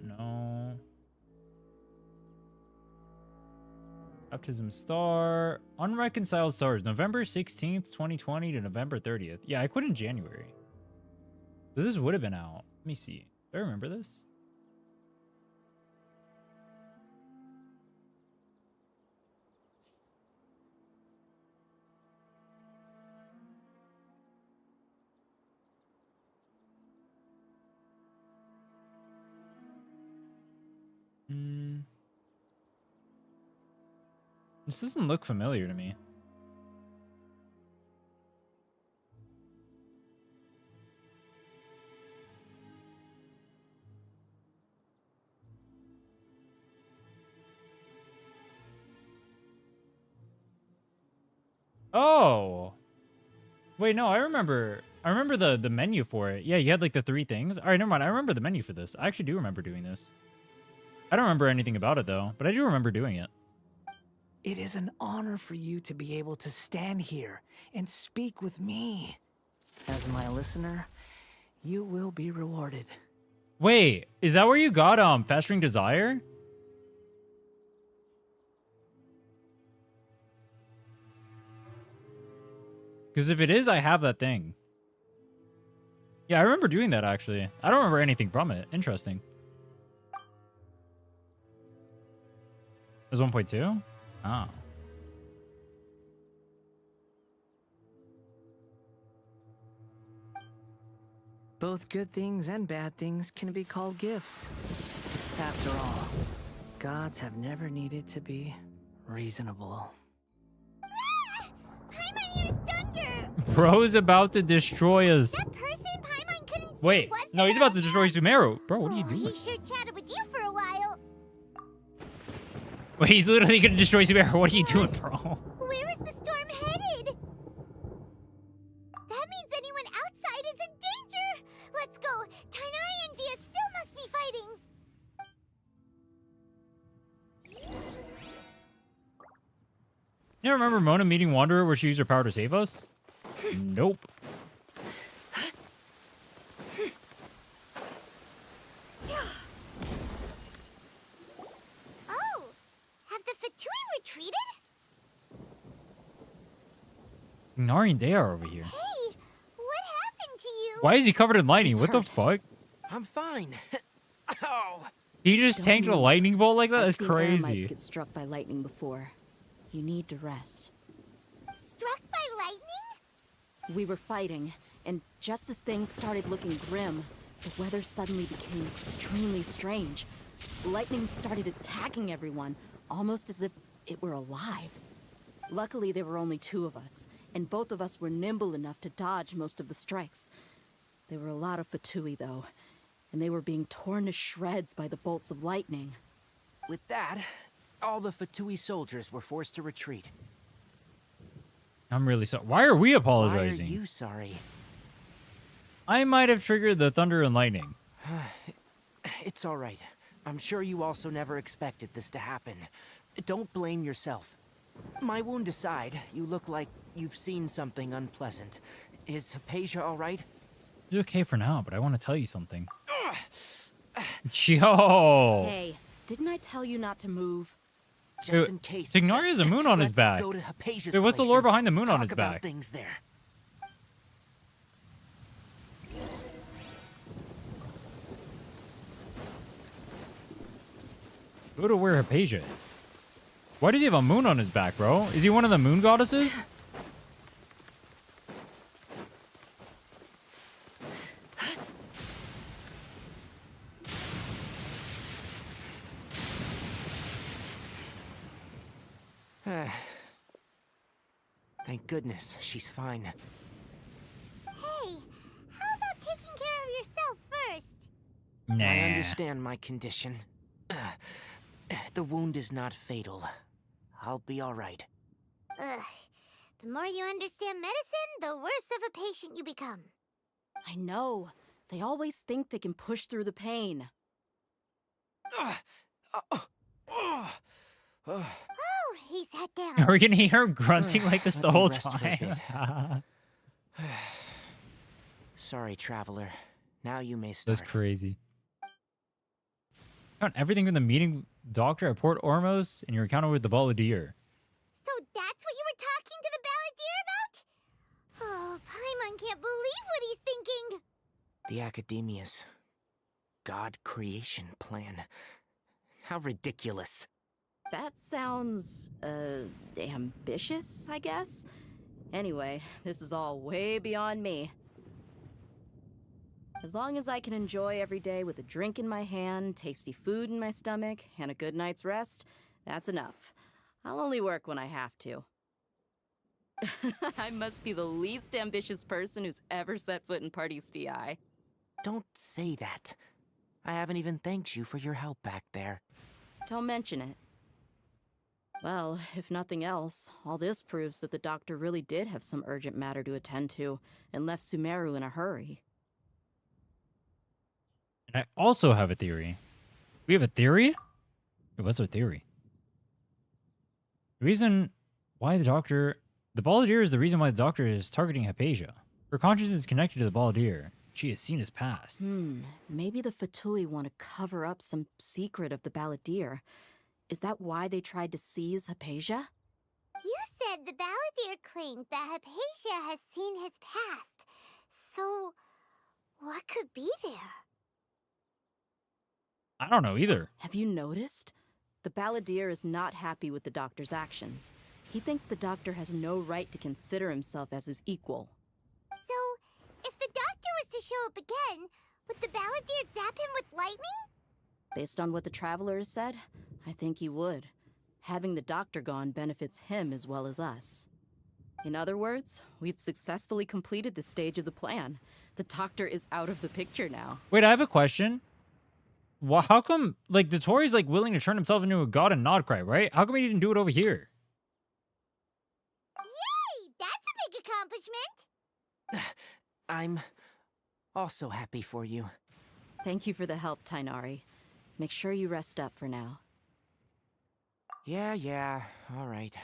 No. Baptism Star. Unreconciled Stars. November 16th, 2020 to November 30th. Yeah, I quit in January. So this would have been out. Let me see. Do I remember this? This doesn't look familiar to me. Oh. Wait, no, I remember the menu for it. Yeah, you had like the 3 things. All right, never mind. I remember the menu for this. I actually do remember doing this. I don't remember anything about it though, but I do remember doing it. It is an honor for you to be able to stand here and speak with me. As my listener, You will be rewarded. Wait, is that where you got Festering Desire? Because if it is, I have that thing. Yeah, I remember doing that, actually. I don't remember anything from it. Interesting. It was 1.2? Oh. Both good things and bad things can be called gifts. After all, gods have never needed to be reasonable. Paimon used thunder! Bro's about to destroy us. That person Paimon couldn't see Wait, wasn't no, he's about to destroy Sumeru. Bro, what are you Oh, doing? he sure chatted with you for a while. Wait, he's literally gonna destroy Sumeru. What are you doing, bro? Where is the storm headed? That means anyone outside is in danger! Let's go! Tainari and Dia still must be fighting! You remember Mona meeting Wanderer where she used her power to save us? Nope. Oh! Have the Fatui retreated? Nari and Dea are over here. Hey! What happened to you? Why is he covered in lightning? He's What the hurt. fuck? I'm fine. Oh. He just Don't tanked a move. lightning bolt like that? I've That's seen Eremites crazy. get struck by lightning before. You need to rest. Struck by lightning? We were fighting, and just as things started looking grim, the weather suddenly became extremely strange. Lightning started attacking everyone, almost as if it were alive. Luckily, there were only two of us, and both of us were nimble enough to dodge most of the strikes. There were a lot of Fatui, though, and they were being torn to shreds by the bolts of lightning. With that, all the Fatui soldiers were forced to retreat. I'm really sorry. Why are we Why are apologizing? you sorry? I might have triggered the thunder and lightning. It's all right. I'm sure you also never expected this to happen. Don't blame yourself. My wound aside, you look like you've seen something unpleasant. Is Hypatia all right? It's okay for now, but I want to tell you something. Yo! Hey, didn't I tell you not to move? Just in case. Signoria has a moon on his Let's back. go to Hypatia's Wait, what's the place lore and behind the moon on talk his about back? things there. Go to where Hypatia is. Why does he have a moon on his back, bro? Is he one of the moon goddesses? Thank goodness she's fine. Hey, how about taking care of yourself first? Nah. I understand my condition. The wound is not fatal. I'll be all right. Ugh. The more you understand medicine, the worse of a patient you become. I know. They always think they can push through the pain. Oh, he sat down. Are we gonna hear him grunting like this the Let me whole rest for a time? Sorry, traveler. Now you may start. That's crazy. Got everything from the meeting doctor at Port Ormos and your encounter with the Balladeer. So that's what you were talking to the Balladeer about? Oh, Paimon can't believe what he's thinking. The Academia's God creation plan. How ridiculous. That sounds, ambitious, I guess? Anyway, this is all way beyond me. As long as I can enjoy every day with a drink in my hand, tasty food in my stomach, and a good night's rest, that's enough. I'll only work when I have to. I must be the least ambitious person who's ever set foot in Party STI. Don't say that. I haven't even thanked you for your help back there. Don't mention it. Well, if nothing else, all this proves that the doctor really did have some urgent matter to attend to and left Sumeru in a hurry. And I also have a theory. We have a theory? Wait, what's our theory? The reason why the Balladeer is the reason why the doctor is targeting Hypatia. Her consciousness is connected to the Balladeer. She has seen his past. Maybe the Fatui want to cover up some secret of the Balladeer. Is that why they tried to seize Hypatia? You said the Balladeer claimed that Hypatia has seen his past. So, what could be there? I don't know either. Have you noticed? The Balladeer is not happy with the Doctor's actions. He thinks the Doctor has no right to consider himself as his equal. So, if the Doctor was to show up again, would the Balladeer zap him with lightning? Based on what the Traveler has said, I think he would. Having the Doctor gone benefits him as well as us. In other words, we've successfully completed this stage of the plan. The Doctor is out of the picture now. Wait, I have a question. Well, how come, like, the Tory's, like, willing to turn himself into a god in Nodcry, right? How come he didn't do it over here? Yay! That's a big accomplishment! I'm also happy for you. Thank you for the help, Tainari. Make sure you rest up for now. Yeah, all right.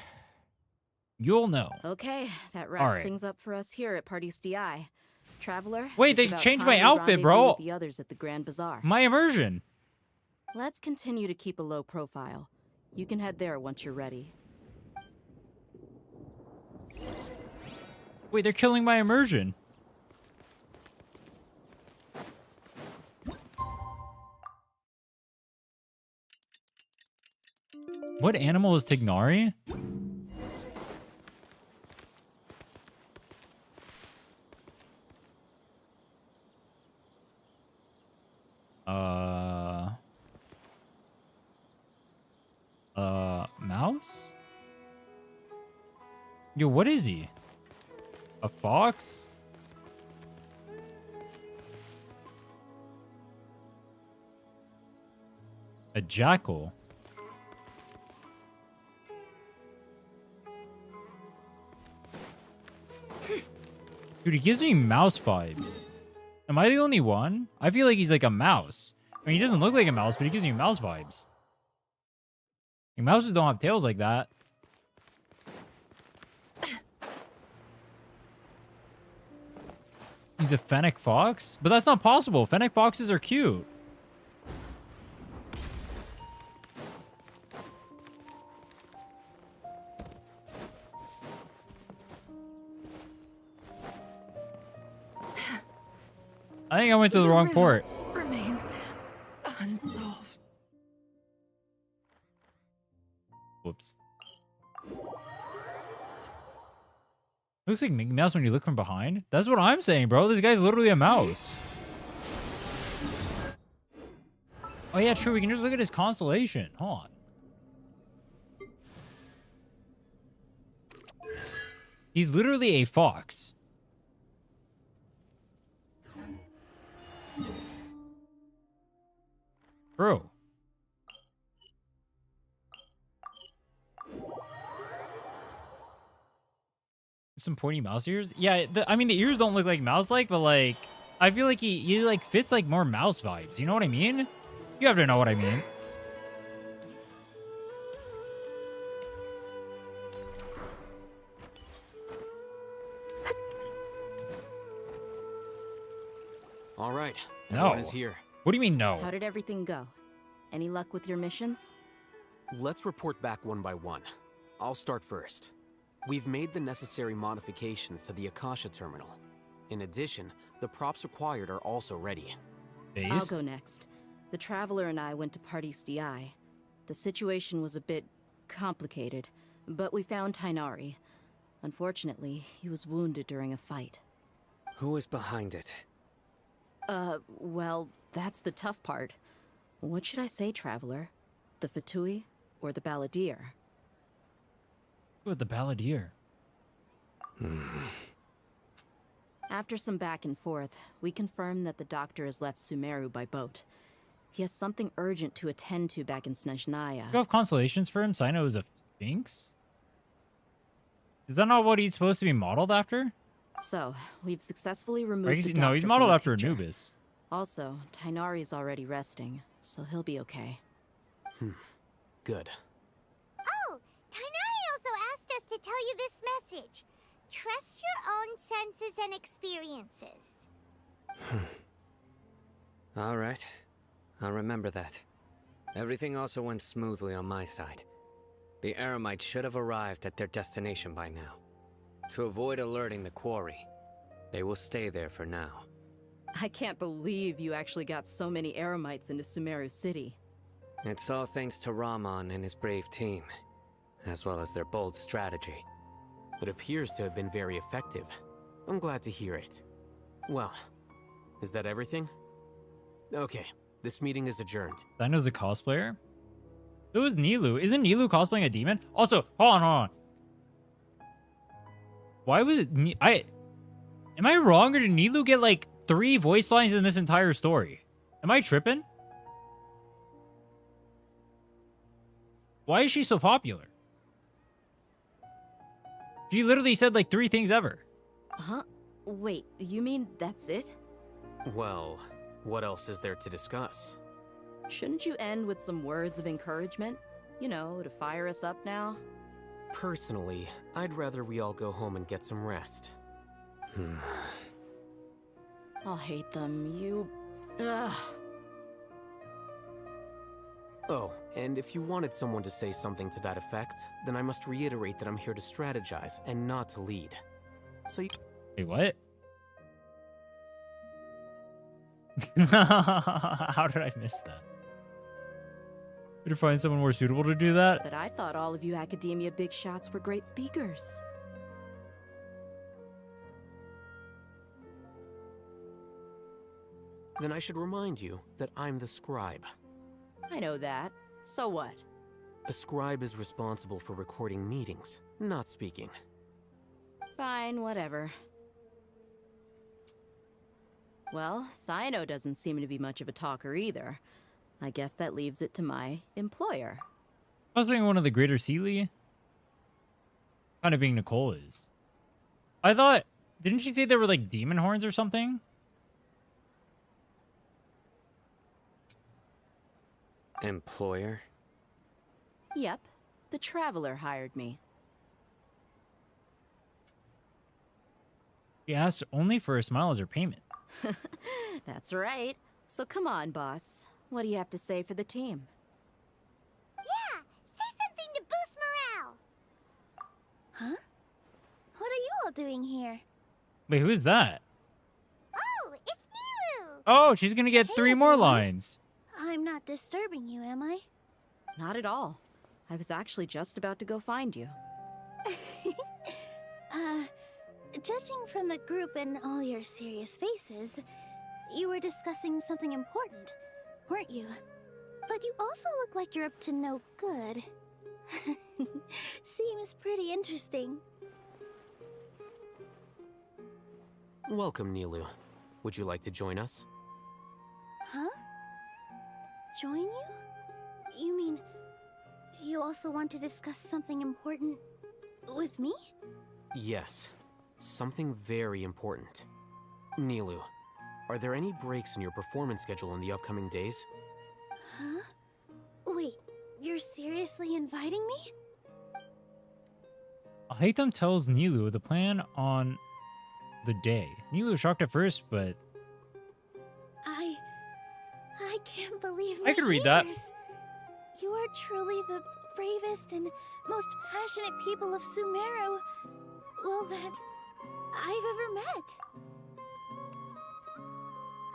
You'll know. Okay, that wraps right. things up for us here at Party's DI. Traveler, Wait, it's they about changed time my we outfit, rendezvous bro. with the others at the Grand Bazaar. My immersion. Let's continue to keep a low profile. You can head there once you're ready. Wait, they're killing my immersion. What animal is Tignari? Mouse? Yo, what is he? A fox? A jackal? Dude, he gives me mouse vibes. Am I the only one? I feel like he's like a mouse. I mean, he doesn't look like a mouse, but he gives me mouse vibes. Like, mouses don't have tails like that. He's a fennec fox? But that's not possible. Fennec foxes are cute. I think I went to the wrong port. Remains unsolved. Whoops. Looks like Mickey Mouse when you look from behind. That's what I'm saying, bro. This guy's literally a mouse. Oh yeah, true. We can just look at his constellation. Hold on. He's literally a fox. Bro. Some pointy mouse ears? Yeah, I mean, the ears don't look like mouse-like, but, like, I feel like he like, fits, like, more mouse vibes. You know what I mean? You have to know what I mean. All right, No. everyone is here. What do you mean, no? How did everything go? Any luck with your missions? Let's report back one by one. I'll start first. We've made the necessary modifications to the Akasha terminal. In addition, the props required are also ready. I'll go next. The Traveler and I went to Party's DI. The situation was a bit complicated, but we found Tainari. Unfortunately, he was wounded during a fight. Who is behind it? Well, that's the tough part. What should I say, Traveler? The Fatui or the Balladeer? With the Balladeer. After some back and forth, we confirmed that the Doctor has left Sumeru by boat. He has something urgent to attend to back in Snezhnaya. You have constellations for him? Sino is a sphinx? Is that not what he's supposed to be modeled after? So, we've successfully removed the No, he's Doctor modeled from the after picture. Anubis. Also, Tainari's already resting, so he'll be okay. Good. Oh, Tainari also asked us to tell you this message. Trust your own senses and experiences. All right. I'll remember that. Everything also went smoothly on my side. The Eremites should have arrived at their destination by now. To avoid alerting the quarry, they will stay there for now. I can't believe you actually got so many Eremites into Sumeru City. It's all thanks to Rahman and his brave team, as well as their bold strategy. It appears to have been very effective. I'm glad to hear it. Well, is that everything? Okay, this meeting is adjourned. I know the cosplayer. Who is Nilu? Isn't Nilu cosplaying a demon? Also, hold on. Why was it? Am I wrong, or did Nilu get like 3 voice lines in this entire story? Am I tripping? Why is she so popular? She literally said like 3 things ever. Huh? Wait, you mean that's it? Well, what else is there to discuss? Shouldn't you end with some words of encouragement? You know, to fire us up now? Personally, I'd rather we all go home and get some rest. I'll hate them. You... Ugh. Oh, and if you wanted someone to say something to that effect, then I must reiterate that I'm here to strategize and not to lead. So you... Wait, what? How did I miss that? Did you find someone more suitable to do that? But I thought all of you academia big shots were great speakers. Then I should remind you that I'm the scribe. I know that. So what? A scribe is responsible for recording meetings, not speaking. Fine, whatever. Well, Sino doesn't seem to be much of a talker either. I guess that leaves it to my employer. Cosplaying one of the Greater Sealy? Kind of being Nicole is. I thought... Didn't she say there were like demon horns or something? Employer? Yep. The Traveler hired me. She asked only for a smile as her payment. That's right. So come on, boss. What do you have to say for the team? Yeah! Say something to boost morale! Huh? What are you all doing here? Wait, who is that? Oh, it's Nilu! Oh, she's gonna get 3 more lines. I'm not disturbing you, am I? Not at all. I was actually just about to go find you. Judging from the group and all your serious faces, you were discussing something important, weren't you? But you also look like you're up to no good. Seems pretty interesting. Welcome, Nilu. Would you like to join us? Huh? Join you? You mean you also want to discuss something important with me? Yes. Something very important. Nilu, are there any breaks in your performance schedule in the upcoming days? Huh? Wait, you're seriously inviting me? Haitham tells Nilu the plan on the day. Nilu was shocked at first, but... I can't believe my I could read that. ears. You are truly the bravest and most passionate people of Sumeru, well, that I've ever met.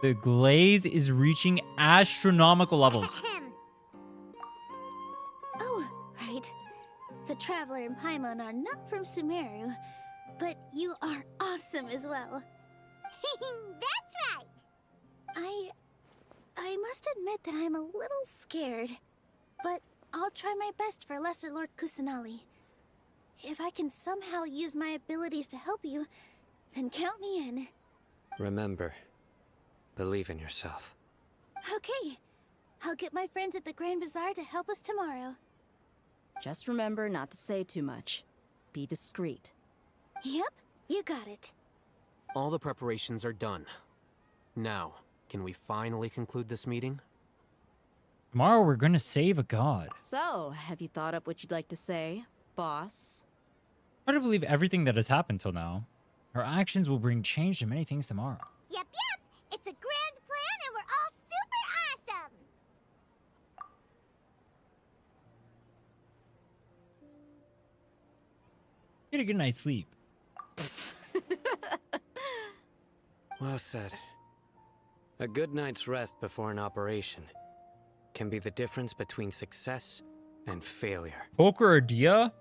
The glaze is reaching astronomical levels. Oh, right. The Traveler and Paimon are not from Sumeru, but you are awesome as well. That's right! I must admit that I'm a little scared, but I'll try my best for Lesser Lord Kusanali. If I can somehow use my abilities to help you, then count me in. Remember, believe in yourself. Okay, I'll get my friends at the Grand Bazaar to help us tomorrow. Just remember not to say too much. Be discreet. Yep, you got it. All the preparations are done. Now, can we finally conclude this meeting? Tomorrow we're gonna save a god. So, have you thought up what you'd like to say, boss? Hard to believe everything that has happened till now. Our actions will bring change to many things tomorrow. Yep, it's Get a good night's sleep. Well said. A good night's rest before an operation can be the difference between success and failure. Poker or Dia?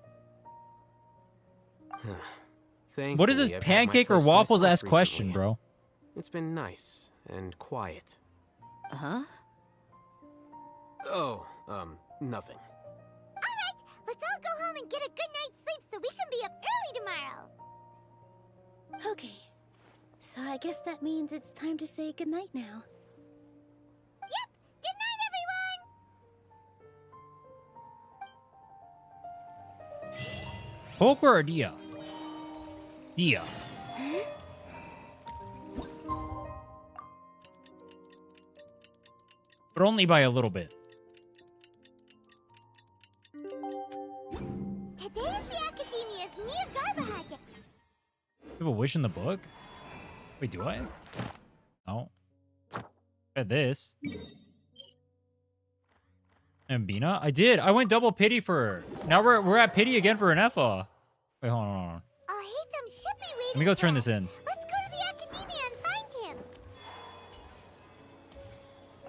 What is this Thankfully, I've had my pancake or place to waffles myself ass question, recently. bro? It's been nice and quiet. Huh? Oh, nothing. Let's all go home and get a good night's sleep so we can be up early tomorrow. Okay. So I guess that means it's time to say goodnight now. Yep! Good night, everyone! Poker or Dia? Dia. But only by a little bit. Today is the Academia's Niagara Day. You have a wish in the book? Wait, do I? No. At this. And Bina? I did. I went double pity for her. Now we're at pity again for an Effa. Wait, hold on. Oh, Haytham should be waiting. Let me go turn this in. Let's go to the Academia and find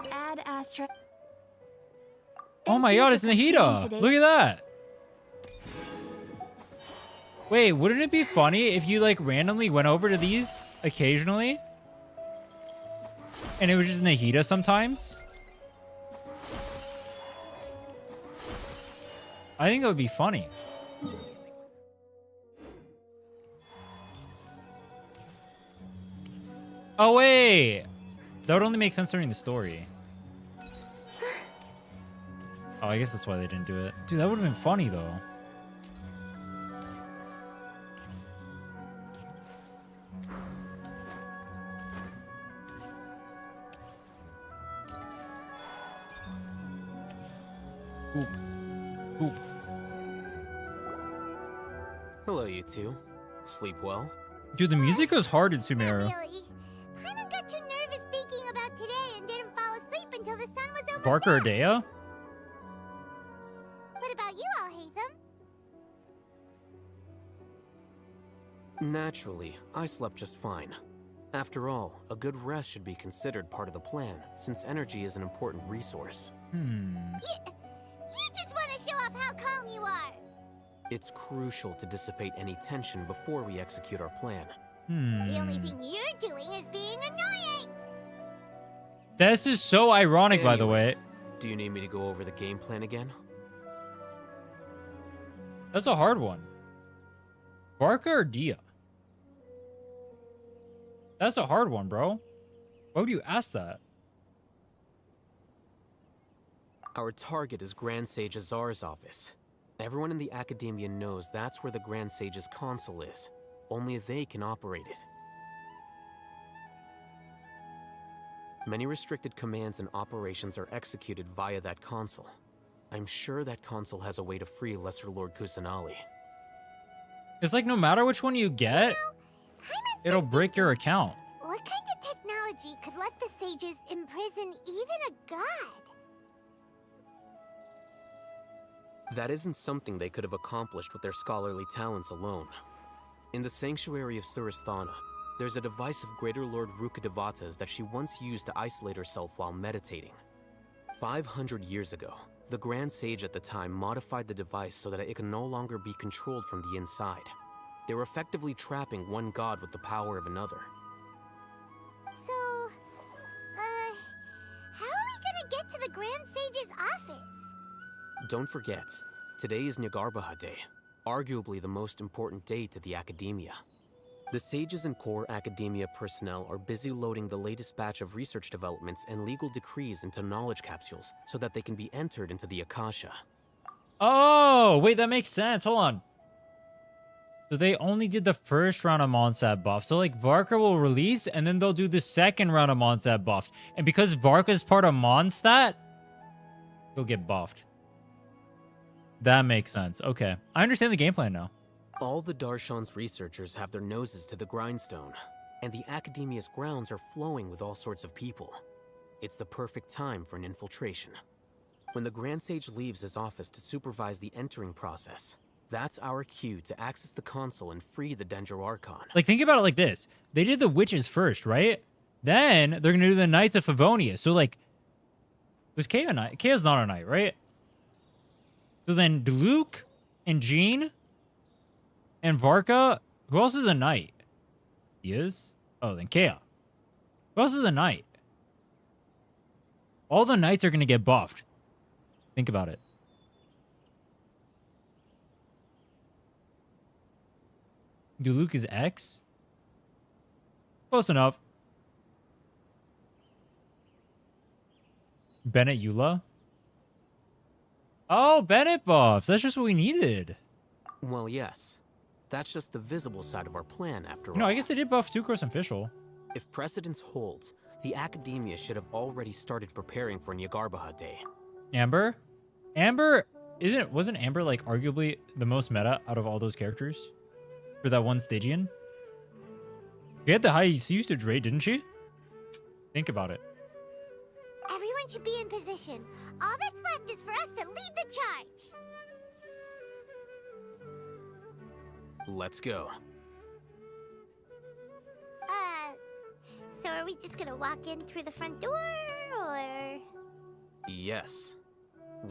him. Add Astra. Oh my you god, for it's completing Nahida. today. Look at that. Wait, wouldn't it be funny if you like randomly went over to these occasionally? And it was just Nahida sometimes? I think that would be funny. Oh wait! That would only make sense during the story. Oh, I guess that's why they didn't do it. Dude, that would have been funny, though. Oop. Oop. Hello, you two. Sleep well? Dude, the music goes hard in Sumeru. Really? Paimon got too nervous thinking about today and didn't fall asleep until the sun was over. Barker or Dea? What about you all, Haytham? Naturally, I slept just fine. After all, a good rest should be considered part of the plan, since energy is an important resource. You just want to show off how calm you are. It's crucial to dissipate any tension before we execute our plan. The only thing you're doing is being annoying. This is so ironic, by the way. Do you need me to go over the game plan again? That's a hard one. Barker or Dia? That's a hard one, bro. Why would you ask that? Our target is Grand Sage Azar's office. Everyone in the Academia knows that's where the Grand Sage's console is. Only they can operate it. Many restricted commands and operations are executed via that console. I'm sure that console has a way to free Lesser Lord Kusanali. It's like no matter which one you get, it'll break your account. What kind of technology could let the sages imprison even a god? That isn't something they could have accomplished with their scholarly talents alone. In the sanctuary of Suristhana, there's a device of Greater Lord Rukkhadevata's that she once used to isolate herself while meditating. 500 years ago, the Grand Sage at the time modified the device so that it can no longer be controlled from the inside. They were effectively trapping one god with the power of another. So, how are we gonna get to the Grand Sage's office? Don't forget, today is Nyagarbha Day, arguably the most important day to the Academia. The sages and core Academia personnel are busy loading the latest batch of research developments and legal decrees into knowledge capsules so that they can be entered into the Akasha. Oh, wait, that makes sense. Hold on. So they only did the first round of Monsat buffs. So like Varka will release and then they'll do the second round of Monsat buffs. And because Varka is part of Mondstadt, he'll get buffed. That makes sense. Okay. I understand the game plan now. All the Darshan's researchers have their noses to the grindstone, and the Academia's grounds are flowing with all sorts of people. It's the perfect time for an infiltration. When the Grand Sage leaves his office to supervise the entering process, That's our cue to access the console and free the Dendro Archon. Like, think about it like this. They did the witches first, right? Then they're gonna do the Knights of Favonia. So, like, was Kea a knight? Kea's not a knight, right? So then Luke and Jean and Varka. Who else is a knight? He is? Oh, then Kea. Who else is a knight? All the knights are gonna get buffed. Think about it. Luke is X? Close enough. Bennett Eula? Oh, Bennett buffs. That's just what we needed. Well, yes. That's just the visible side of our plan, after all. No, I guess they did buff Sucrose and Fischl. If precedence holds, the Academia should have already started preparing for Nyagarbaha Day. Amber? Amber, wasn't Amber, like, arguably the most meta out of all those characters? For that one Stygian? She had the highest usage rate, didn't she? Think about it. Everyone should be in position. All that's left is for us to lead the charge. Let's go. So are we just gonna walk in through the front door, or? Yes.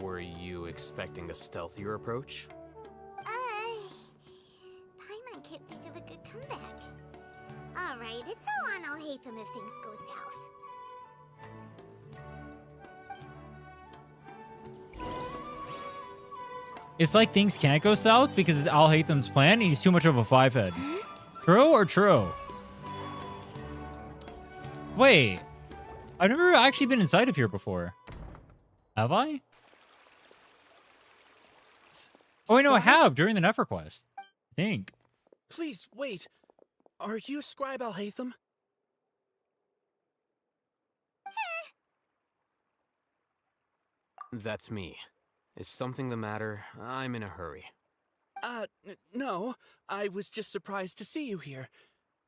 Were you expecting a stealthier approach? Paimon can't think of a good comeback. Alright, it's all on Alhaitham if things go south. It's like things can't go south because it's Alhaitham's plan and he's too much of a five-head. True or true? Wait. I've never actually been inside of here before. Have I? Oh, wait, no, I have during the Nefer quest. I think. Please, wait. Are you Scribe Alhaitham? That's me. Is something the matter? I'm in a hurry. No. I was just surprised to see you here.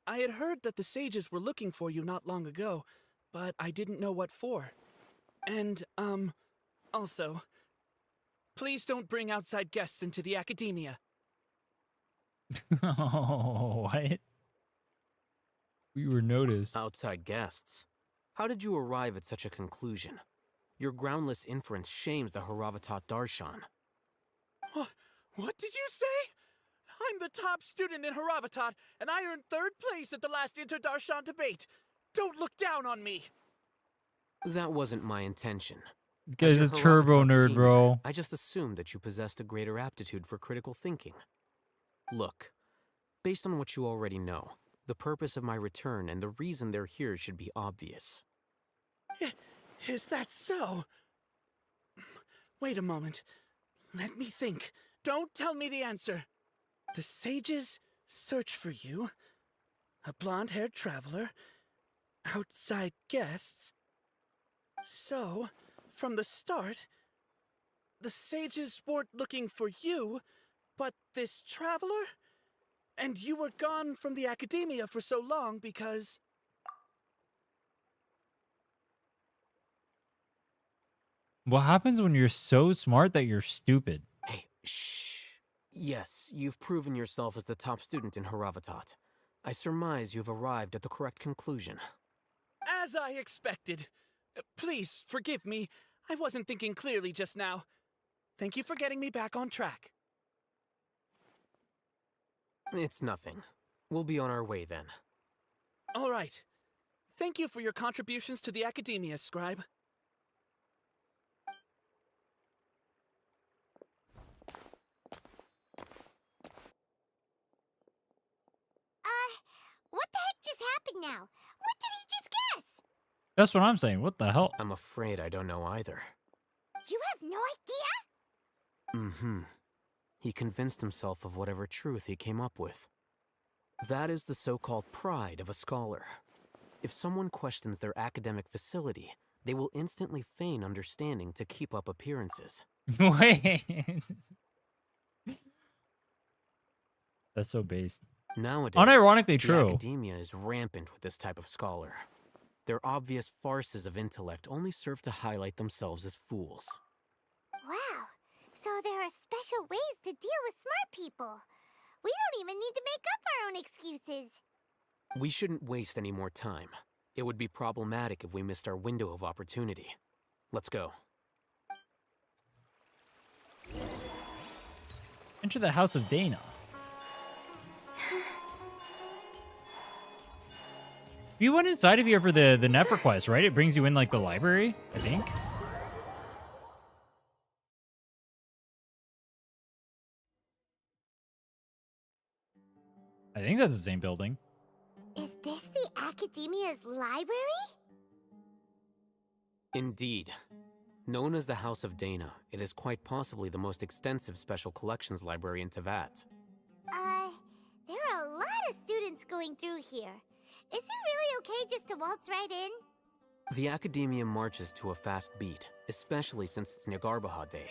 I had heard that the sages were looking for you not long ago, but I didn't know what for. And, also, please don't bring outside guests into the Academia. Oh, what? We were noticed. Outside guests? How did you arrive at such a conclusion? Your groundless inference shames the Haravatat Darshan. What did you say? I'm the top student in Haravatat, and I earned 3rd place at the last Inter-Darshan debate. Don't look down on me. That wasn't my intention. This guy's a turbo nerd, bro. I just assumed that you possessed a greater aptitude for critical thinking. Look, based on what you already know, the purpose of my return and the reason they're here should be obvious. Is that so? Wait a moment. Let me think. Don't tell me the answer. The sages search for you. A blonde-haired traveler. Outside guests. So, from the start, the sages weren't looking for you, but this traveler? And you were gone from the Academia for so long because... What happens when you're so smart that you're stupid? Hey, shh. Yes, you've proven yourself as the top student in Haravatat. I surmise you've arrived at the correct conclusion. As I expected. Please, forgive me. I wasn't thinking clearly just now. Thank you for getting me back on track. It's nothing. We'll be on our way then. All right. Thank you for your contributions to the Academia, Scribe. What the heck just happened now? What did he just guess? That's what I'm saying. What the hell? I'm afraid I don't know either. You have no idea? Mm-hmm. He convinced himself of whatever truth he came up with. That is the so-called pride of a scholar. If someone questions their academic facility, they will instantly feign understanding to keep up appearances. Wait. That's so based. Nowadays, unironically true. The Academia is rampant with this type of scholar. Their obvious farces of intellect only serve to highlight themselves as fools. Wow. So there are special ways to deal with smart people. We don't even need to make up our own excuses. We shouldn't waste any more time. It would be problematic if we missed our window of opportunity. Let's go. Enter the House of Dana. You went inside of here for the net request, right? It brings you in like the library, I think. I think that's the same building. Is this the Academia's library? Indeed. Known as the House of Dana, it is quite possibly the most extensive special collections library in Teyvat. There are a lot of students going through here. Is it really okay just to waltz right in? The Academia marches to a fast beat, especially since it's Nagarbaha Day.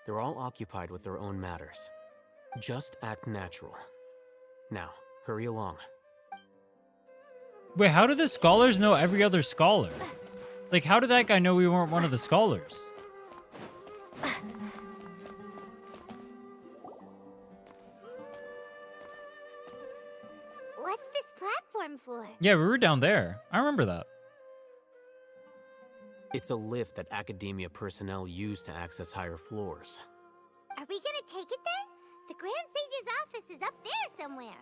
They're all occupied with their own matters. Just act natural. Now, hurry along. Wait, how do the scholars know every other scholar? Like, how did that guy know we weren't one of the scholars? What's this platform for? Yeah, we were down there. I remember that. It's a lift that Academia personnel use to access higher floors. Are we gonna take it then? The Grand Sage's office is up there somewhere.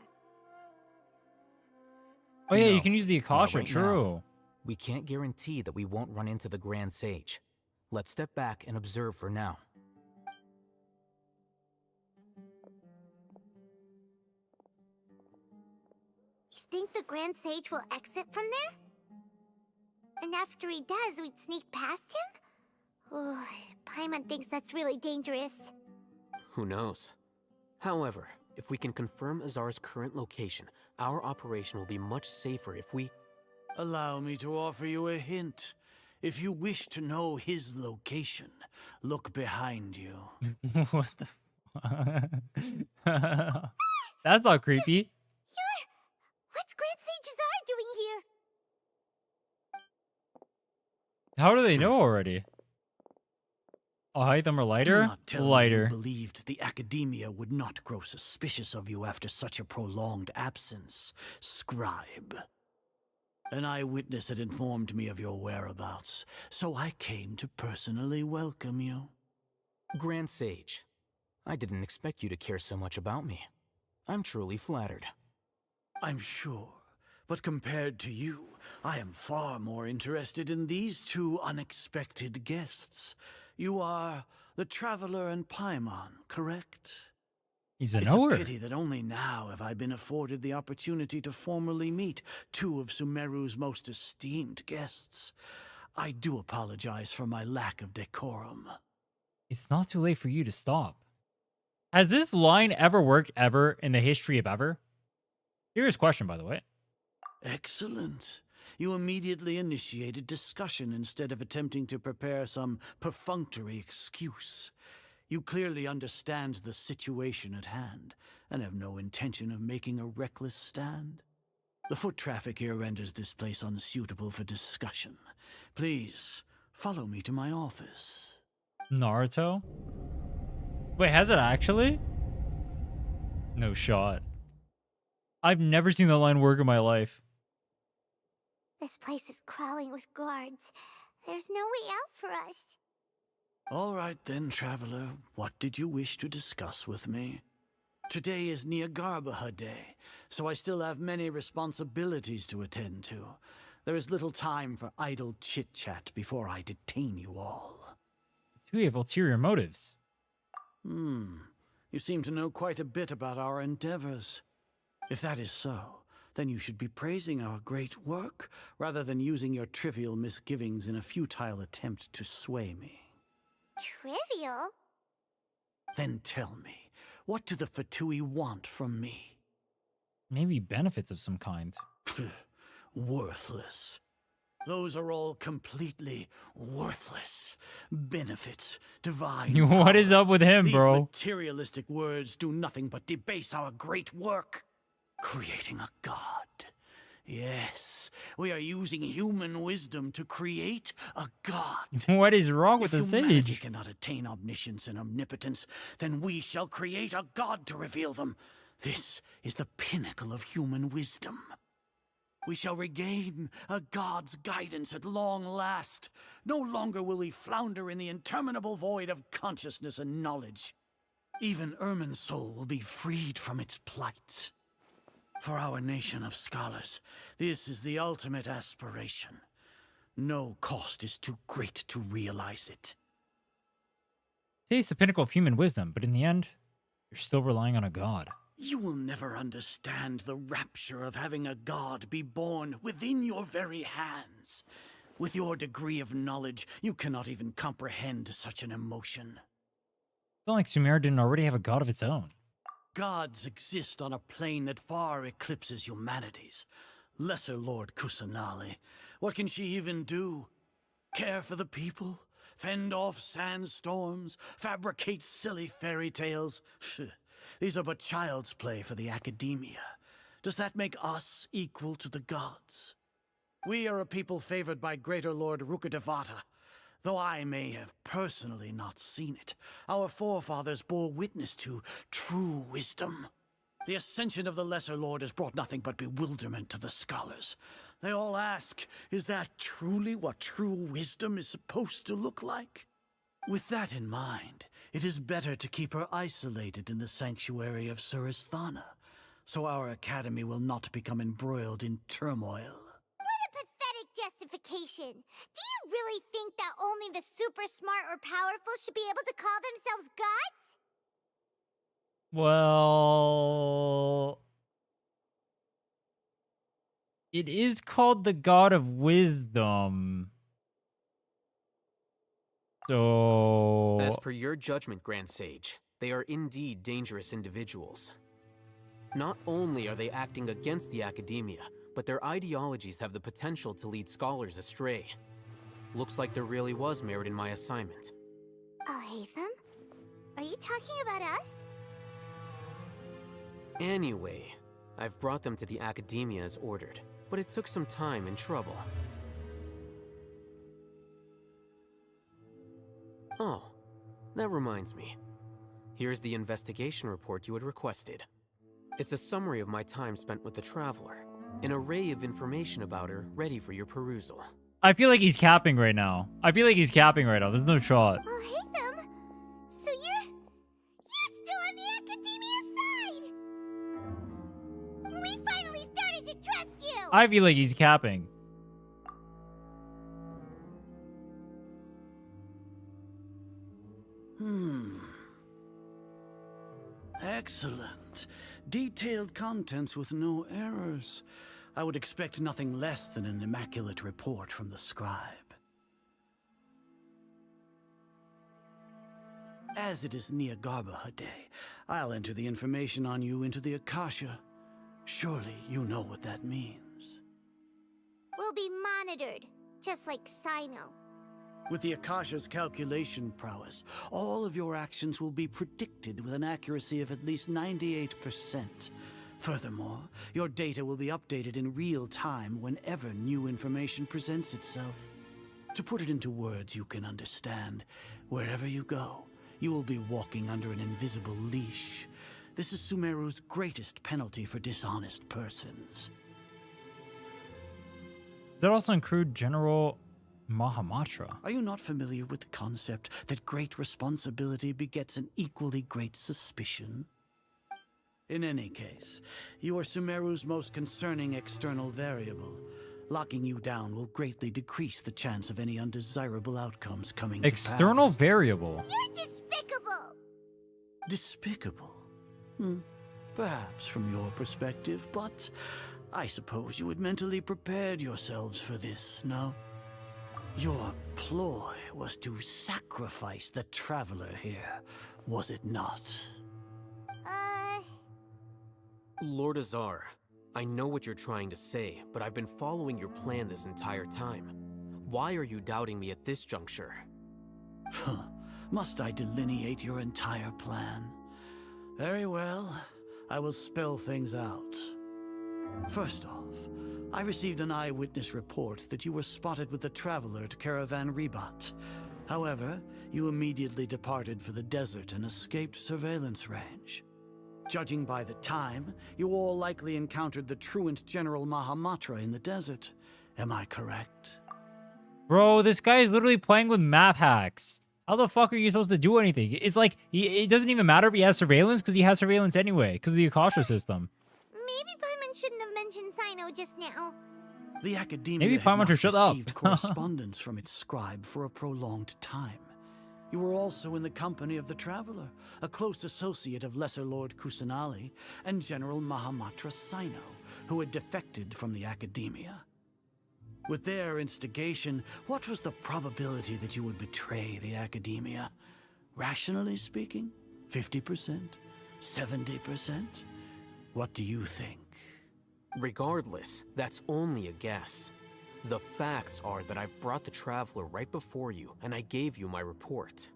Oh yeah, No, you can use the Akasha, not right true. now. We can't guarantee that we won't run into the Grand Sage. Let's step back and observe for now. You think the Grand Sage will exit from there? And after he does, we'd sneak past him? Oh, Paimon thinks that's really dangerous. Who knows? However, if we can confirm Azar's current location, our operation will be much safer if we... Allow me to offer you a hint. If you wish to know his location, look behind you. What the That's not creepy. What's Grand Sage Azar doing here? How do they know already? I'll hide them or lighter? Do not tell me Lighter. you believed the Academia would not grow suspicious of you after such a prolonged absence, scribe. An eyewitness had informed me of your whereabouts, so I came to personally welcome you. Grand Sage, I didn't expect you to care so much about me. I'm truly flattered. I'm sure, but compared to you, I am far more interested in these two unexpected guests. You are the Traveler and Paimon, correct? He's a It's knower. a pity that only now have I been afforded the opportunity to formally meet two of Sumeru's most esteemed guests. I do apologize for my lack of decorum. It's not too late for you to stop. Has this line ever worked ever in the history of ever? Serious question, by the way. Excellent. You immediately initiated discussion instead of attempting to prepare some perfunctory excuse. You clearly understand the situation at hand, and have no intention of making a reckless stand. The foot traffic here renders this place unsuitable for discussion. Please, follow me to my office. Naruto? Wait, has it actually? No shot. I've never seen that line work in my life. This place is crawling with guards. There's no way out for us. All right then, Traveler. What did you wish to discuss with me? Today is Nagarbaha Day, so I still have many responsibilities to attend to. There is little time for idle chit-chat before I detain you all. Do we have ulterior motives? You seem to know quite a bit about our endeavors. If that is so, then you should be praising our great work, rather than using your trivial misgivings in a futile attempt to sway me. Trivial? Then tell me, what do the Fatui want from me? Maybe benefits of some kind. Worthless. Those are all completely worthless. Benefits, divine What is power. up with him, These bro? materialistic words do nothing but debase our great work. Creating a god. Yes, we are using human wisdom to create a god. What is wrong with the If humanity sage? cannot attain omniscience and omnipotence, then we shall create a god to reveal them. This is the pinnacle of human wisdom. We shall regain a god's guidance at long last. No longer will we flounder in the interminable void of consciousness and knowledge. Even Ermin's soul will be freed from its plight. For our nation of scholars, this is the ultimate aspiration. No cost is too great to realize it. See, it's the pinnacle of human wisdom, but in the end, you're still relying on a god. You will never understand the rapture of having a god be born within your very hands. With your degree of knowledge, you cannot even comprehend such an emotion. It's not like Sumeru didn't already have a god of its own. Gods exist on a plane that far eclipses humanity's. Lesser Lord Kusanali, what can she even do? Care for the people? Fend off sandstorms? Fabricate silly fairy tales? These are but child's play for the academia. Does that make us equal to the gods? We are a people favored by Greater Lord Rukadevata. Though I may have personally not seen it, our forefathers bore witness to true wisdom. The ascension of the Lesser Lord has brought nothing but bewilderment to the scholars. They all ask, is that truly what true wisdom is supposed to look like? With that in mind, it is better to keep her isolated in the sanctuary of Suristhana, so our academy will not become embroiled in turmoil. Justification. Do you really think that only the super smart or powerful should be able to call themselves gods? Well, it is called the God of Wisdom. So... As per your judgment, Grand Sage, they are indeed dangerous individuals. Not only are they acting against the academia, but their ideologies have the potential to lead scholars astray. Looks like there really was merit in my assignment. Hatham? Are you talking about us? Anyway, I've brought them to the academia as ordered, but it took some time and trouble. Oh, that reminds me. Here's the investigation report you had requested. It's a summary of my time spent with the Traveler. An array of information about her ready for your perusal. I feel like he's capping right now. There's no shot. Hatham? So you're still on the academia side! We finally started to trust you! I feel like he's capping. Excellent. Detailed contents with no errors. I would expect nothing less than an immaculate report from the scribe. As it is Niagarbaha Day, I'll enter the information on you into the Akasha. Surely you know what that means. We'll be monitored, just like Sino. With the Akasha's calculation prowess, all of your actions will be predicted with an accuracy of at least 98%. Furthermore, your data will be updated in real time whenever new information presents itself. To put it into words you can understand, wherever you go, you will be walking under an invisible leash. This is Sumeru's greatest penalty for dishonest persons. Does that also include General Mahamatra? Are you not familiar with the concept that great responsibility begets an equally great suspicion? In any case, you are Sumeru's most concerning external variable. Locking you down will greatly decrease the chance of any undesirable outcomes coming External to pass. variable? You're despicable! Despicable? Perhaps from your perspective, but I suppose you had mentally prepared yourselves for this, no? Your ploy was to sacrifice the Traveler here, was it not? Lord Azar, I know what you're trying to say, but I've been following your plan this entire time. Why are you doubting me at this juncture? Must I delineate your entire plan? Very well, I will spell things out. First off, I received an eyewitness report that you were spotted with the traveler at Caravan Rebat. However, you immediately departed for the desert and escaped surveillance range. Judging by the time, you all likely encountered the truant General Mahamatra in the desert. Am I correct? Bro, this guy is literally playing with map hacks. How the fuck are you supposed to do anything? It's like, it doesn't even matter if he has surveillance, because he has surveillance anyway, because of the Akasha system. Maybe Paimon shouldn't have mentioned Sino just now. The Academia Maybe had not Paimon should shut up. received correspondence from its scribe for a prolonged time. You were also in the company of the Traveler, a close associate of Lesser Lord Kusanali and General Mahamatra Sino, who had defected from the Academia. With their instigation, what was the probability that you would betray the Academia? Rationally speaking, 50%? 70%? What do you think? Regardless, that's only a guess. The facts are that I've brought the Traveler right before you, and I gave you my report.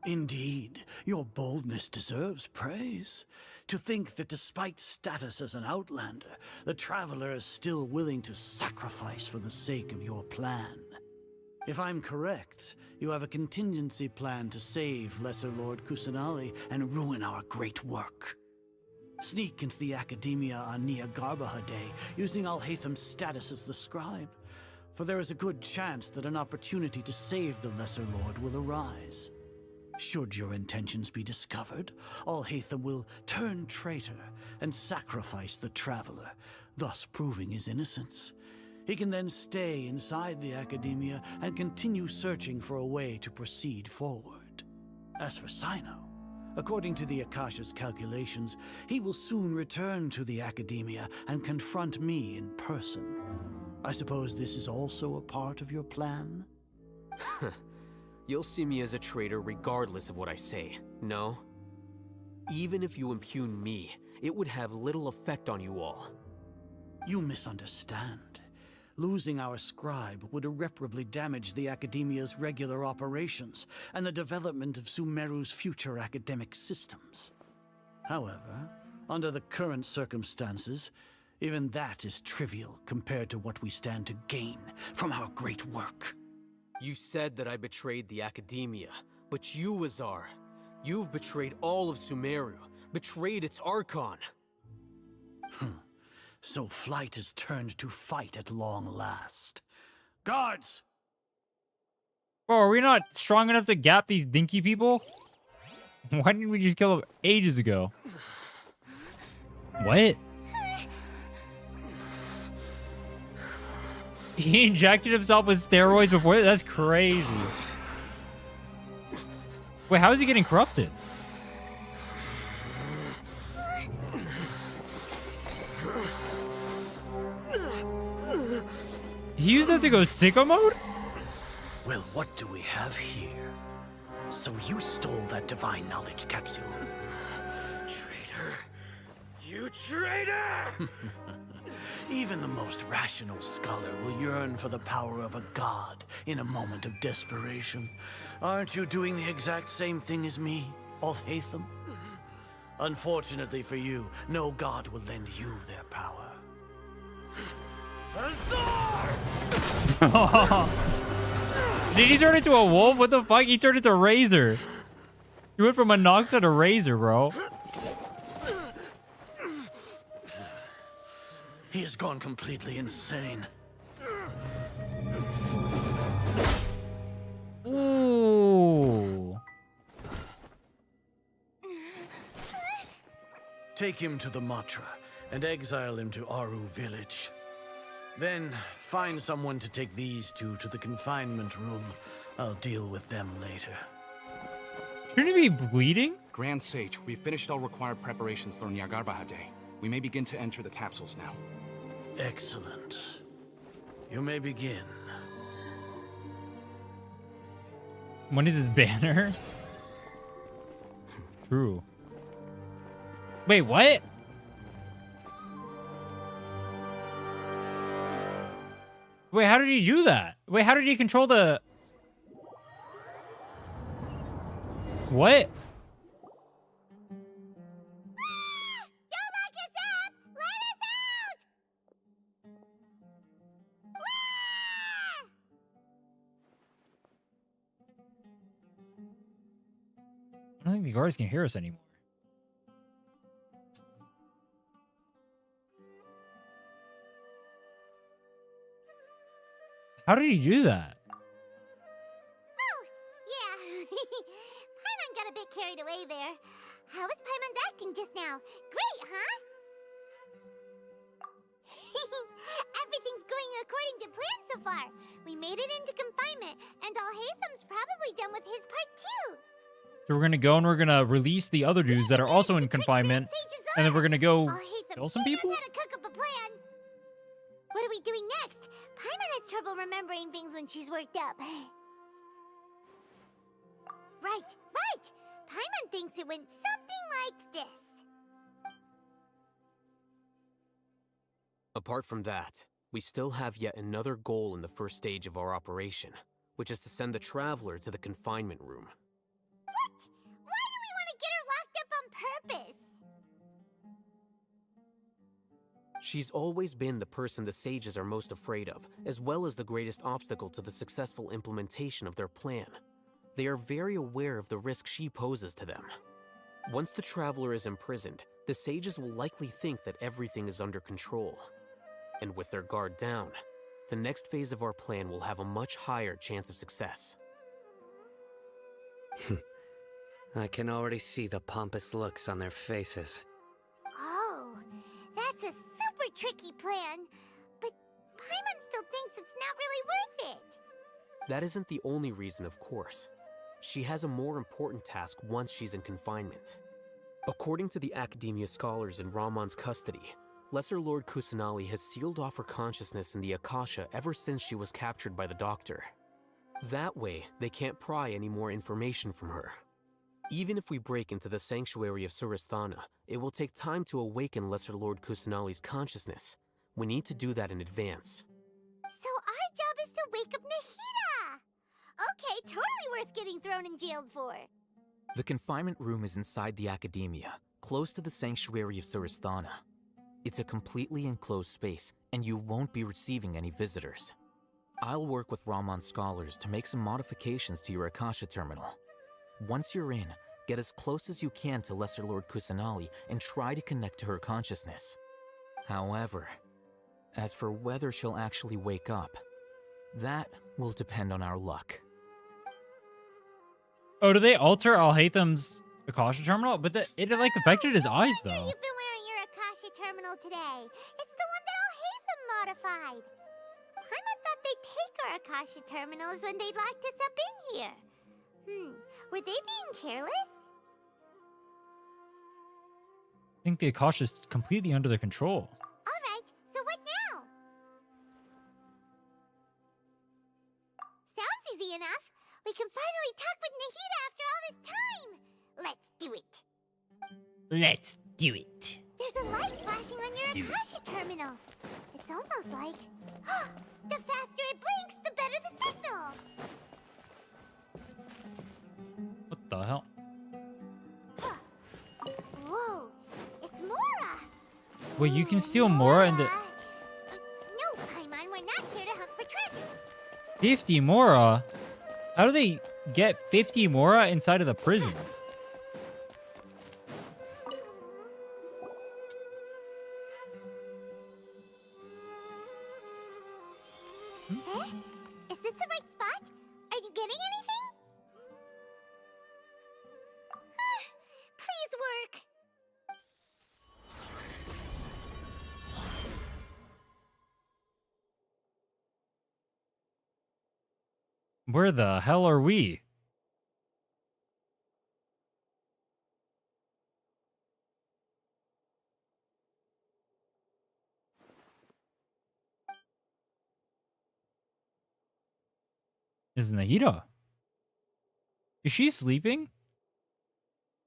Indeed, your boldness deserves praise. To think that despite status as an outlander, the Traveler is still willing to sacrifice for the sake of your plan. If I'm correct, you have a contingency plan to save Lesser Lord Kusanali and ruin our great work. Sneak into the Academia on Nia Garbaha Day, using Alhaitham's status as the scribe. For there is a good chance that an opportunity to save the Lesser Lord will arise. Should your intentions be discovered, Alhaitham will turn traitor and sacrifice the Traveler, thus proving his innocence. He can then stay inside the Academia and continue searching for a way to proceed forward. As for Sino, according to the Akasha's calculations, he will soon return to the Academia and confront me in person. I suppose this is also a part of your plan? You'll see me as a traitor regardless of what I say, no? Even if you impugn me, it would have little effect on you all. You misunderstand. Losing our scribe would irreparably damage the Academia's regular operations and the development of Sumeru's future academic systems. However, under the current circumstances, even that is trivial compared to what we stand to gain from our great work. You said that I betrayed the Academia, but you, Azar, you've betrayed all of Sumeru, betrayed its Archon. So flight has turned to fight at long last. Guards! Bro, are we not strong enough to gap these dinky people? Why didn't we just kill them ages ago? What? He injected himself with steroids before? That's crazy. Wait, how is he getting corrupted? He used that to go sicko mode? Well, what do we have here? So you stole that divine knowledge capsule. Traitor! You traitor! Even the most rational scholar will yearn for the power of a god in a moment of desperation. Aren't you doing the exact same thing as me, Alhaitham? Unfortunately for you, no god will lend you their power. Did he turn into a wolf? What the fuck? He turned into Razor. He went from a Noxa to Razor, bro. He has gone completely insane. Ooh. Take him to the Matra and exile him to Aru village. Then find someone to take these two to the confinement room. I'll deal with them later. Shouldn't he be bleeding? Grand Sage, we've finished all required preparations for Nyagarbha Day. We may begin to enter the capsules now. Excellent. You may begin. When is his banner? True. Wait, what? Wait, how did he do that? Wait, how did he control the... What? the guards can hear us anymore. How did he do that? Oh, yeah. Paimon got a bit carried away there. How was Paimon's acting just now? Great, huh? Everything's going according to plan so far. We made it into confinement, and Alhaitham's probably done with his part too. So we're gonna go and we're gonna release the other dudes that are also in confinement, and then we're gonna go kill some people. Knows how to cook up a plan. What are we doing next? Paimon has trouble remembering things when she's worked up. Right. Paimon thinks it went something like this. Apart from that, we still have yet another goal in the first stage of our operation, which is to send the Traveler to the confinement room. What? Why do we want to get her locked up on purpose? She's always been the person the sages are most afraid of, as well as the greatest obstacle to the successful implementation of their plan. They are very aware of the risk she poses to them. Once the Traveler is imprisoned, the sages will likely think that everything is under control. And with their guard down, the next phase of our plan will have a much higher chance of success. I can already see the pompous looks on their faces. Oh, that's a super tricky plan. But Paimon still thinks it's not really worth it. That isn't the only reason, of course. She has a more important task once she's in confinement. According to the Academia scholars in Ramon's custody, Lesser Lord Kusanali has sealed off her consciousness in the Akasha ever since she was captured by the Doctor. That way, they can't pry any more information from her. Even if we break into the sanctuary of Suristhana, it will take time to awaken Lesser Lord Kusanali's consciousness. We need to do that in advance. So our job is to wake up Nahida! Okay, totally worth getting thrown in jail for. The confinement room is inside the Academia, close to the sanctuary of Suristhana. It's a completely enclosed space, and you won't be receiving any visitors. I'll work with Ramon's scholars to make some modifications to your Akasha terminal. Once you're in, get as close as you can to Lesser Lord Kusanali and try to connect to her consciousness. However, as for whether she'll actually wake up, that will depend on our luck. Oh, do they alter Alhaitham's Akasha terminal? But it like affected his eyes though. You've been wearing your Akasha terminal today. It's the one that Alhaitham modified. Paimon thought they'd take our Akasha terminals when they locked us up in here. Were they being careless? I think the Akasha is completely under their control. Alright, so what now? Sounds easy enough. We can finally talk with Nahida after all this time. Let's do it. Let's do it. There's a light flashing on your Akasha terminal. It's almost like... the faster it blinks, the better the signal. What the hell? Whoa, it's Mora. Wait, you can steal Mora and the... No, Paimon, we're not here to hunt for treasure. 50 Mora? How do they get 50 Mora inside of the prison? Eh? Is this the right spot? Are you getting anything? Please work. Where the hell are we? This is Nahida. Is she sleeping?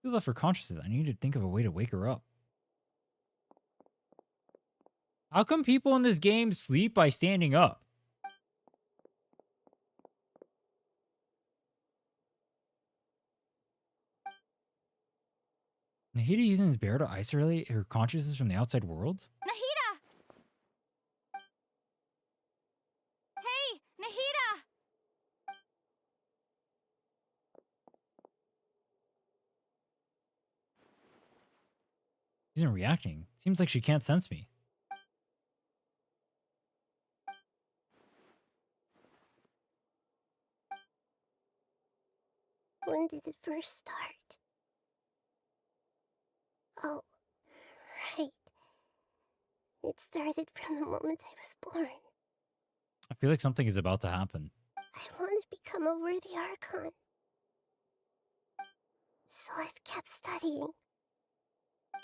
Who left her consciousness? I need to think of a way to wake her up. How come people in this game sleep by standing up? Nahida using his bear to isolate her consciousness from the outside world? Nahida! Hey, Nahida! She isn't reacting. Seems like she can't sense me. When did it first start? Oh, right. It started from the moment I was born. I feel like something is about to happen. I want to become a worthy Archon. So I've kept studying.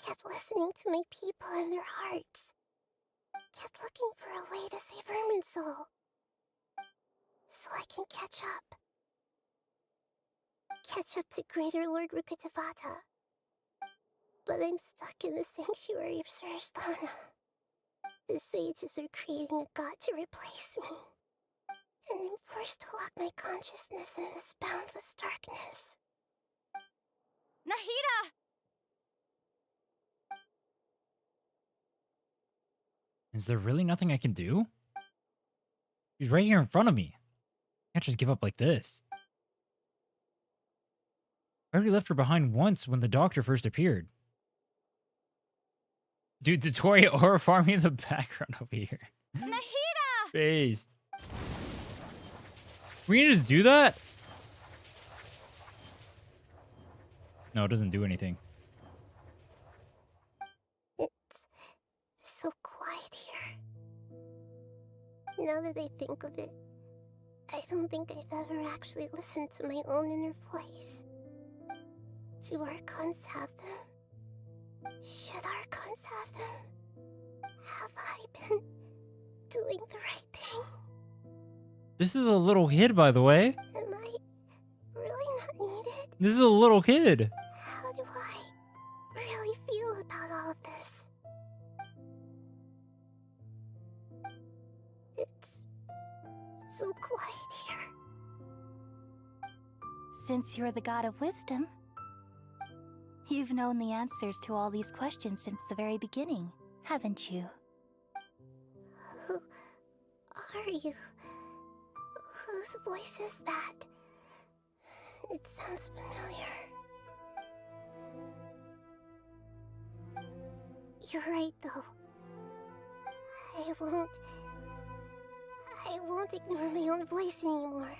Kept listening to my people and their hearts. Kept looking for a way to save Irminsul. So I can catch up. Catch up to Greater Lord Rukkhadevata. But I'm stuck in the sanctuary of Sarasthana. The sages are creating a god to replace me. And I'm forced to lock my consciousness in this boundless darkness. Nahida! Is there really nothing I can do? She's right here in front of me. I can't just give up like this. I already left her behind once when the doctor first appeared. Dude, Dotori aura farming in the background over here. Nahida! Based. We can just do that? No, it doesn't do anything. It's so quiet here. Now that I think of it, I don't think I've ever actually listened to my own inner voice. Do Archons have them? Should Archons have them? Have I been doing the right thing? This is a little kid, by the way. Am I really not needed? This is a little kid. How do I really feel about all of this? It's so quiet here. Since you're the god of wisdom, you've known the answers to all these questions since the very beginning, haven't you? Who are you? Whose voice is that? It sounds familiar. You're right, though. I won't ignore my own voice anymore.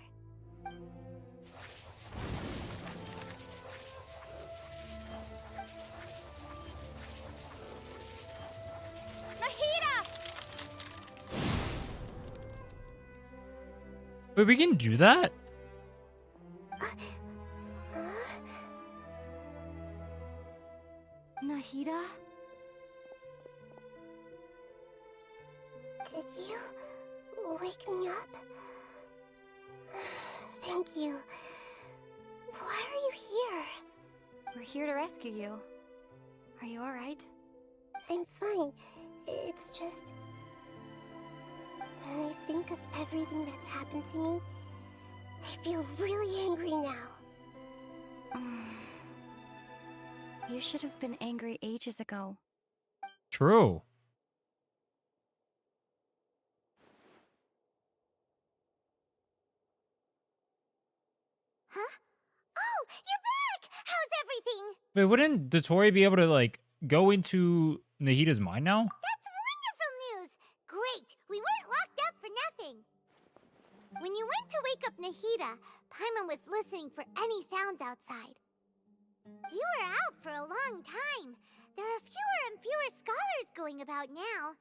Wait, we can do that? Nahida? Did you wake me up? Thank you. Why are you here? We're here to rescue you. Are you alright? I'm fine. It's just... when I think of everything that's happened to me, I feel really angry now. You should have been angry ages ago. True. Huh? Oh, you're back! How's everything? Wait, wouldn't Dotori be able to, like, go into Nahida's mind now? That's wonderful news! Great! We weren't locked up for nothing! When you went to wake up Nahida, Paimon was listening for any sounds outside. You were out for a long time. There are fewer and fewer scholars going about now.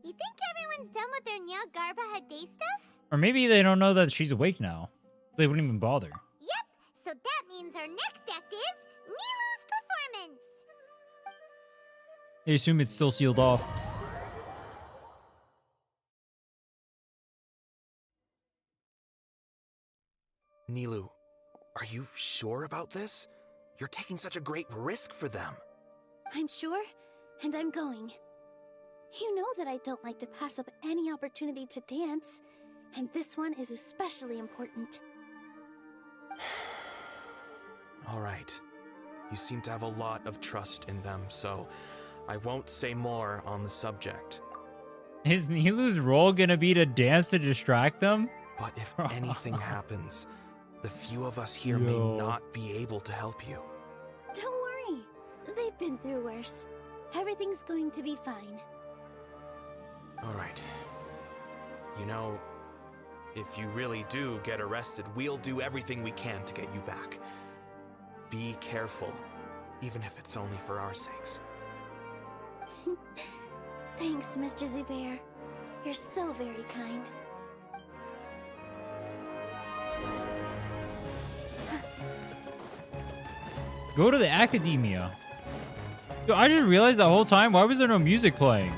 You think everyone's done with their Nya Garbaha day stuff? Or maybe they don't know that she's awake now. They wouldn't even bother. Yep, so that means our next act is Nilu's performance! They assume it's still sealed off. Nilu, are you sure about this? You're taking such a great risk for them. I'm sure, and I'm going. You know that I don't like to pass up any opportunity to dance, and this one is especially important. All right. You seem to have a lot of trust in them, so I won't say more on the subject. Is Nilu's role gonna be to dance to distract them? But if anything happens, the few of us here may not be able to help you. Don't worry, they've been through worse. Everything's going to be fine. All right. You know, if you really do get arrested, we'll do everything we can to get you back. Be careful, even if it's only for our sakes. Thanks, Mr. Zubair. You're so very kind. Go to the academia. Yo, I just realized the whole time, why was there no music playing?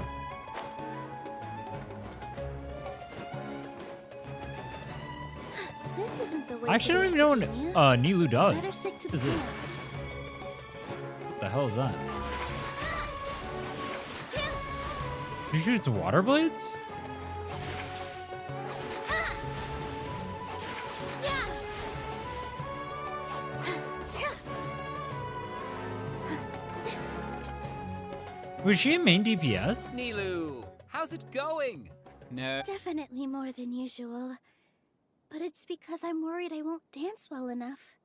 This isn't the way. I actually don't even know what Nilu does. Better stick to What the is this? What the hell is that? Did you shoot its water blades? Was she a main DPS? Nilu, how's it going? No. Definitely more than usual. But it's because I'm worried I won't dance well enough.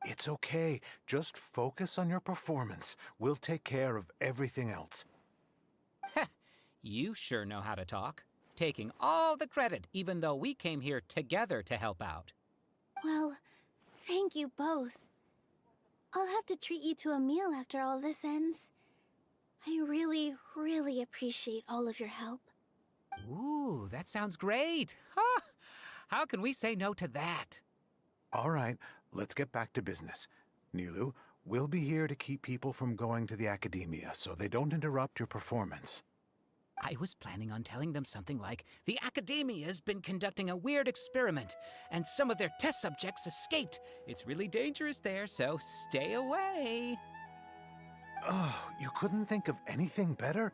It's okay. Just focus on your performance. We'll take care of everything else. You sure know how to talk. Taking all the credit, even though we came here together to help out. Well, thank you both. I'll have to treat you to a meal after all this ends. I really, really appreciate all of your help. Ooh, that sounds great. Huh? How can we say no to that? All right, let's get back to business. Nilu, we'll be here to keep people from going to the academia so they don't interrupt your performance. I was planning on telling them something like, the Academia's been conducting a weird experiment, and some of their test subjects escaped. It's really dangerous there, so stay away. Oh, you couldn't think of anything better?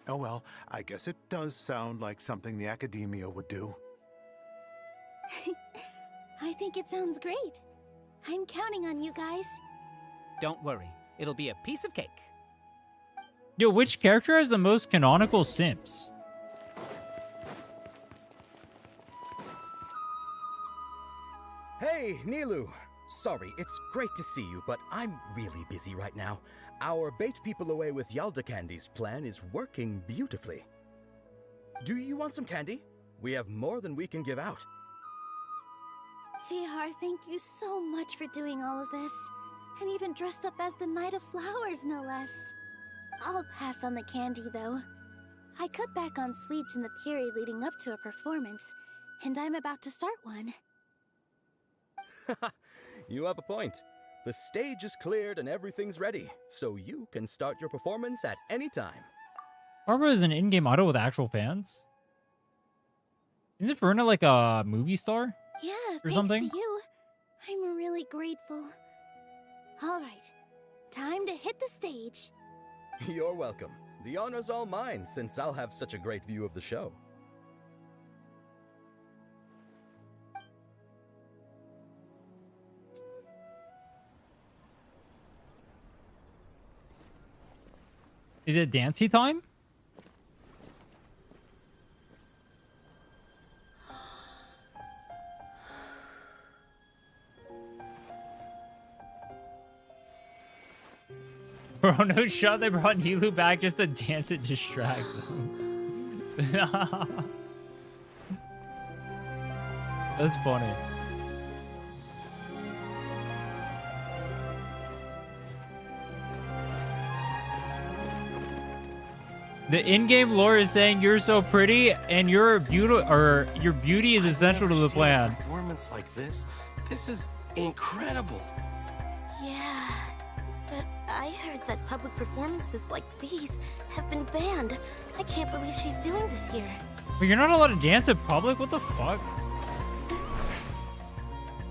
Oh well, I guess it does sound like something the academia would do. I think it sounds great. I'm counting on you guys. Don't worry, it'll be a piece of cake. Yo, which character has the most canonical simps? Hey, Nilu! Sorry, it's great to see you, but I'm really busy right now. Our bait people away with Yalda Candy's plan is working beautifully. Do you want some candy? We have more than we can give out. Vihar, thank you so much for doing all of this. And even dressed up as the Knight of Flowers, no less. I'll pass on the candy, though. I cut back on sweets in the period leading up to a performance, and I'm about to start one. You have a point. The stage is cleared and everything's ready, so you can start your performance at any time. Barbara is an in-game idol with actual fans? Isn't Verna like a movie star? Yeah, or thanks something? to you. I'm really grateful. All right, time to hit the stage. You're welcome. The honor's all mine, since I'll have such a great view of the show. Is it dancey time? Bro, no shot. They brought Nilu back just to dance and distract them. That's funny. The in-game lore is saying you're so pretty and your beauty is essential to the plan. Performance like this is incredible. Yeah, but I heard that public performances like these have been banned. I can't believe she's doing this here. But you're not allowed to dance in public? What the fuck?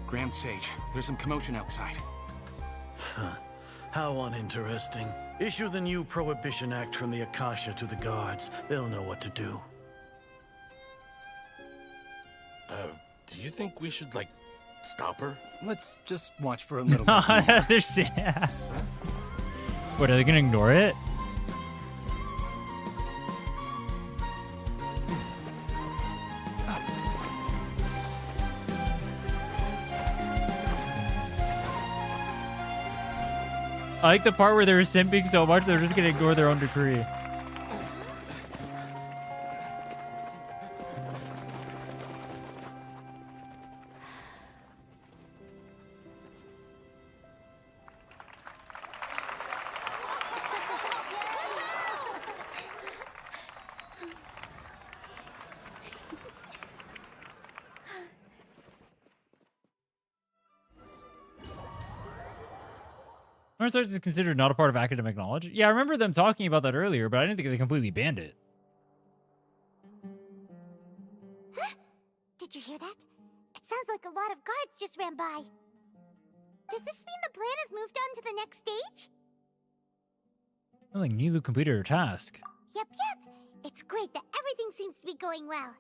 Grand Sage, there's some commotion outside. How uninteresting. Issue the new Prohibition Act from the Akasha to the guards. They'll know what to do. Do you think we should, like, stop her? Let's just watch for a little bit. They're sad. What, are they gonna ignore it? I like the part where they're simping so much they're just gonna ignore their own decree. Martial arts is considered not a part of academic knowledge. Yeah, I remember them talking about that earlier, but I didn't think they completely banned it. Did you hear that? It sounds like a lot of guards just ran by. Does this mean the plan has moved on to the next stage? I think Nilu completed her task. Yep. It's great that everything seems to be going well.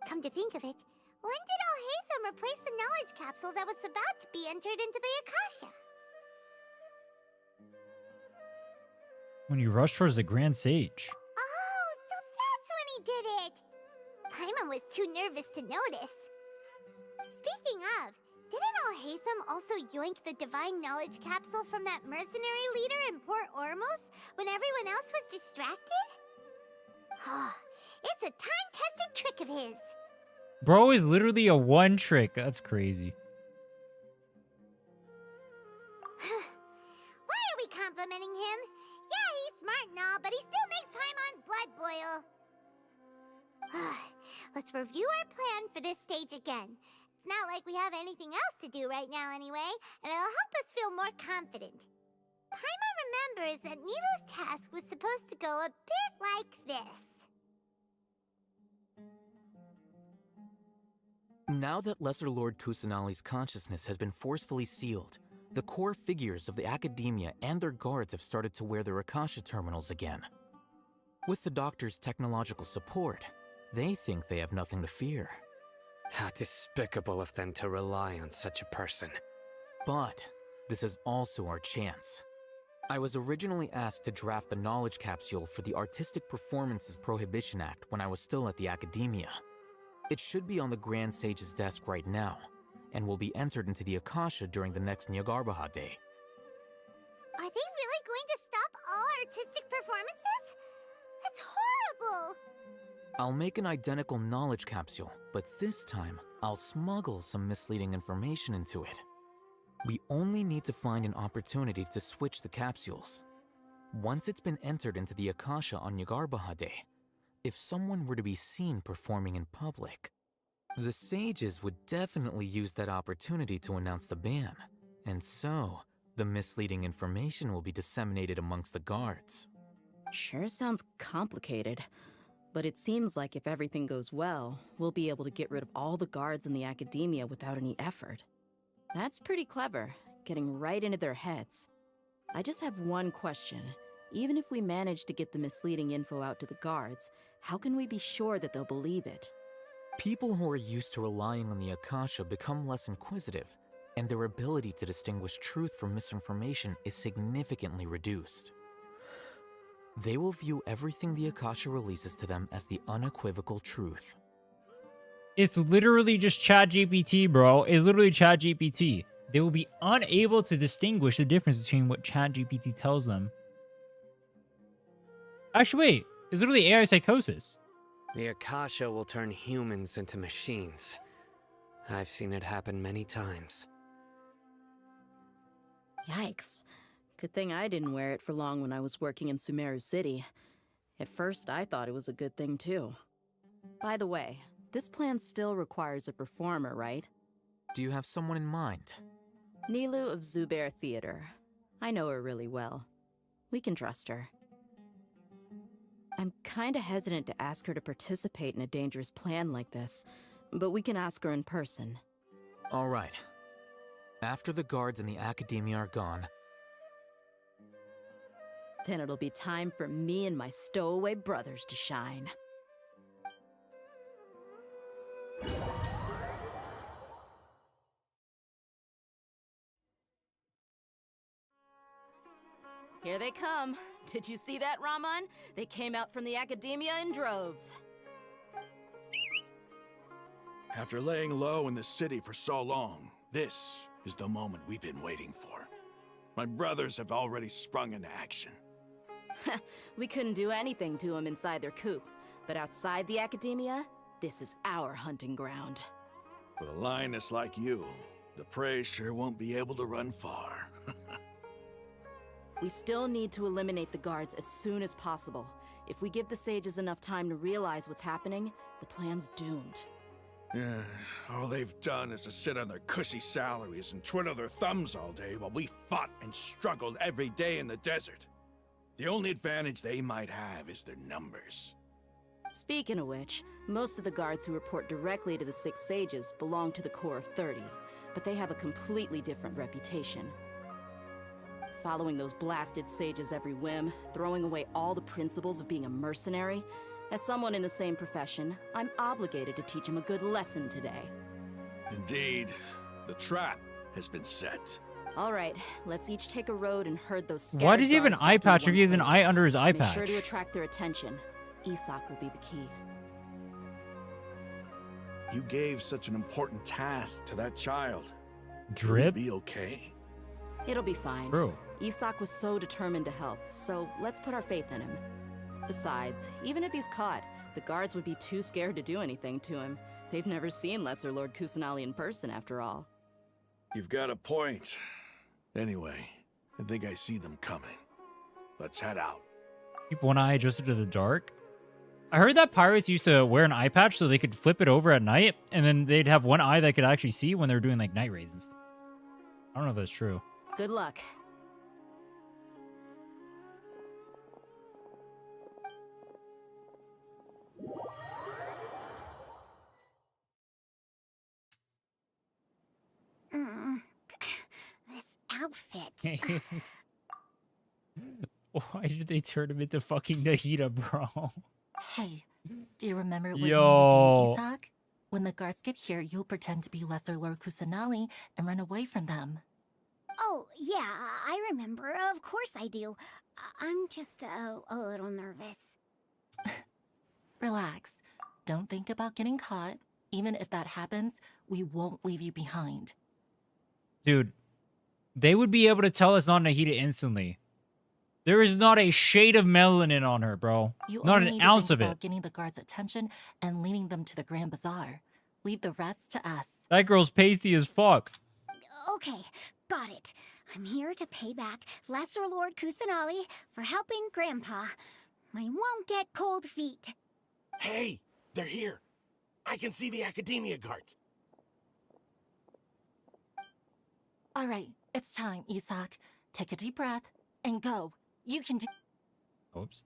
Come to think of it, when did Alhaitham replace the knowledge capsule that was about to be entered into the Akasha? When you rush towards the Grand Sage. Oh, so that's when he did it! Paimon was too nervous to notice. Speaking of, didn't Alhaitham also yoink the divine knowledge capsule from that mercenary leader in Port Ormos when everyone else was distracted? Oh, it's a time-tested trick of his. Bro is literally a one trick. That's crazy. Why are we complimenting him? Yeah, he's smart and all, but he still makes Paimon's blood boil. Let's review our plan for this stage again. It's not like we have anything else to do right now anyway, and it'll help us feel more confident. Paimon remembers that Nilu's task was supposed to go a bit like this. Now that Lesser Lord Kusanali's consciousness has been forcefully sealed, the core figures of the Academia and their guards have started to wear their Akasha terminals again. With the Doctor's technological support, they think they have nothing to fear. How despicable of them to rely on such a person. But this is also our chance. I was originally asked to draft the knowledge capsule for the Artistic Performances Prohibition Act when I was still at the Academia. It should be on the Grand Sage's desk right now, and will be entered into the Akasha during the next Nyargarbaha Day. Are they really going to stop all artistic performances? That's horrible! I'll make an identical knowledge capsule, but this time, I'll smuggle some misleading information into it. We only need to find an opportunity to switch the capsules. Once it's been entered into the Akasha on Nyargarbaha Day, if someone were to be seen performing in public, the sages would definitely use that opportunity to announce the ban, and so the misleading information will be disseminated amongst the guards. Sure sounds complicated, but it seems like if everything goes well, we'll be able to get rid of all the guards in the Academia without any effort. That's pretty clever, getting right into their heads. I just have one question. Even if we manage to get the misleading info out to the guards, how can we be sure that they'll believe it? People who are used to relying on the Akasha become less inquisitive, and their ability to distinguish truth from misinformation is significantly reduced. They will view everything the Akasha releases to them as the unequivocal truth. It's literally just ChatGPT, bro. It's literally ChatGPT. They will be unable to distinguish the difference between what ChatGPT tells them. Actually, wait. It's literally AI psychosis. The Akasha will turn humans into machines. I've seen it happen many times. Yikes. Good thing I didn't wear it for long when I was working in Sumeru City. At first, I thought it was a good thing too. By the way, this plan still requires a performer, right? Do you have someone in mind? Nilu of Zubair Theater. I know her really well. We can trust her. I'm kinda hesitant to ask her to participate in a dangerous plan like this, but we can ask her in person. All right. After the guards in the Academia are gone, then it'll be time for me and my stowaway brothers to shine. Here they come. Did you see that, Raman? They came out from the Academia in droves. After laying low in the city for so long, this is the moment we've been waiting for. My brothers have already sprung into action. We couldn't do anything to them inside their coop, but outside the academia, this is our hunting ground. With a lioness like you, the prey sure won't be able to run far. We still need to eliminate the guards as soon as possible. If we give the sages enough time to realize what's happening, the plan's doomed. Yeah, all they've done is to sit on their cushy salaries and twiddle their thumbs all day while we fought and struggled every day in the desert. The only advantage they might have is their numbers. Speaking of which, most of the guards who report directly to the Six Sages belong to the Corps of 30, but they have a completely different reputation. Following those blasted sages every whim, throwing away all the principles of being a mercenary. As someone in the same profession, I'm obligated to teach him a good lesson today. Indeed, the trap has been set. All right, let's each take a road and herd those Why does he have an scattered eye guards back patch in if he has an one eye place. under his eye Make sure patch? to attract their attention. Isak will be the key. You gave such an important task to that child. Drip? Will it be okay? It'll be fine. Bro. Isak was so determined to help, so let's put our faith in him. Besides, even if he's caught, the guards would be too scared to do anything to him. They've never seen Lesser Lord Kusanali in person, after all. You've got a point. Anyway, I think I see them coming. Let's head out. Keep one eye adjusted to the dark. I heard that pirates used to wear an eye patch so they could flip it over at night, and then they'd have one eye that could actually see when they were doing like night raids and stuff. I don't know if that's true. Good luck. This outfit. Why did they turn him into fucking Nahida, bro? Hey, do you remember what Yo. you need to do, Isak? When the guards get here, you'll pretend to be Lesser Lord Kusanali and run away from them. Oh, yeah, I remember. Of course I do. I'm just a little nervous. Relax. Don't think about getting caught. Even if that happens, we won't leave you behind. Dude, they would be able to tell it's not Nahida instantly. There is not a shade of melanin on her, bro. You Not only an need to ounce think of about it. getting the guards' attention and leading them to the Grand Bazaar. Leave the rest to us. That girl's pasty as fuck. Okay, got it. I'm here to pay back Lesser Lord Kusanali for helping Grandpa. I won't get cold feet. Hey, they're here. I can see the Academia guards. All right, it's time, Isak. Take a deep breath and go. You can do... Oops.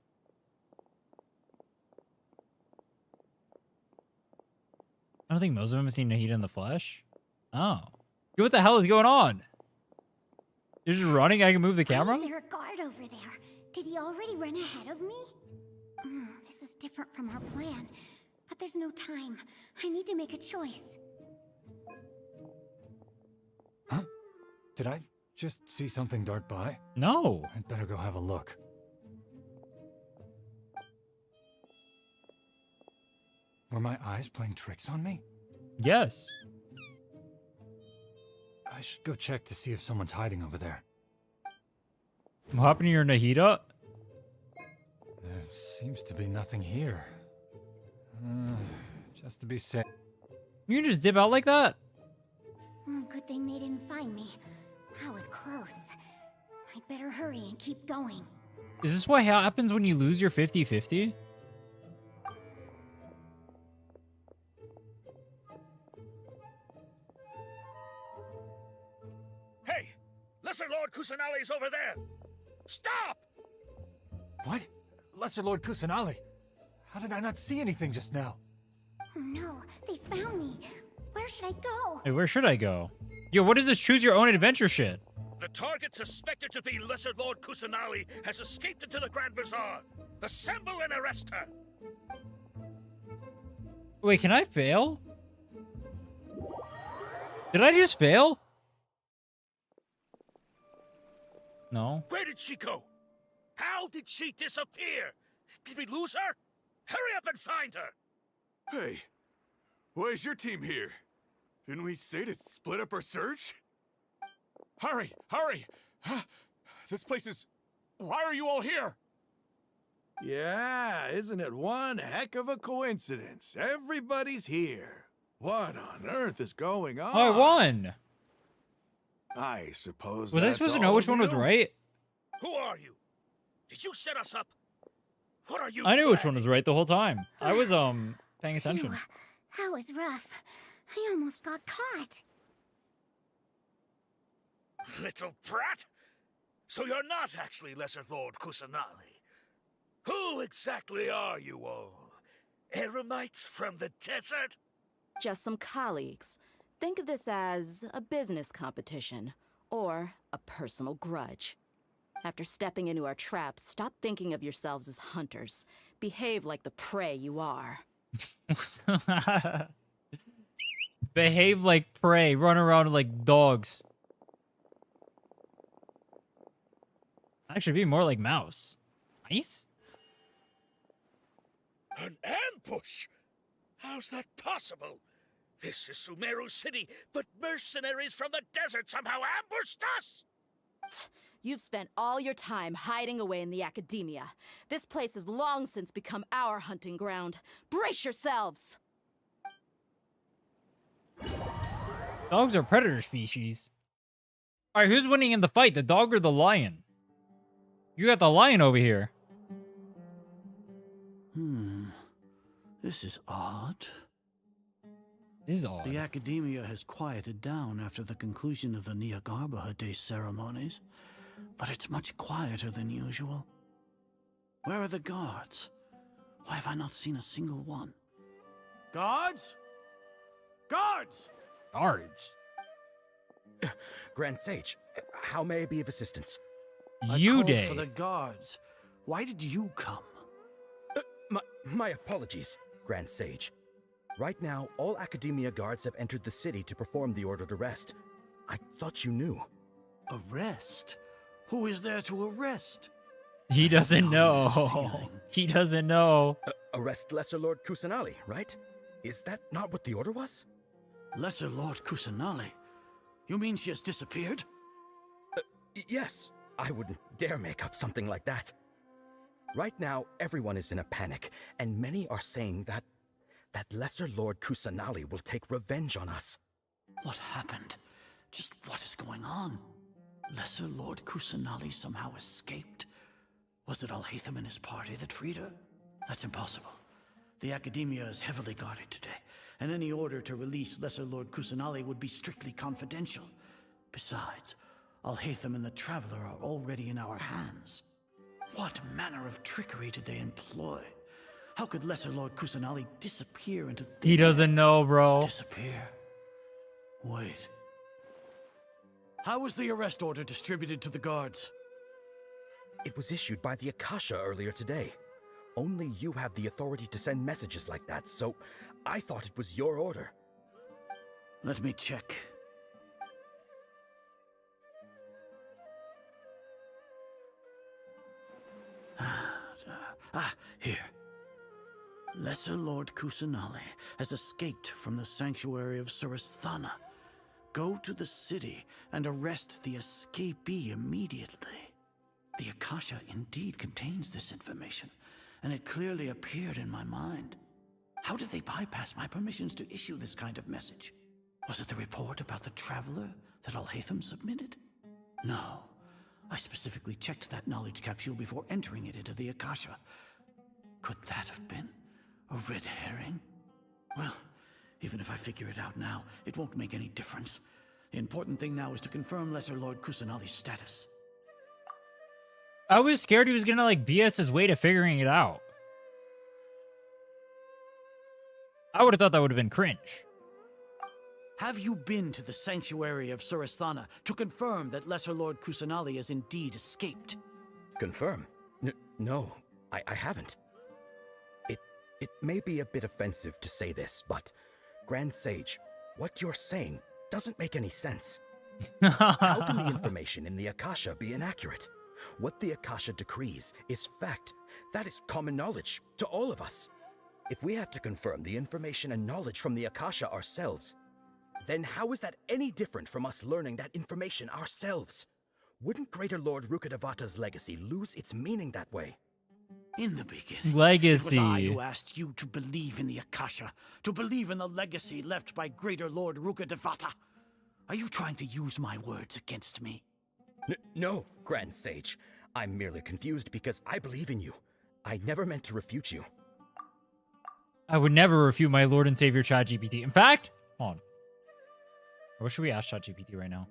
I don't think most of them have seen Nahida in the flesh. Oh. What the hell is going on? You're just running? I can move the camera? Why is there a guard over there? Did he already run ahead of me? This is different from our plan. But there's no time. I need to make a choice. Huh? Did I just see something dart by? No. I'd better go have a look. Were my eyes playing tricks on me? Yes. I should go check to see if someone's hiding over there. What happened to your Nahida? There seems to be nothing here. Just to be safe. You can just dip out like that? Good thing they didn't find me. That was close. I'd better hurry and keep going. Is this what happens when you lose your 50-50? Hey! Lesser Lord Kusanali's over there! Stop! What? Lesser Lord Kusanali? How did I not see anything just now? Oh no, they found me. Where should I go? Hey, where should I go? Yo, what is this choose your own adventure shit? The target suspected to be Lesser Lord Kusanali has escaped into the Grand Bazaar. Assemble and arrest her! Wait, can I fail? Did I just fail? No. Where did she go? How did she disappear? Did we lose her? Hurry up and find her! Hey, why is your team here? Didn't we say to split up our search? Hurry! Hurry! This place is... Why are you all here? Yeah, isn't it one heck of a coincidence? Everybody's here. What on earth is going on? Oh, I won. I suppose Was I that's supposed to all know which of one was you? right? Who are you? Did you set us up? What are you I knew which one planning? was right the whole time. I was paying attention. Phew, that was rough. I almost got caught. Little brat? So you're not actually Lesser Lord Kusanali. Who exactly are you all? Eremites from the desert? Just some colleagues. Think of this as a business competition, or a personal grudge. After stepping into our traps, stop thinking of yourselves as hunters. Behave like the prey you are. Behave like prey. Run around like dogs. Actually, be more like mouse. Mice? An ambush? How's that possible? This is Sumeru City, but mercenaries from the desert somehow ambushed us! You've spent all your time hiding away in the academia. This place has long since become our hunting ground. Brace yourselves! Dogs are predator species. Alright, who's winning in the fight? The dog or the lion? You got the lion over here. This is odd. This is odd. The academia has quieted down after the conclusion of the Nyagarbha Day ceremonies, but it's much quieter than usual. Where are the guards? Why have I not seen a single one? Guards? Guards! Guards? Grand Sage, how may I be of assistance? I called for the guards. Why did you come? My apologies, Grand Sage. Right now, all Academia guards have entered the city to perform the ordered arrest. I thought you knew. Arrest? Who is there to arrest? He doesn't know. He doesn't know. Arrest Lesser Lord Kusanali, right? Is that not what the order was? Lesser Lord Kusanali? You mean she has disappeared? Yes. I wouldn't dare make up something like that. Right now, everyone is in a panic, and many are saying that Lesser Lord Kusanali will take revenge on us. What happened? Just what is going on? Lesser Lord Kusanali somehow escaped? Was it Alhaitham and his party that freed her? That's impossible. The Academia is heavily guarded today, and any order to release Lesser Lord Kusanali would be strictly confidential. Besides, Alhaitham and the Traveler are already in our hands. What manner of trickery did they employ? How could Lesser Lord Kusanali disappear into thin He doesn't know, bro. Disappear? Wait. How was the arrest order distributed to the guards? It was issued by the Akasha earlier today. Only you have the authority to send messages like that, so I thought it was your order. Let me check. Here. Lesser Lord Kusanali has escaped from the sanctuary of Surasthana. Go to the city and arrest the escapee immediately. The Akasha indeed contains this information, and it clearly appeared in my mind. How did they bypass my permissions to issue this kind of message? Was it the report about the Traveler that Alhaitham submitted? No. I specifically checked that knowledge capsule before entering it into the Akasha. Could that have been a red herring? Well, even if I figure it out now, it won't make any difference. The important thing now is to confirm Lesser Lord Kusanali's status. I was scared he was gonna like BS his way to figuring it out. I would have thought that would have been cringe. Have you been to the sanctuary of Surasthana to confirm that Lesser Lord Kusanali has indeed escaped? Confirm? No, I haven't. It may be a bit offensive to say this, but Grand Sage, what you're saying doesn't make any sense. How can the information in the Akasha be inaccurate? What the Akasha decrees is fact. That is common knowledge to all of us. If we have to confirm the information and knowledge from the Akasha ourselves, then how is that any different from us learning that information ourselves? Wouldn't Greater Lord Rukkhadevata's legacy lose its meaning that way? In the beginning, Legacy. it was I who asked you to believe in the Akasha, to believe in the legacy left by Greater Lord Rukkhadevata. Are you trying to use my words against me? No, Grand Sage. I'm merely confused because I believe in you. I never meant to refute you. I would never refute my Lord and Savior ChatGPT. In fact, hold on. What should we ask ChatGPT right now?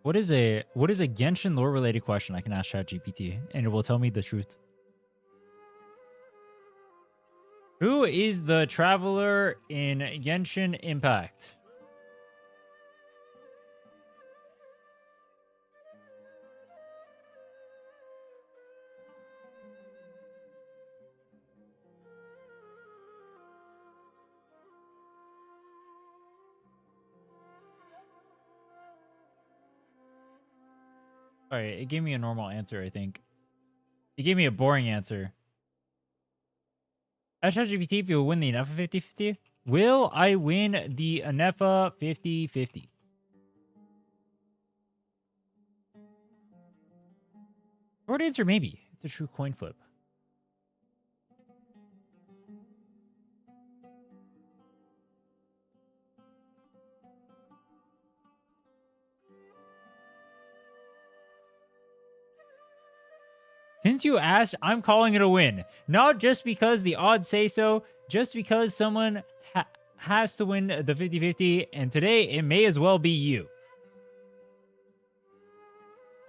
What is a Genshin lore related question I can ask ChatGPT and it will tell me the truth? Who is the traveler in Genshin Impact? Alright, it gave me a normal answer, I think. It gave me a boring answer. Ask ChatGPT if you'll win the Anefa 50-50. Will I win the Anefa 50-50? Short answer, maybe. It's a true coin flip. Since you asked, I'm calling it a win. Not just because the odds say so, just because someone has to win the 50-50, and today it may as well be you.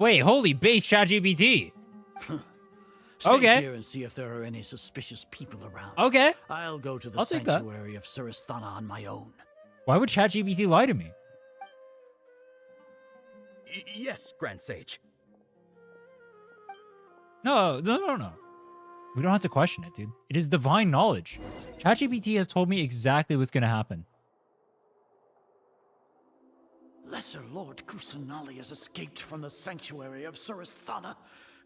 Wait, holy base ChatGPT. Stay here and see if there are any suspicious people around. Okay. I'll go to the I'll take that. sanctuary of Surasthana on my own. Why would ChatGPT lie to me? Yes, Grand Sage. No. We don't have to question it, dude. It is divine knowledge. ChatGPT has told me exactly what's going to happen. Lesser Lord Kusanali has escaped from the sanctuary of Surasthana.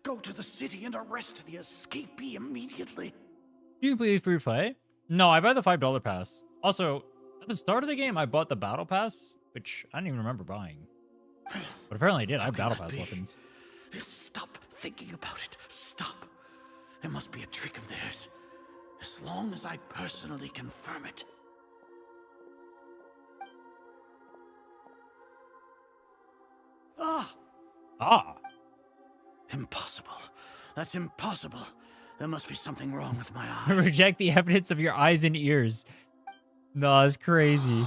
Go to the city and arrest the escapee immediately. You completely free to play? No, I buy the $5 pass. Also, at the start of the game, I bought the battle pass, which I didn't even remember buying. But apparently I did. I have battle pass weapons. Stop thinking about it. Stop. It must be a trick of theirs. As long as I personally confirm it. Ah. Impossible. That's impossible. There must be something wrong with my eyes. Reject the evidence of your eyes and ears. No, it's crazy.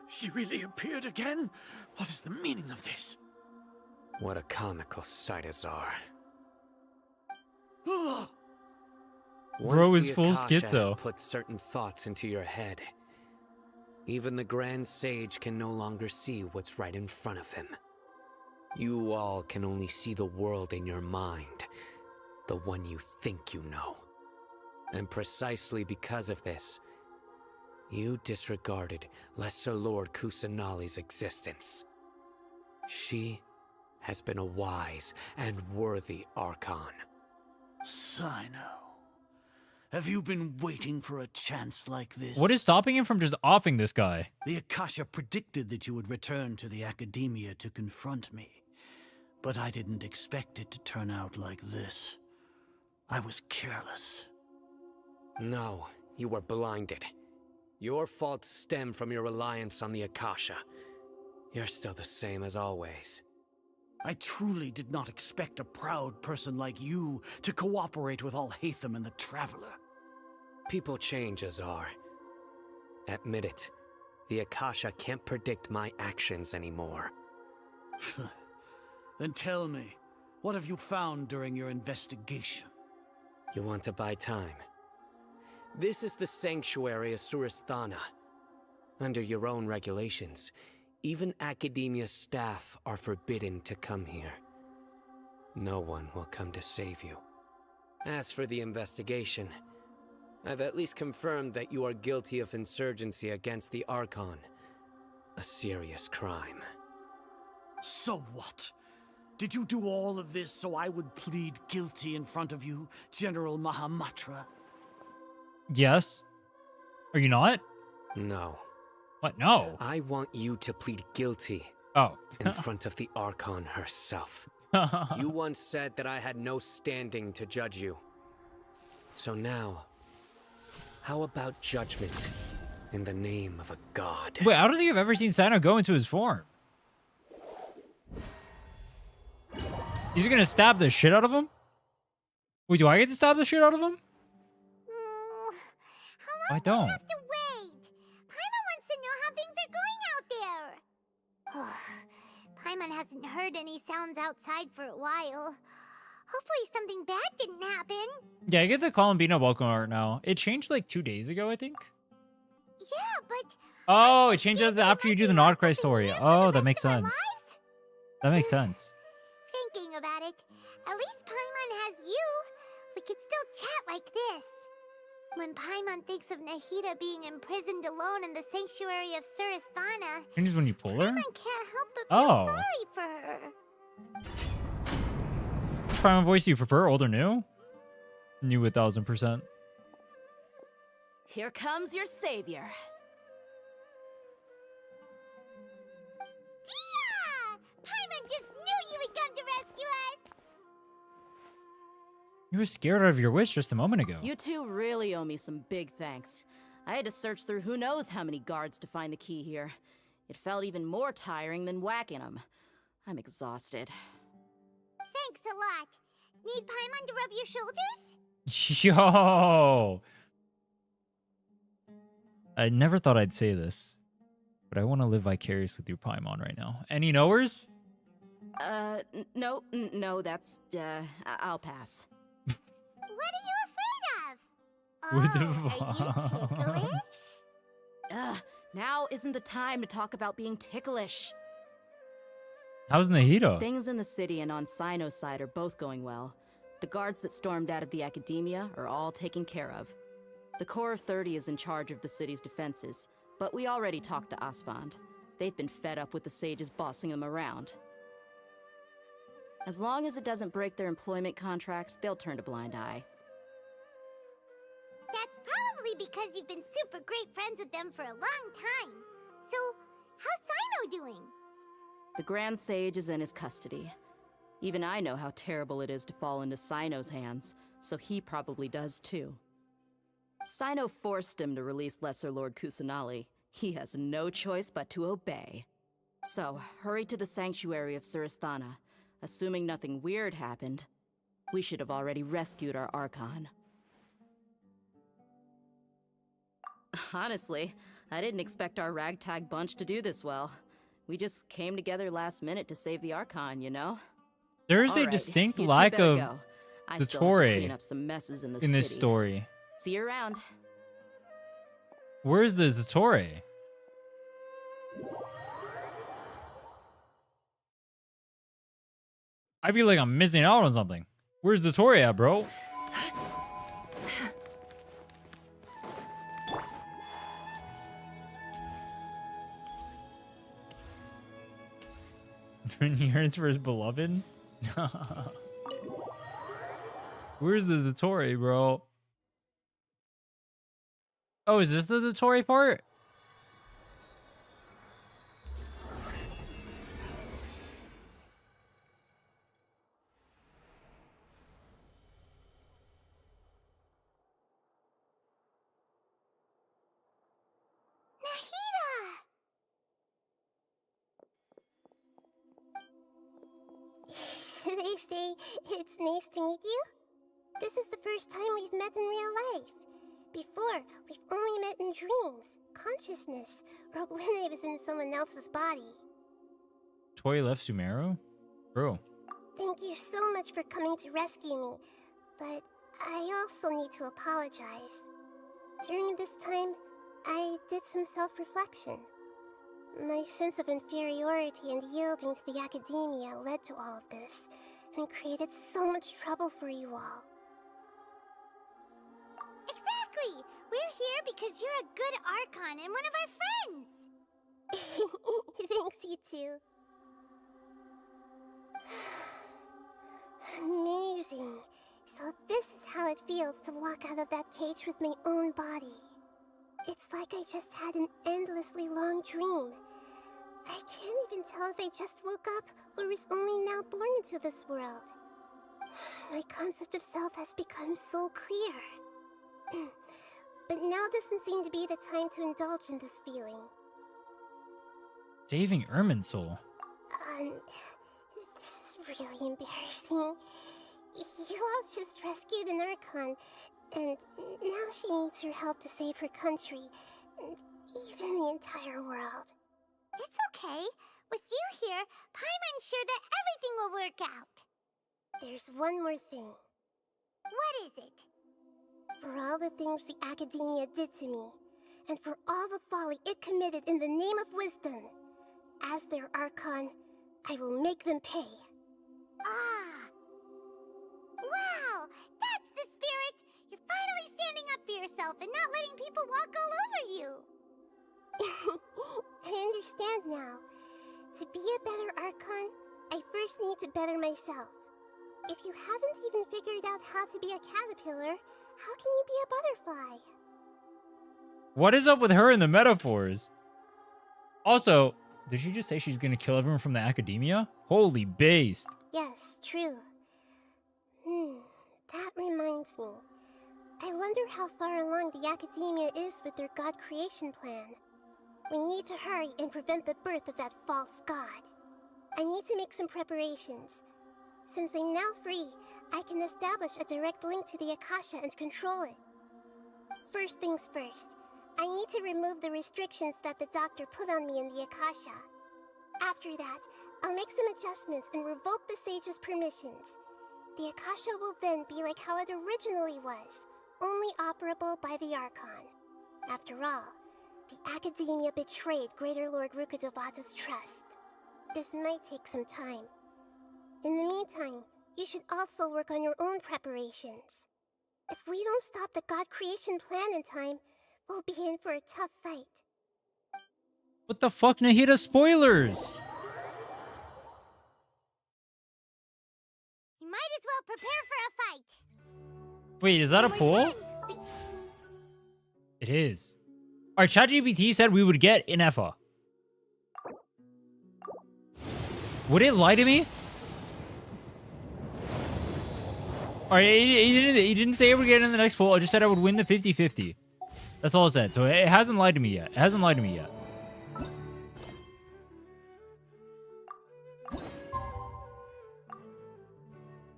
She really appeared again? What is the meaning of this? What a comical sight, Azar. Bro is the full Akasha has schizo. put certain thoughts into your head, even the Grand Sage can no longer see what's right in front of him. You all can only see the world in your mind, the one you think you know. And precisely because of this, you disregarded Lesser Lord Kusanali's existence. She has been a wise and worthy Archon. Sino, have you been waiting for a chance like this? What is stopping him from just offing this guy? The Akasha predicted that you would return to the Academia to confront me. But I didn't expect it to turn out like this. I was careless. No, you were blinded. Your faults stem from your reliance on the Akasha. You're still the same as always. I truly did not expect a proud person like you to cooperate with Alhaitham and the Traveler. People change, Azar. Admit it. The Akasha can't predict my actions anymore. Then tell me, what have you found during your investigation? You want to buy time? This is the sanctuary of Surasthana. Under your own regulations, even Academia staff are forbidden to come here. No one will come to save you. As for the investigation, I've at least confirmed that you are guilty of insurgency against the Archon. A serious crime. So what? Did you do all of this so I would plead guilty in front of you, General Mahamatra? Yes. Are you not? No. What? No. I want you to plead guilty. Oh. In front of the Archon herself. You once said that I had no standing to judge you. So now, how about judgment in the name of a god? Wait, I don't think I've ever seen Sino go into his form. Is he gonna stab the shit out of him? Wait, do I get to stab the shit out of him? I don't. We have to wait. Paimon wants to know how things are going out there. Paimon hasn't heard any sounds outside for a while. Hopefully something bad didn't happen. Yeah, I get the Columbino welcome art now. It changed like 2 days ago, I think. Yeah, but... Oh, it changes after you do the Nordcry story. Oh, that makes sense. That makes sense. Thinking about it, at least Paimon has you. We could still chat like this. When Paimon thinks of Nahida being imprisoned alone in the sanctuary of Surasthana, Changes when you pull her? Paimon can't help but feel Oh. sorry for her. Which Paimon voice do you prefer, old or new? New 1000%. Here comes your savior. Tia! Paimon just knew you would come to rescue us! You were scared out of your wish just a moment ago. You two really owe me some big thanks. I had to search through who knows how many guards to find the key here. It felt even more tiring than whacking them. I'm exhausted. Thanks a lot. Need Paimon to rub your shoulders? Yo! I never thought I'd say this, but I want to live vicariously through Paimon right now. Any knowers? No, that's, I'll pass. What are you afraid of? Oh, are you ticklish? Now isn't the time to talk about being ticklish. How's Nahida? Things in the city and on Sino's side are both going well. The guards that stormed out of the academia are all taken care of. The Corps of 30 is in charge of the city's defenses, but we already talked to Asfand. They've been fed up with the sages bossing them around. As long as it doesn't break their employment contracts, they'll turn a blind eye. That's probably because you've been super great friends with them for a long time. So, how's Sino doing? The Grand Sage is in his custody. Even I know how terrible it is to fall into Sino's hands, so he probably does too. Sino forced him to release Lesser Lord Kusanali. He has no choice but to obey. So, hurry to the sanctuary of Surasthana. Assuming nothing weird happened, we should have already rescued our Archon. Honestly, I didn't expect our ragtag bunch to do this well. We just came together last minute to save the Archon, you know? There's a Alright, distinct you two lack better of go. I the still have to Torre clean up some messes in the in this city. story. See you around. Where's the Zatorre? I feel like I'm missing out on something. Where's the Zatorre at, bro? When he yearns for his beloved? Where's the Zatorre, bro? Oh, is this the Zatorre part? Should I say it's nice to meet you? This is the first time we've met in real life. Before, we've only met in dreams, consciousness, or when I was in someone else's body. Toy left Sumeru? Bro. Thank you so much for coming to rescue me, but I also need to apologize. During this time, I did some self-reflection. My sense of inferiority and yielding to the academia led to all of this, and created so much trouble for you all. Exactly! We're here because you're a good Archon and one of our friends! Thanks, you too. Amazing. So this is how it feels to walk out of that cage with my own body. It's like I just had an endlessly long dream. I can't even tell if I just woke up or was only now born into this world. My concept of self has become so clear. But now doesn't seem to be the time to indulge in this feeling. Saving Irminsul. This is really embarrassing. You all just rescued an Archon, and now she needs your help to save her country, and even the entire world. It's okay. With you here, Paimon's sure that everything will work out. There's one more thing. What is it? For all the things the Academia did to me, and for all the folly it committed in the name of wisdom, as their Archon, I will make them pay. Ah! Wow! That's the spirit! You're finally standing up for yourself and not letting people walk all over you! I understand now. To be a better Archon, I first need to better myself. If you haven't even figured out how to be a caterpillar, how can you be a butterfly? What is up with her and the metaphors? Also, did she just say she's gonna kill everyone from the Academia? Holy based. Yes, true. That reminds me. I wonder how far along the Academia is with their god creation plan. We need to hurry and prevent the birth of that false god. I need to make some preparations. Since I'm now free, I can establish a direct link to the Akasha and control it. First things first, I need to remove the restrictions that the doctor put on me in the Akasha. After that, I'll make some adjustments and revoke the sage's permissions. The Akasha will then be like how it originally was, only operable by the Archon. After all, the Academia betrayed Greater Lord Rukkhadevata's trust. This might take some time. In the meantime, you should also work on your own preparations. If we don't stop the god creation plan in time, we'll be in for a tough fight. What the fuck, Nahida? Spoilers! You might as well prepare for a fight. Wait, is that a poll? It is. Our ChatGPT said we would get an Effa. Would it lie to me? Alright, he didn't say I would get in the next poll. I just said I would win the 50-50. That's all it said. So it hasn't lied to me yet. It hasn't lied to me yet.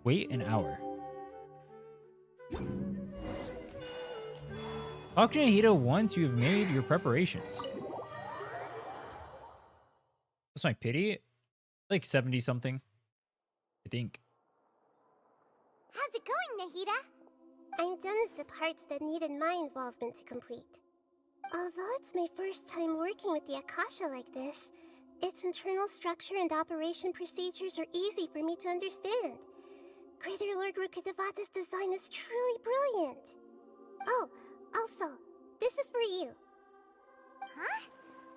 Wait an hour. Talk to Nahida once you have made your preparations. What's my pity? Like 70 something. I think. How's it going, Nahida? I'm done with the parts that needed my involvement to complete. Although it's my first time working with the Akasha like this, its internal structure and operation procedures are easy for me to understand. Greater Lord Rukkhadevata's design is truly brilliant. Oh, also, this is for you. Huh?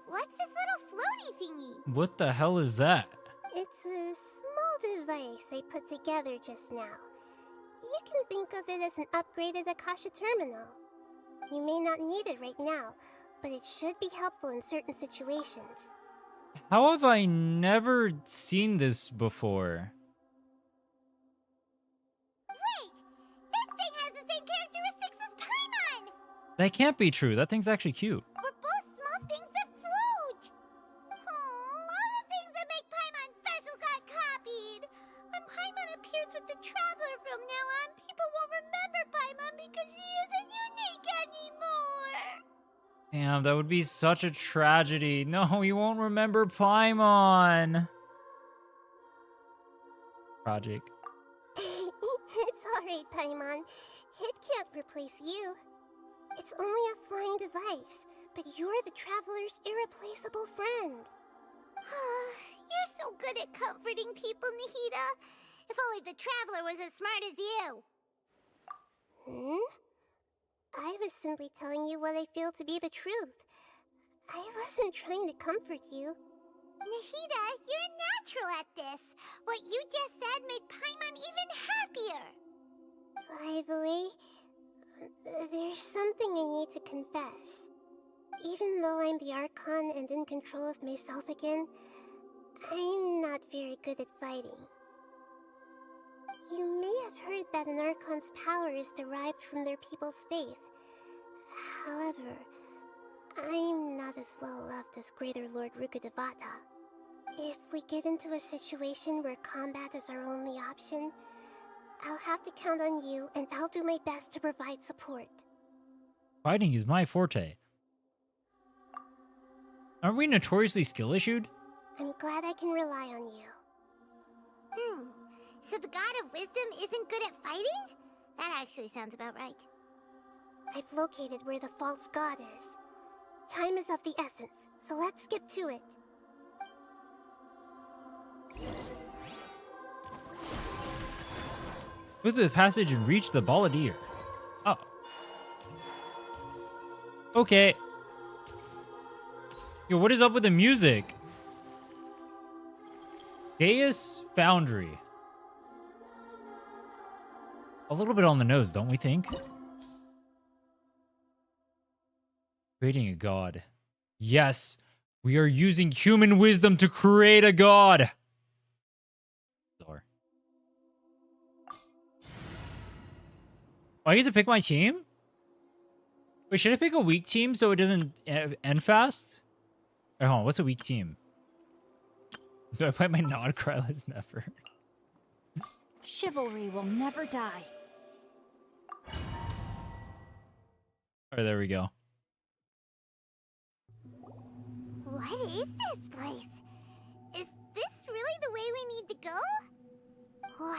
What's this little floaty thingy? What the hell is that? It's a small device I put together just now. You can think of it as an upgraded Akasha terminal. You may not need it right now, but it should be helpful in certain situations. How have I never seen this before? Wait! This thing has the same characteristics as Paimon! That can't be true. That thing's actually cute. We're both small things that float! Oh, all the things that make Paimon special got copied! When Paimon appears with the Traveler from now on, people won't remember Paimon because she isn't unique anymore! Damn, that would be such a tragedy. No, you won't remember Paimon. Tragic. It's alright, Paimon. It can't replace you. It's only a flying device, but you're the Traveler's irreplaceable friend. You're so good at comforting people, Nahida. If only the Traveler was as smart as you. I was simply telling you what I feel to be the truth. I wasn't trying to comfort you. Nahida, you're natural at this. What you just said made Paimon even happier. By the way, Even though I'm the Archon and in control of myself again, I'm not very good at fighting. You may have heard that an Archon's power is derived from their people's faith. However, I'm not as well loved as Greater Lord Rukkhadevata. If we get into a situation where combat is our only option, I'll have to count on you, and I'll do my best to provide support. Fighting is my forte. Aren't we notoriously skill-issued? I'm glad I can rely on you. So the God of Wisdom isn't good at fighting? That actually sounds about right. I've located where the false god is. Time is of the essence, so let's skip to it. Go through the passage and reach the Balladeer. Oh. Okay. Yo, what is up with the music? Gaius Foundry. A little bit on the nose, don't we think? Creating a god. Yes, we are using human wisdom to create a god. Sorry. Oh, I get to pick my team? Wait, should I pick a weak team so it doesn't end fast? Wait, hold on, what's a weak team? Do I play my non-Krylus never? Chivalry will never die. Alright, there we go. What is this place? Is this really the way we need to go? Wow.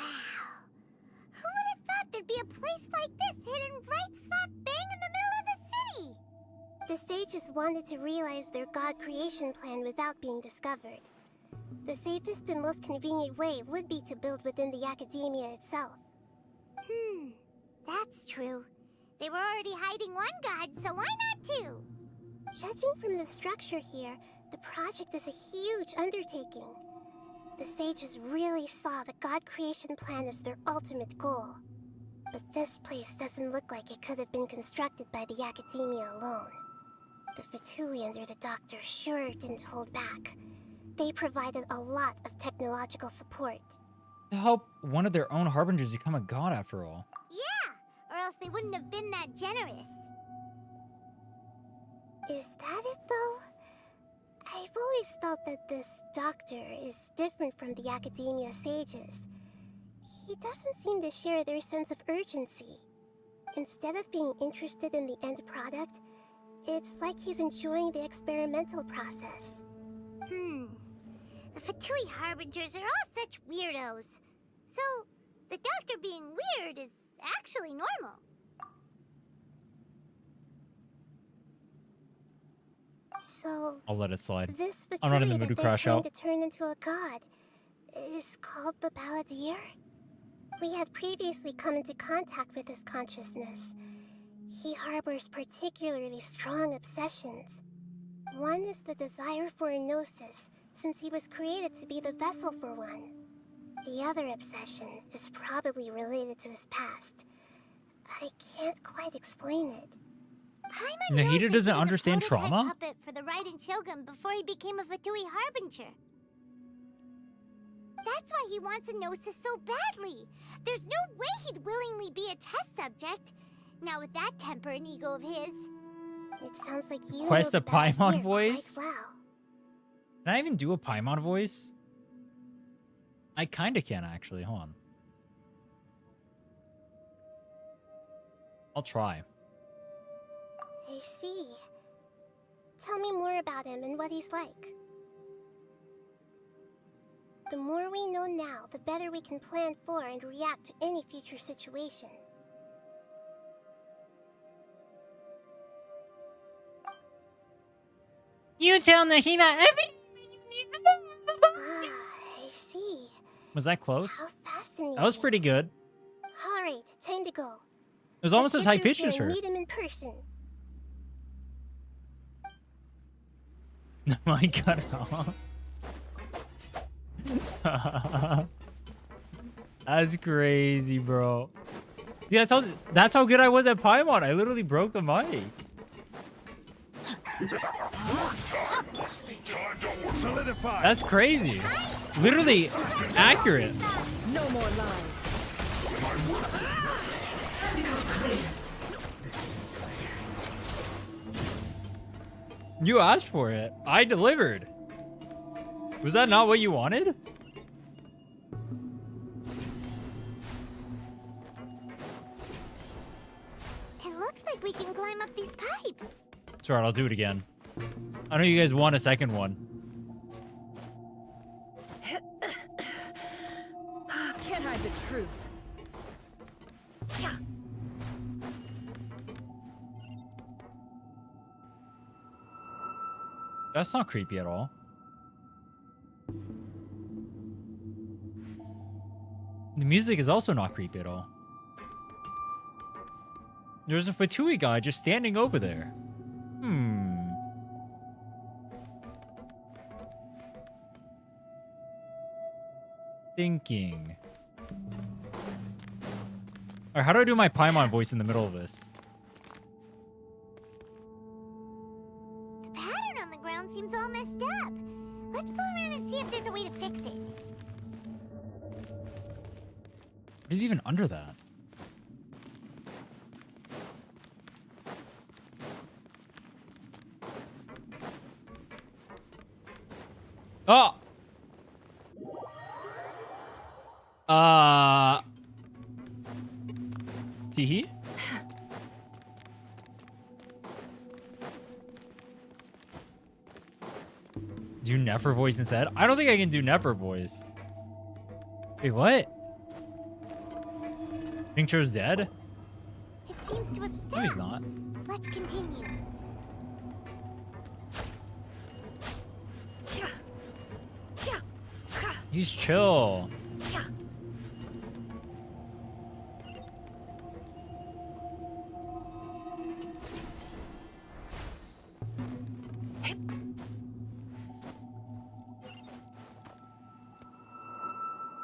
Who would have thought there'd be a place like this hidden right slap bang in the middle of the city? The sages wanted to realize their god creation plan without being discovered. The safest and most convenient way would be to build within the academia itself. That's true. They were already hiding one god, so why not two? Judging from the structure here, the project is a huge undertaking. The sages really saw the god creation plan as their ultimate goal. But this place doesn't look like it could have been constructed by the academia alone. The Fatui under the Doctor sure didn't hold back. They provided a lot of technological support. To help one of their own harbingers become a god after all. Yeah, or else they wouldn't have been that generous. Is that it, though? I've always felt that this doctor is different from the academia sages. He doesn't seem to share their sense of urgency. Instead of being interested in the end product, it's like he's enjoying the experimental process. The Fatui Harbingers are all such weirdos. So, the Doctor being weird is actually normal. So, I'll let it slide. this I'm not in the Fatui mood to that crash they're trying out. to turn into a god is called the Balladeer? We had previously come into contact with his consciousness. He harbors particularly strong obsessions. One is the desire for a gnosis, since he was created to be the vessel for one. The other obsession is probably related to his past. I can't quite explain it. Nahida doesn't understand Prototype trauma? puppet for the Raiden Shogun before he became a Fatui Harbinger. That's why he wants a gnosis so badly. There's no way he'd willingly be a test subject. Now with that temper and ego of his. It sounds like you Quest know a the Balladeer Paimon voice? quite well. Can I even do a Paimon voice? I kinda can, actually. Hold on. I'll try. I see. Tell me more about him and what he's like. The more we know now, the better we can plan for and react to any future situation. You tell Nahida everything you need to know. I see. Was that close? How fascinating. That was pretty good. All right, time to go. It was almost Let's as get high pitched through as here her. and meet him in person. My god. That's crazy, bro. Yeah, that's how good I was at Paimon. I literally broke the mic. Solidify. That's crazy. Literally accurate. No more lies. You asked for it. I delivered. Was that not what you wanted? It looks like we can climb up these pipes. It's alright, I'll do it again. I know you guys want a second one. Can't hide the truth. That's not creepy at all. The music is also not creepy at all. There's a Fatui guy just standing over there. Thinking. Alright, how do I do my Paimon voice in the middle of this? The pattern on the ground seems all messed up. Let's go around and see if there's a way to fix it. What is even under that? Oh! Teehee? Do Nefer voice instead? I don't think I can do Nefer voice. Wait, what? Tincture's dead? It seems to have stopped. No, he's not. Let's continue. He's chill.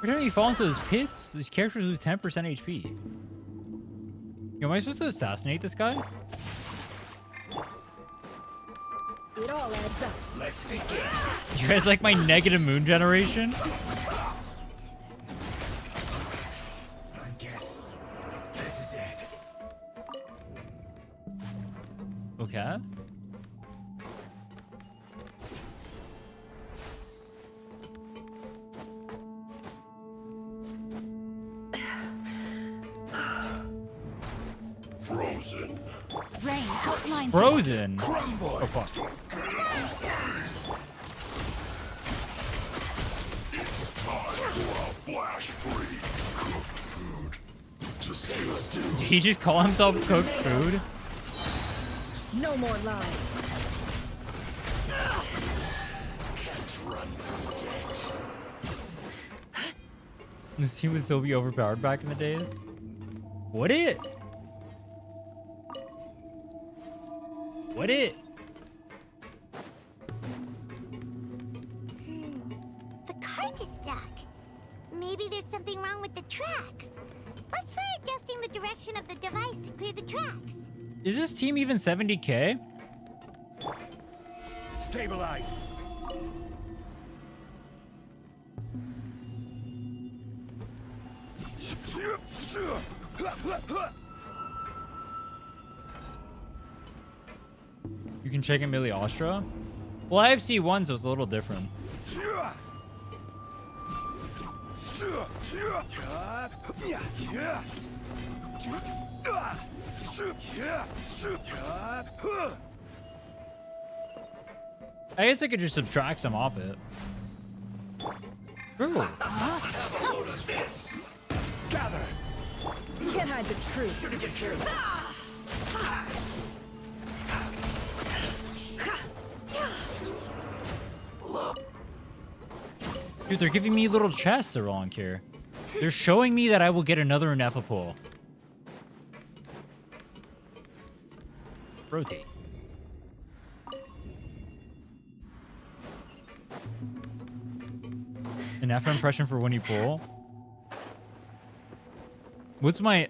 Every time you fall into those pits, these characters lose 10% HP. Yo, am I supposed to assassinate this guy? It all adds up. Let's begin. You guys like my negative moon generation? I guess this is it. Okay. Frozen. Rain, outline. Frozen? Crumble. Oh, fuck. It's time for a flash free cooked food to seduce. Did he just call himself cooked food? No more lies. Can't run from death. This team would still be overpowered back in the days? Would it? Would it? The cart is stuck. Maybe there's something wrong with the tracks. Let's try adjusting the direction of the device to clear the tracks. Is this team even 70k? Stabilize. You can check in Millie Ostra? Well, I have C1, so it's a little different. I guess I could just subtract some off it. Ooh. Gather. Can't hide the truth. Shouldn't get careless. Dude, they're giving me little chests along here. They're showing me that I will get another Nepha pull. Rotate. An Nepha impression for when you pull. What's my...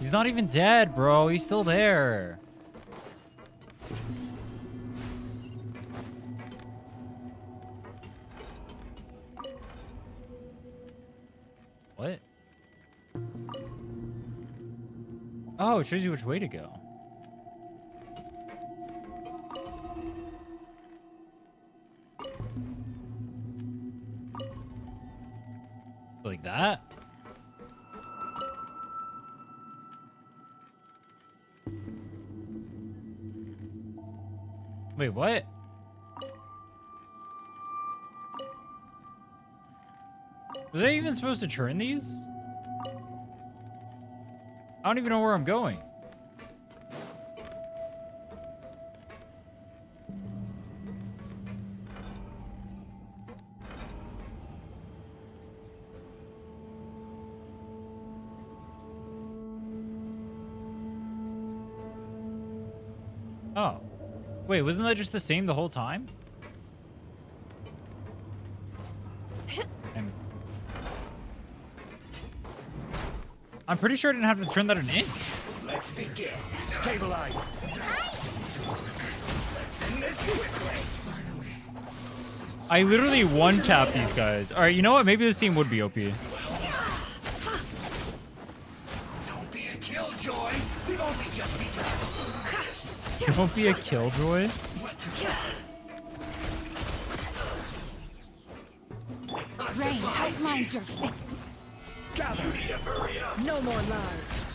He's not even dead, bro. He's still there. What? Oh, it shows you which way to go. Like that? Wait, what? Was I even supposed to turn these? I don't even know where I'm going. Oh. Wait, wasn't that just the same the whole time? I'm pretty sure I didn't have to turn that an inch. Let's begin. Stabilize. Let's end this quickly. I literally one-tapped these guys. Alright, you know what? Maybe this team would be OP. Don't be a killjoy. We've only just begun. Don't be a killjoy. Rain outlines your fate. No more lies.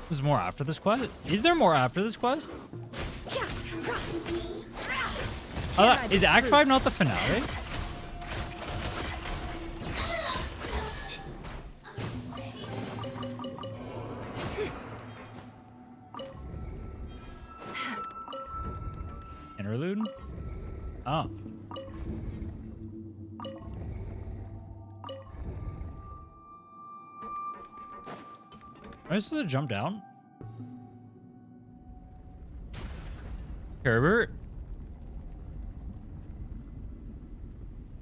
There's more after this quest? Is there more after this quest? Is Act 5 not the finale? Interlude? Oh. Am I supposed to jump down? Herbert?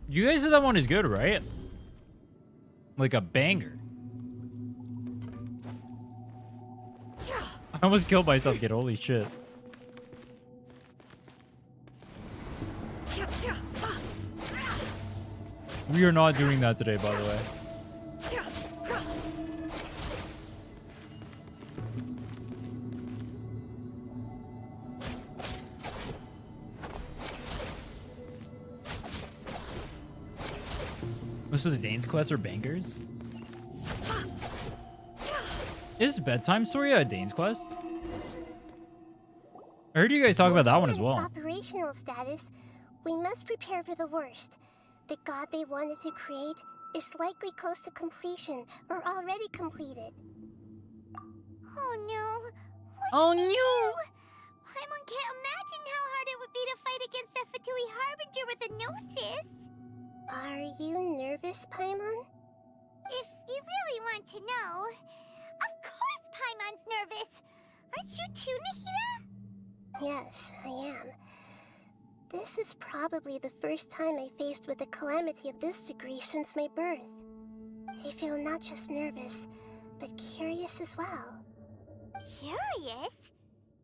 You guys said that one is good, right? Like a banger. I almost killed myself, kid. Holy shit. We are not doing that today, by the way. Most of the Dane's quests are bangers. Is Bedtime Story a Dane's quest? I heard you guys talk about that one as well. Its operational status, we must prepare for the worst. The god they wanted to create is likely close to completion or already completed. Oh no. What Oh, should we no. do? Paimon can't imagine how hard it would be to fight against a Fatui Harbinger with a Gnosis. Are you nervous, Paimon? If you really want to know, of course Paimon's nervous. Aren't you too, Nahida? Yes, I am. This is probably the first time I faced with a calamity of this degree since my birth. I feel not just nervous, but curious as well. Curious?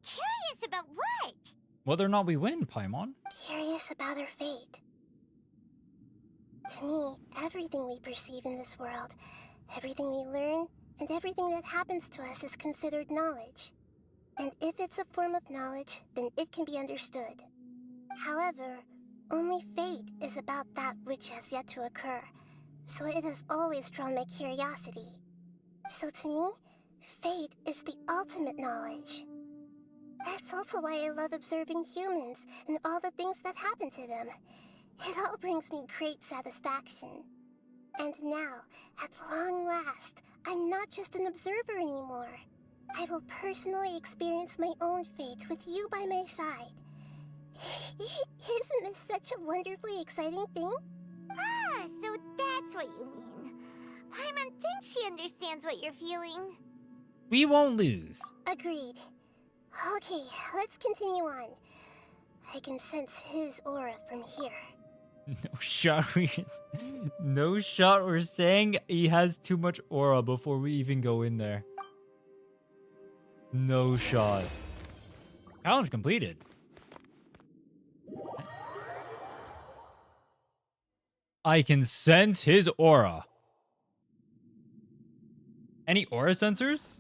Curious about what? Whether or not we win, Paimon. Curious about our fate. To me, everything we perceive in this world, everything we learn, and everything that happens to us is considered knowledge. And if it's a form of knowledge, then it can be understood. However, only fate is about that which has yet to occur, so it has always drawn my curiosity. So to me, fate is the ultimate knowledge. That's also why I love observing humans and all the things that happen to them. It all brings me great satisfaction. And now, at long last, I'm not just an observer anymore. I will personally experience my own fate with you by my side. Isn't this such a wonderfully exciting thing? Ah, so that's what you mean. Paimon thinks she understands what you're feeling. We won't lose. Agreed. Okay, let's continue on. I can sense his aura from here. No shot we're saying he has too much aura before we even go in there. No shot. Challenge completed. I can sense his aura. Any aura sensors?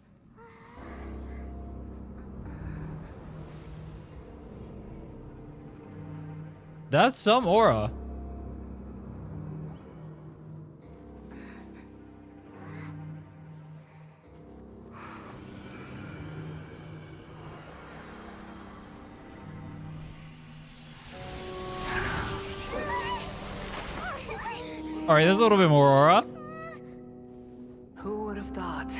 That's some aura. All right, there's a little bit more aura. Who would have thought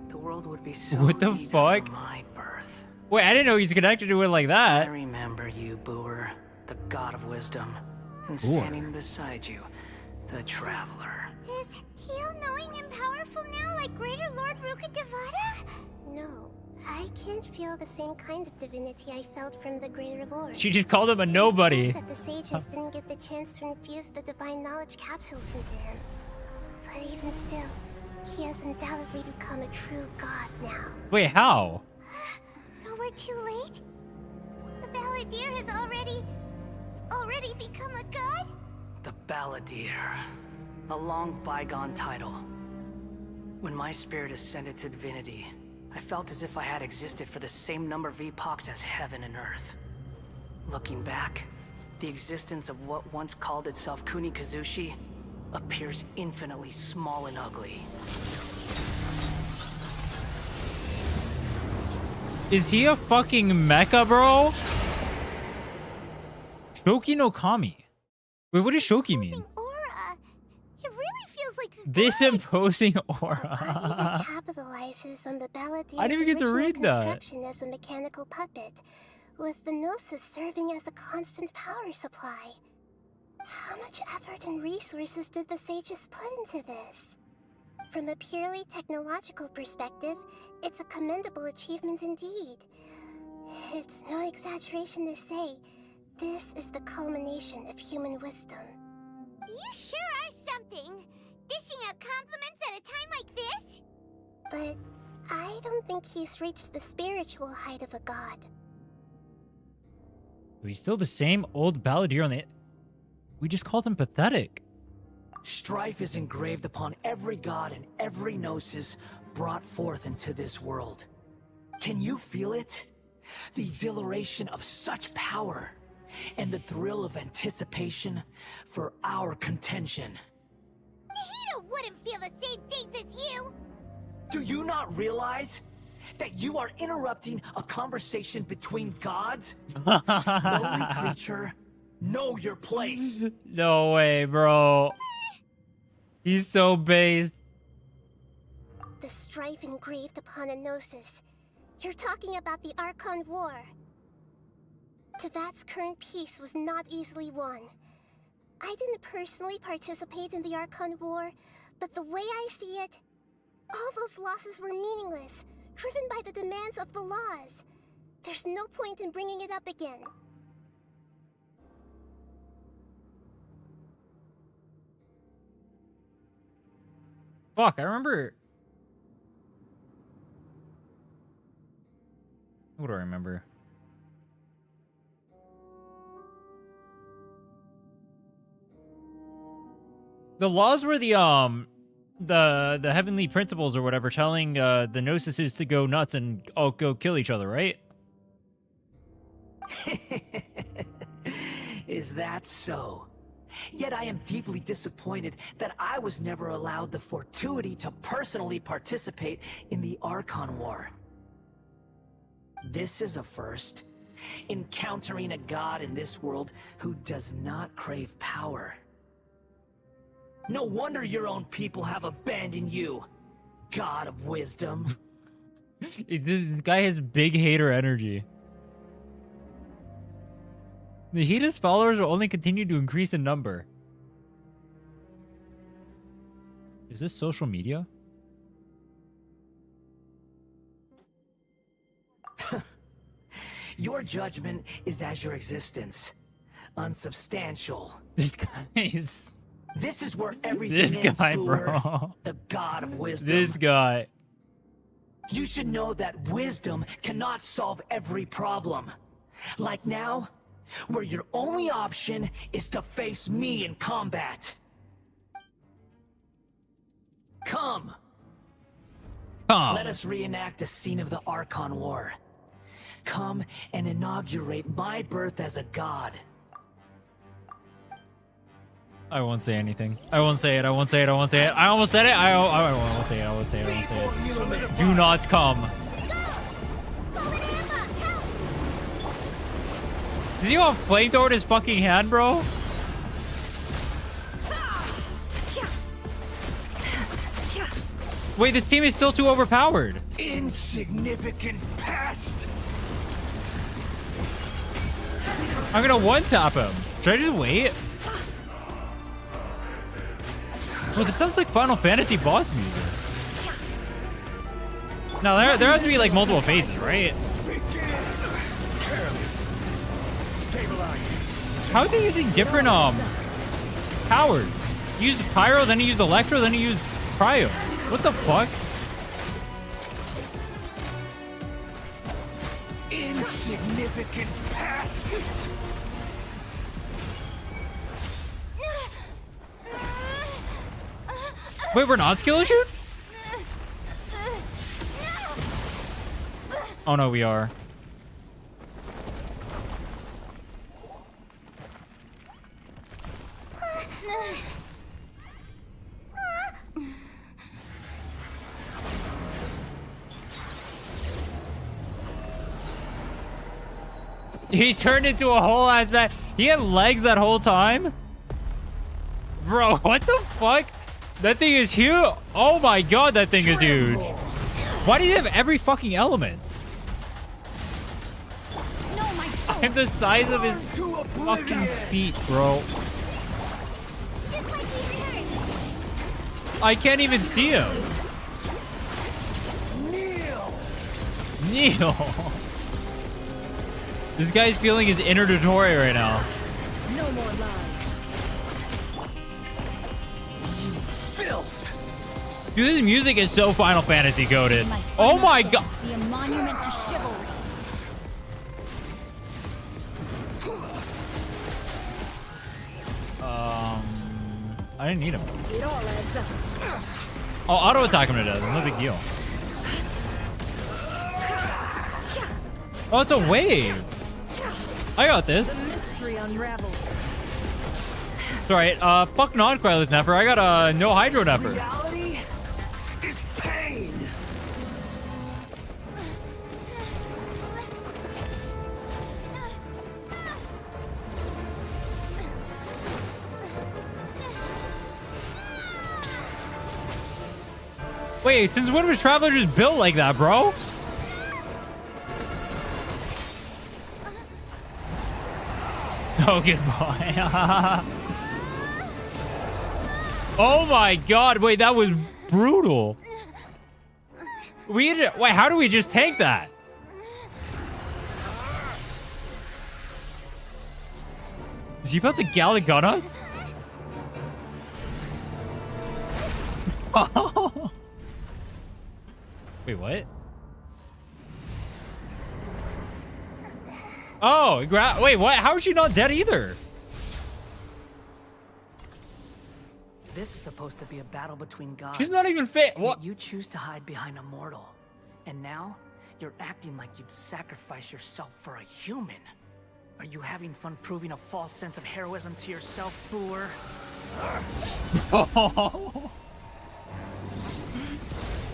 the world would be so What the eager fuck? for my birth? Wait, I didn't know he's connected to it like I that. remember you, Booer, the god of wisdom, and Booer. standing beside you, the traveler. Is he all-knowing and powerful now, like Greater Lord Rukkhadevata? No, I can't feel the same kind of divinity I felt from the Greater Lord. She just called him a nobody. It seems that the sages didn't get the chance to infuse the divine knowledge capsules into him. But even still, he has undoubtedly become a true god now. Wait, how? So we're too late? The Balladeer has already become a god? The Balladeer. A long bygone title. When my spirit ascended to divinity, I felt as if I had existed for the same number of epochs as heaven and earth. Looking back, the existence of what once called itself Kunikazushi appears infinitely small and ugly. Is he a fucking mecha, bro? Shoki no Kami. Wait, what does Shoki mean? Aura. It really feels like a This imposing He aura. capitalizes on the Balladier's I didn't even get to original read that. construction as a mechanical puppet, with the Gnosis serving as a constant power supply. How much effort and resources did the sages put into this? From a purely technological perspective, it's a commendable achievement indeed. It's no exaggeration to say, this is the culmination of human wisdom. You sure are something. Dishing out compliments at a time like this? But I don't think he's reached the spiritual height of a god. He's still the same old balladeer on the... We just called him pathetic. Strife is engraved upon every god and every gnosis brought forth into this world. Can you feel it? The exhilaration of such power, and the thrill of anticipation for our contention. Nahida wouldn't feel the same things as you. Do you not realize that you are interrupting a conversation between gods? Lowly creature, know your place. No way, bro. He's so based. The strife engraved upon a gnosis. You're talking about the Archon War. Tevat's current peace was not easily won. I didn't personally participate in the Archon War, but the way I see it, all those losses were meaningless, driven by the demands of the laws. There's no point in bringing it up again. Fuck, I remember... What do I remember? The laws were the heavenly principles or whatever telling the Gnosises to go nuts and all go kill each other, right? Is that so? Yet I am deeply disappointed that I was never allowed the fortuity to personally participate in the Archon War. This is a first. Encountering a god in this world who does not crave power. No wonder your own people have abandoned you, god of wisdom. This guy has big hater energy. Nahida's followers will only continue to increase in number. Is this social media? Your judgment is as your existence. Unsubstantial. This guy is... This is where everything This ends, guy, Booer, bro. the god of wisdom. This guy. You should know that wisdom cannot solve every problem. Like now, where your only option is to face me in combat. Come. Let us reenact a scene of the Archon War. Come and inaugurate my birth as a god. I won't say anything. I won't say it. I won't say it. I won't say it. I almost said it. I won't say it. I won't say it. I won't say it. Do not come. Does he have a flamethrower in his fucking hand, bro? Wait, this team is still too overpowered. Insignificant pest. I'm gonna one-tap him. Should I just wait? Well, this sounds like Final Fantasy boss music. Now, there has to be like multiple phases, right? How is he using different powers? He used Pyro, then he used Electro, then he used Cryo. What the fuck? Insignificant pest. Wait, we're not skill shoot? Oh no, we are. He turned into a whole ass man. He had legs that whole time? Bro, what the fuck? That thing is huge. Oh my god, that thing is huge. Why do you have every fucking element? I'm the size of his fucking feet, bro. I can't even see him. Kneel. This guy's feeling his inner Dotori right now. No more lies. You filth. Dude, this music is so Final Fantasy coded. Oh my god. Be a monument to chivalry. I didn't need him. It all adds up. I'll auto attack him to death. No big deal. Oh, it's a wave. I got this. The mystery unravels. It's alright. Fuck non-Crylus Nefer. I got no Hydro Nefer. Reality is pain. Wait, since when was Traveler just built like that, bro? Oh, goodbye. Oh my god, wait, that was brutal. Wait, how do we just tank that? Is he about to Galick gun us? Wait, what? Oh, wait, what? How is she not dead either? This is supposed to be a battle between gods. She's not even fit. What? Yet you choose to hide behind a mortal. And now, you're acting like you'd sacrifice yourself for a human. Are you having fun proving a false sense of heroism to yourself, Boor?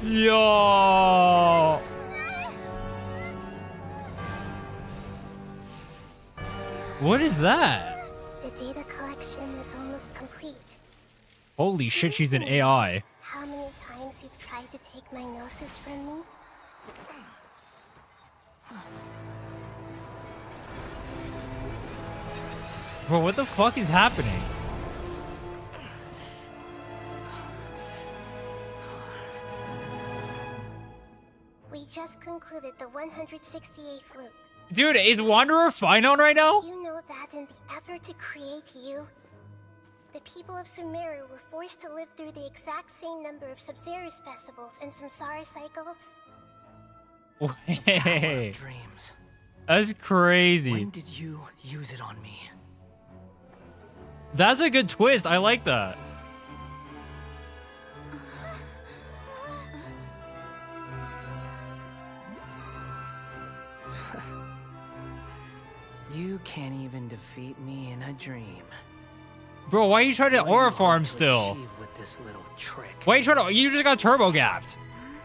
Yo. What is that? The data collection is almost complete. Holy shit, she's an AI. How many times you've tried to take my gnosis from me? Bro, what the fuck is happening? We just concluded the 168th loop. Dude, is Wanderer fine on right now? You know that in the effort to create you, the people of Sumeru were forced to live through the exact same number of Sabzerus festivals and Samsara cycles. Hey, dreams. that's crazy. When did you use it on me? That's a good twist. I like that. You can't even defeat me in a dream. Bro, why are you trying to What do you aura hope farm to still? achieve with this little trick? Why are you trying to? You just got turbo gapped.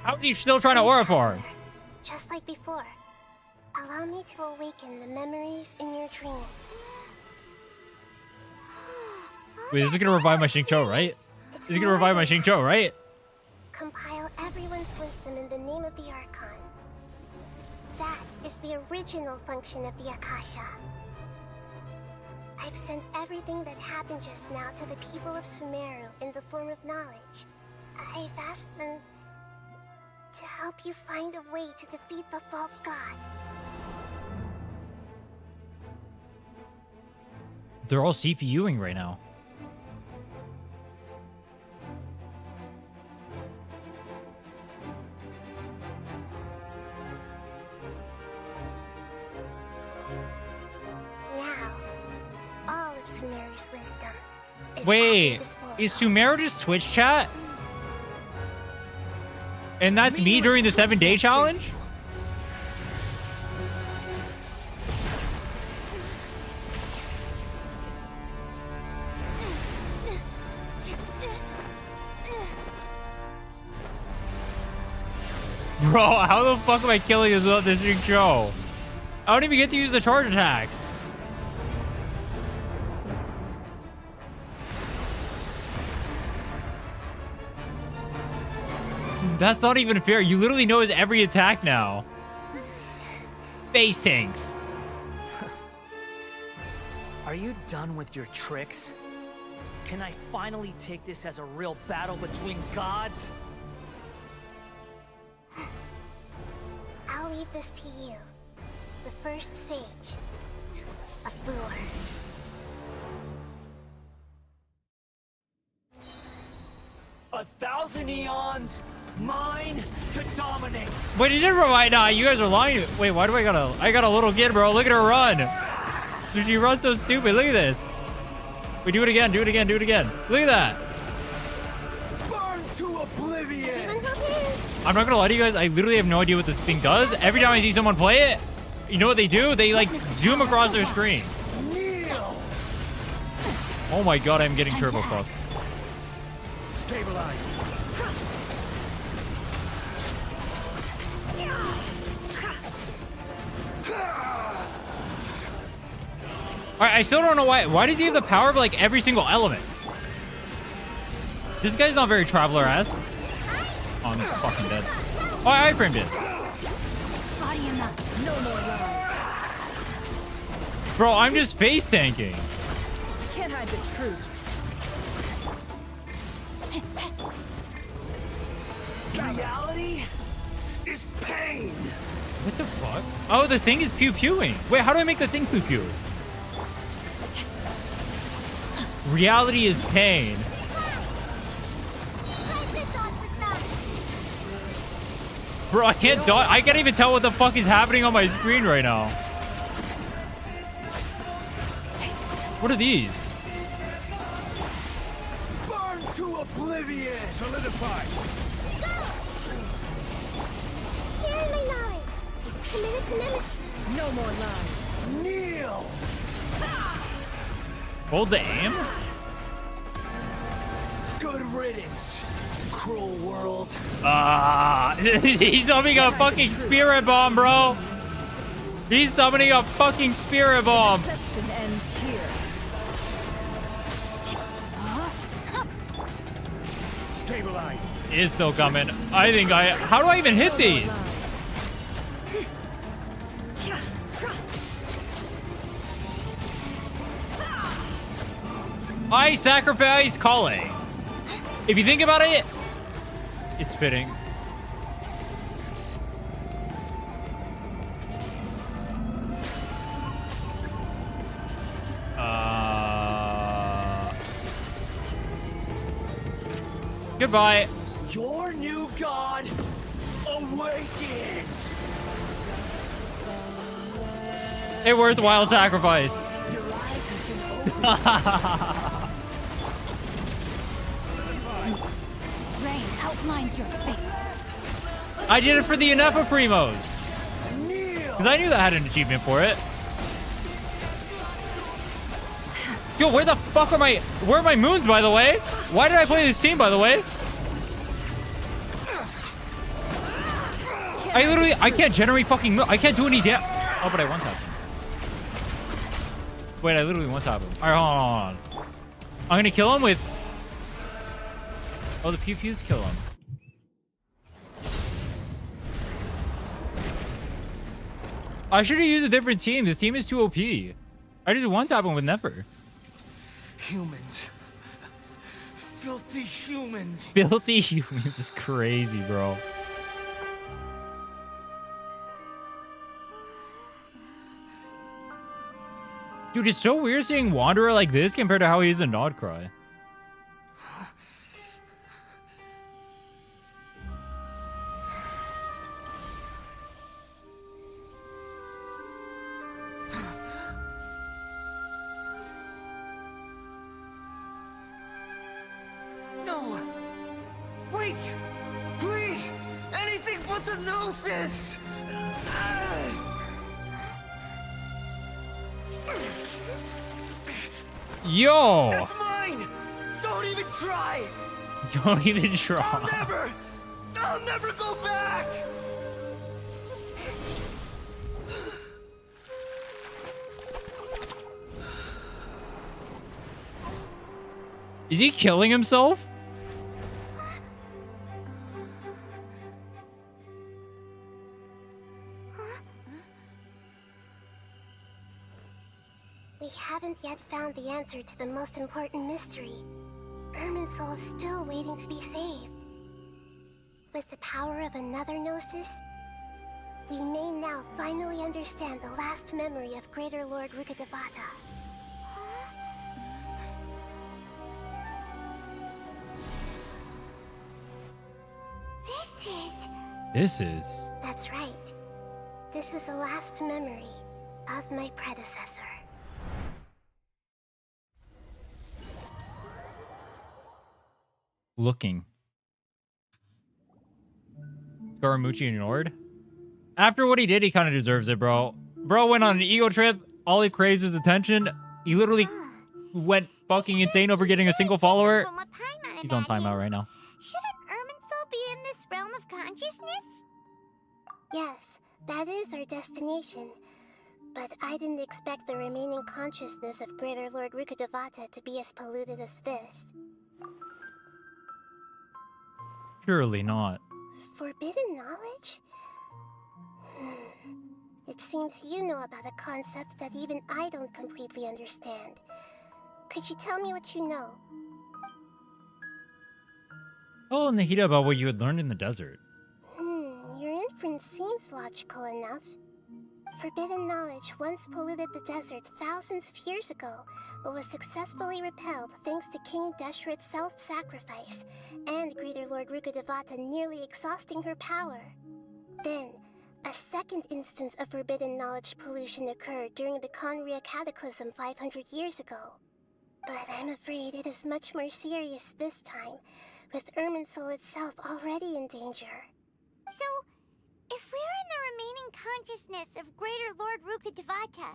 How is he still trying to aura farm? Just like before. Allow me to awaken the memories in your dreams. Wait, this is gonna revive my Xingqiu, right? This is gonna revive my Xingqiu, right? Compile everyone's wisdom in the name of the Archon. That is the original function of the Akasha. I've sent everything that happened just now to the people of Sumeru in the form of knowledge. I've asked them to help you find a way to defeat the false god. They're all CPUing right now. Now, all of Sumeru's wisdom is Wait, at your disposal. is Sumeru just Twitch chat? And that's me during the 7-day challenge? Bro, how the fuck am I killing this without this Xingqiu? I don't even get to use the charge attacks. That's not even fair. You literally know his every attack now. Face tanks. Are you done with your tricks? Can I finally take this as a real battle between gods? I'll leave this to you, the first sage of Wuwa. A thousand eons, mine to dominate. Wait, he didn't revive. Nah, you guys are lying. Wait, why do I got a little kid, bro. Look at her run. Dude, she runs so stupid. Look at this. Wait, do it again. Do it again. Do it again. Look at that. Burn to oblivion. I'm not gonna lie to you guys. I literally have no idea what this thing does. Every time I see someone play it, you know what they do? They like zoom across their screen. Oh my god, I'm getting turbo fucked. Stabilize. Alright, I still don't know why. Why does he have the power of like every single element? This guy's not very traveler-esque. Oh, I'm fucking dead. Oh, I framed it. No more Bro, I'm just face tanking. Can't hide the truth. Reality is pain. What the fuck? Oh, the thing is pew-pewing. Wait, how do I make the thing pew-pew? Reality is pain. Bro, I can't dodge. I can't even tell what the fuck is happening on my screen right now. What are these? Burn to oblivion. Solidify. Share my knowledge. Committed to memory. No more lies. Kneel. Hold the aim? Good riddance, cruel world. He's summoning a fucking spirit bomb, bro. He's summoning a fucking spirit bomb. Deception ends here. Stabilize. Is still coming. How do I even hit these? I sacrifice Kale. If you think about it, it's fitting. Goodbye. Your new god awakens. A worthwhile sacrifice. Rain outlines your fate. I did it for the Inefa Primos. Because I knew that had an achievement for it. Yo, where the fuck are where are my moons, by the way? Why did I play this team, by the way? I can't generate fucking I can't do any damage. Oh, but I one-tap him. Wait, I literally one-tap him. Alright, hold on. I'm gonna kill him with... Oh, the pew-pews kill him. I should have used a different team. This team is too OP. I just one-tap him with Nefer. Humans. Filthy humans. Filthy humans is crazy, bro. Dude, it's so weird seeing Wanderer like this compared to how he is in Nodcry. No! Wait! Please! Anything but the Gnosis! Yo! That's mine! Don't even try! Don't even try. I'll never go back! Is he killing himself? We haven't yet found the answer to the most important mystery. Irminsul is still waiting to be saved. With the power of another Gnosis, we may now finally understand the last memory of Greater Lord Rukkhadevata. This is... That's right. This is the last memory of my predecessor. Looking. Scaramucci ignored? After what he did, he kind of deserves it, bro. Bro went on an ego trip. All he craves is attention. He literally went fucking insane over getting a single follower. He's on timeout right now. Shouldn't Irminsul be in this realm of consciousness? Yes, that is our destination. But I didn't expect the remaining consciousness of Greater Lord Rukkhadevata to be as polluted as this. Surely not. Forbidden knowledge? It seems you know about a concept that even I don't completely understand. Could you tell me what you know? Oh, Nahida, about what you had learned in the desert. Your inference seems logical enough. Forbidden knowledge once polluted the desert thousands of years ago, but was successfully repelled thanks to King Deshret's self-sacrifice, and Greater Lord Rukkhadevata nearly exhausting her power. Then, a second instance of forbidden knowledge pollution occurred during the Conria Cataclysm 500 years ago. But I'm afraid it is much more serious this time, with Irminsul itself already in danger. So, if we're in the remaining consciousness of Greater Lord Rukkhadevata,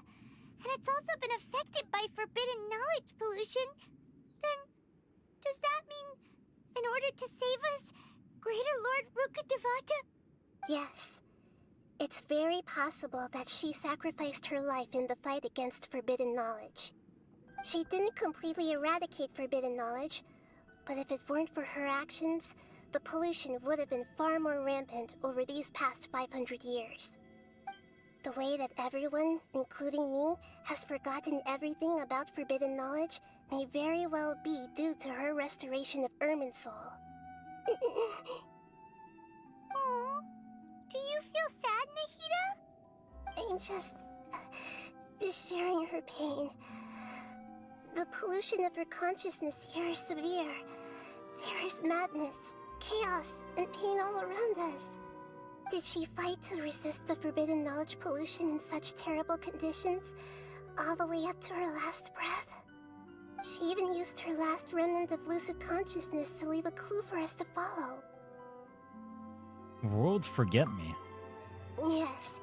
and it's also been affected by forbidden knowledge pollution, then does that mean, in order to save us, Greater Lord Rukkhadevata? Yes. It's very possible that she sacrificed her life in the fight against forbidden knowledge. She didn't completely eradicate forbidden knowledge, but if it weren't for her actions, the pollution would have been far more rampant over these past 500 years. The way that everyone, including me, has forgotten everything about forbidden knowledge may very well be due to her restoration of Irminsul. Aww. Do you feel sad, Nahida? I'm just sharing her pain. The pollution of her consciousness here is severe. There is madness, chaos, and pain all around us. Did she fight to resist the forbidden knowledge pollution in such terrible conditions, all the way up to her last breath? She even used her last remnant of lucid consciousness to leave a clue for us to follow. Worlds forget me. Yes.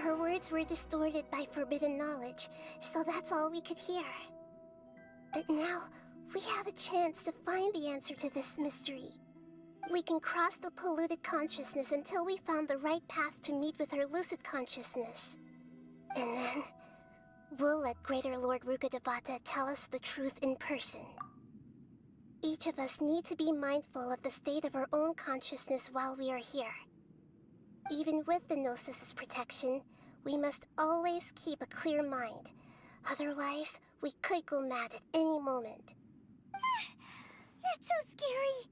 Her words were distorted by forbidden knowledge, so that's all we could hear. But now, we have a chance to find the answer to this mystery. We can cross the polluted consciousness until we found the right path to meet with her lucid consciousness. And then, we'll let Greater Lord Rukkhadevata tell us the truth in person. Each of us need to be mindful of the state of our own consciousness while we are here. Even with the Gnosis' protection, we must always keep a clear mind. Otherwise, we could go mad at any moment. That's so scary.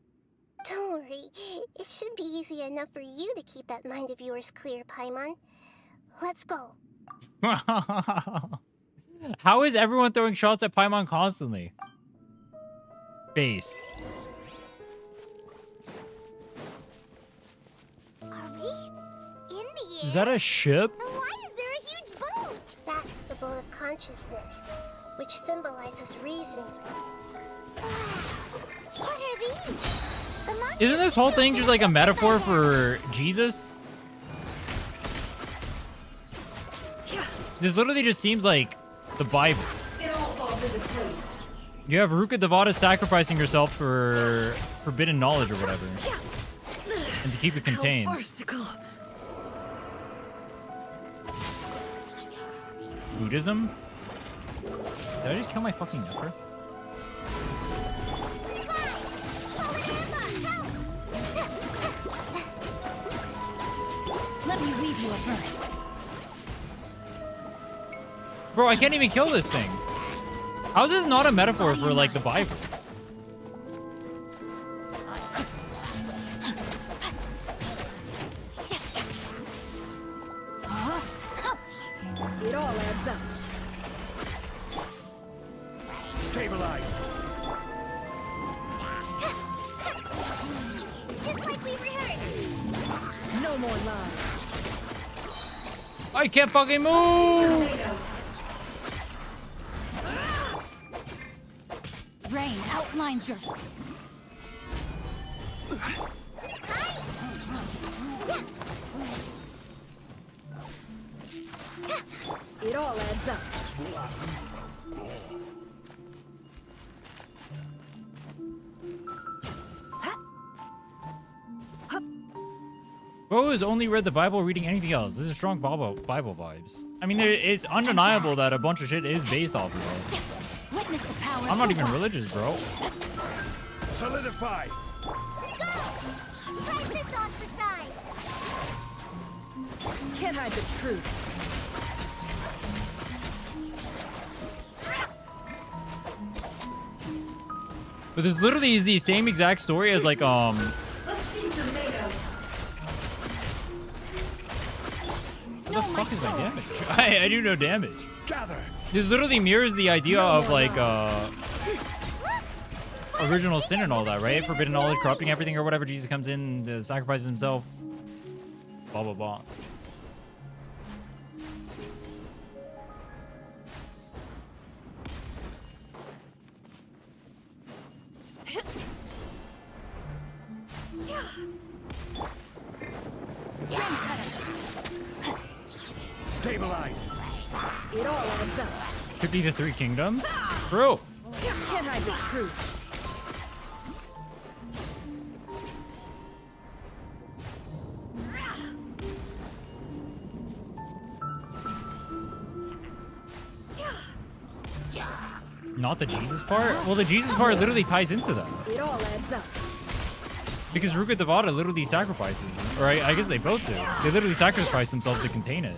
Don't worry, it should be easy enough for you to keep that mind of yours clear, Paimon. Let's go. How is everyone throwing shots at Paimon constantly? Based. Are we in the air? Is that a ship? And why is there a huge boat? That's the boat of consciousness, which symbolizes reason. What are these? The monsters Isn't this whole thing just like a metaphor for Jesus? This literally just seems like the Bible. You have Rukkhadevata sacrificing herself for forbidden knowledge or whatever. And to keep it contained. Buddhism? Did I just kill my fucking nephew? Let me leave you a verse. Bro, I can't even kill this thing. How is this not a metaphor for, like, the Bible? It all adds up. Stabilize. Just like we rehearsed. No more lies. I can't fucking move! Rain outlines your... It all adds up. Bro has only read the Bible reading anything else. This is strong Bible vibes. I mean, it's undeniable that a bunch of shit is based off of it. Witness the power. I'm not even religious, bro. Solidify. Go! Try this on for size. Can't hide the truth. But there's literally the same exact story as like What the fuck is my damage? I do no damage. Gather. This literally mirrors the idea of like original sin and all that, right? Forbidden knowledge, corrupting everything or whatever. Jesus comes in, sacrifices himself. Blah blah blah. Stabilize. It all adds up. Could be the three kingdoms, bro. Can't hide the truth. Not the Jesus part. Well, the Jesus part literally ties into that It all adds up. because Rukkhadevata literally sacrifices, or I guess they both do. They literally sacrifice themselves to contain it,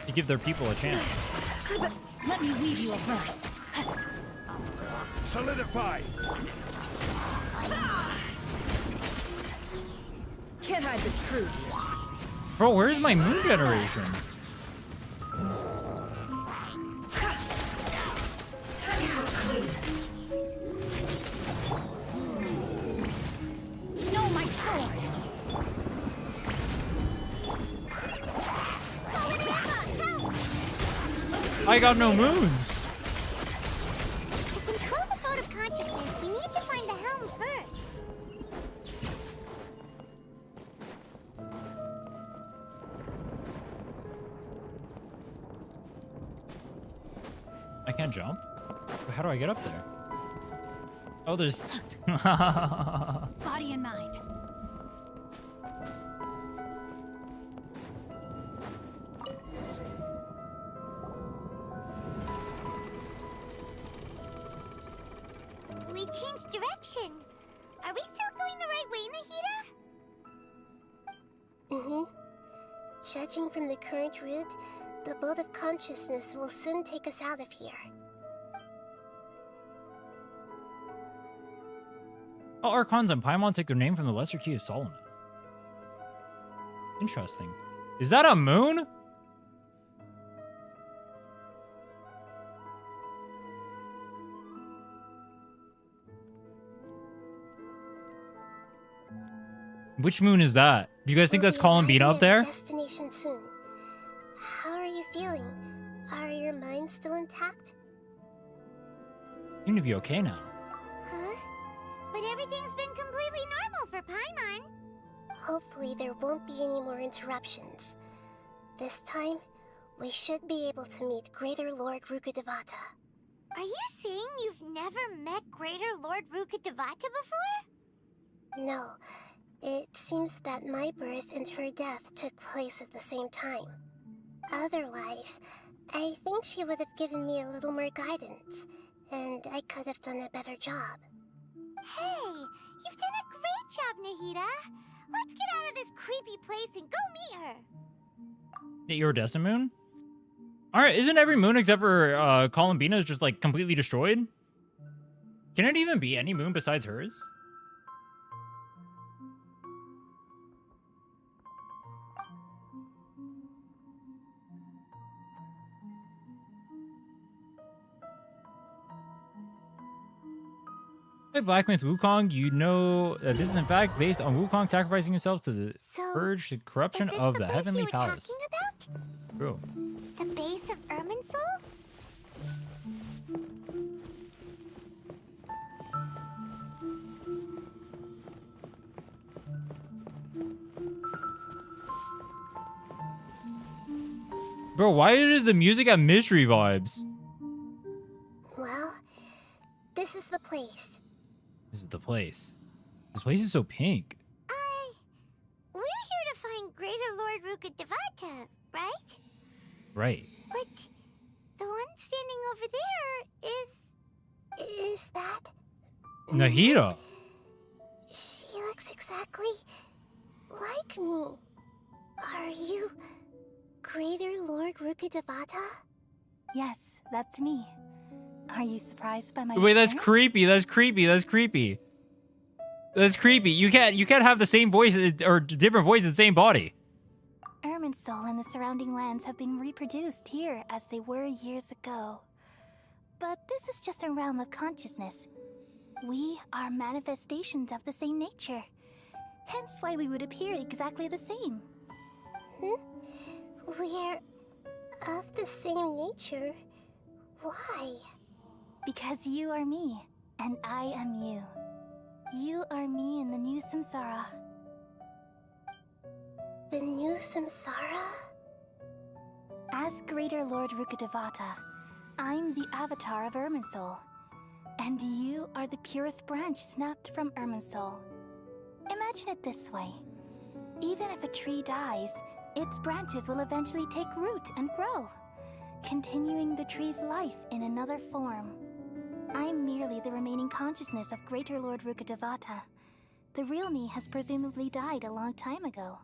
to give their people a chance. Let me leave you a verse. Solidify. Can't hide the truth. Bro, where's my moon generation? No, my sword. I got no moons. To control the boat of consciousness, we need to find the helm first. I can't jump? How do I get up there? Oh, there's... Body and mind. We changed direction. Are we still going the right way, Nahida? Mm-hmm. Judging from the current route, the boat of consciousness will soon take us out of here. All Archons and Paimon take their name from the Lesser Key of Solomon. Interesting. Is that a moon? Which moon is that? Do you guys think that's Columbina up there? Destination soon. How are you feeling? Are your minds still intact? Seem to be okay now. Huh? But everything's been completely normal for Paimon. Hopefully there won't be any more interruptions. This time, we should be able to meet Greater Lord Rukkhadevata. Are you saying you've never met Greater Lord Rukkhadevata before? No. It seems that my birth and her death took place at the same time. Otherwise, I think she would have given me a little more guidance, and I could have done a better job. Hey, you've done a great job, Nahida. Let's get out of this creepy place and go meet her. The iridescent moon? Alright, isn't every moon except for Columbina is just like completely destroyed? Can it even be any moon besides hers? Hey, Black Myth Wukong, you know that this is in fact based on Wukong sacrificing himself to purge the corruption of the Heavenly Palace. True. The base of Irminsul? Bro, why does the music have mystery vibes? Well, this is the place. This is the place. This place is so pink. We're here to find Greater Lord Rukkhadevata, right? Right. But the one standing over there is... Is that... Nahida. She looks exactly like me. Are you Greater Lord Rukkhadevata? Yes, that's me. Are you surprised by my Wait, that's appearance? creepy. That's creepy. That's creepy. That's creepy. You can't have the same voice or different voice in the same body. Irminsul and the surrounding lands have been reproduced here as they were years ago. But this is just a realm of consciousness. We are manifestations of the same nature. Hence why we would appear exactly the same. We're of the same nature. Why? Because you are me, and I am you. You are me in the new samsara. The new samsara? As Greater Lord Rukkhadevata, I'm the avatar of Irminsul. And you are the purest branch snapped from Irminsul. Imagine it this way. Even if a tree dies, its branches will eventually take root and grow, continuing the tree's life in another form. I'm merely the remaining consciousness of Greater Lord Rukkhadevata. The real me has presumably died a long time ago.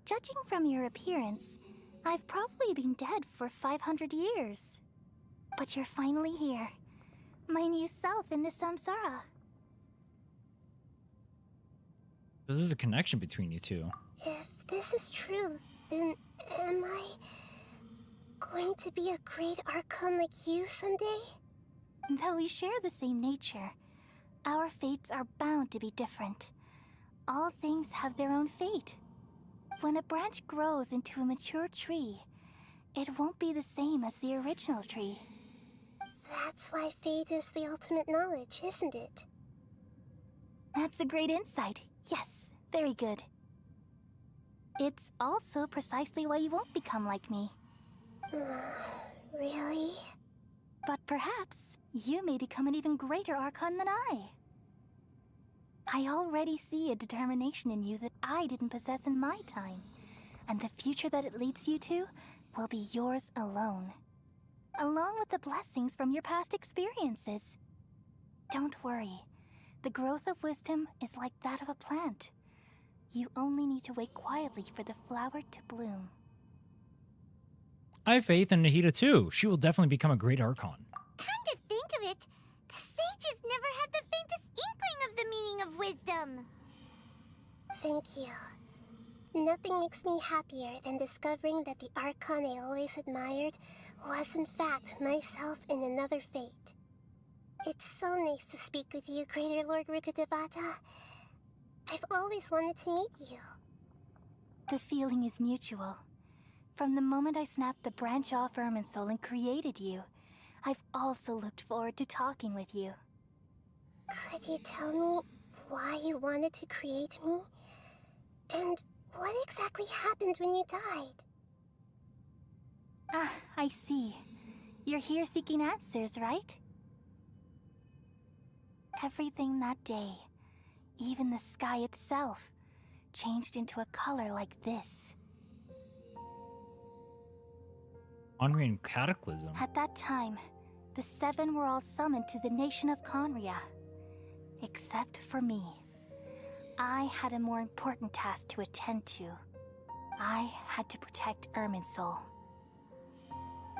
Judging from your appearance, I've probably been dead for 500 years. But you're finally here. My new self in the samsara. This is a connection between you two. If this is true, then am I going to be a great Archon like you someday? Though we share the same nature, our fates are bound to be different. All things have their own fate. When a branch grows into a mature tree, it won't be the same as the original tree. That's why fate is the ultimate knowledge, isn't it? That's a great insight. Yes, very good. It's also precisely why you won't become like me. Really? But perhaps you may become an even greater Archon than I. I already see a determination in you that I didn't possess in my time, and the future that it leads you to will be yours alone, along with the blessings from your past experiences. Don't worry. The growth of wisdom is like that of a plant. You only need to wait quietly for the flower to bloom. I have faith in Nahida too. She will definitely become a great Archon. Come to think of it, the sages never had the faintest inkling of the meaning of wisdom. Thank you. Nothing makes me happier than discovering that the Archon I always admired was in fact myself in another fate. It's so nice to speak with you, Greater Lord Rukkhadevata. I've always wanted to meet you. The feeling is mutual. From the moment I snapped the branch off Irminsul and created you, I've also looked forward to talking with you. Could you tell me why you wanted to create me? And what exactly happened when you died? Ah, I see. You're here seeking answers, right? Everything that day, even the sky itself, changed into a color like this. Henri and Cataclysm. At that time, the seven were all summoned to the nation of Conria. Except for me. I had a more important task to attend to. I had to protect Irminsul.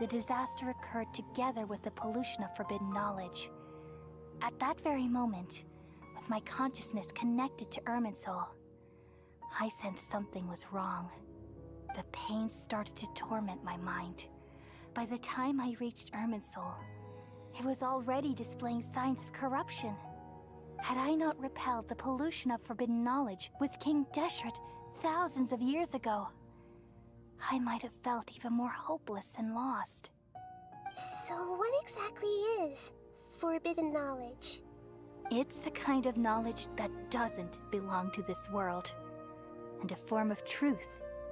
The disaster occurred together with the pollution of forbidden knowledge. At that very moment, with my consciousness connected to Irminsul, I sensed something was wrong. The pain started to torment my mind. By the time I reached Irminsul, it was already displaying signs of corruption. Had I not repelled the pollution of forbidden knowledge with King Deshret thousands of years ago, I might have felt even more hopeless and lost. So what exactly is forbidden knowledge? It's a kind of knowledge that doesn't belong to this world, and a form of truth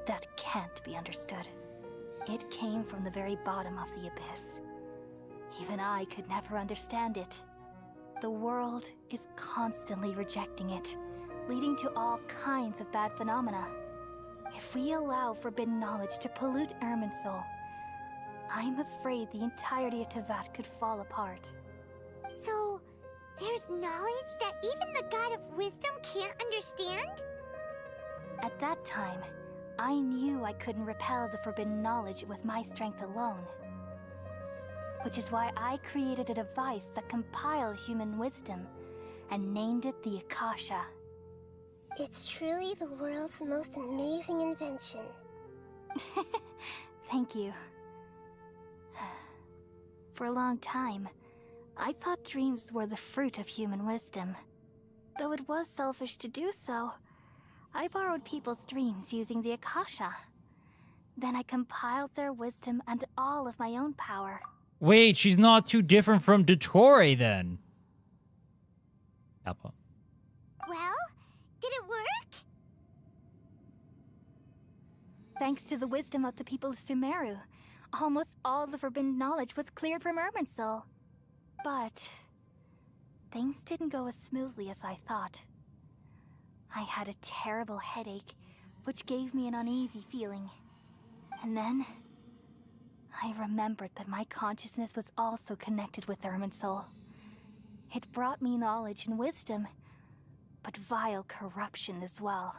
that can't be understood. It came from the very bottom of the abyss. Even I could never understand it. The world is constantly rejecting it, leading to all kinds of bad phenomena. If we allow forbidden knowledge to pollute Irminsul, I'm afraid the entirety of Tevat could fall apart. So, there's knowledge that even the God of Wisdom can't understand? At that time, I knew I couldn't repel the forbidden knowledge with my strength alone. Which is why I created a device that compiled human wisdom and named it the Akasha. It's truly the world's most amazing invention. Thank you. For a long time, I thought dreams were the fruit of human wisdom. Though it was selfish to do so, I borrowed people's dreams using the Akasha. Then I compiled their wisdom and all of my own power. Wait, she's not too different from Dottore then. Apple. Well, did it work? Thanks to the wisdom of the people of Sumeru, almost all the forbidden knowledge was cleared from Irminsul. But things didn't go as smoothly as I thought. I had a terrible headache, which gave me an uneasy feeling. And then I remembered that my consciousness was also connected with Irminsul. It brought me knowledge and wisdom, but vile corruption as well.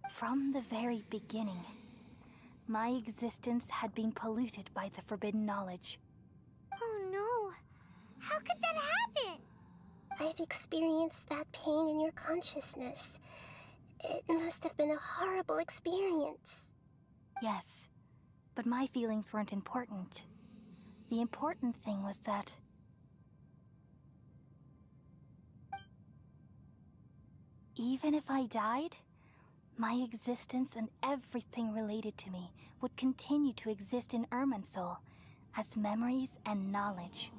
From the very beginning, my existence had been polluted by the forbidden knowledge. Oh no, how could that happen? I've experienced that pain in your consciousness. It must have been a horrible experience. Yes, but my feelings weren't important. The important thing was that even if I died, My existence and everything related to me would continue to exist in Irminsul as memories and knowledge,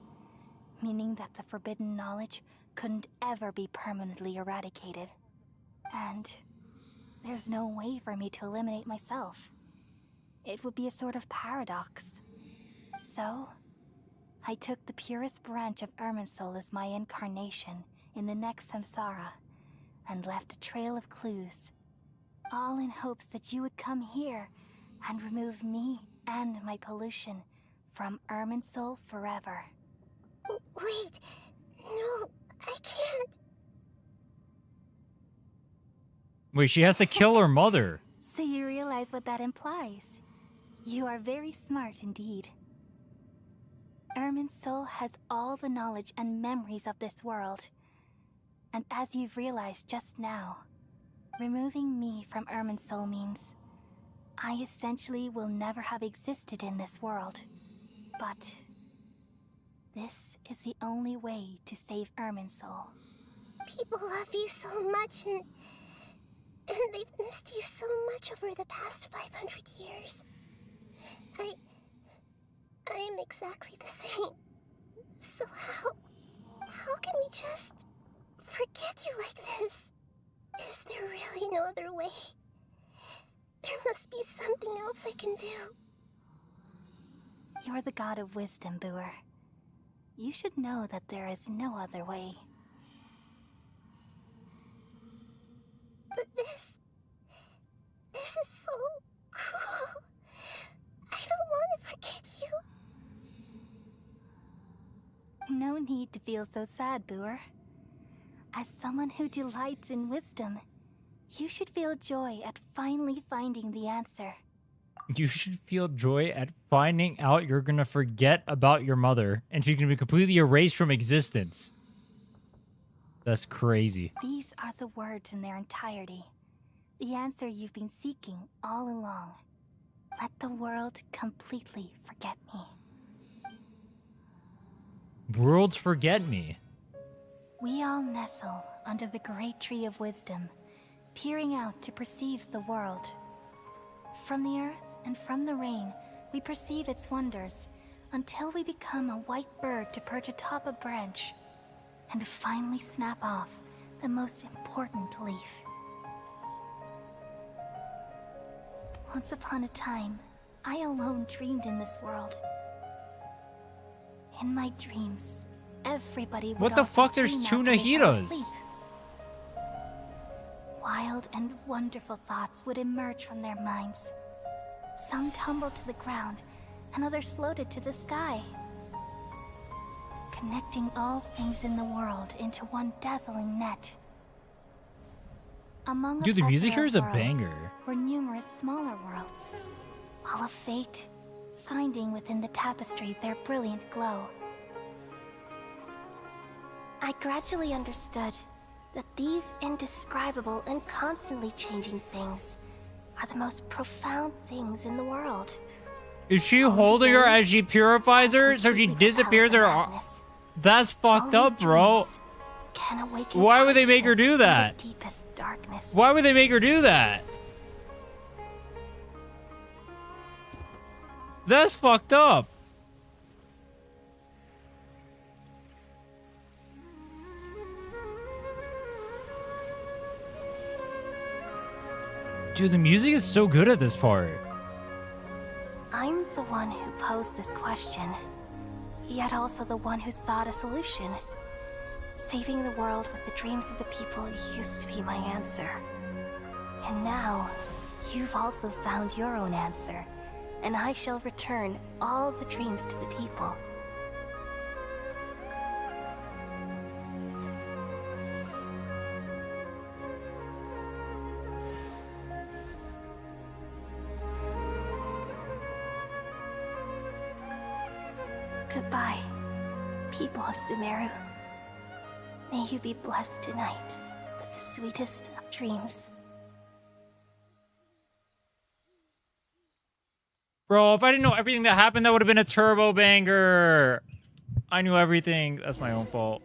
meaning that the forbidden knowledge couldn't ever be permanently eradicated. And there's no way for me to eliminate myself. It would be a sort of paradox. So, I took the purest branch of Irminsul as my incarnation in the next samsara, and left a trail of clues, all in hopes that you would come here and remove me and my pollution from Irminsul forever. Wait, no, I can't. Wait, she has to kill her mother. So you realize what that implies. You are very smart indeed. Irminsul has all the knowledge and memories of this world. And as you've realized just now, removing me from Irminsul means I essentially will never have existed in this world. But this is the only way to save Irminsul. People love you so much, and they've missed you so much over the past 500 years. I am exactly the same. So how can we just forget you like this? Is there really no other way? There must be something else I can do. You're the god of wisdom, Booer. You should know that there is no other way. But this is so cruel. I don't want to forget you. No need to feel so sad, Booer. As someone who delights in wisdom, you should feel joy at finally finding the answer. You should feel joy at finding out you're gonna forget about your mother and she's gonna be completely erased from existence. That's crazy. These are the words in their entirety. The answer you've been seeking all along. Let the world completely forget me. Worlds forget me. We all nestle under the great tree of wisdom, peering out to perceive the world. From the earth and from the rain, we perceive its wonders, until we become a white bird to perch atop a branch, and finally snap off the most important leaf. Once upon a time, I alone dreamed in this world. In my dreams, everybody would What the also fuck? There's dream two after they fell Nahitas. asleep. Wild and wonderful thoughts would emerge from their minds. Some tumbled to the ground, and others floated to the sky, connecting all things in the world into one dazzling net. Among Dude, the music plethora here is a of worlds banger. were numerous smaller worlds, all of fate, finding within the tapestry their brilliant glow. I gradually understood that these indescribable and constantly changing things are the most profound things in the world. Is she holding her as she purifies her so she disappears her? That's fucked up, bro. Can awaken Why would they make her do consciousness that? from the deepest darkness. Why would they make her do that? That's fucked up. Dude, the music is so good at this part. I'm the one who posed this question, yet also the one who sought a solution. Saving the world with the dreams of the people used to be my answer. And now, you've also found your own answer, and I shall return all the dreams to the people. Goodbye, people of Sumeru. May you be blessed tonight with the sweetest of dreams. Bro, if I didn't know everything that happened, that would have been a turbo banger. I knew everything. That's my own fault.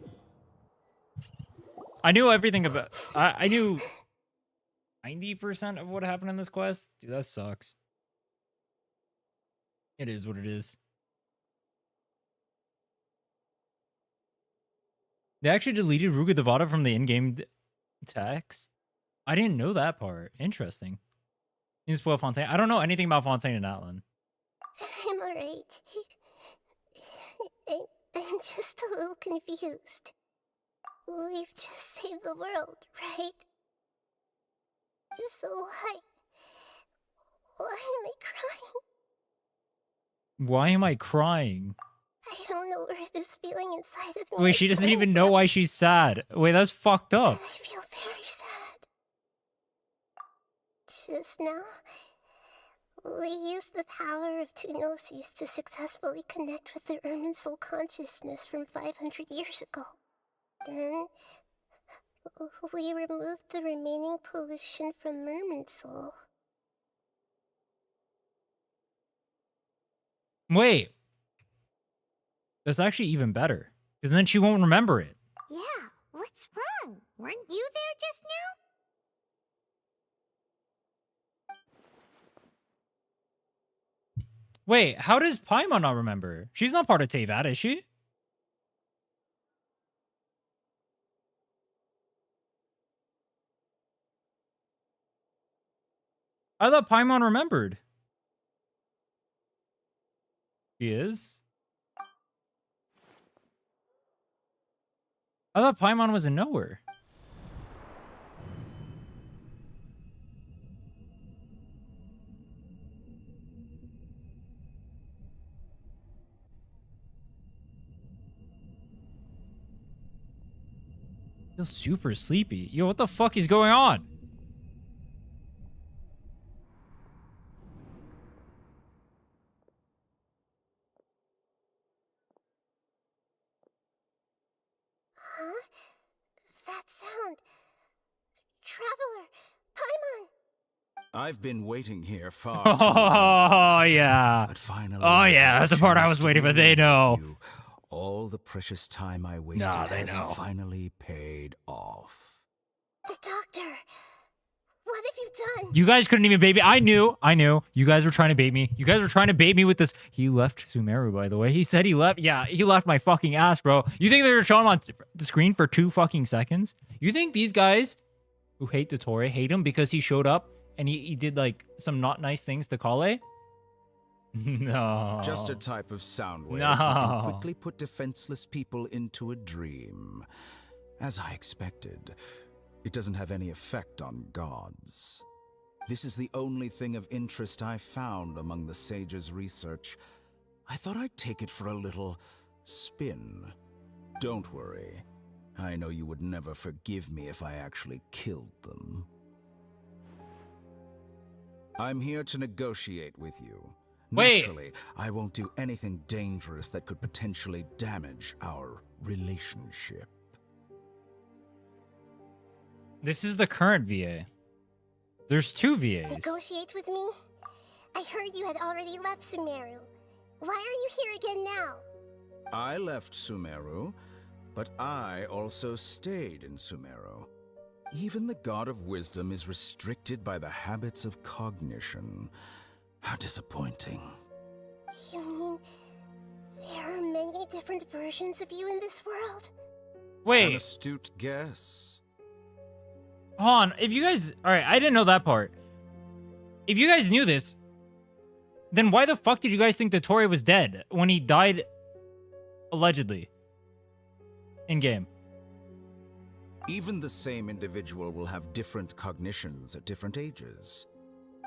I knew everything about... I knew 90% of what happened in this quest? Dude, that sucks. It is what it is. They actually deleted Ruga Devata from the in-game text? I didn't know that part. Interesting. You spoil Fontaine. I don't know anything about Fontaine and Atlan. I'm alright. I'm just a little confused. We've just saved the world, right? So why am I crying? Why am I crying? I don't know where this feeling inside of me Wait, is she doesn't coming even know why she's sad. Wait, that's fucked up. I feel very sad. Just now, we used the power of two gnosis to successfully connect with the Ermin soul consciousness from 500 years ago. Then, we removed the remaining pollution from Merman soul. Wait. That's actually even better. Because then she won't remember it. Yeah, what's wrong? Weren't you there just now? Wait, how does Paimon not remember? She's not part of Teyvat, is she? I thought Paimon remembered. She is? I thought Paimon was in nowhere. I feel super sleepy. Yo, what the fuck is going on? Huh? That sound. Traveler! Paimon! I've been waiting here far too long. Oh, yeah. But finally, oh, yeah. That's the part I was waiting for. They know. All the precious time I wasted has finally paid off. The doctor! What have you done? You guys couldn't even bait me. I knew. You guys were trying to bait me. You guys were trying to bait me with this. He left Sumeru, by the way. He said he left. Yeah, he left my fucking ass, bro. You think they were showing him on the screen for 2 fucking seconds? You think these guys who hate Dottore hate him because he showed up and he did, like, some not nice things to Kale? No. Just a type of sound wave No. that can quickly put defenseless people into a dream. As I expected, it doesn't have any effect on gods. This is the only thing of interest I found among the sage's research. I thought I'd take it for a little spin. Don't worry. I know you would never forgive me if I actually killed them. I'm here to negotiate with you. Wait. Naturally, I won't do anything dangerous that could potentially damage our relationship. This is the current VA. There's 2 VAs. Negotiate with me? I heard you had already left Sumeru. Why are you here again now? I left Sumeru, but I also stayed in Sumeru. Even the God of Wisdom is restricted by the habits of cognition. How disappointing. You mean there are many different versions of you in this world? Wait. An astute guess. Hold on. If you guys... Alright, I didn't know that part. If you guys knew this, then why the fuck did you guys think Dottore was dead when he died allegedly in-game? Even the same individual will have different cognitions at different ages.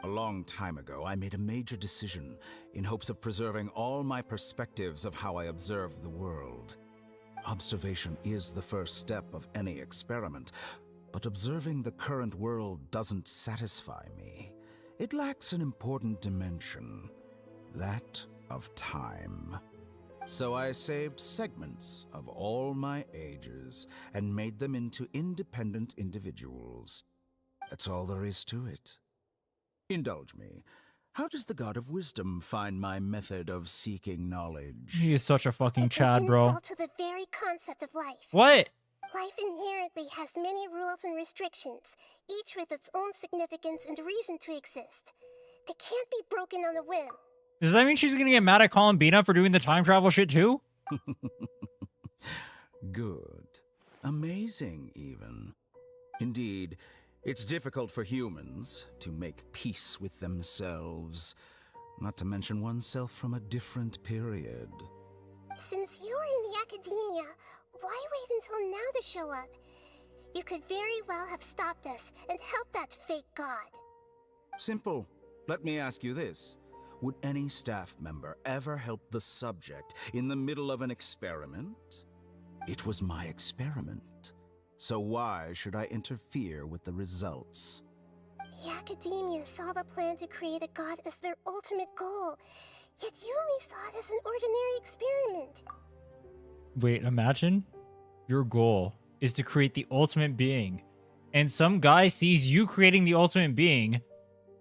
A long time ago, I made a major decision in hopes of preserving all my perspectives of how I observed the world. Observation is the first step of any experiment, but observing the current world doesn't satisfy me. It lacks an important dimension, that of time. So I saved segments of all my ages and made them into independent individuals. That's all there is to it. Indulge me. How does the God of Wisdom find my method of seeking knowledge? He is such a fucking It's Chad, an bro. insult to the very concept of life. What? Life inherently has many rules and restrictions, each with its own significance and reason to exist. They can't be broken on a whim. Does that mean she's gonna get mad at Columbina for doing the time travel shit too? Good. Amazing, even. Indeed, it's difficult for humans to make peace with themselves, not to mention oneself from a different period. Since you were in the academia, why wait until now to show up? You could very well have stopped us and helped that fake god. Simple. Let me ask you this. Would any staff member ever help the subject in the middle of an experiment? It was my experiment. So why should I interfere with the results? The academia saw the plan to create a god as their ultimate goal, yet you only saw it as an ordinary experiment. Wait, imagine your goal is to create the ultimate being, and some guy sees you creating the ultimate being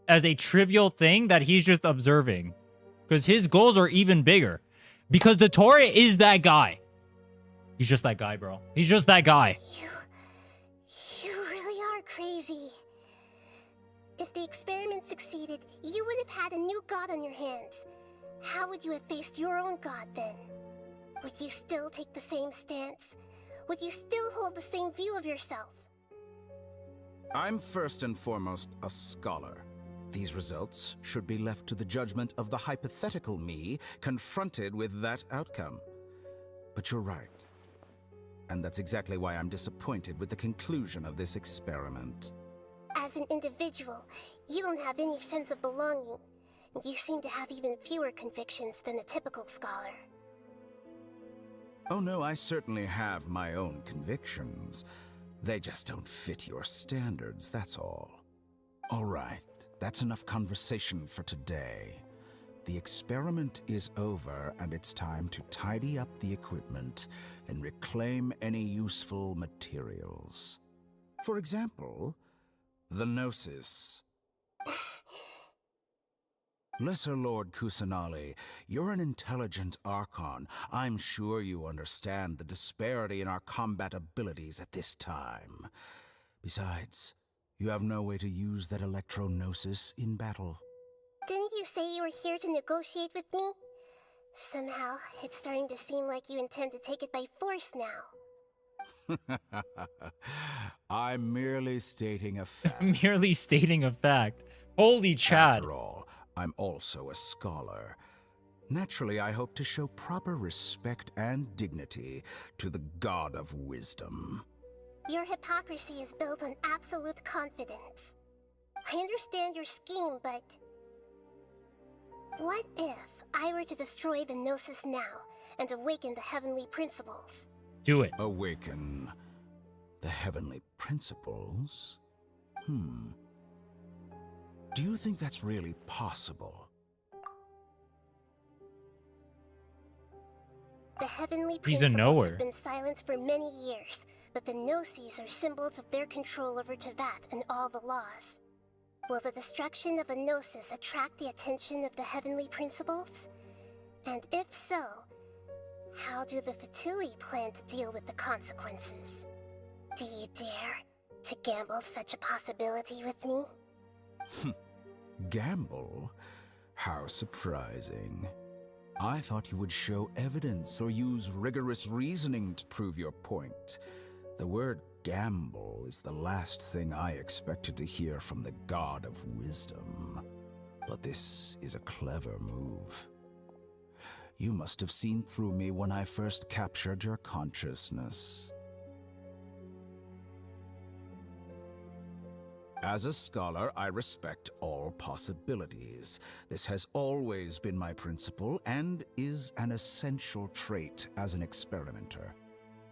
as a trivial thing that he's just observing. Because his goals are even bigger. Because the Torah is that guy. He's just that guy, bro. He's just that guy. You really are crazy. If the experiment succeeded, you would have had a new god on your hands. How would you have faced your own god then? Would you still take the same stance? Would you still hold the same view of yourself? I'm first and foremost a scholar. These results should be left to the judgment of the hypothetical me confronted with that outcome. But you're right. And that's exactly why I'm disappointed with the conclusion of this experiment. As an individual, you don't have any sense of belonging. You seem to have even fewer convictions than a typical scholar. Oh no, I certainly have my own convictions. They just don't fit your standards, that's all. All right, that's enough conversation for today. The experiment is over, and it's time to tidy up the equipment and reclaim any useful materials. For example, the Gnosis. Lesser Lord Kusanali, you're an intelligent Archon. I'm sure you understand the disparity in our combat abilities at this time. Besides, you have no way to use that Electro-Gnosis in battle. Didn't you say you were here to negotiate with me? Somehow, it's starting to seem like you intend to take it by force now. I'm merely stating a fact. Merely stating a fact. Holy Chad. After all, I'm also a scholar. Naturally, I hope to show proper respect and dignity to the God of Wisdom. Your hypocrisy is built on absolute confidence. I understand your scheme, but... what if I were to destroy the Gnosis now and awaken the heavenly principles? Do it. Awaken the heavenly principles? Do you think that's really possible? The heavenly He's a principles knower. have been silent for many years, but the Gnosis are symbols of their control over Tevat and all the laws. Will the destruction of a Gnosis attract the attention of the heavenly principles? And if so, how do the Fatui plan to deal with the consequences? Do you dare to gamble such a possibility with me? Gamble? How surprising. I thought you would show evidence or use rigorous reasoning to prove your point. The word gamble is the last thing I expected to hear from the God of Wisdom. But this is a clever move. You must have seen through me when I first captured your consciousness. As a scholar, I respect all possibilities. This has always been my principle and is an essential trait as an experimenter.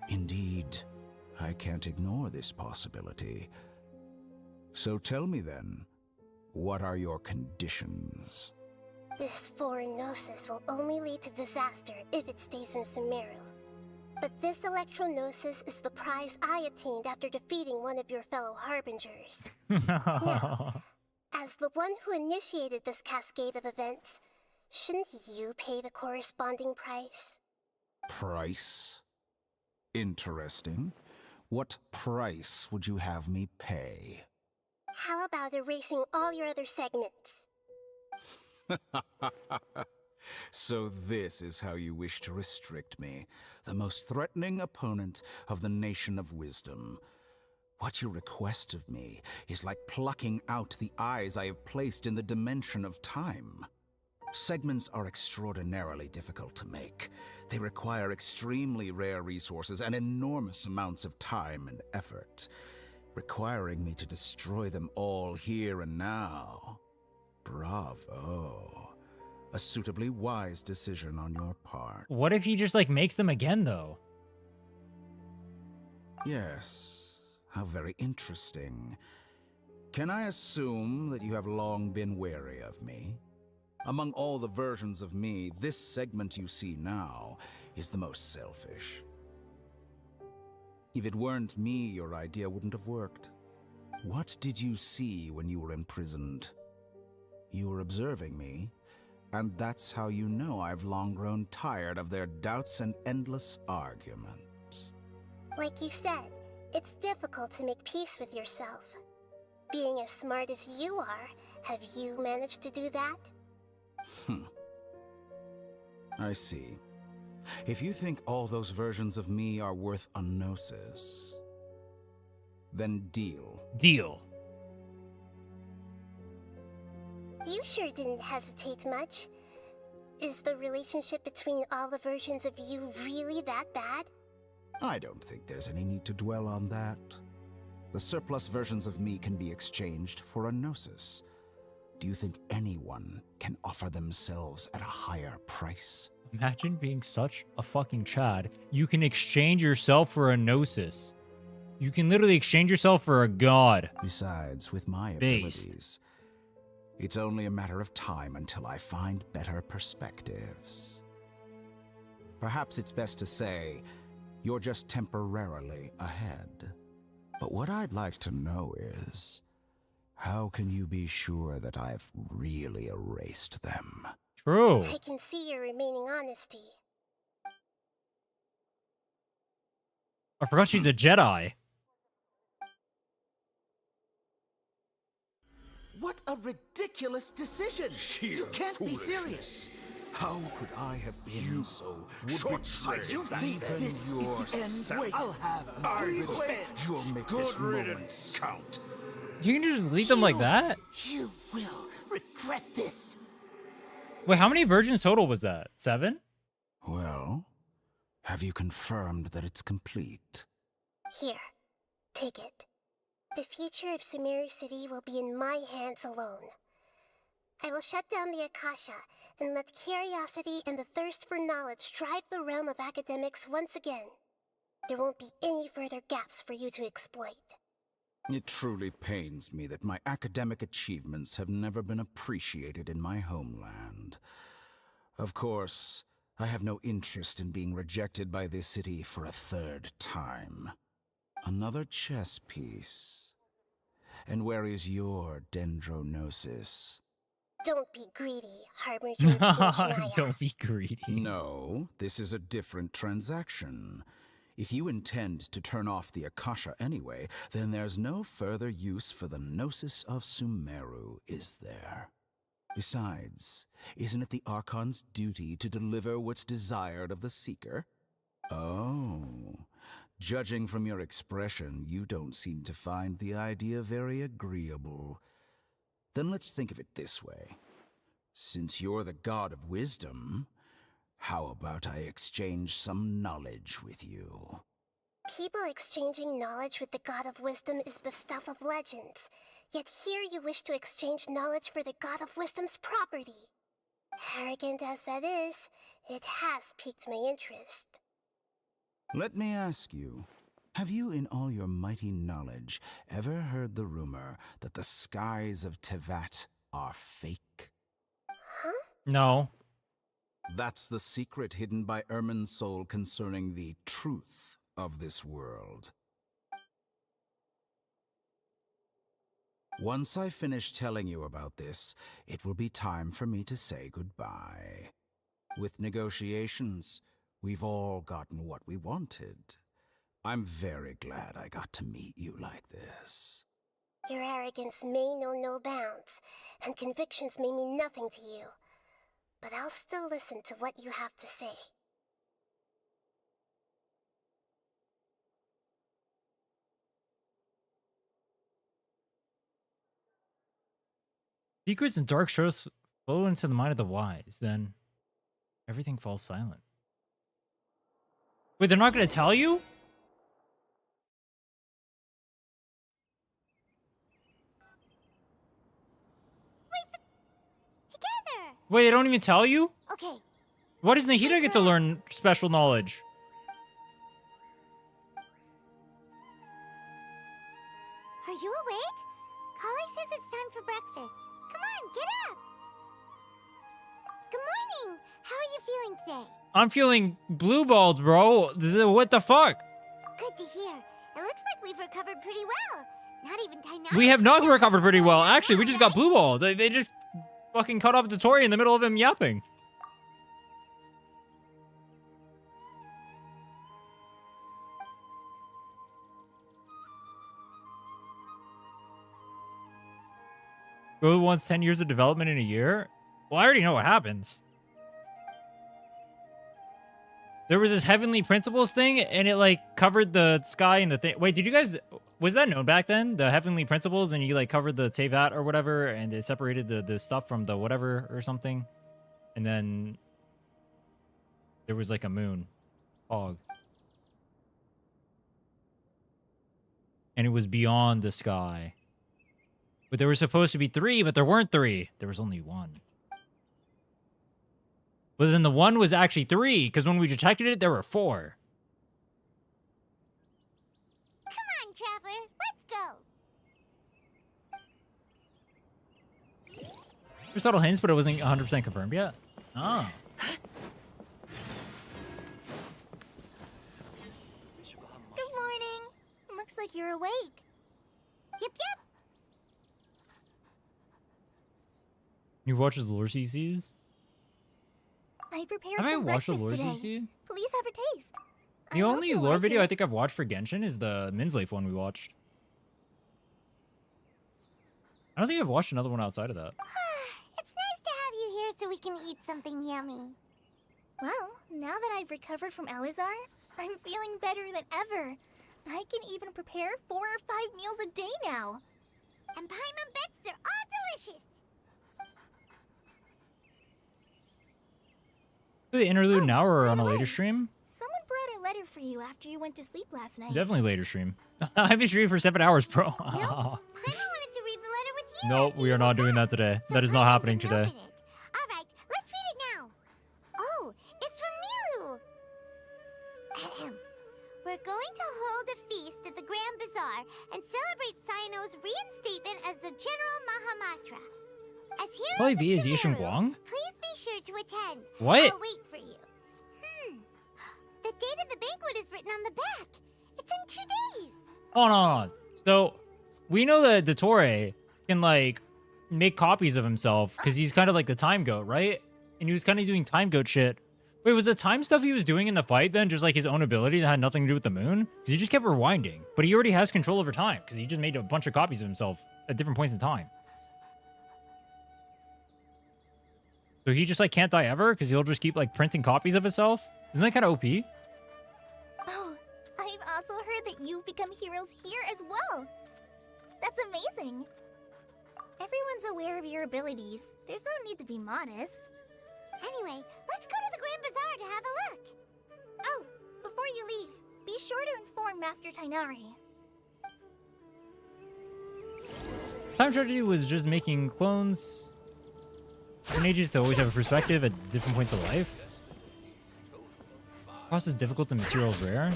Indeed, I can't ignore this possibility. So tell me then, what are your conditions? This foreign Gnosis will only lead to disaster if it stays in Sumeru. But this Electro-Gnosis is the prize I obtained after defeating one of your fellow Harbingers. Now, as the one who initiated this cascade of events, shouldn't you pay the corresponding price? Price? Interesting. What price would you have me pay? How about erasing all your other segments? So this is how you wish to restrict me, the most threatening opponent of the Nation of Wisdom. What you request of me is like plucking out the eyes I have placed in the dimension of time. Segments are extraordinarily difficult to make. They require extremely rare resources and enormous amounts of time and effort, requiring me to destroy them all here and now. Bravo. A suitably wise decision on your part. What if he just, like, makes them again, though? Yes. How very interesting. Can I assume that you have long been wary of me? Among all the versions of me, this segment you see now is the most selfish. If it weren't me, your idea wouldn't have worked. What did you see when you were imprisoned? You were observing me, and that's how you know I've long grown tired of their doubts and endless arguments. Like you said, it's difficult to make peace with yourself. Being as smart as you are, have you managed to do that? I see. If you think all those versions of me are worth a gnosis, then deal. Deal. You sure didn't hesitate much. Is the relationship between all the versions of you really that bad? I don't think there's any need to dwell on that. The surplus versions of me can be exchanged for a gnosis. Do you think anyone can offer themselves at a higher price? Imagine being such a fucking Chad. You can exchange yourself for a gnosis. You can literally exchange yourself for a god. Besides, with my abilities, it's only a matter of time until I find better perspectives. Perhaps it's best to say, you're just temporarily ahead. But what I'd like to know is, how can you be sure that I've really erased them? True. I can see your remaining honesty. I forgot she's a Jedi. What a ridiculous decision! You can't be serious! How could I have been so short-sighted? You think this is the end? Wait, I'll have You'll make this moment count. You can just delete them like that? You will regret this. Wait, how many versions total was that? 7? Well, have you confirmed that it's complete? Here, take it. The future of Sumeru City will be in my hands alone. I will shut down the Akasha and let curiosity and the thirst for knowledge drive the realm of academics once again. There won't be any further gaps for you to exploit. It truly pains me that my academic achievements have never been appreciated in my homeland. Of course, I have no interest in being rejected by this city for a third time. Another chess piece. And where is your dendronosis? Don't be greedy, Harbinger of Sinshania. Don't be greedy. No, this is a different transaction. If you intend to turn off the Akasha anyway, then there's no further use for the Gnosis of Sumeru, is there? Besides, isn't it the Archon's duty to deliver what's desired of the Seeker? Oh, judging from your expression, you don't seem to find the idea very agreeable. Then let's think of it this way. Since you're the God of Wisdom, how about I exchange some knowledge with you? People exchanging knowledge with the God of Wisdom is the stuff of legends. Yet here you wish to exchange knowledge for the God of Wisdom's property. Arrogant as that is, it has piqued my interest. Let me ask you, have you in all your mighty knowledge ever heard the rumor that the skies of Tevat are fake? Huh? No. That's the secret hidden by Ermin's soul concerning the truth of this world. Once I finish telling you about this, it will be time for me to say goodbye. With negotiations, we've all gotten what we wanted. I'm very glad I got to meet you like this. Your arrogance may know no bounds, and convictions may mean nothing to you. But I'll still listen to what you have to say. Secrets and dark truths flow into the mind of the wise, then everything falls silent. Wait, they're not going to tell you? Together. Wait, they don't even tell you? Okay. Why does Nahida get to learn special knowledge? Are you awake? Kali says it's time for breakfast. Come on, get up. Good morning. How are you feeling today? I'm feeling blue balls, bro. What the fuck? Good to hear. It looks like we've recovered pretty well. Not even Tainari. We have not recovered pretty well. Actually, we just got blue ball. They just fucking cut off Dotori in the middle of him yapping. Go wants 10 years of development in a year? Well, I already know what happens. There was this Heavenly Principles thing, and it, like, covered the sky and the thing. Wait, did you guys... Was that known back then? The Heavenly Principles, and you, like, covered the Tevat or whatever, and it separated the stuff from the whatever or something? And then... there was, like, a moon. Fog. And it was beyond the sky. But there were supposed to be 3, but there weren't 3. There was only 1. But then the 1 was actually 3, because when we detected it, there were 4. Come on, Traveler. Let's go. There's subtle hints, but it wasn't 100% confirmed yet. Oh. Good morning. Looks like you're awake. Yep. You watch his lore CCs? I prepared Have I some watched a breakfast lore today. CC? Please have a taste. The only lore video I think I've watched for Genshin is the Minsleif one we watched. I don't think I've watched another one outside of that. It's nice to have you here so we can eat something yummy. Well, now that I've recovered from Elazar, I'm feeling better than ever. I can even prepare 4 or 5 meals a day now. And Paimon bets they're all delicious. The interlude now or on a later stream? Someone brought a letter for you after you went to sleep last night. Definitely later stream. I've been streaming for 7 hours, bro. Paimon wanted to read the letter with you. Nope, we are not doing that today. That is not happening today. Alright, let's read it now. Oh, it's from Milu. Ahem. We're going to hold a feast at the Grand Bazaar and celebrate Sino's reinstatement as the General Mahamatra. As heroes Probably of V is Yishin Sumeru, Guang? please be sure to attend. What? I'll wait for you. The date of the banquet is written on the back. It's in 2 days. Hold on. So, we know that Dottore can, like, make copies of himself because he's kind of like the time goat, right? And he was kind of doing time goat shit. Wait, was the time stuff he was doing in the fight then just like his own abilities that had nothing to do with the moon? Because he just kept rewinding. But he already has control over time because he just made a bunch of copies of himself at different points in time. So he just like can't die ever because he'll just keep like printing copies of himself? Isn't that kind of OP? Oh, I've also heard that you've become heroes here as well. That's amazing. Everyone's aware of your abilities. There's no need to be modest. Anyway, let's go to the Grand Bazaar to have a look. Oh, before you leave, be sure to inform Master Tainari. Time Strategy was just making clones. Ages to always have a perspective at different points of life. Process difficult and materials rare.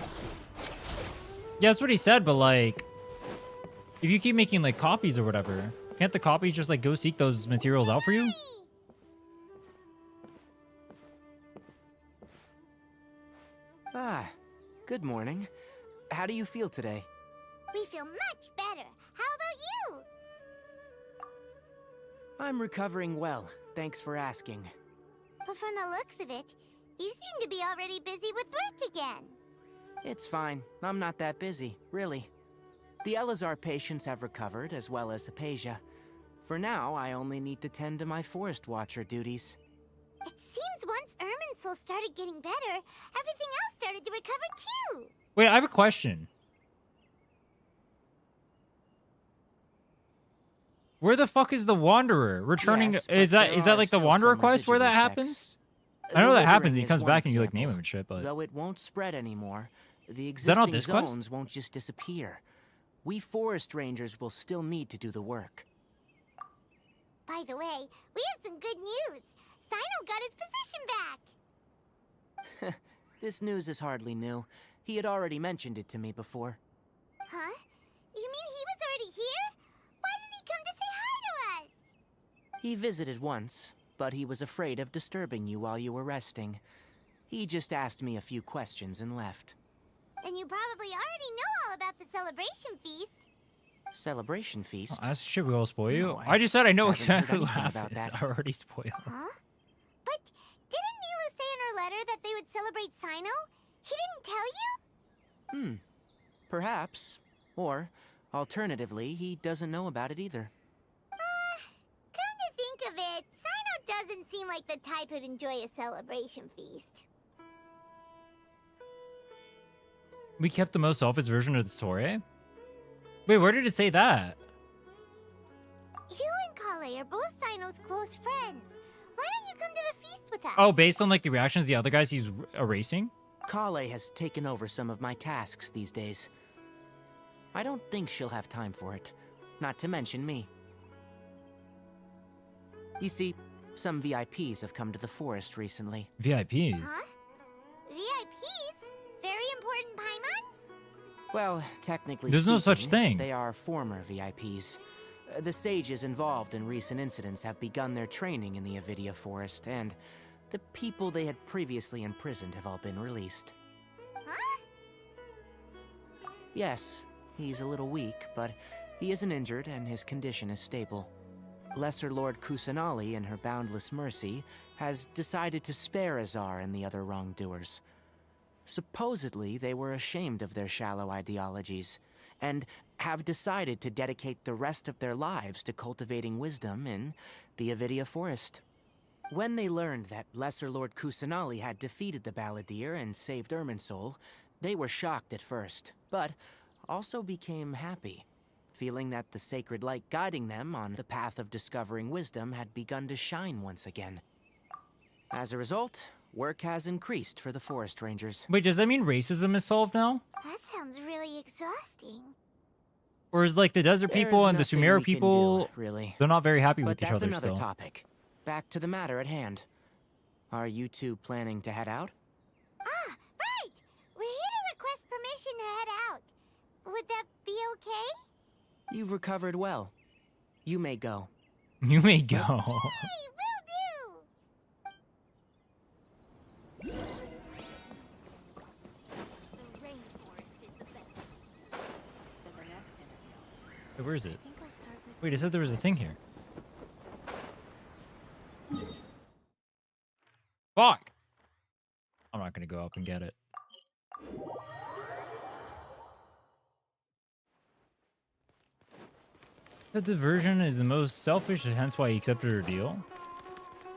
Yeah, that's what he said, but like, if you keep making like copies or whatever, can't the copies just like go seek those materials out for you? Ah, good morning. How do you feel today? We feel much better. How about you? I'm recovering well. Thanks for asking. But from the looks of it, you seem to be already busy with work again. It's fine. I'm not that busy, really. The Elazar patients have recovered, as well as Hypatia. For now, I only need to tend to my Forest Watcher duties. It seems once Irminsul started getting better, everything else started to recover too. Wait, I have a question. Where the fuck is the Wanderer returning? Yes, is but that there like are the still Wanderer some quest where that residual happens? effects. I know The that happens. withering He is comes one back and you like name example. him and shit. But Though it won't spread anymore, the that not existing this quest? zones won't just disappear. We forest rangers will still need to do the work. By the way, we have some good news. Sino got his position back. This news is hardly new. He had already mentioned it to me before. Huh? You mean he was already here? Why didn't he come to say hi to us? He visited once, but he was afraid of disturbing you while you were resting. He just asked me a few questions and left. Then you probably already know all about the celebration feast. Celebration feast? Oh, should we all spoil you? No, I just said I know haven't heard exactly what anything about happens. that. I already spoiled. Huh? But didn't Nilu say in her letter that they would celebrate Sino? He didn't tell you? Perhaps. Or, alternatively, he doesn't know about it either. Come to think of it, Sino doesn't seem like the type who'd enjoy a celebration feast. We kept the most selfish version of the story? Wait, where did it say that? You and Kale are both Sino's close friends. Why don't you come to the feast with us? Oh, based on like the reactions of the other guys he's erasing? Kale has taken over some of my tasks these days. I don't think she'll have time for it, not to mention me. You see, some VIPs have come to the forest recently. VIPs? Huh? VIPs? Very important Paimons? Well, technically There's no speaking, such thing. They are former VIPs. The sages involved in recent incidents have begun their training in the Avidia Forest, and the people they had previously imprisoned have all been released. Huh? Yes, he's a little weak, but he isn't injured and his condition is stable. Lesser Lord Kusanali, in her boundless mercy, has decided to spare Azar and the other wrongdoers. Supposedly, they were ashamed of their shallow ideologies, and have decided to dedicate the rest of their lives to cultivating wisdom in the Avidia Forest. When they learned that Lesser Lord Kusanali had defeated the Balladeer and saved Irminsul, they were shocked at first, but also became happy, feeling that the sacred light guiding them on the path of discovering wisdom had begun to shine once again. As a result, work has increased for the Forest Rangers. Wait, does that mean racism is solved now? That sounds really exhausting. Or is like the desert people There's and the nothing Sumeru we can people, do, really. they're not very happy But with each that's other another still. topic. Back to the matter at hand. Are you two planning to head out? Ah, right! We're here to request permission to head out. Would that be okay? You've recovered well. You may go. You may go. Hey, will do! The rainforest is the best place to live. For the next interview. Wait, where is it? I think I'll start with Wait, it said there was a thing here. Fuck! I'm not gonna go up and get it. That this version is the most selfish, and hence why he accepted her deal.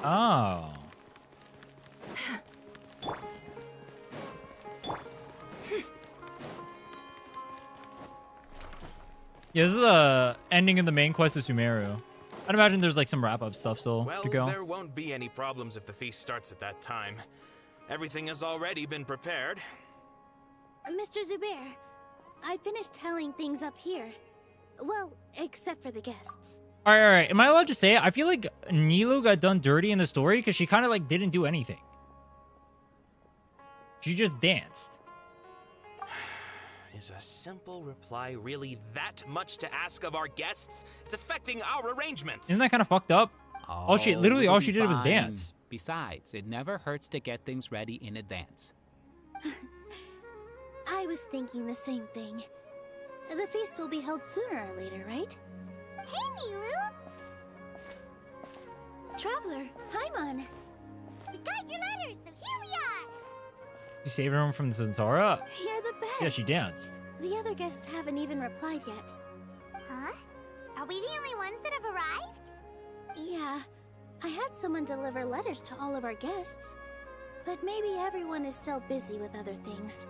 Oh. Yeah, this is the ending of the main quest of Sumeru. I'd imagine there's like some wrap-up stuff still Well, to go. there won't be any problems if the feast starts at that time. Everything has already been prepared. Mr. Zubair, I finished telling things up here. Well, except for the guests. All right. Am I allowed to say it? I feel like Nilu got done dirty in the story because she kind of like didn't do anything. She just danced. Is a simple reply really that much to ask of our guests? It's affecting our arrangements. Isn't that kind of fucked up? All she literally all she did was fine. dance. Besides, it never hurts to get things ready in advance. I was thinking the same thing. The feast will be held sooner or later, right? Hey, Nilu! Traveler, Paimon. We got your letters, so here we are! You saved everyone from the Centaura? You're the best. Yeah, she danced. The other guests haven't even replied yet. Huh? Are we the only ones that have arrived? Yeah. I had someone deliver letters to all of our guests. But maybe everyone is still busy with other things.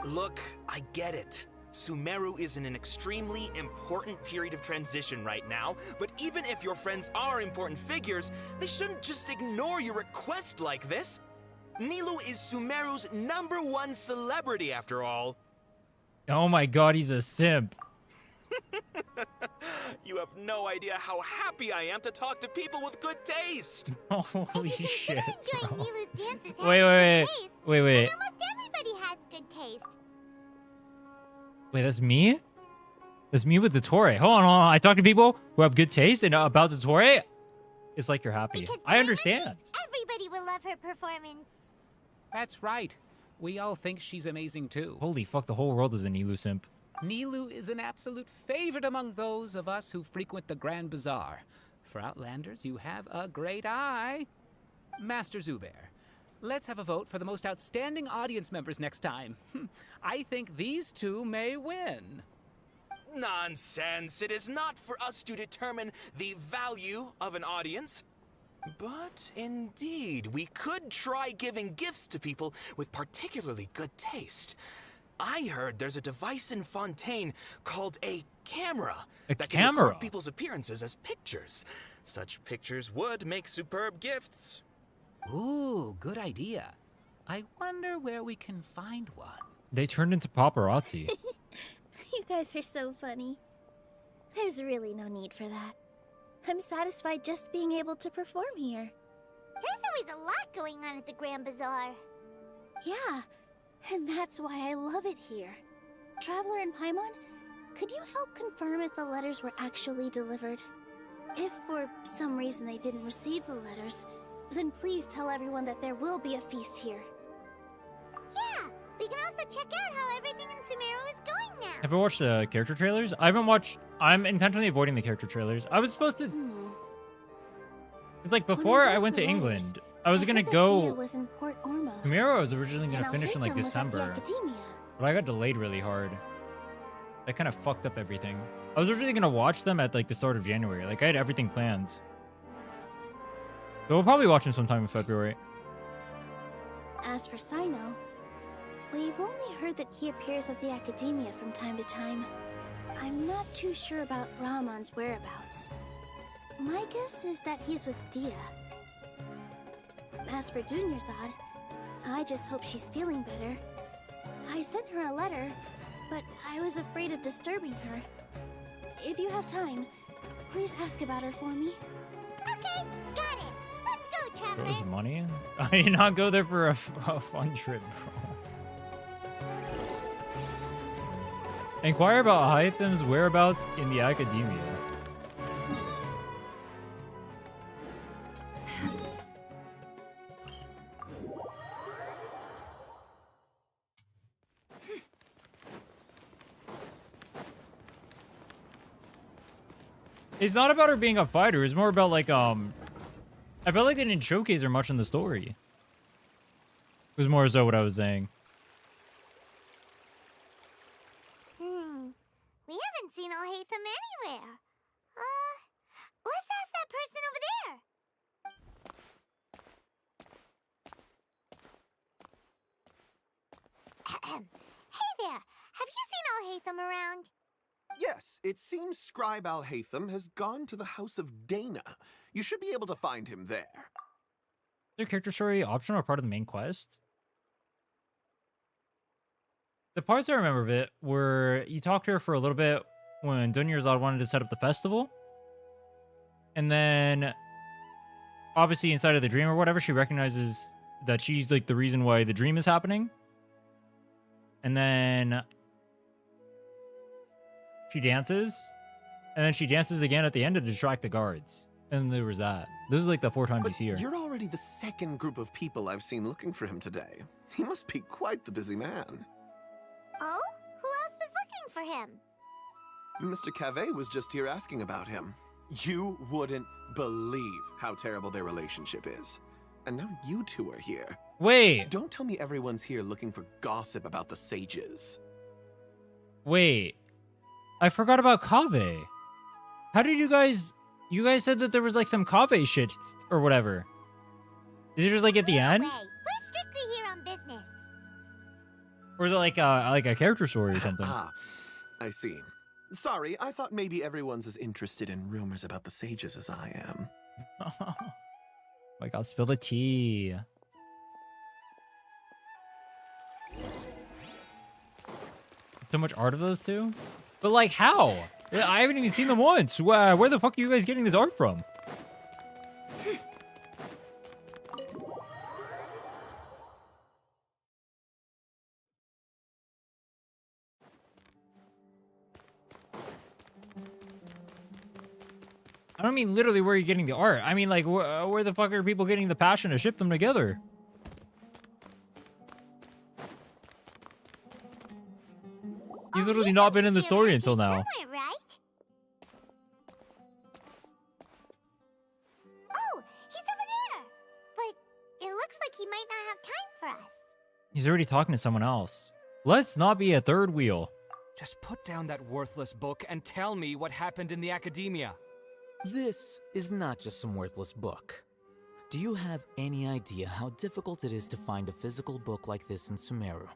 Look, I get it. Sumeru is in an extremely important period of transition right now, but even if your friends are important figures, they shouldn't just ignore your request like this. Nilou is Sumeru's #1 celebrity after all. Oh my god, he's a simp. You have no idea how happy I am to talk to people with good taste. Holy shit. Enjoying Nilou's dances Wait. almost everybody has good taste. Wait, that's me? That's me with Dottore. Hold on. I talk to people who have good taste and about Dottore. It's like you're happy. I understand. Everybody will love her performance. That's right. We all think she's amazing too. Holy fuck, the whole world is a Nilou simp. Nilou is an absolute favorite among those of us who frequent the Grand Bazaar. For Outlanders, you have a great eye. Master Zubair, let's have a vote for the most outstanding audience members next time. I think these two may win. Nonsense. It is not for us to determine the value of an audience. But indeed, we could try giving gifts to people with particularly good taste. I heard there's a device in Fontaine called a camera that can record people's appearances as pictures. Such pictures would make superb gifts. Ooh, good idea. I wonder where we can find one. They turned into paparazzi. You guys are so funny. There's really no need for that. I'm satisfied just being able to perform here. There's always a lot going on at the Grand Bazaar. Yeah, and that's why I love it here. Traveler and Paimon, could you help confirm if the letters were actually delivered? If for some reason they didn't receive the letters, then please tell everyone that there will be a feast here. Yeah, we can also check out how everything in Sumeru is going now. Have you watched the character trailers? I haven't watched... I'm intentionally avoiding the character trailers. I was supposed to... It's like before I went to England, I was gonna go... Was in Port Ormos. Sumeru was originally gonna finish in like December. But I got delayed really hard. That kind of fucked up everything. I was originally gonna watch them at like the start of January. Like I had everything planned. So we'll probably watch them sometime in February. As for Sino, we've only heard that he appears at the Academia from time to time. I'm not too sure about Ramon's whereabouts. My guess is that he's with Dia. As for Dunyarzad, I just hope she's feeling better. I sent her a letter, but I was afraid of disturbing her. If you have time, please ask about her for me. Okay, got it. Let's go, Traveler. Throws money? I did not go there for a fun trip, bro. Inquire about Hytham's whereabouts in the Academia. It's not about her being a fighter. It's more about like I felt like they didn't showcase her much in the story. It was more so what I was saying. We haven't seen Alhaitham anywhere. Let's ask that person over there. Hey there, have you seen Alhaitham around? Yes, it seems Scribe Alhaitham has gone to the House of Dana. You should be able to find him there. Is their character story optional or part of the main quest? The parts I remember of it were you talked to her for a little bit when Dunyarzad wanted to set up the festival. And then, obviously inside of the dream or whatever, she recognizes that she's like the reason why the dream is happening. And then she dances. And then she dances again at the end to distract the guards. And there was that. This is like the 4 times you see her. You're already the second group of people I've seen looking for him today. He must be quite the busy man. Oh? Who else was looking for him? Mr. Cave was just here asking about him. You wouldn't believe how terrible their relationship is. and now you two are here. Wait. Don't tell me everyone's here looking for gossip about the sages. Wait. I forgot about Kaveh. How did you guys said that there was like some Kaveh shit or whatever. Is it just like at the end? We're strictly here on business. Or is it like a character story or something? Ah, I see. Sorry, I thought maybe everyone's as interested in rumors about the sages as I am. Oh my god, spill the tea. So much art of those two? But like how? I haven't even seen them once. Where the fuck are you guys getting this art from? I don't mean literally where you're getting the art. I mean like where the fuck are people getting the passion to ship them together? He's literally not been in the story until now. Right? Oh, he's over there. But it looks like he might not have time for us. He's already talking to someone else. Let's not be a third wheel. Just put down that worthless book and tell me what happened in the academia. This is not just some worthless book. Do you have any idea how difficult it is to find a physical book like this in Sumeru?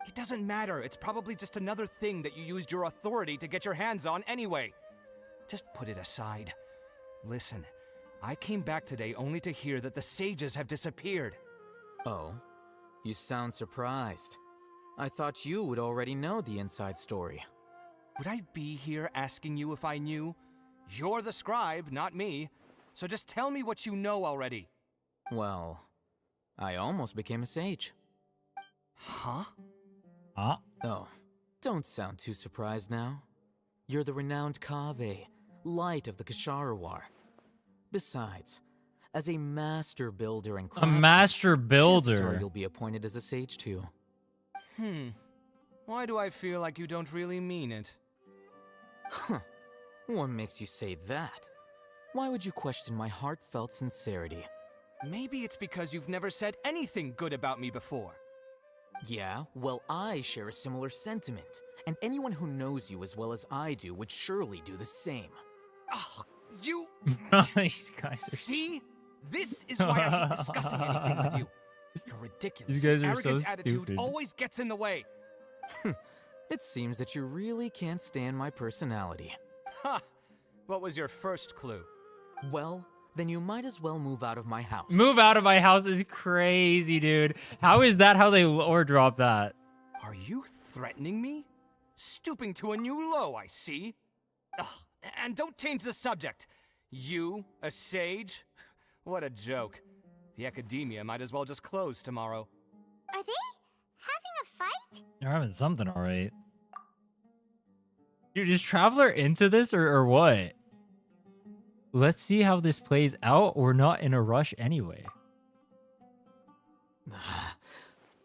It doesn't matter. It's probably just another thing that you used your authority to get your hands on anyway. Just put it aside. Listen, I came back today only to hear that the sages have disappeared. Oh, you sound surprised. I thought you would already know the inside story. Would I be here asking you if I knew? You're the scribe, not me. So just tell me what you know already. Well, I almost became a sage. Huh? Huh? Oh, don't sound too surprised now. You're the renowned Kaveh, light of the Ksharawar. Besides, as a master builder and craftsman, master builder. chances are you'll be appointed as a sage too. Why do I feel like you don't really mean it? Huh. What makes you say that? Why would you question my heartfelt sincerity? Maybe it's because you've never said anything good about me before. Yeah, well, I share a similar sentiment, and anyone who knows you as well as I do would surely do the same. Oh, you... These guys are... See? This is why I hate discussing anything with you. You're ridiculous. These guys are arrogant so attitude stupid. always gets in the way. It seems that you really can't stand my personality. Ha! What was your first clue? Well, then you might as well move out of my house. Move out of my house is crazy, dude. How is that how they lore drop that? Are you threatening me? Stooping to a new low, I see. Ugh, and don't change the subject. You, a sage? What a joke. The academia might as well just close tomorrow. Are they having a fight? They're having something, all right. Dude, is Traveler into this or what? Let's see how this plays out. We're not in a rush anyway.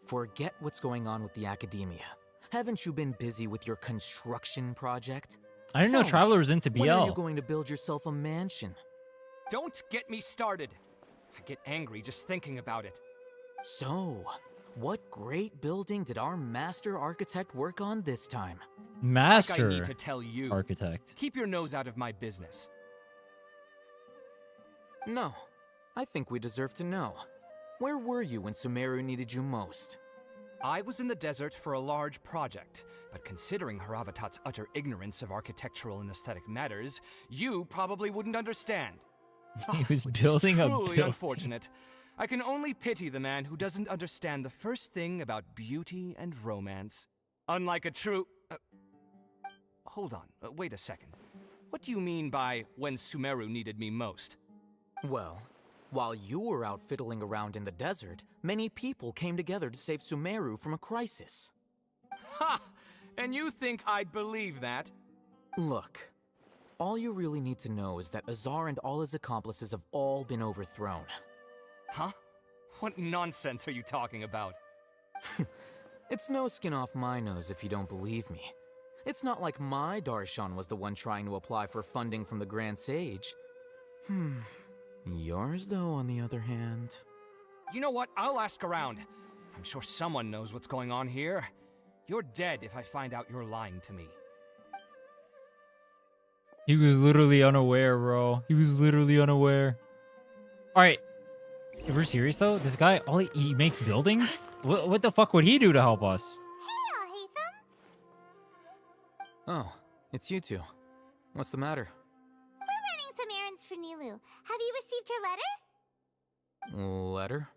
Forget what's going on with the academia. Haven't you been busy with your construction project? I didn't know Traveler was into BL. When are you going to build yourself a mansion? Don't get me started. I get angry just thinking about it. So, what great building did our master architect work on this time? Master like I need to tell you. architect. Keep your nose out of my business. No, I think we deserve to know. Where were you when Sumeru needed you most? I was in the desert for a large project, but considering Haravatat's utter ignorance of architectural and aesthetic matters, you probably wouldn't understand. He was building a truly building. Unfortunate. I can only pity the man who doesn't understand the first thing about beauty and romance. Unlike a true... hold on, wait a second. What do you mean by when Sumeru needed me most? Well, while you were out fiddling around in the desert, many people came together to save Sumeru from a crisis. Ha! And you think I'd believe that? Look, all you really need to know is that Azar and all his accomplices have all been overthrown. Huh? What nonsense are you talking about? It's no skin off my nose if you don't believe me. It's not like my Darshan was the one trying to apply for funding from the Grand Sage. Yours, though, on the other hand... You know what? I'll ask around. I'm sure someone knows what's going on here. You're dead if I find out you're lying to me. He was literally unaware, bro. He was literally unaware. All right. If we're serious, though, this guy, he makes buildings? What the fuck would he do to help us? Oh, it's you two. What's the matter? We're running some errands for Nilu. Have you received her letter? Letter?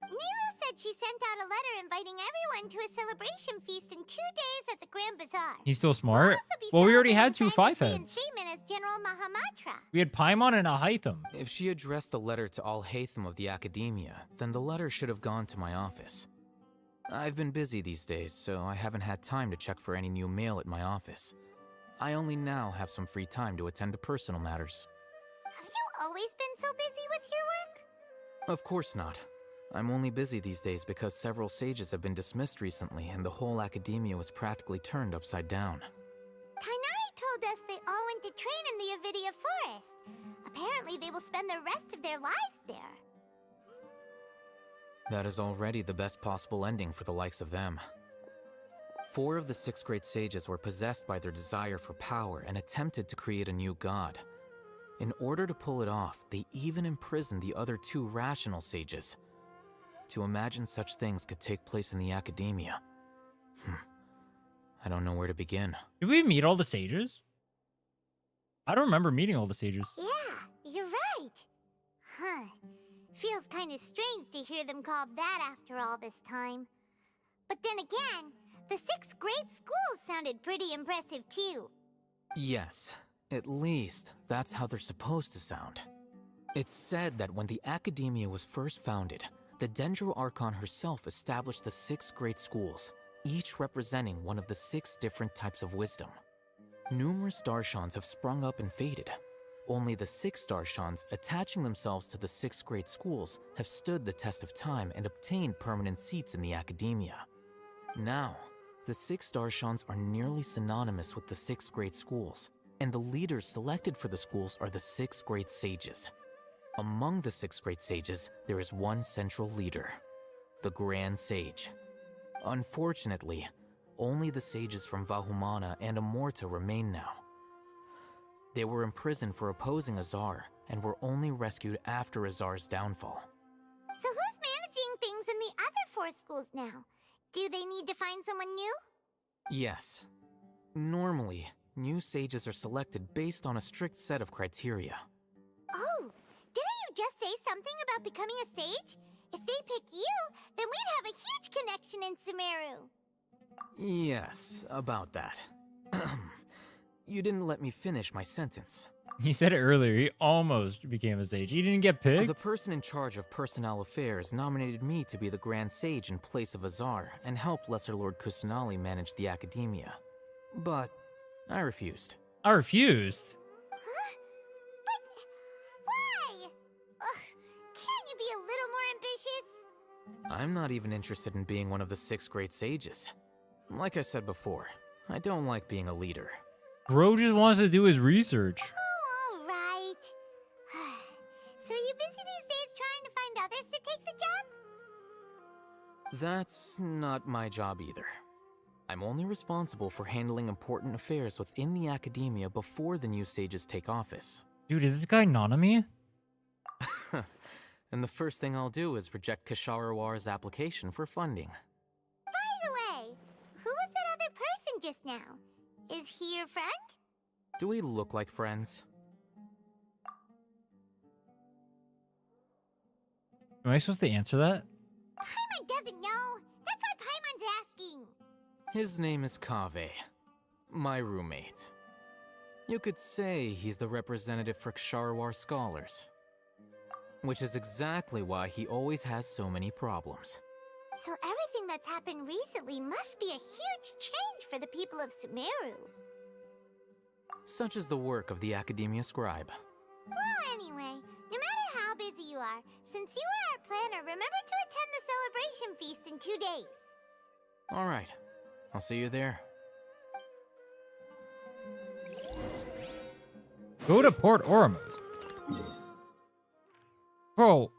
Nilu said she sent out a letter inviting everyone to a celebration feast in 2 days at the Grand Bazaar. He's still smart. Well, we already had 2 5-heads. Reinstatement as General Mahamatra. We had Paimon and a Hytham. If she addressed the letter to all Haytham of the Academia, then the letter should have gone to my office. I've been busy these days, so I haven't had time to check for any new mail at my office. I only now have some free time to attend to personal matters. Have you always been so busy with your work? Of course not. I'm only busy these days because several sages have been dismissed recently and the whole academia was practically turned upside down. Tainari told us they all went to train in the Avidia Forest. Apparently they will spend the rest of their lives there. That is already the best possible ending for the likes of them. 4 of the 6 great sages were possessed by their desire for power and attempted to create a new god. In order to pull it off, they even imprisoned the other 2 rational sages. To imagine such things could take place in the academia. I don't know where to begin. Did we meet all the sages? I don't remember meeting all the sages. Yeah, you're right. Huh. Feels kind of strange to hear them called that after all this time. But then again, the 6 great schools sounded pretty impressive too. Yes, at least that's how they're supposed to sound. It's said that when the Academia was first founded, the Dendro Archon herself established the 6 great schools, each representing one of the 6 different types of wisdom. Numerous Darshans have sprung up and faded. Only the 6 Darshans, attaching themselves to the 6 great schools, have stood the test of time and obtained permanent seats in the Academia. Now, the 6 Darshans are nearly synonymous with the 6 great schools, and the leaders selected for the schools are the 6 great sages. Among the 6 great sages, there is one central leader, the Grand Sage. Unfortunately, only the sages from Vahumana and Amorta remain now. They were imprisoned for opposing Azar, and were only rescued after Azar's downfall. So who's managing things in the other 4 schools now? Do they need to find someone new? Yes. Normally, new sages are selected based on a strict set of criteria. Oh, didn't you just say something about becoming a sage? If they pick you, then we'd have a huge connection in Sumeru. Yes, about that. You didn't let me finish my sentence. He said it earlier. He almost became a sage. He didn't get picked. The person in charge of personnel affairs nominated me to be the Grand Sage in place of Azar and help Lesser Lord Kusanali manage the Academia. But I refused. I refused? Huh? But why? Can't you be a little more ambitious? I'm not even interested in being one of the 6 great sages. Like I said before, I don't like being a leader. Bro just wants to do his research. Oh, all right. So are you busy these days trying to find others to take the job? That's not my job either. I'm only responsible for handling important affairs within the Academia before the new sages take office. Dude, is this guy Nanami? And the first thing I'll do is reject Kasharawar's application for funding. By the way, who was that other person just now? Is he your friend? Do we look like friends? Am I supposed to answer that? Paimon doesn't know. That's why Paimon's asking. His name is Kaveh, my roommate. You could say he's the representative for Ksharawar scholars. Which is exactly why he always has so many problems. So everything that's happened recently must be a huge change for the people of Sumeru. Such is the work of the Academia Scribe. Well, anyway, no matter how busy you are, since you are our planner, remember to attend the celebration feast in 2 days. Alright, I'll see you there. Go to Port Oromos. Bro,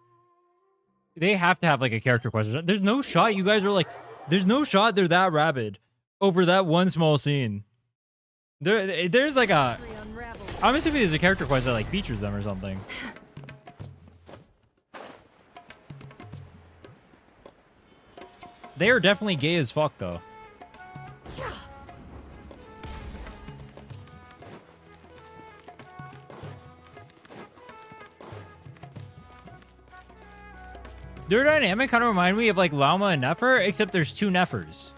they have to have like a character question. There's no shot you guys are like, there's no shot they're that rabid over that one small scene. There's like a, I'm assuming there's a character quest that like features them or something. They are definitely gay as fuck though. Their dynamic kind of remind me of like Lauma and Nefer, except there's two Nefers.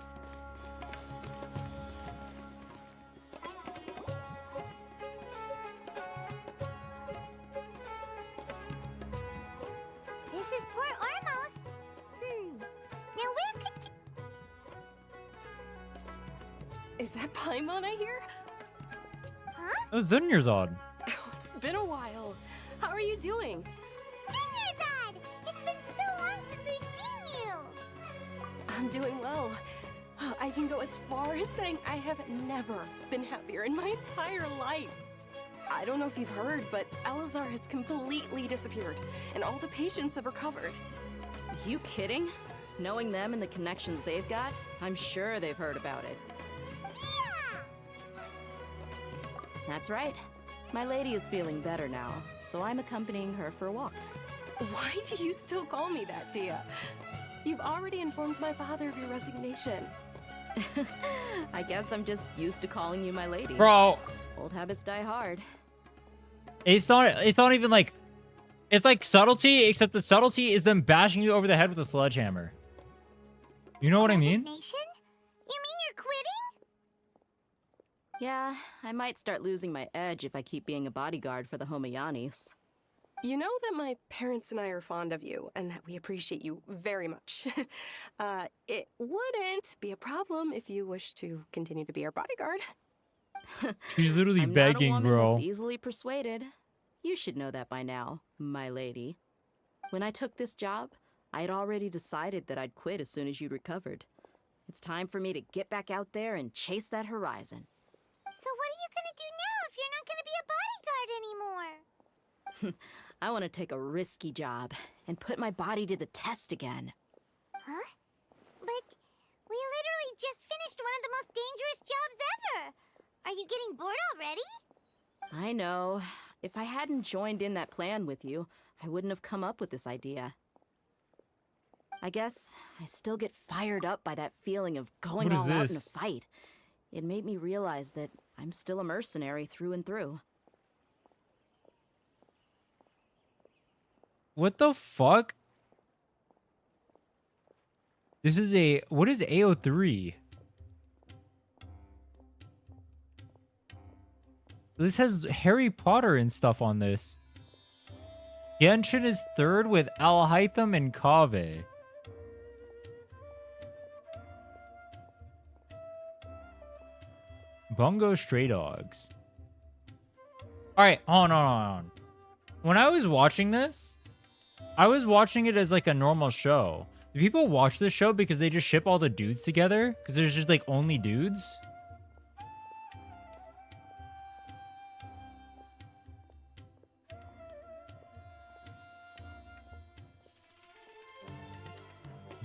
This is Port Ormos. Now where could... Is that Paimon I hear? Huh? That was Dunyarzad. It's been a while. How are you doing? Dunyarzad! It's been so long since we've seen you! I'm doing well. I can go as far as saying I have never been happier in my entire life. I don't know if you've heard, but Elazar has completely disappeared, and all the patients have recovered. You kidding? Knowing them and the connections they've got, I'm sure they've heard about it. Yeah! That's right. My lady is feeling better now, so I'm accompanying her for a walk. Why do you still call me that, Dia? You've already informed my father of your resignation. I guess I'm just used to calling you my lady. Bro. Old habits die hard. It's not even like, it's like subtlety, except the subtlety is them bashing you over the head with a sledgehammer. You know what I mean? Resignation? You mean you're quitting? Yeah, I might start losing my edge if I keep being a bodyguard for the Homayanis. You know that my parents and I are fond of you, and that we appreciate you very much. It wouldn't be a problem if you wish to continue to be our bodyguard. She's literally I'm begging, not a woman bro. that's easily persuaded. You should know that by now, my lady. When I took this job, I had already decided that I'd quit as soon as you'd recovered. It's time for me to get back out there and chase that horizon. So what are you gonna do now if you're not gonna be a bodyguard anymore? I want to take a risky job and put my body to the test again. Huh? But we literally just finished one of the most dangerous jobs ever. Are you getting bored already? I know. If I hadn't joined in that plan with you, I wouldn't have come up with this idea. I guess I still get fired up by that feeling of going all out in a fight. It made me realize that I'm still a mercenary through and through. What the fuck? This is a... What is AO3? This has Harry Potter and stuff on this. Genshin is third with Alhaitham and Kaveh. Bungo Stray Dogs. Alright, hold on. When I was watching this, I was watching it as like a normal show. Do people watch this show because they just ship all the dudes together? Because there's just like only dudes?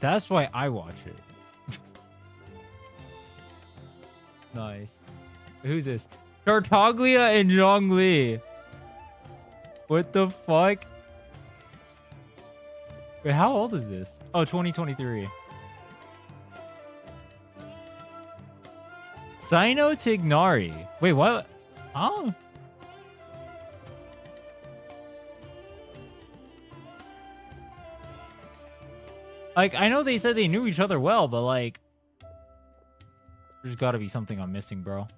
That's why I watch it. Nice. Who's this? Tartaglia and Zhongli. What the fuck? Wait, how old is this? Oh, 2023. Sino Tignari. Wait, what? Oh. Like, I know they said they knew each other well, but like... There's gotta be something I'm missing, bro.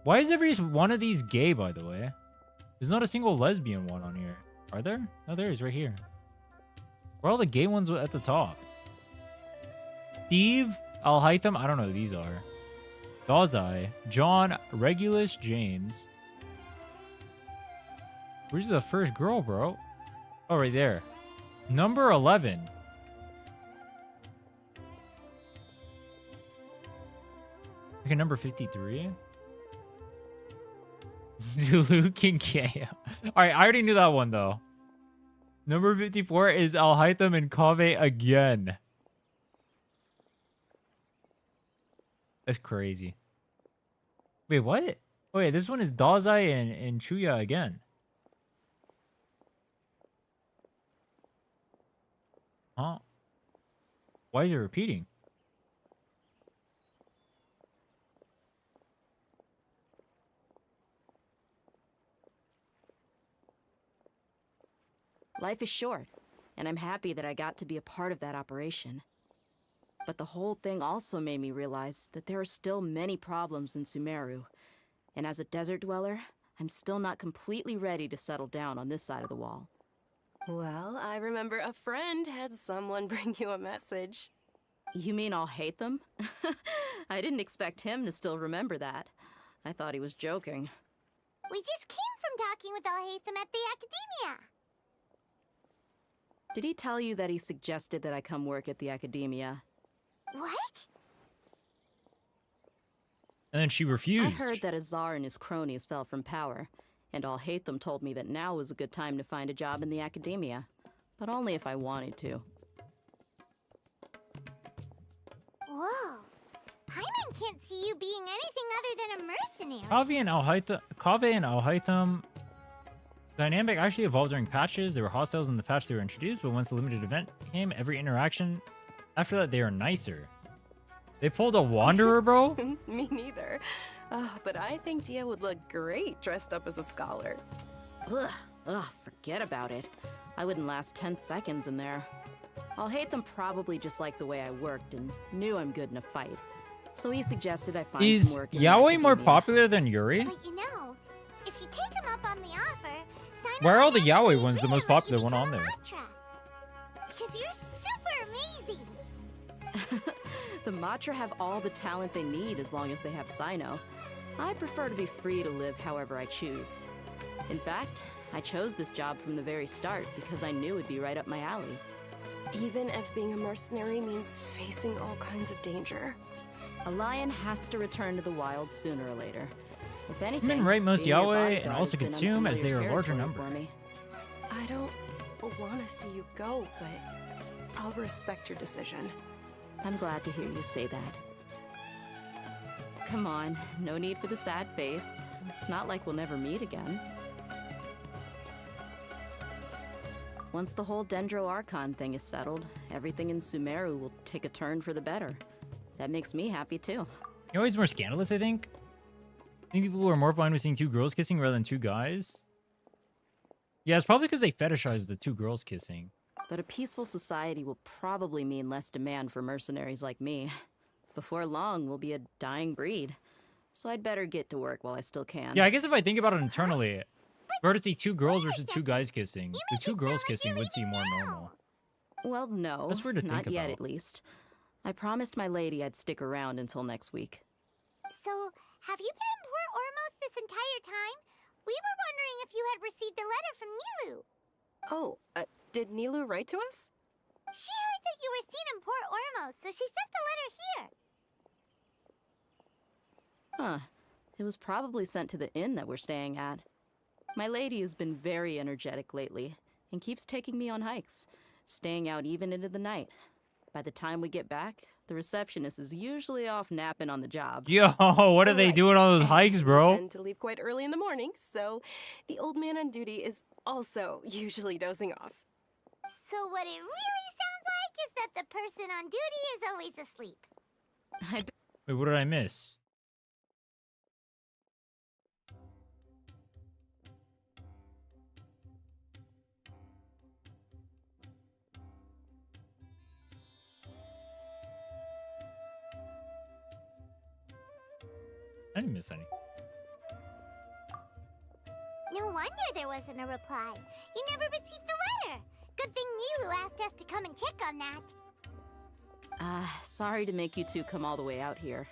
Why is every one of these gay, by the way? There's not a single lesbian one on here. Are there? No, there is, right here. Where are all the gay ones at the top? Steve, Alhaitham, I don't know who these are. Dazai, John, Regulus, James. Where's the first girl, bro? Oh, right there. Number 11. Like a number 53? Zulu King Kea. Alright, I already knew that one though. Number 54 is Al Haytham and Kaveh again. That's crazy. Wait, what? Wait, this one is Dazai and Chuya again. Huh? Why is it repeating? Life is short, and I'm happy that I got to be a part of that operation. But the whole thing also made me realize that there are still many problems in Sumeru. And as a desert dweller, I'm still not completely ready to settle down on this side of the wall. Well, I remember a friend had someone bring you a message. You mean I'll hate them? I didn't expect him to still remember that. I thought he was joking. We just came from talking with Al Haytham at the Academia. Did he tell you that he suggested that I come work at the Academia? What? And then she refused. I heard that Azar and his cronies fell from power, and Al Haytham told me that now was a good time to find a job in the Academia, but only if I wanted to. Whoa. Paimon can't see you being anything other than a mercenary. Kaveh and Al Haytham dynamic actually evolved during patches. They were hostiles in the patch they were introduced, but once the limited event came, every interaction after that they are nicer. They pulled a wanderer, bro? Me neither. Oh, but I think Dia would look great dressed up as a scholar. Ugh, forget about it. I wouldn't last 10 seconds in there. Al Haytham probably just liked the way I worked and knew I'm good in a fight. So he suggested I find Is some work in Yaoi more Academia. popular than Yuri? But you know, if you take him up on the offer, sign Why are up all the and Yaoi actually ones the most popular one on there? because you're super amazing. The Matra have all the talent they need as long as they have Sino. I prefer to be free to live however I choose. In fact, I chose this job from the very start because I knew it'd be right up my alley. Even if being a mercenary means facing all kinds of danger. A lion has to return to the wild sooner or later. If anything, Women rate most being your Yaoi bodyguard and has also been consume as they are a unfamiliar larger territory number. for me. I don't want to see you go, but I'll respect your decision. I'm glad to hear you say that. Come on, no need for the sad face. It's not like we'll never meet again. Once the whole Dendro Archon thing is settled, everything in Sumeru will take a turn for the better. That makes me happy too. Yaoi's more scandalous, I think. I think people are more fine with seeing two girls kissing rather than two guys. Yeah, it's probably because they fetishize the two girls kissing. But a peaceful society will probably mean less demand for mercenaries like me. Before long, we'll be a dying breed. So I'd better get to work while I still can. Yeah, I guess if I think about it internally, if I were to see two girls versus two guys kissing, the two girls kissing would seem more normal. Well, no, That's weird to think not yet about. at least. I promised my lady I'd stick around until next week. So, have you been in Port Ormos this entire time? We were wondering if you had received a letter from Nilu. Oh, did Nilu write to us? She heard that you were seen in Port Ormos, so she sent the letter here. Huh. It was probably sent to the inn that we're staying at. My lady has been very energetic lately and keeps taking me on hikes, staying out even into the night. By the time we get back, the receptionist is usually off napping on the job. Yo, what are they doing on those hikes, We bro? tend to leave quite early in the morning, so the old man on duty is also usually dozing off. So what it really sounds like is that the person on duty is always asleep. Wait, what did I miss? I didn't miss any. No wonder there wasn't a reply. You never received the letter. Good thing Nilu asked us to come and check on that. Sorry to make you two come all the way out here.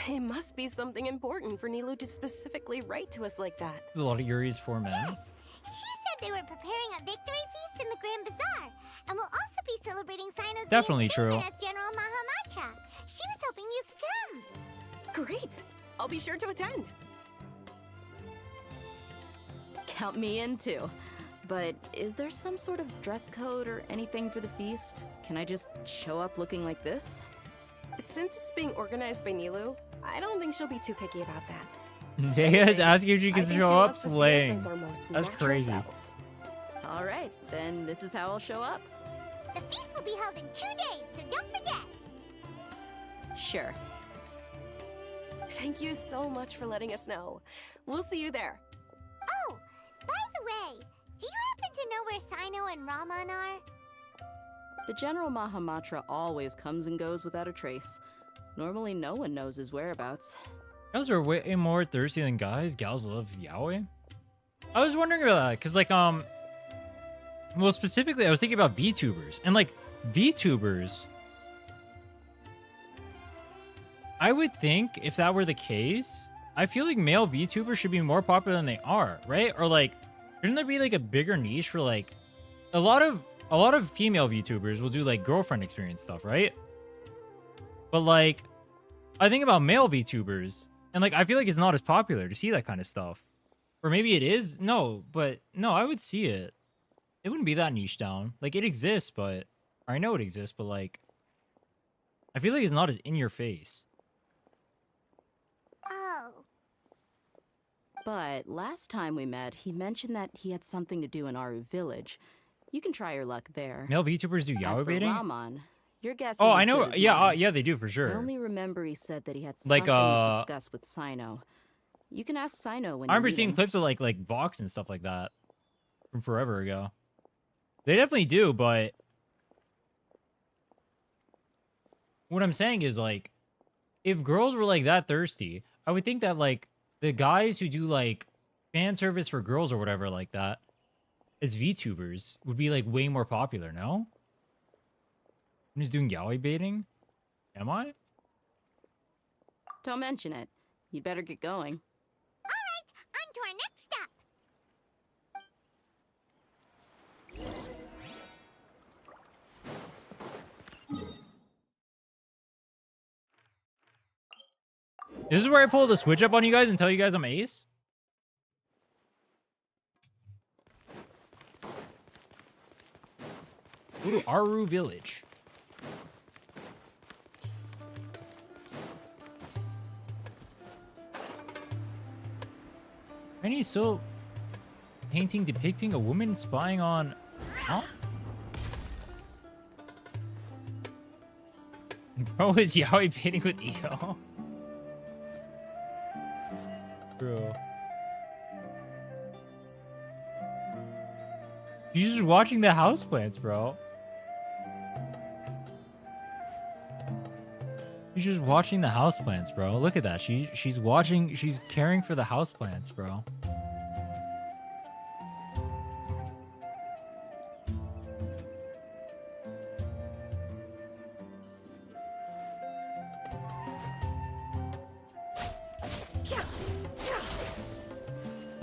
It must be something important for Nilu to specifically write to us like that. There's a lot of Yuri's for men. She said they were preparing a victory feast in the Grand Bazaar, and will also be celebrating Sino's Definitely reinstatement true. as General Mahamatra. She was hoping you could come. Great! I'll be sure to attend. Count me in too. But is there some sort of dress code or anything for the feast? Can I just show up looking like this? Since it's being organized by Nilu, I don't think she'll be too picky about that. Jaya's asking if she I can think show she up wants to see us slaying. as our most That's natural crazy. selves. All right, then this is how I'll show up. The feast will be held in 2 days, so don't forget. Sure. Thank you so much for letting us know. We'll see you there. Oh, by the way, do you happen to know where Sino and Raman are? The General Mahamatra always comes and goes without a trace. Normally no one knows his whereabouts. Girls are way more thirsty than guys. Gals love yaoi. I was wondering about that because, like, well, specifically, I was thinking about VTubers and like VTubers. I would think if that were the case, I feel like male VTubers should be more popular than they are, right? Or like, shouldn't there be like a bigger niche for like a lot of female VTubers will do like girlfriend experience stuff, right? But like, I think about male VTubers, and like I feel like it's not as popular to see that kind of stuff. Or maybe it is. No, but no, I would see it. It wouldn't be that niche down. Like it exists, but or I know it exists, but like I feel like it's not as in your face. Oh. But last time we met, he mentioned that he had something to do in Aru Village. You can try your luck there. Male VTubers do As yaoi for baiting? Raman, your guess Oh, is I as know. good as Yeah, mine. yeah, they do for I sure. only remember he said that he had Like, something to discuss with Sino. You can ask Sino when I you remember meet seeing him. clips of like Vox and stuff like that from forever ago. They definitely do, but what I'm saying is like, if girls were like that thirsty, I would think that like the guys who do like fan service for girls or whatever like that as VTubers would be like way more popular. No, I'm just doing yaoi baiting. Am I? Don't mention it. You'd better get going. All right, on to our next stop. This is where I pull the switch up on you guys and tell you guys I'm ace. Go to Aru Village. And he's still painting depicting a woman spying on... Huh? Bro is yaoi painting with Io. Bro. She's just watching the houseplants, bro. She's just watching the houseplants, bro. Look at that. She's watching, she's caring for the houseplants, bro.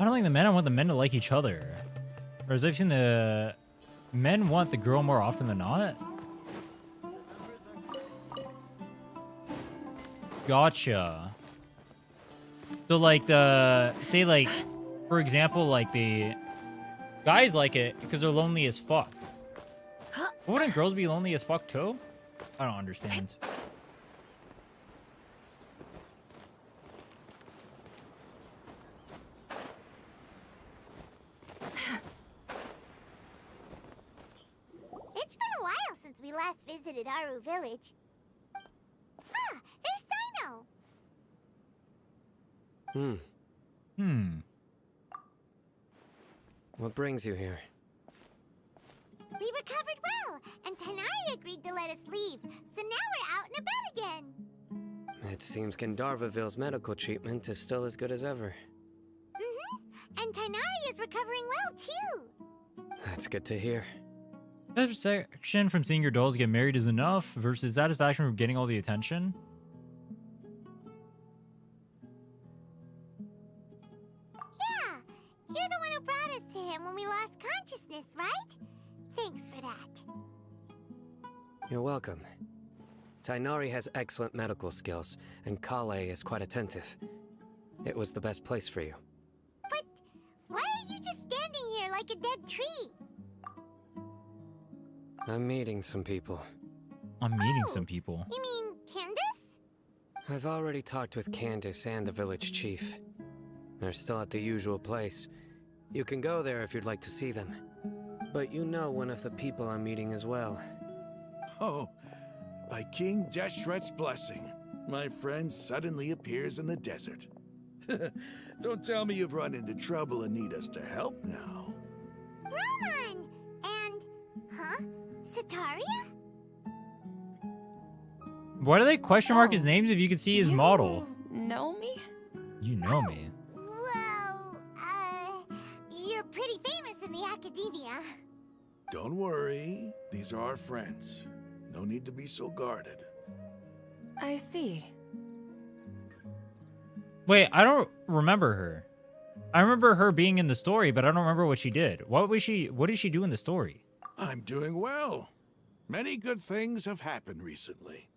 I don't think the men, I want the men to like each other. Whereas I've seen the men want the girl more often than not. Gotcha. So like say like, for example, like the guys like it because they're lonely as fuck. But wouldn't girls be lonely as fuck too? I don't understand. It's been a while since we last visited Aru Village. Ah, there's Sino. What brings you here? We recovered well, and Tanari agreed to let us leave, so now we're out and about again. It seems Gandharvaville's medical treatment is still as good as ever. And Tanari is recovering well, too. That's good to hear. Satisfaction from seeing your dolls get married is enough versus satisfaction from getting all the attention. Yeah, you're the one who brought us to him when we lost consciousness, right? Thanks for that. You're welcome. Tainari has excellent medical skills, and Kale is quite attentive. It was the best place for you. But why are you just tree. I'm meeting some people. I'm meeting some people. You mean Candace? I've already talked with Candace and the village chief. They're still at the usual place. You can go there if you'd like to see them. But you know one of the people I'm meeting as well. Oh, by King Deshret's blessing, my friend suddenly appears in the desert. Don't tell me you've run into trouble and need us to help now. Roman! And... huh? Sataria? Why do they question mark his names if you can see his model? Know me? You know me. Well, you're pretty famous in the academia. Don't worry, these are our friends. No need to be so guarded. I see. Wait, I don't remember her. I remember her being in the story, but I don't remember what she did. What did she do in the story? I'm doing well. Many good things have happened recently.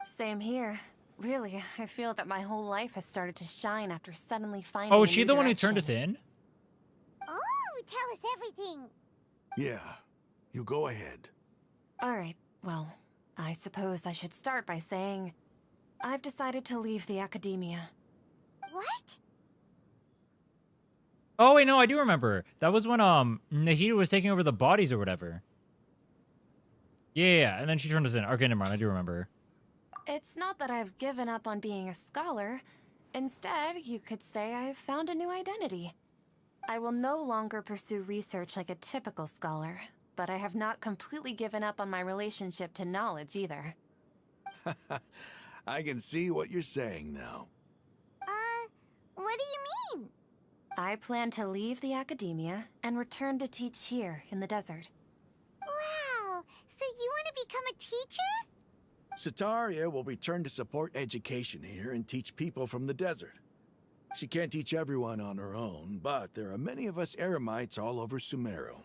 Same here. Really, I feel that my whole life has started to shine after suddenly finding Oh, a is she new the one who direction. turned us in? Oh, tell us everything. Yeah, you go ahead. Alright, well, I suppose I should start by saying I've decided to leave the academia. What? Oh wait, no, I do remember. That was when Nahida was taking over the bodies or whatever. Yeah, and then she turned us in. Okay, never mind. I do remember. It's not that I've given up on being a scholar. Instead, you could say I've found a new identity. I will no longer pursue research like a typical scholar, but I have not completely given up on my relationship to knowledge either. I can see what you're saying now. What do you mean? I plan to leave the academia and return to teach here in the desert. Wow, so you want to become a teacher? Sataria will return to support education here and teach people from the desert. She can't teach everyone on her own, but there are many of us Eremites all over Sumeru.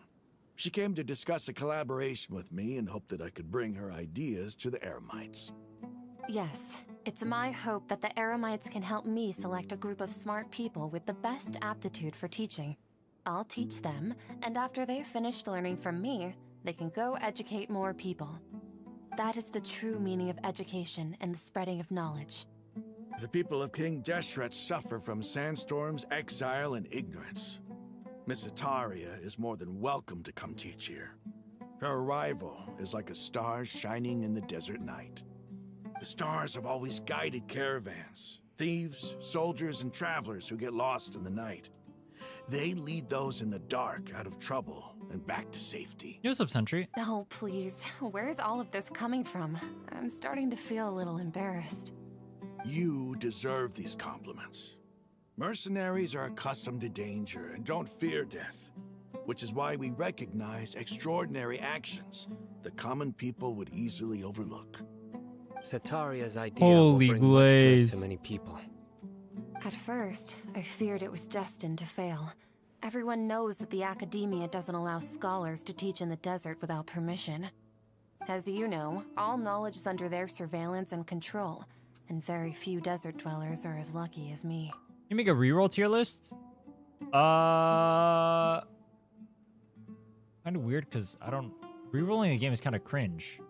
She came to discuss a collaboration with me and hoped that I could bring her ideas to the Eremites. Yes, it's my hope that the Eremites can help me select a group of smart people with the best aptitude for teaching. I'll teach them, and after they've finished learning from me, they can go educate more people. That is the true meaning of education and the spreading of knowledge. The people of King Deshret suffer from sandstorms, exile, and ignorance. Miss Sataria is more than welcome to come teach here. Her arrival is like a star shining in the desert night. The stars have always guided caravans, thieves, soldiers, and travelers who get lost in the night. They lead those in the dark out of trouble and back to safety. What's up, Sentry? Oh, please. Where's all of this coming from? I'm starting to feel a little embarrassed. You deserve these compliments. Mercenaries are accustomed to danger and don't fear death, which is why we recognize extraordinary actions the common people would easily overlook. Sataria's idea Holy will bring much good glaze. to many people. At first, I feared it was destined to fail. Everyone knows that the academia doesn't allow scholars to teach in the desert without permission. As you know, all knowledge is under their surveillance and control, and very few desert dwellers are as lucky as me. You make a reroll tier list? Kind of weird because I don't... Rerolling a game is kind of cringe.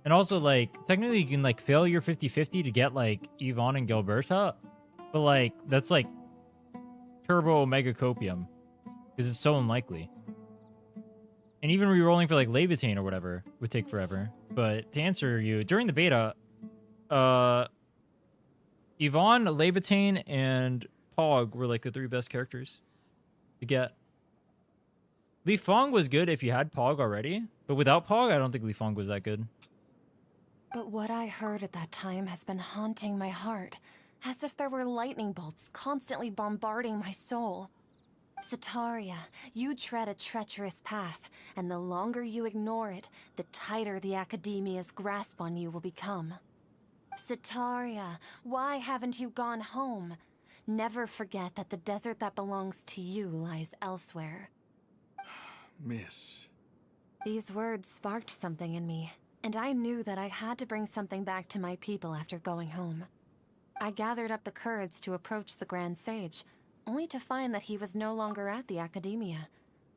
And also, like, technically you can, like, fail your 50-50 to get, like, Yvonne and Gilberta. But, like, that's, like, turbo mega copium. Because it's so unlikely. And even rerolling for, like, Levitane or whatever would take forever. But to answer you, during the beta, Yvonne, Levitane, and Pog were, like, the 3 best characters to get. Li Fong was good if you had Pog already. But without Pog, I don't think Li Fong was that good. But what I heard at that time has been haunting my heart, as if there were lightning bolts constantly bombarding my soul. Sataria, you tread a treacherous path, and the longer you ignore it, the tighter the academia's grasp on you will become. Sataria, why haven't you gone home? Never forget that the desert that belongs to you lies elsewhere. Miss. These words sparked something in me, and I knew that I had to bring something back to my people after going home. I gathered up the courage to approach the Grand Sage, only to find that he was no longer at the academia.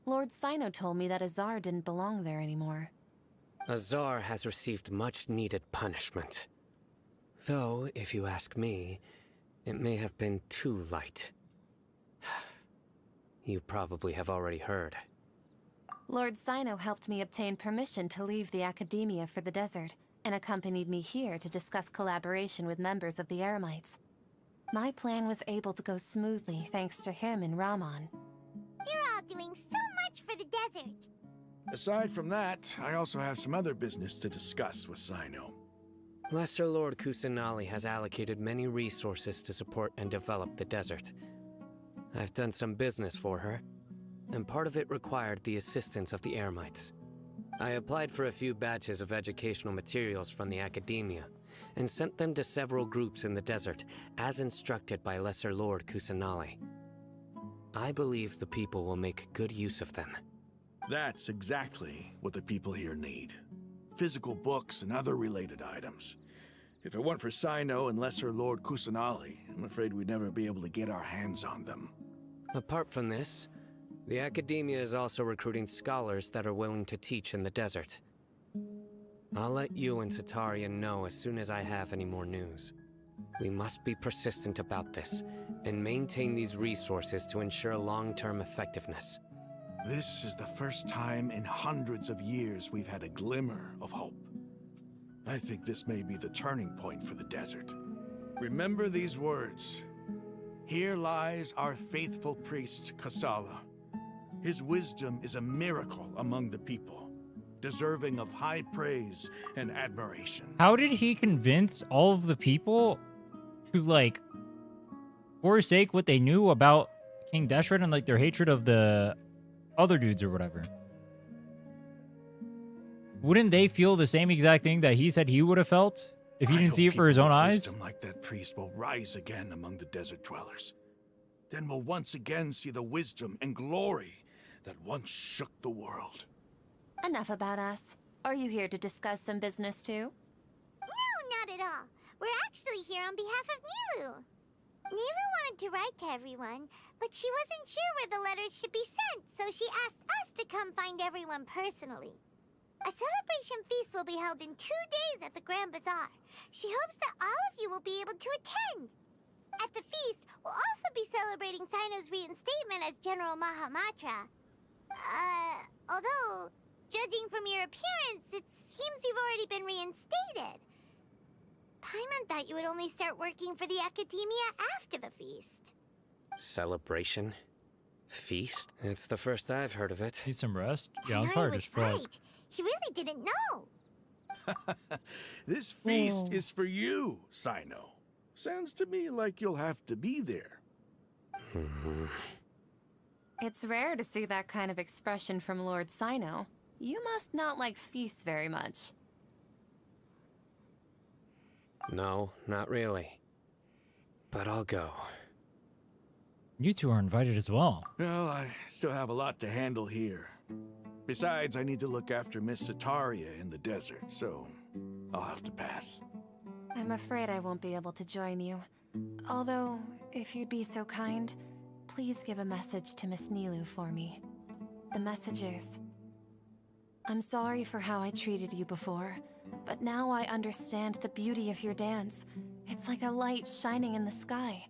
Lord Sino told me that Azar didn't belong there anymore. Azar has received much-needed punishment. Though, if you ask me, it may have been too light. You probably have already heard. Lord Sino helped me obtain permission to leave the Academia for the desert, and accompanied me here to discuss collaboration with members of the Eremites. My plan was able to go smoothly thanks to him and Rahman. You're all doing so much for the desert. Aside from that, I also have some other business to discuss with Sino. Lesser Lord Kusanali has allocated many resources to support and develop the desert. I've done some business for her, and part of it required the assistance of the Eremites. I applied for a few batches of educational materials from the Academia, and sent them to several groups in the desert, as instructed by Lesser Lord Kusanali. I believe the people will make good use of them. That's exactly what the people here need. Physical books and other related items. If it weren't for Sino and Lesser Lord Kusanali, I'm afraid we'd never be able to get our hands on them. Apart from this, the Academia is also recruiting scholars that are willing to teach in the desert. I'll let you and Satarian know as soon as I have any more news. We must be persistent about this, and maintain these resources to ensure long-term effectiveness. This is the first time in hundreds of years we've had a glimmer of hope. I think this may be the turning point for the desert. Remember these words. Here lies our faithful priest, Kasala. His wisdom is a miracle among the people, deserving of high praise and admiration. How did he convince all of the people to, like, forsake what they knew about King Deshret and, like, their hatred of the other dudes or whatever? Wouldn't they feel the same exact thing that he said he would have felt if he didn't see it for his own eyes? Wisdom like that priest will rise again among the desert dwellers. Then we'll once again see the wisdom and glory that once shook the world. Enough about us. Are you here to discuss some business too? No, not at all. We're actually here on behalf of Nilu. Nilu wanted to write to everyone, but she wasn't sure where the letters should be sent, so she asked us to come find everyone personally. A celebration feast will be held in 2 days at the Grand Bazaar. She hopes that all of you will be able to attend. At the feast, we'll also be celebrating Sino's reinstatement as General Mahamatra. Although, judging from your appearance, it seems you've already been reinstated. Paimon thought you would only start working for the Academia after the feast. Celebration? Feast? It's the first I've heard of it. Need some rest? Yeah, I I'm know tired he as was fuck. right. He really didn't know. This feast is for you, Sino. Sounds to me like you'll have to be there. It's rare to see that kind of expression from Lord Sino. You must not like feasts very much. No, not really. But I'll go. You two are invited as well. Well, I still have a lot to handle here. Besides, I need to look after Miss Sataria in the desert, so I'll have to pass. I'm afraid I won't be able to join you. Although, if you'd be so kind, please give a message to Miss Nilu for me. The message is, I'm sorry for how I treated you before, but now I understand the beauty of your dance. It's like a light shining in the sky.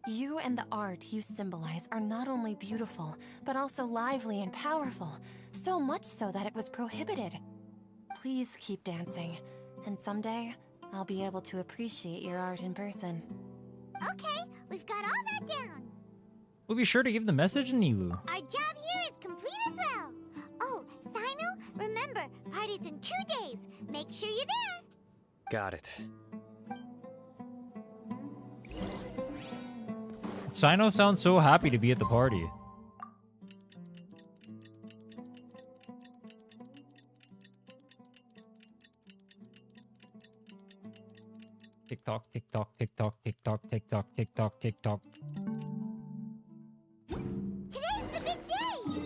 You and the art you symbolize are not only beautiful, but also lively and powerful, so much so that it was prohibited. Please keep dancing, and someday, I'll be able to appreciate your art in person. Okay, we've got all that down. We'll be sure to give the message to Nilu. Our job here is complete as well. Oh, Sino, remember, party's in 2 days. Make sure you're there. Got it. Sino sounds so happy to be at the party. Tick tock, tick tock, tick tock, tick tock, tick tock, tick tock, tick tock. Today's the big day.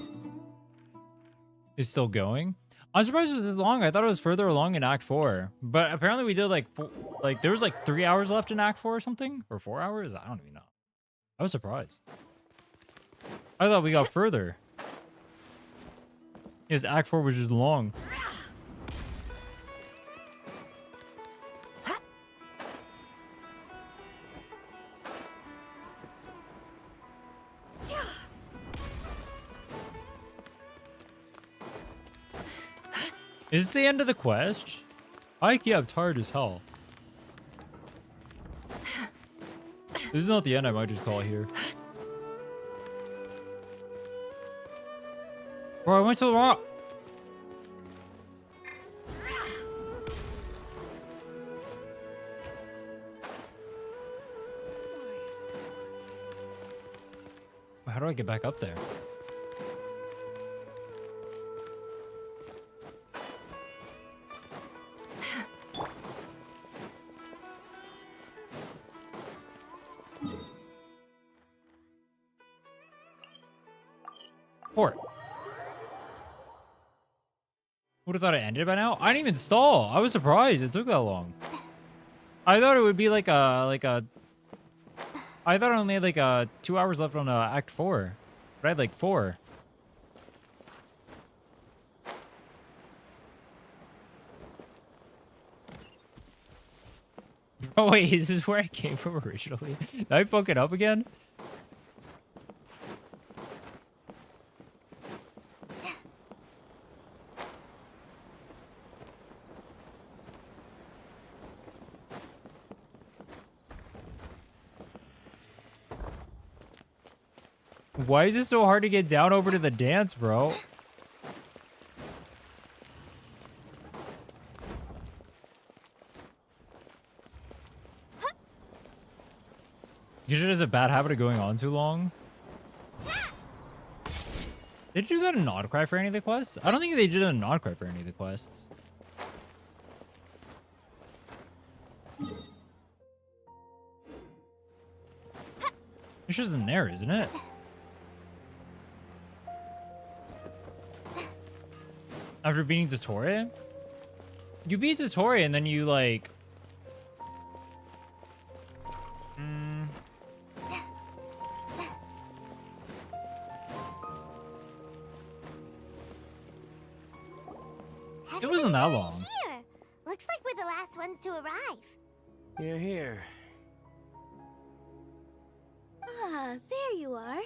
Is still going? I'm surprised it was this long. I thought it was further along in Act 4. But apparently we did like there was like 3 hours left in Act 4 or something? Or 4 hours? I don't even know. I was surprised. I thought we got further. Yes, Act 4 was just long. Is this the end of the quest? Yeah, I'm tired as hell. This is not the end, I might just call it here. Bro, I went to the wrong... How do I get back up there? Port. Would have thought it ended by now. I didn't even stall. I was surprised it took that long. I thought it would be like a. I thought I only had like 2 hours left on Act 4, but I had like 4. Oh wait, is this where I came from originally? Did I fuck it up again? Why is it so hard to get down over to the dance, bro? Usually has a bad habit of going on too long. Did you do that in Nodcry for any of the quests? I don't think they did it in Nodcry for any of the quests. It's just in there, isn't it? After beating Dottore? You beat Dottore and then you like... It wasn't that long. Here. Looks like we're the last ones to arrive. You're here. Ah, there you are.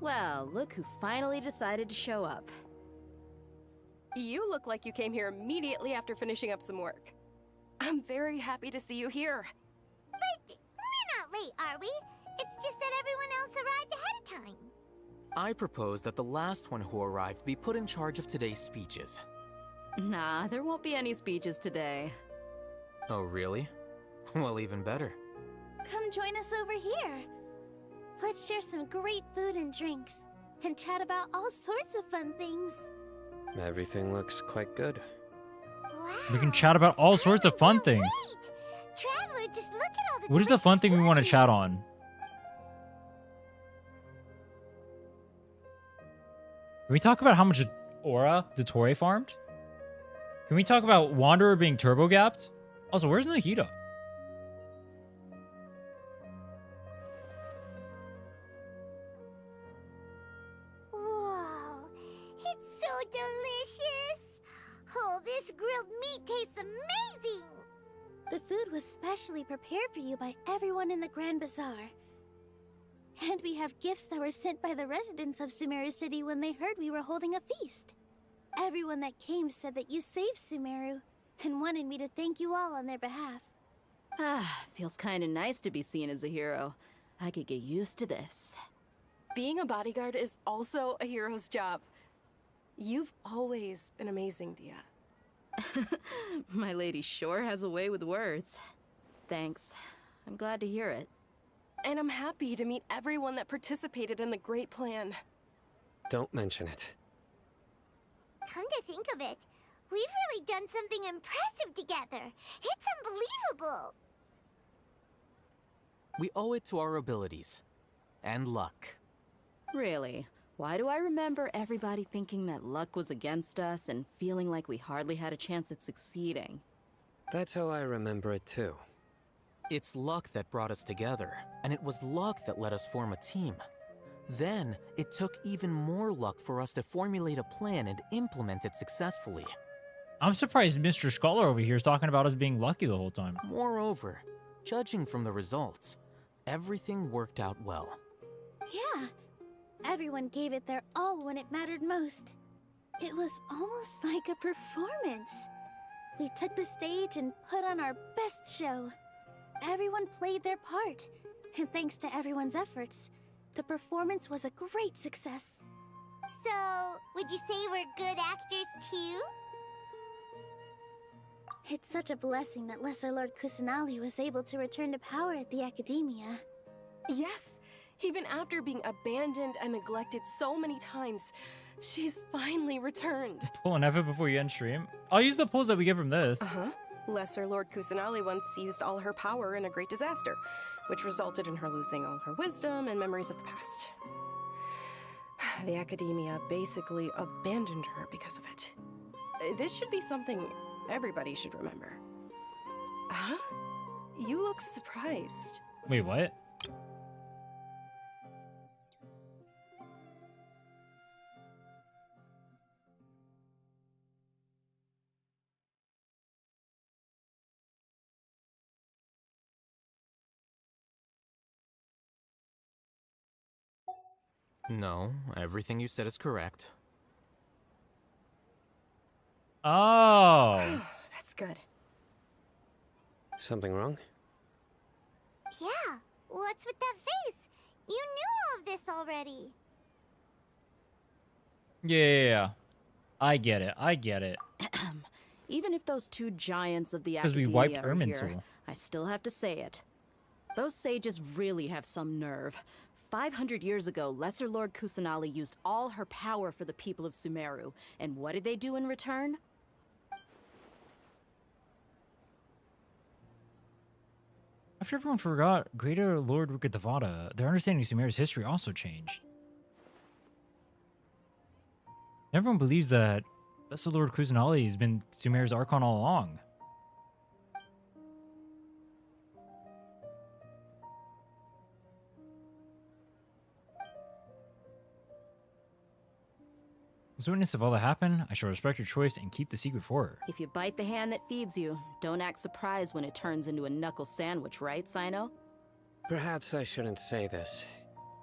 Well, look who finally decided to show up. You look like you came here immediately after finishing up some work. I'm very happy to see you here. But we're not late, are we? It's just that everyone else arrived ahead of time. I propose that the last one who arrived be put in charge of today's speeches. Nah, there won't be any speeches today. Oh, really? Well, even better. Come join us over here. Let's share some great food and drinks, and chat about all sorts of fun things. Everything looks quite good. We can chat about all sorts of fun things. Traveler, just look at all the What is the fun thing we want to chat on? Can we talk about how much aura Dottore farmed? Can we talk about Wanderer being turbo-gapped? Also, where's Nahida? Whoa, it's so delicious. Oh, this grilled meat tastes amazing. The food was specially prepared for you by everyone in the Grand Bazaar. And we have gifts that were sent by the residents of Sumeru City when they heard we were holding a feast. Everyone that came said that you saved Sumeru, and wanted me to thank you all on their behalf. Ah, feels kinda nice to be seen as a hero. I could get used to this. Being a bodyguard is also a hero's job. You've always been amazing, Dia. My lady sure has a way with words. Thanks. I'm glad to hear it. And I'm happy to meet everyone that participated in the great plan. Don't mention it. Come to think of it, we've really done something impressive together. It's unbelievable. We owe it to our abilities. And luck. Really? Why do I remember everybody thinking that luck was against us and feeling like we hardly had a chance of succeeding? That's how I remember it too. It's luck that brought us together, and it was luck that let us form a team. Then, it took even more luck for us to formulate a plan and implement it successfully. I'm surprised Mr. Scholar over here is talking about us being lucky the whole time. Moreover, judging from the results, everything worked out well. Yeah, everyone gave it their all when it mattered most. It was almost like a performance. We took the stage and put on our best show. Everyone played their part, and thanks to everyone's efforts, the performance was a great success. So, would you say we're good actors too? It's such a blessing that Lesser Lord Kusanali was able to return to power at the Academia. Yes, even after being abandoned and neglected so many times, she's finally returned. Pull an effort before you end stream. I'll use the pulls that we get from this. Lesser Lord Kusanali once used all her power in a great disaster, which resulted in her losing all her wisdom and memories of the past. The Academia basically abandoned her because of it. This should be something everybody should remember. Huh? You look surprised. Wait, what? No, everything you said is correct. Oh. That's good. Something wrong? Yeah, what's with that face? You knew all of this already. Yeah. I get it. I get it. Even if those two giants of the 'Cause we Academia wiped are Ermin's here, soul. I still have to say it. Those sages really have some nerve. 500 years ago, Lesser Lord Kusanali used all her power for the people of Sumeru. And what did they do in return? After everyone forgot Greater Lord Rukadevada, their understanding of Sumeru's history also changed. Everyone believes that Lesser Lord Kusanali has been Sumeru's Archon all along. As a witness of all that happened, I shall respect your choice and keep the secret for her. If you bite the hand that feeds you, don't act surprised when it turns into a knuckle sandwich, right, Sino? Perhaps I shouldn't say this,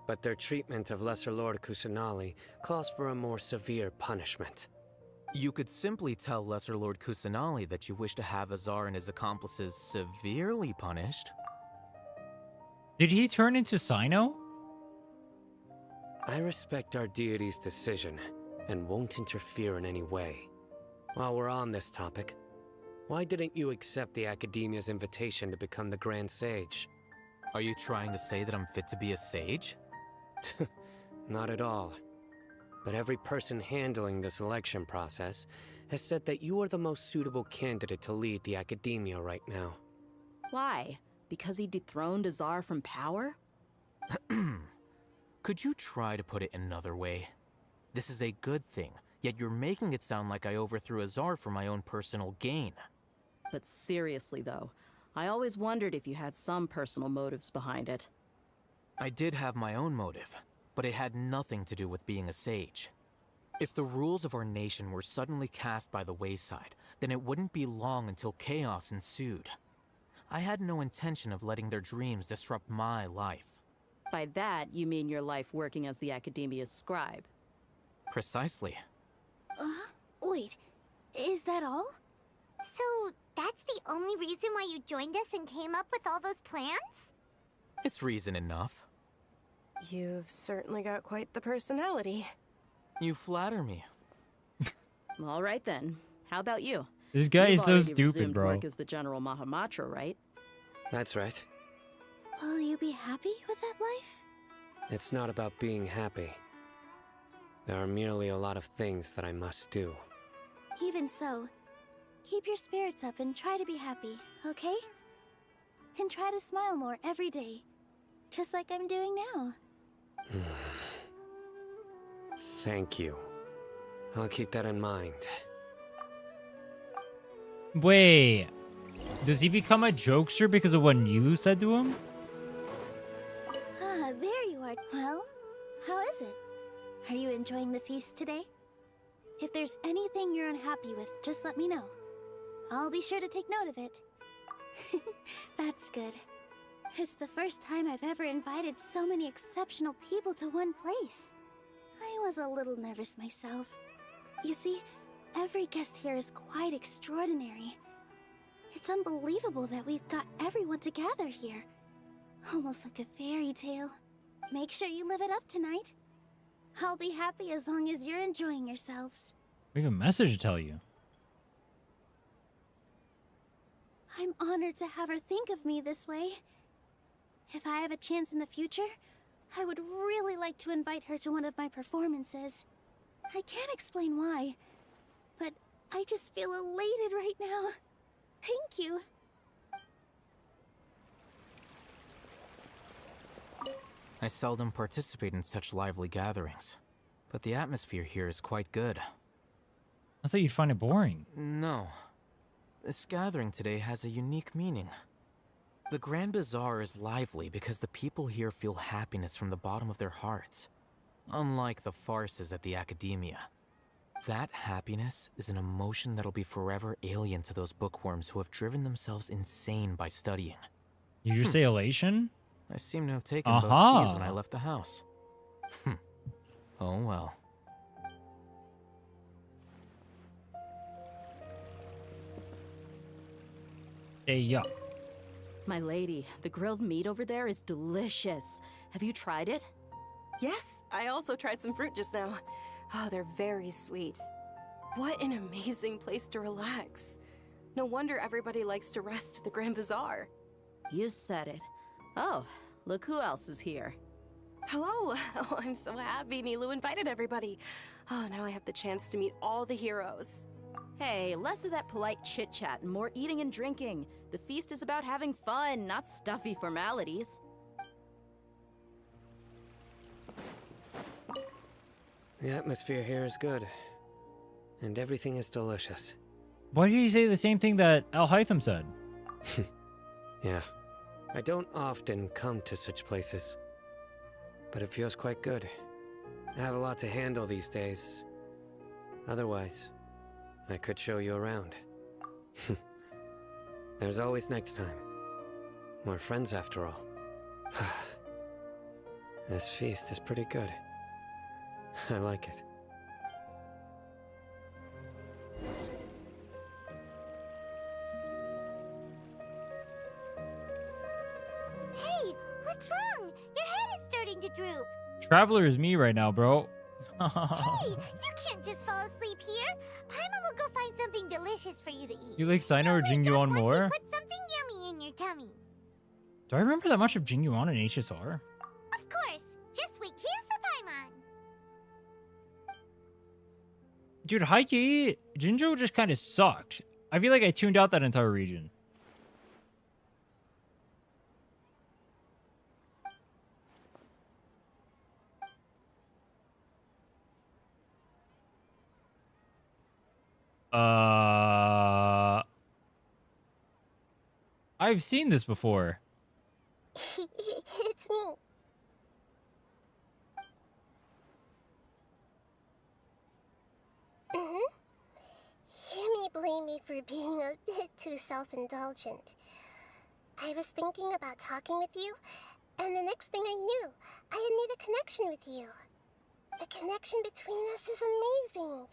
but their treatment of Lesser Lord Kusanali calls for a more severe punishment. You could simply tell Lesser Lord Kusanali that you wish to have Azar and his accomplices severely punished. Did he turn into Sino? I respect our deity's decision and won't interfere in any way. While we're on this topic, why didn't you accept the Academia's invitation to become the Grand Sage? Are you trying to say that I'm fit to be a sage? Not at all. But every person handling the selection process has said that you are the most suitable candidate to lead the Academia right now. Why? Because he dethroned Azar from power? Could you try to put it another way? This is a good thing, yet you're making it sound like I overthrew Azar for my own personal gain. But seriously, though, I always wondered if you had some personal motives behind it. I did have my own motive, but it had nothing to do with being a sage. If the rules of our nation were suddenly cast by the wayside, then it wouldn't be long until chaos ensued. I had no intention of letting their dreams disrupt my life. By that, you mean your life working as the Academia's scribe. Precisely. Wait, is that all? So, that's the only reason why you joined us and came up with all those plans? It's reason enough. You've certainly got quite the personality. You flatter me. All right then. How about you? This guy You've is so already stupid, resumed bro. work as the General Mahamatra, right? That's right. Will you be happy with that life? It's not about being happy. There are merely a lot of things that I must do. Even so, keep your spirits up and try to be happy, okay? And try to smile more every day, just like I'm doing now. Thank you. I'll keep that in mind. Wait. Does he become a jokester because of what Nilu said to him? Ah, there you are. Well, how enjoying the feast today? If there's anything you're unhappy with, just let me know. I'll be sure to take note of it. That's good. It's the first time I've ever invited so many exceptional people to one place. I was a little nervous myself. You see, every guest here is quite extraordinary. It's unbelievable that we've got everyone together here. Almost like a fairy tale. Make sure you live it up tonight. I'll be happy as long as you're enjoying yourselves. We have a message to tell you. I'm honored to have her think of me this way. If I have a chance in the future, I would really like to invite her to one of my performances. I can't explain why, but I just feel elated right now. Thank you. I seldom participate in such lively gatherings, but the atmosphere here is quite good. I thought you'd find it boring. No. This gathering today has a unique meaning. The Grand Bazaar is lively because the people here feel happiness from the bottom of their hearts, unlike the farces at the Academia. That happiness is an emotion that'll be forever alien to those bookworms who have driven themselves insane by studying. You just say elation? I seem to have taken both keys when I left the house. Oh well. Hey, yeah. My lady, the grilled meat over there is delicious. Have you tried it? Yes, I also tried some fruit just now. Oh, they're very sweet. What an amazing place to relax. No wonder everybody likes to rest at the Grand Bazaar. You said it. Oh, look who else is here. Hello. Oh, I'm so happy Nilu invited everybody. Oh, now I have the chance to meet all the heroes. Hey, less of that polite chit-chat and more eating and drinking. The feast is about having fun, not stuffy formalities. The atmosphere here is good, and everything is delicious. Why did you say the same thing that Al Hytham said? Yeah, I don't often come to such places, but it feels quite good. I have a lot to handle these days. Otherwise, I could show you around. There's always next time. We're friends after all. This feast is pretty good. I like it. Hey, what's wrong? Your head is starting to droop. Traveler is me right now, bro. Hey, you can't just fall asleep here. Paimon will go find something delicious for you to eat. You like Sino or Jingyuan more? Put something yummy in your tummy. Do I remember that much of Jingyuan and HSR? Of course. Just wait here for Paimon. Dude, Heike, Jinjo just kind of sucked. I feel like I tuned out that entire region. I've seen this before. It's me. You may blame me for being a bit too self-indulgent. I was thinking about talking with you, and the next thing I knew, I had made a connection with you. The connection between us is amazing.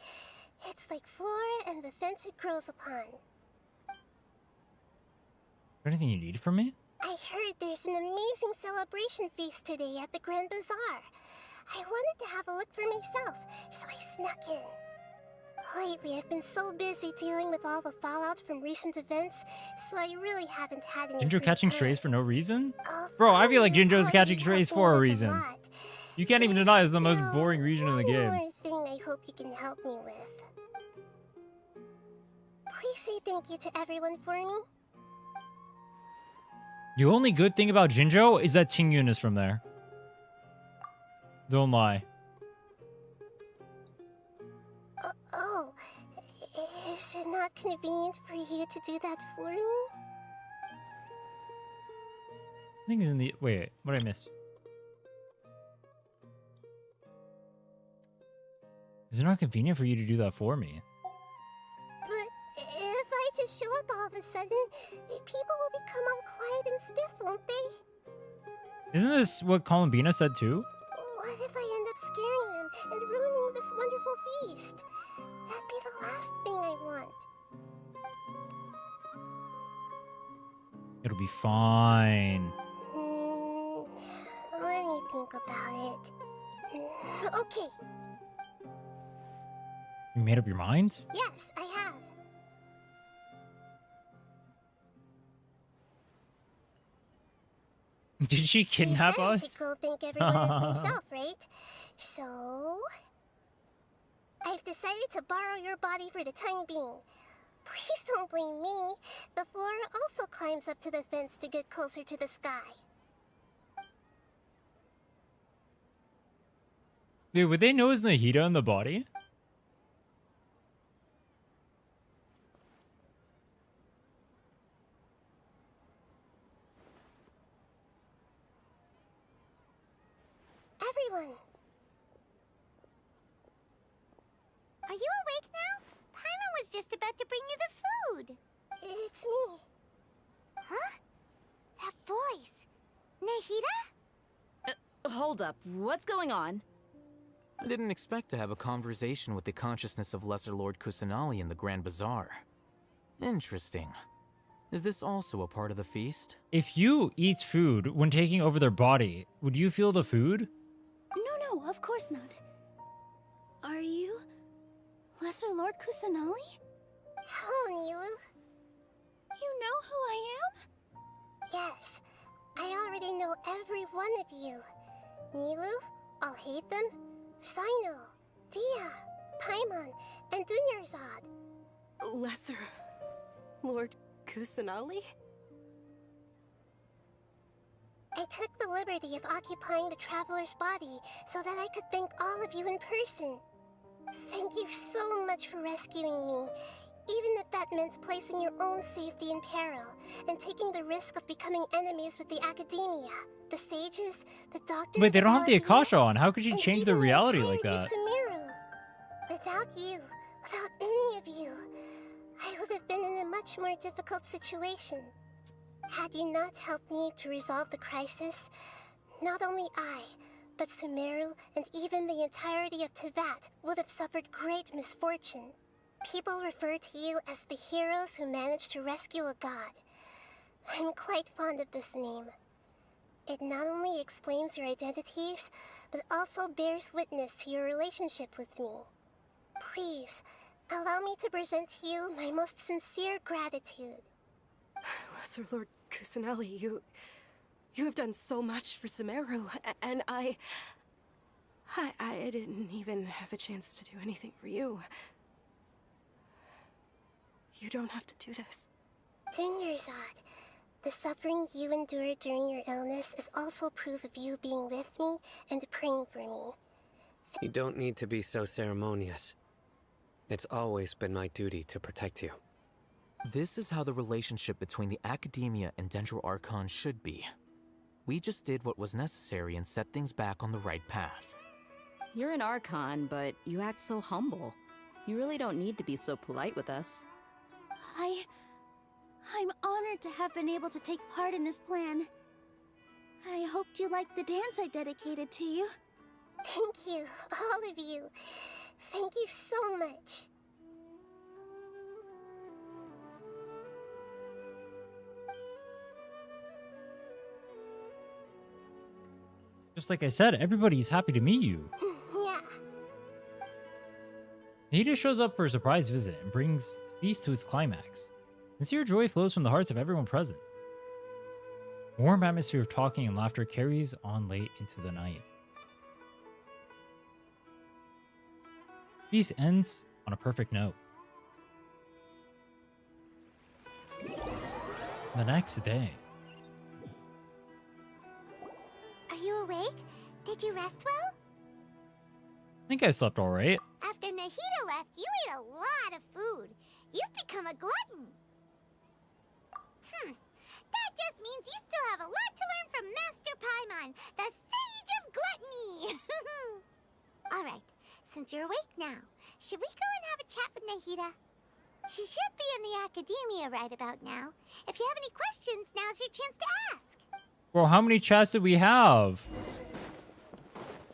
It's like flora and the fence it grows upon. Anything you need from me? I heard there's an amazing celebration feast today at the Grand Bazaar. I wanted to have a look for myself, so I snuck in. Lately, I've been so busy dealing with all the fallout from recent events, so I really haven't had any Jinjo free catching time. strays for no reason? Bro, I feel like Jinjo's catching strays for a reason. You can't even deny it's the most boring region in the game. One more thing I hope you can help me with. Please say thank you to everyone for me. The only good thing about Jinjo is that Tingyun is from there. Don't lie. Oh, is it not convenient for you to do that for me? I think it's in the... Wait, what did I miss? Is it not convenient for you to do that for me? But if I just show up all of a sudden, people will become all quiet and stiff, won't they? Isn't this what Columbina said too? What if I end up scaring them and ruining this wonderful feast? That'd be the last thing I want. It'll be fine. Let me think about it. Okay. You made up your mind? Yes, I have. Did she kidnap I us? should go think everyone is myself, right? So... I've decided to borrow your body for the time being. Please don't blame me. The flora also climbs up to the fence to get closer to the sky. Dude, would they know it's Nahida in the body? Everyone! Are you awake now? Paimon was just about to bring you the food. It's me. Huh? That voice. Nahida? Hold up. What's going on? I didn't expect to have a conversation with the consciousness of Lesser Lord Kusanali in the Grand Bazaar. Interesting. Is this also a part of the feast? If you eat food when taking over their body, would you feel the food? No, of course not. Are you Lesser Lord Kusanali? Hello, Nilu. You know who I am? Yes, I already know every one of you. Nilu, Alhaitham, Sino, Dia, Paimon, and Dunyarzad. Lesser Lord Kusanali? I took the liberty of occupying the Traveler's body so that I could thank all of you in person. Thank you so much for rescuing me, even if that meant placing your own safety in peril and taking the risk of becoming enemies with the Academia, the sages, the doctor. Wait, they don't have the Paladin, Akasha on. How could she and change even the the reality entirety like of that? Sumeru. Without you, without any of you, I would have been in a much more difficult situation. Had you not helped me to resolve the crisis, not only I, but Sumeru and even the entirety of Tevat would have suffered great misfortune. People refer to you as the heroes who managed to rescue a god. I'm quite fond of this name. It not only explains your identities, but also bears witness to your relationship with me. Please, allow me to present to you my most sincere gratitude. Lesser Lord Kusanali, you have done so much for Sumeru, and I didn't even have a chance to do anything for you. You don't have to do this. Dunyarzad, the suffering you endured during your illness is also proof of you being with me and praying for me. You don't need to be so ceremonious. It's always been my duty to protect you. This is how the relationship between the Academia and Dendro Archon should be. We just did what was necessary and set things back on the right path. You're an Archon, but you act so humble. You really don't need to be so polite with us. I'm honored to have been able to take part in this plan. I hoped you liked the dance I dedicated to you. Thank you, all of you. Thank you so much. Just like I said, everybody's happy to meet you. Yeah. He just shows up for a surprise visit and brings the feast to its climax. Sincere joy flows from the hearts of everyone present. A warm atmosphere of talking and laughter carries on late into the night. Feast ends on a perfect note. The next day. Are you awake? Did you rest well? I think I slept alright. After Nahida left, you ate a lot of food. You've become a glutton. That just means you still have a lot to learn from Master Paimon, the Sage of Gluttony. Alright, since you're awake now. Should we go and have a chat with Nahida? She should be in the academia right about now. If you have any questions, now's your chance to ask. Bro, how many chats did we have?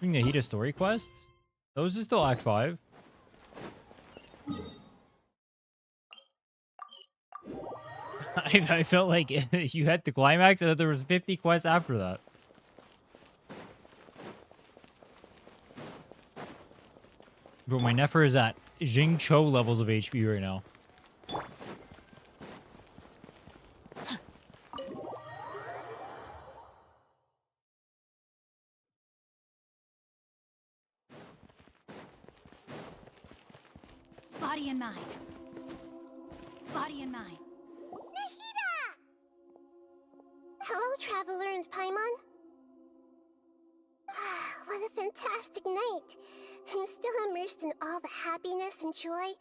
Nahida story quests? Those are still Act 5. I felt like you had the climax and then there was 50 quests after that. Bro, my Nefer is at Jing Cho levels of HP right now. Body and mind. Body and mind. Nahida! Hello, Traveler and Paimon. What a fantastic night. I'm still immersed in all the happiness and joy,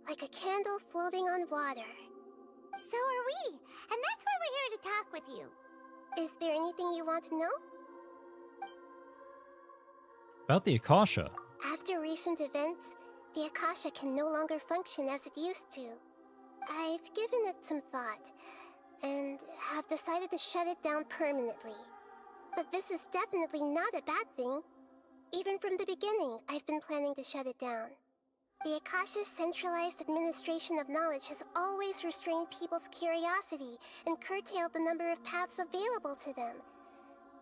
like a candle floating on water. So are we, and that's why we're here to talk with you. Is there anything you want to know? About the Akasha. After recent events, the Akasha can no longer function as it used to. I've given it some thought, and have decided to shut it down permanently. But this is definitely not a bad thing. Even from the beginning, I've been planning to shut it down. The Akasha's centralized administration of knowledge has always restrained people's curiosity and curtailed the number of paths available to them.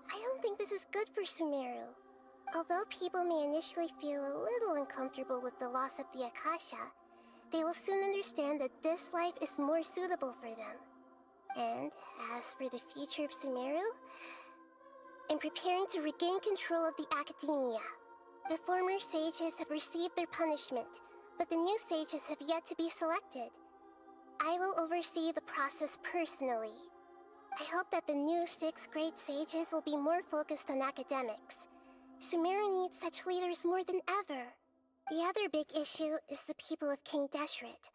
I don't think this is good for Sumeru. Although people may initially feel a little uncomfortable with the loss of the Akasha, they will soon understand that this life is more suitable for them. And as for the future of Sumeru, I'm preparing to regain control of the academia. The former sages have received their punishment, but the new sages have yet to be selected. I will oversee the process personally. I hope that the new 6th grade sages will be more focused on academics. Sumeru needs such leaders more than ever. The other big issue is the people of King Deshret.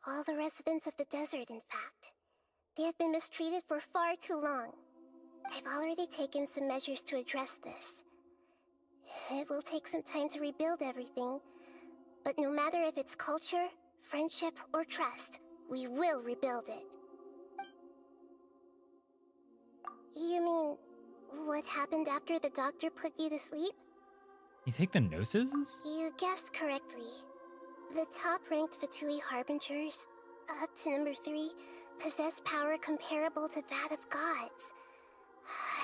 All the residents of the desert, in fact. They have been mistreated for far too long. I've already taken some measures to address this. It will take some time to rebuild everything, but no matter if it's culture, friendship, or trust, we will rebuild it. You mean, what happened after the doctor put you to sleep? You take the Gnosis? You guessed correctly. The top-ranked Fatui Harbingers, up to number 3, possess power comparable to that of gods.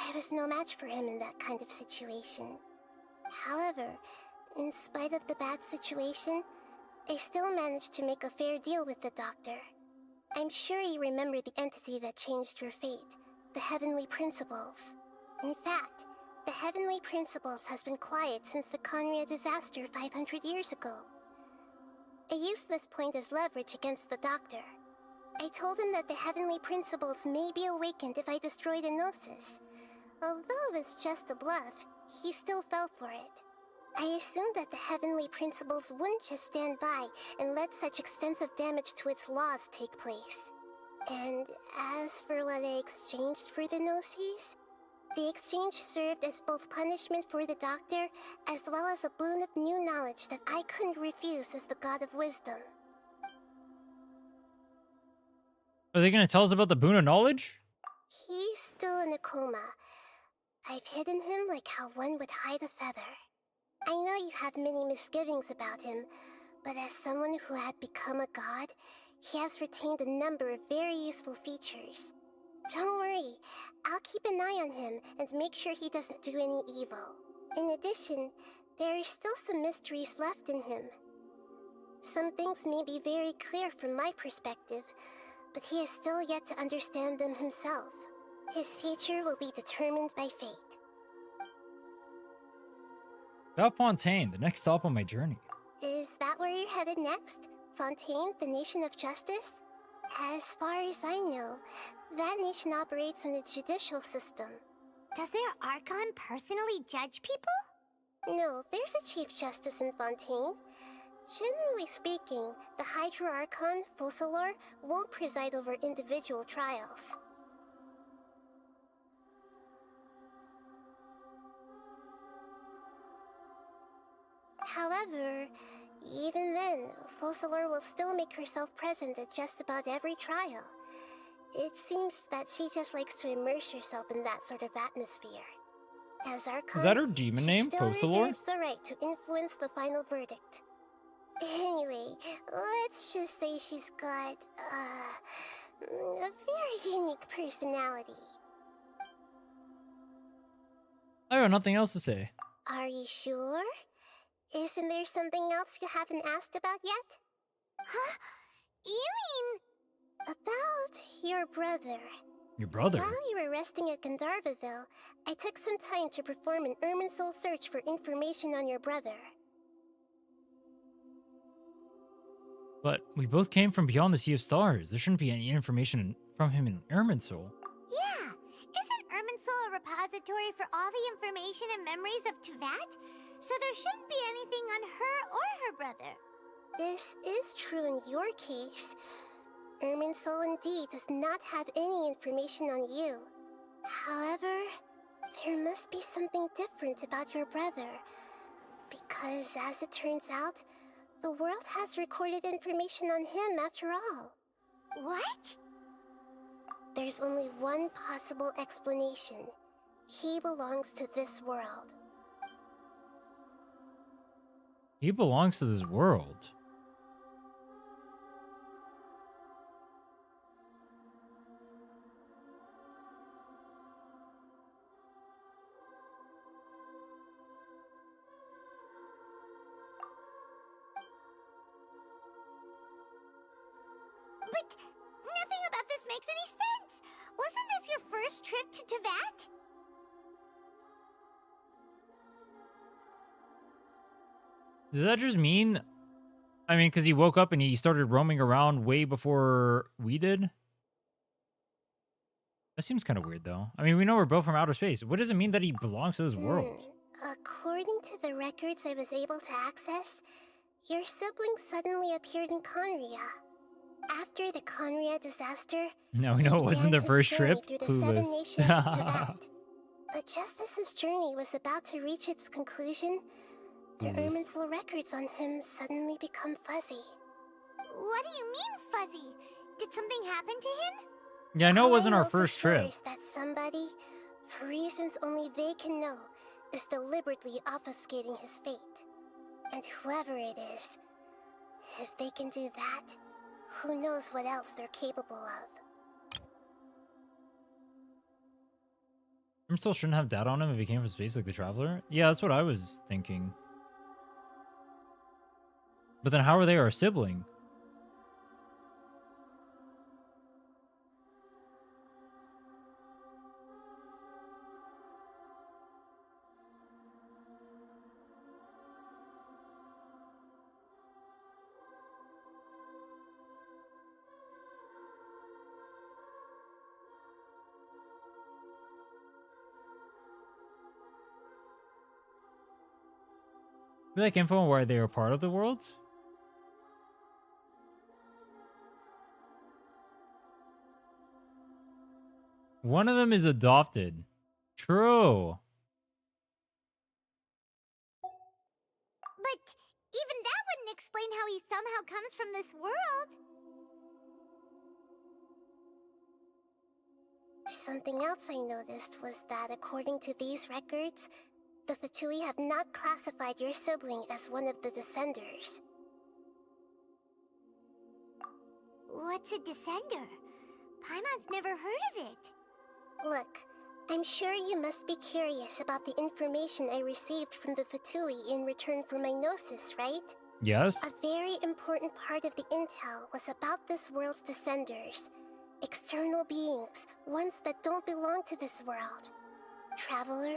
I was no match for him in that kind of situation. However, in spite of the bad situation, I still managed to make a fair deal with the doctor. I'm sure you remember the entity that changed your fate, the Heavenly Principles. In fact, the Heavenly Principles has been quiet since the Conria disaster 500 years ago. I used this point as leverage against the doctor. I told him that the Heavenly Principles may be awakened if I destroy the Gnosis. Although it's just a bluff, he still fell for it. I assumed that the Heavenly Principles wouldn't just stand by and let such extensive damage to its laws take place. And as for what I exchanged for the Gnosis, the exchange served as both punishment for the doctor as well as a boon of new knowledge that I couldn't refuse as the God of Wisdom. Are they going to tell us about the boon of knowledge? He's still in a coma. I've hidden him like how one would hide a feather. I know you have many misgivings about him, but as someone who had become a god, he has retained a number of very useful features. Don't worry, I'll keep an eye on him and make sure he doesn't do any evil. In addition, there are still some mysteries left in him. Some things may be very clear from my perspective, but he is still yet to understand them himself. His future will be determined by fate. About Fontaine, the next stop on my journey. Is that where you're headed next? Fontaine, the nation of justice? As far as I know, that nation operates in a judicial system. Does their Archon personally judge people? No, there's a Chief Justice in Fontaine. Generally speaking, the Hydra Archon, Focalor, won't preside over individual trials. However, even then, Focalor will still make herself present at just about every trial. It seems that she just likes to immerse herself in that sort of atmosphere. As Archon, Is that her demon name, she still Focalor? reserves the right to influence the final verdict. Anyway, let's just say she's got, a very unique personality. I have nothing else to say. Are you sure? Isn't there something else you haven't asked about yet? Huh? You mean... About your brother. Your brother? While you were resting at Gandharvaville, I took some time to perform an Irminsul search for information on your brother. But we both came from beyond the Sea of Stars. There shouldn't be any information from him in Irminsul. Yeah! Isn't Irminsul a repository for all the information and memories of Teyvat? So there shouldn't be anything on her or her brother. This is true in your case. Irminsul indeed does not have any information on you. However, there must be something different about your brother. Because as it turns out, the world has recorded information on him after all. What? There's only one possible explanation. He belongs to this world. He belongs to this world. But nothing about this makes any sense! Wasn't this your first trip to Teyvat? Does that just mean... I mean, because he woke up and he started roaming around way before we did? That seems kind of weird, though. I mean, we know we're both from outer space. What does it mean that he belongs to this world? According to the records I was able to access, your sibling suddenly appeared in Conria. After the Conria disaster, Now we know it wasn't their first trip. through the 7 Clueless. nations of Teyvat. But just as his journey was about to reach its conclusion, the Irminsul records on him suddenly become fuzzy. What do you mean, fuzzy? Did something happen to him? Yeah, I know it wasn't All I our know for first sure trip. is that somebody, for reasons only they can know, is deliberately obfuscating his fate. And whoever it is, if they can do that, who knows what else they're capable of. Irminsul shouldn't have data on him if he came from space like the Traveler? Yeah, that's what I was thinking. But then how are they our sibling? Do you like info on why they are part of the world? One of them is adopted. True. But even that wouldn't explain how he somehow comes from this world. Something else I noticed was that according to these records, the Fatui have not classified your sibling as one of the Descenders. What's a Descender? Paimon's never heard of it. Look, I'm sure you must be curious about the information I received from the Fatui in return for my gnosis, right? Yes. A very important part of the intel was about this world's Descenders. External beings, ones that don't belong to this world. Traveler,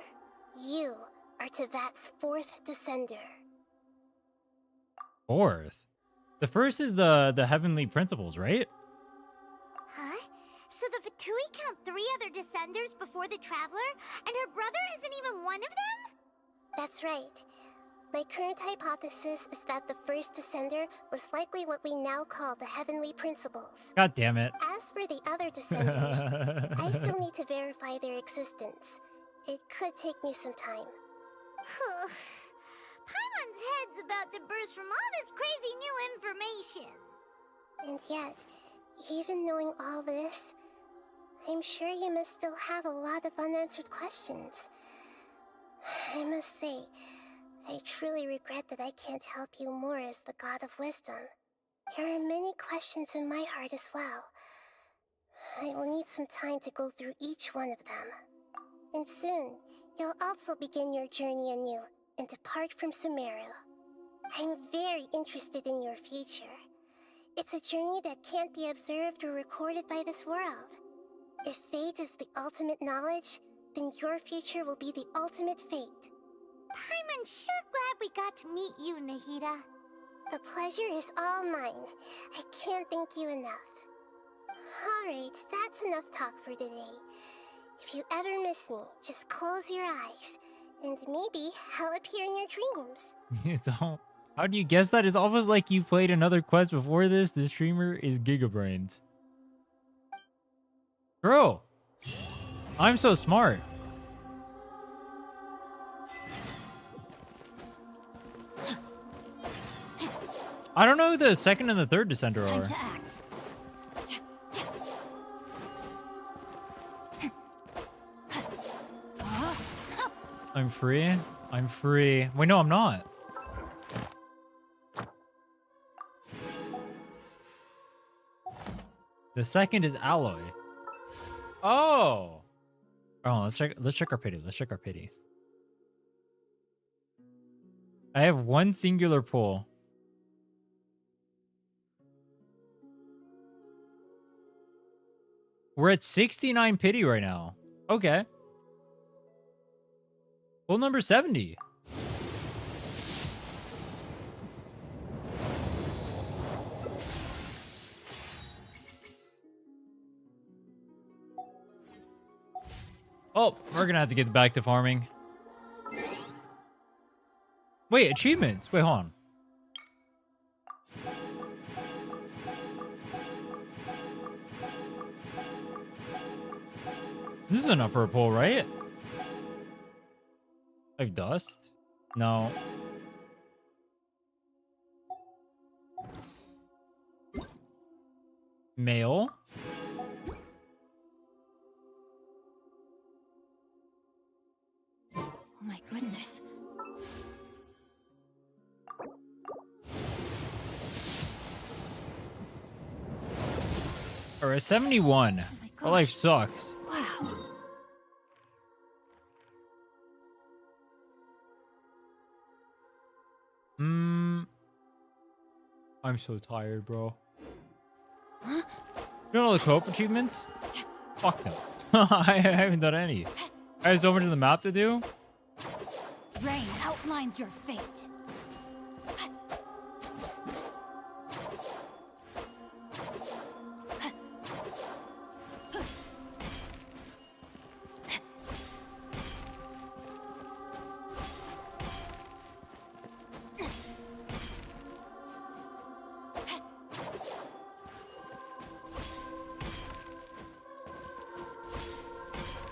you are Teyvat's 4th Descender. 4th? The first is the Heavenly Principles, right? Huh? So the Fatui count 3 other Descenders before the Traveler, and her brother isn't even one of them? That's right. My current hypothesis is that the first Descender was likely what we now call the Heavenly Principles. God damn it. As for the other Descenders, I still need to verify their existence. It could take me some time. Paimon everyone's head's about to burst from all this crazy new information. And yet, even knowing all this, I'm sure you must still have a lot of unanswered questions. I must say, I truly regret that I can't help you more as the God of Wisdom. There are many questions in my heart as well. I will need some time to go through each one of them. And soon, you'll also begin your journey anew and depart from Sumeru. I'm very interested in your future. It's a journey that can't be observed or recorded by this world. If fate is the ultimate knowledge, then your future will be the ultimate fate. I'm sure glad we got to meet you, Nahida. The pleasure is all mine. I can't thank you enough. Alright, that's enough talk for today. If you ever miss me, just close your eyes, and maybe I'll appear in your dreams. It's all... How do you guess that? It's almost like you played another quest before this. The streamer is Gigabrains. Bro, I'm so smart. I don't know who the second and the third descender Time are. to act. I'm free. I'm free. Wait, no, I'm not. The second is Alloy. Oh. Oh, let's check our pity. Let's check our pity. I have one singular pull. We're at 69 pity right now. Okay. Pull number 70. Oh, we're gonna have to get back to farming. Wait, achievements. Wait, hold on. This is an upper pull, right? Like dust? No. Mail? Oh my goodness. Or a 71. Our life sucks. Wow. I'm so tired, bro. You know all the co-op achievements? Fuck no. I haven't done any. I have so much of the map to do. Rain outlines your fate.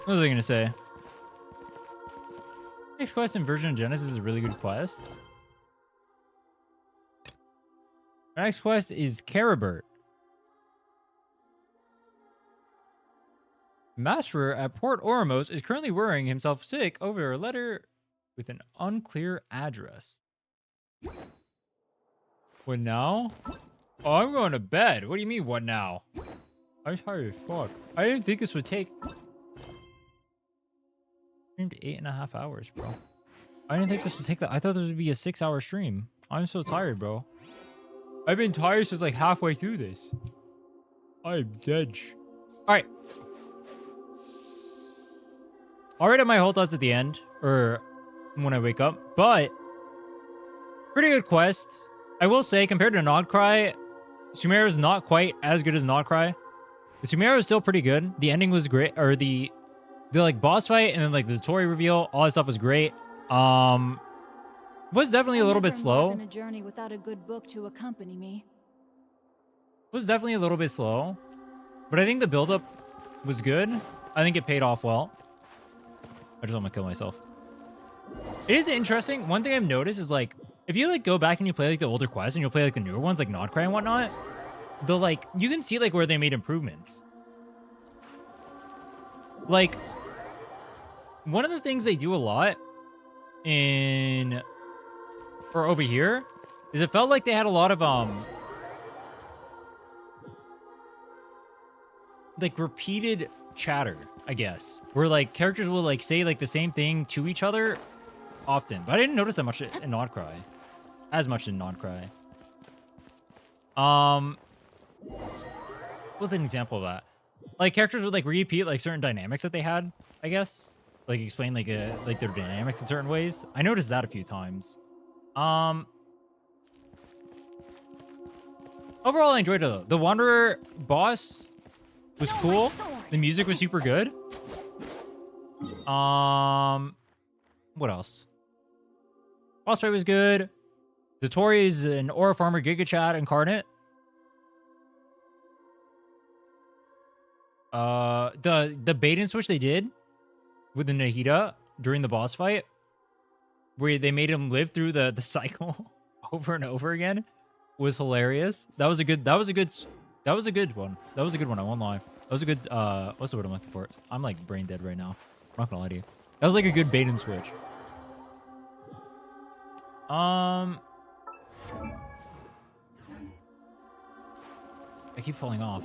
What was I gonna say? Next quest in version of Genesis is a really good quest. Our next quest is Caribert. Masterer at Port Oramos is currently worrying himself sick over a letter with an unclear address. What now? Oh, I'm going to bed. What do you mean, what now? I'm tired as fuck. I didn't think this would take... Streamed 8.5 hours, bro. I didn't think this would take that. I thought this would be a 6-hour stream. I'm so tired, bro. I've been tired since like halfway through this. I'm dead. Alright. I'll write up my whole thoughts at the end. Or when I wake up. But pretty good quest. I will say, compared to Nodcry, Sumeru is not quite as good as Nodcry. The Sumeru is still pretty good. The ending was great. Or the like boss fight and then like the tutorial reveal, all that stuff was great. Was definitely a little bit slow. On a journey without a good book to accompany me. Was definitely a little bit slow, but I think the build-up was good. I think it paid off well. I just want to kill myself. It is interesting. One thing I've noticed is like, if you like go back and you play like the older quests and you'll play like the newer ones like Nodcry and whatnot, they'll like you can see like where they made improvements. Like one of the things they do a lot in or over here is it felt like they had a lot of like repeated chatter, I guess, where like characters will like say like the same thing to each other often, but I didn't notice that much in Nodcry, as much in Nodcry. What's an example of that? Like characters would like repeat like certain dynamics that they had, I guess, like explain like their dynamics in certain ways. I noticed that a few times. Overall, I enjoyed it though. The Wanderer boss was cool. The music was super good. What else? Boss fight was good. The Tori is an Aura Farmer Giga Chat incarnate. The bait and switch they did with the Nahida during the boss fight, where they made him live through the cycle over and over again, was hilarious. That was a good one. That was a good one. I won't lie. That was a good what's the word I'm looking for? I'm like brain dead right now. I'm not gonna lie to you. That was like a good bait and switch. I keep falling off.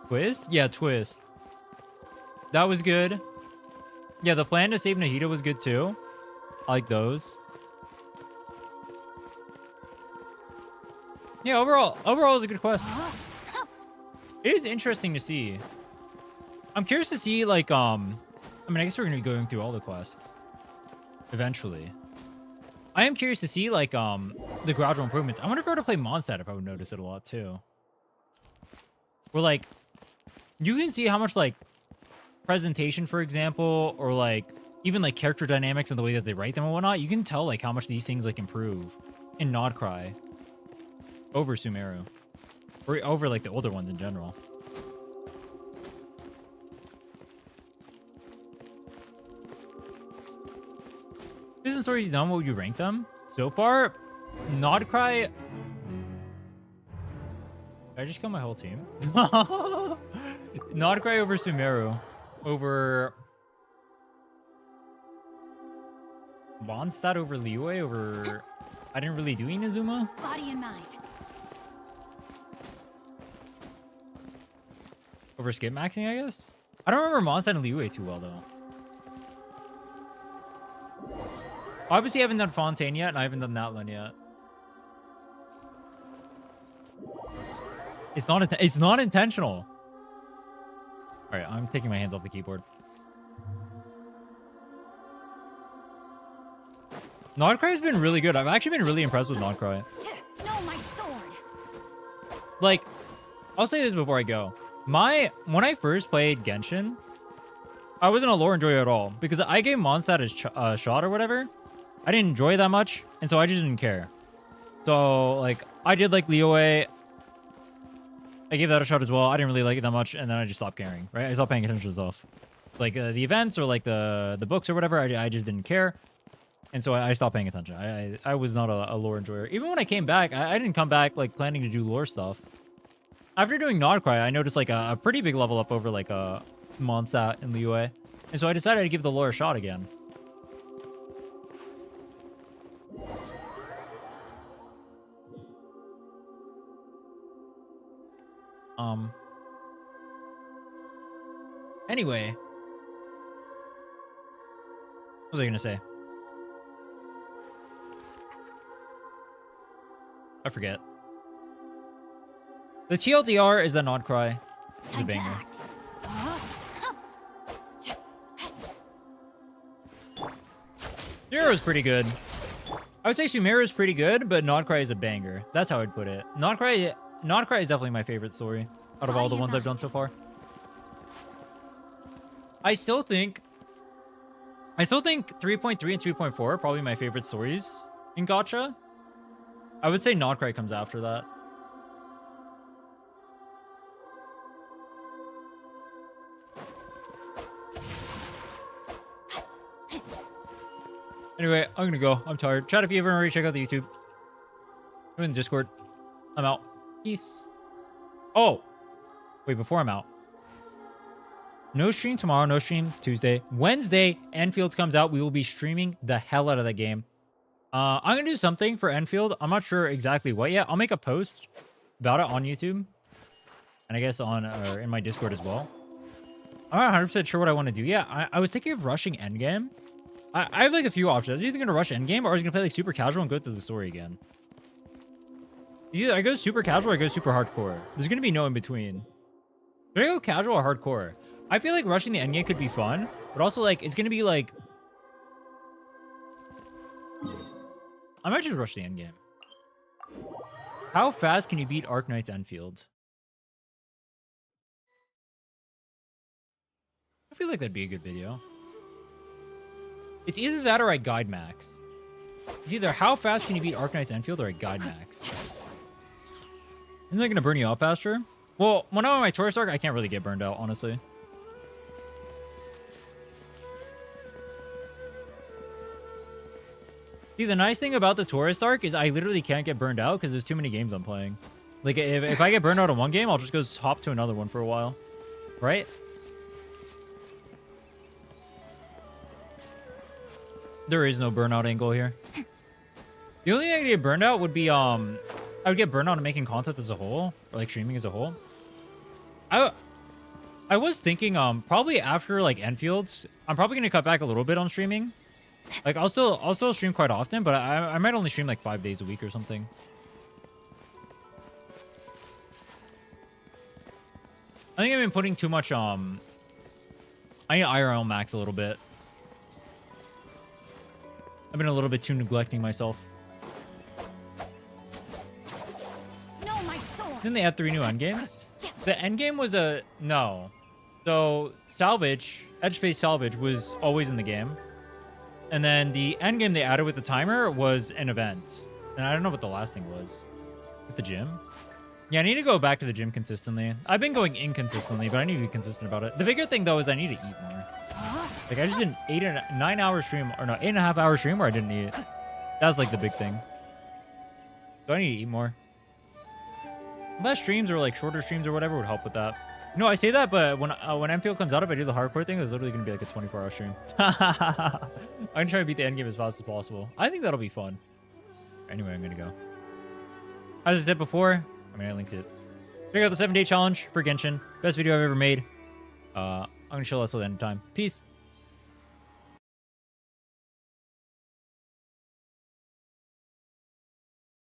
Twist? Yeah, Twist. That was good. Yeah, the plan to save Nahida was good too. I like those. Yeah, overall it was a good quest. It is interesting to see. I'm curious to see, like, I mean, I guess we're going to be going through all the quests eventually. I am curious to see, like, the gradual improvements. I wonder if I were to play Mondstadt if I would notice it a lot, too. Where, like, you can see how much, like, presentation, for example, or, like, even, like, character dynamics and the way that they write them and whatnot, you can tell, like, how much these things, like, improve in Nodcry over Sumeru. Or over, like, the older ones in general. Prison Stories done, what would you rank them? So far, Nodcry... Did I just kill my whole team? Nodcry over Sumeru. Over... Mondstadt over Liyue over... I didn't really do Inazuma? Body and mind. Over skip maxing, I guess? I don't remember Mondstadt and Liyue too well, though. Obviously, I haven't done Fontaine yet, and I haven't done Natlan yet. It's not intentional. All right, I'm taking my hands off the keyboard. Nodcry has been really good. I've actually been really impressed with Nodcry. No, my sword. Like, I'll say this before I go. When I first played Genshin, I wasn't a lore enjoyer at all because I gave Mondstadt a shot or whatever. I didn't enjoy it that much, and so I just didn't care. So, like, I did like Liyue. I gave that a shot as well. I didn't really like it that much, and then I just stopped caring, right? I stopped paying attention to stuff. Like, the events or, like, the books or whatever, I just didn't care. And so I stopped paying attention. I was not a lore enjoyer. Even when I came back, I didn't come back, like, planning to do lore stuff. After doing Nodcry, I noticed, like, a pretty big level up over, like, Mondstadt and Liyue. And so I decided to give the lore a shot again. Anyway. What was I gonna say? I forget. The TLDR is a Nodcry. It's a banger. Sumeru is pretty good. I would say Sumeru is pretty good, but Nodcry is a banger. That's how I'd put it. Nodcry is definitely my favorite story out of all the ones I've done so far. I still think 3.3 and 3.4 are probably my favorite stories in Gacha. I would say Nodcry comes after that. Anyway, I'm gonna go. I'm tired. Chat if you haven't already checked out the YouTube. I'm in the Discord. I'm out. Peace. Oh! Wait, before I'm out. No stream tomorrow, no stream Tuesday. Wednesday, Enfield comes out. We will be streaming the hell out of that game. I'm going to do something for Enfield. I'm not sure exactly what yet. I'll make a post about it on YouTube. And I guess on in my Discord as well. I'm not 100% sure what I want to do yet. I was thinking of rushing Endgame. I have like a few options. I was either going to rush Endgame or I was going to play like super casual and go through the story again. It's either I go super casual or I go super hardcore. There's going to be no in between. Should I go casual or hardcore? I feel like rushing the endgame could be fun, but also like it's gonna be like I might just rush the endgame. How fast can you beat Arknight's Enfield? I feel like that'd be a good video. It's either that or I guide max. It's either how fast can you beat Arknight's Enfield or I guide max. Isn't that gonna burn you out faster? Well, when I'm on my tourist arc, I can't really get burned out, honestly. See, the nice thing about the tourist arc is I literally can't get burned out because there's too many games I'm playing. Like, if I get burned out on one game, I'll just go hop to another one for a while. Right? There is no burnout angle here. The only thing I could get burned out would be, I would get burned out on making content as a whole. Or, like, streaming as a whole. I was thinking, probably after, like, Enfields, I'm probably going to cut back a little bit on streaming. Like, I'll still stream quite often, but I might only stream, like, 5 days a week or something. I think I've been putting too much, I need IRL max a little bit. I've been a little bit too neglecting myself. No, my sword. Didn't they add 3 new endgames? The endgame was a... No. So, salvage, edge-based salvage was always in the game. And then the endgame they added with the timer was an event. And I don't know what the last thing was. With the gym? Yeah, I need to go back to the gym consistently. I've been going inconsistently, but I need to be consistent about it. The bigger thing, though, is I need to eat more. Like, I just did an 9-hour stream, or no, 8.5-hour stream where I didn't eat. That was, like, the big thing. So I need to eat more. Less streams or, like, shorter streams or whatever would help with that. No, I say that, but when Enfield comes out, if I do the hardcore thing, it's literally going to be, like, a 24-hour stream. I'm going to try to beat the endgame as fast as possible. I think that'll be fun. Anyway, I'm going to go. As I said before, I linked it. Check out the 7-day challenge for Genshin. Best video I've ever made. I'm going to chill out till the end of time. Peace.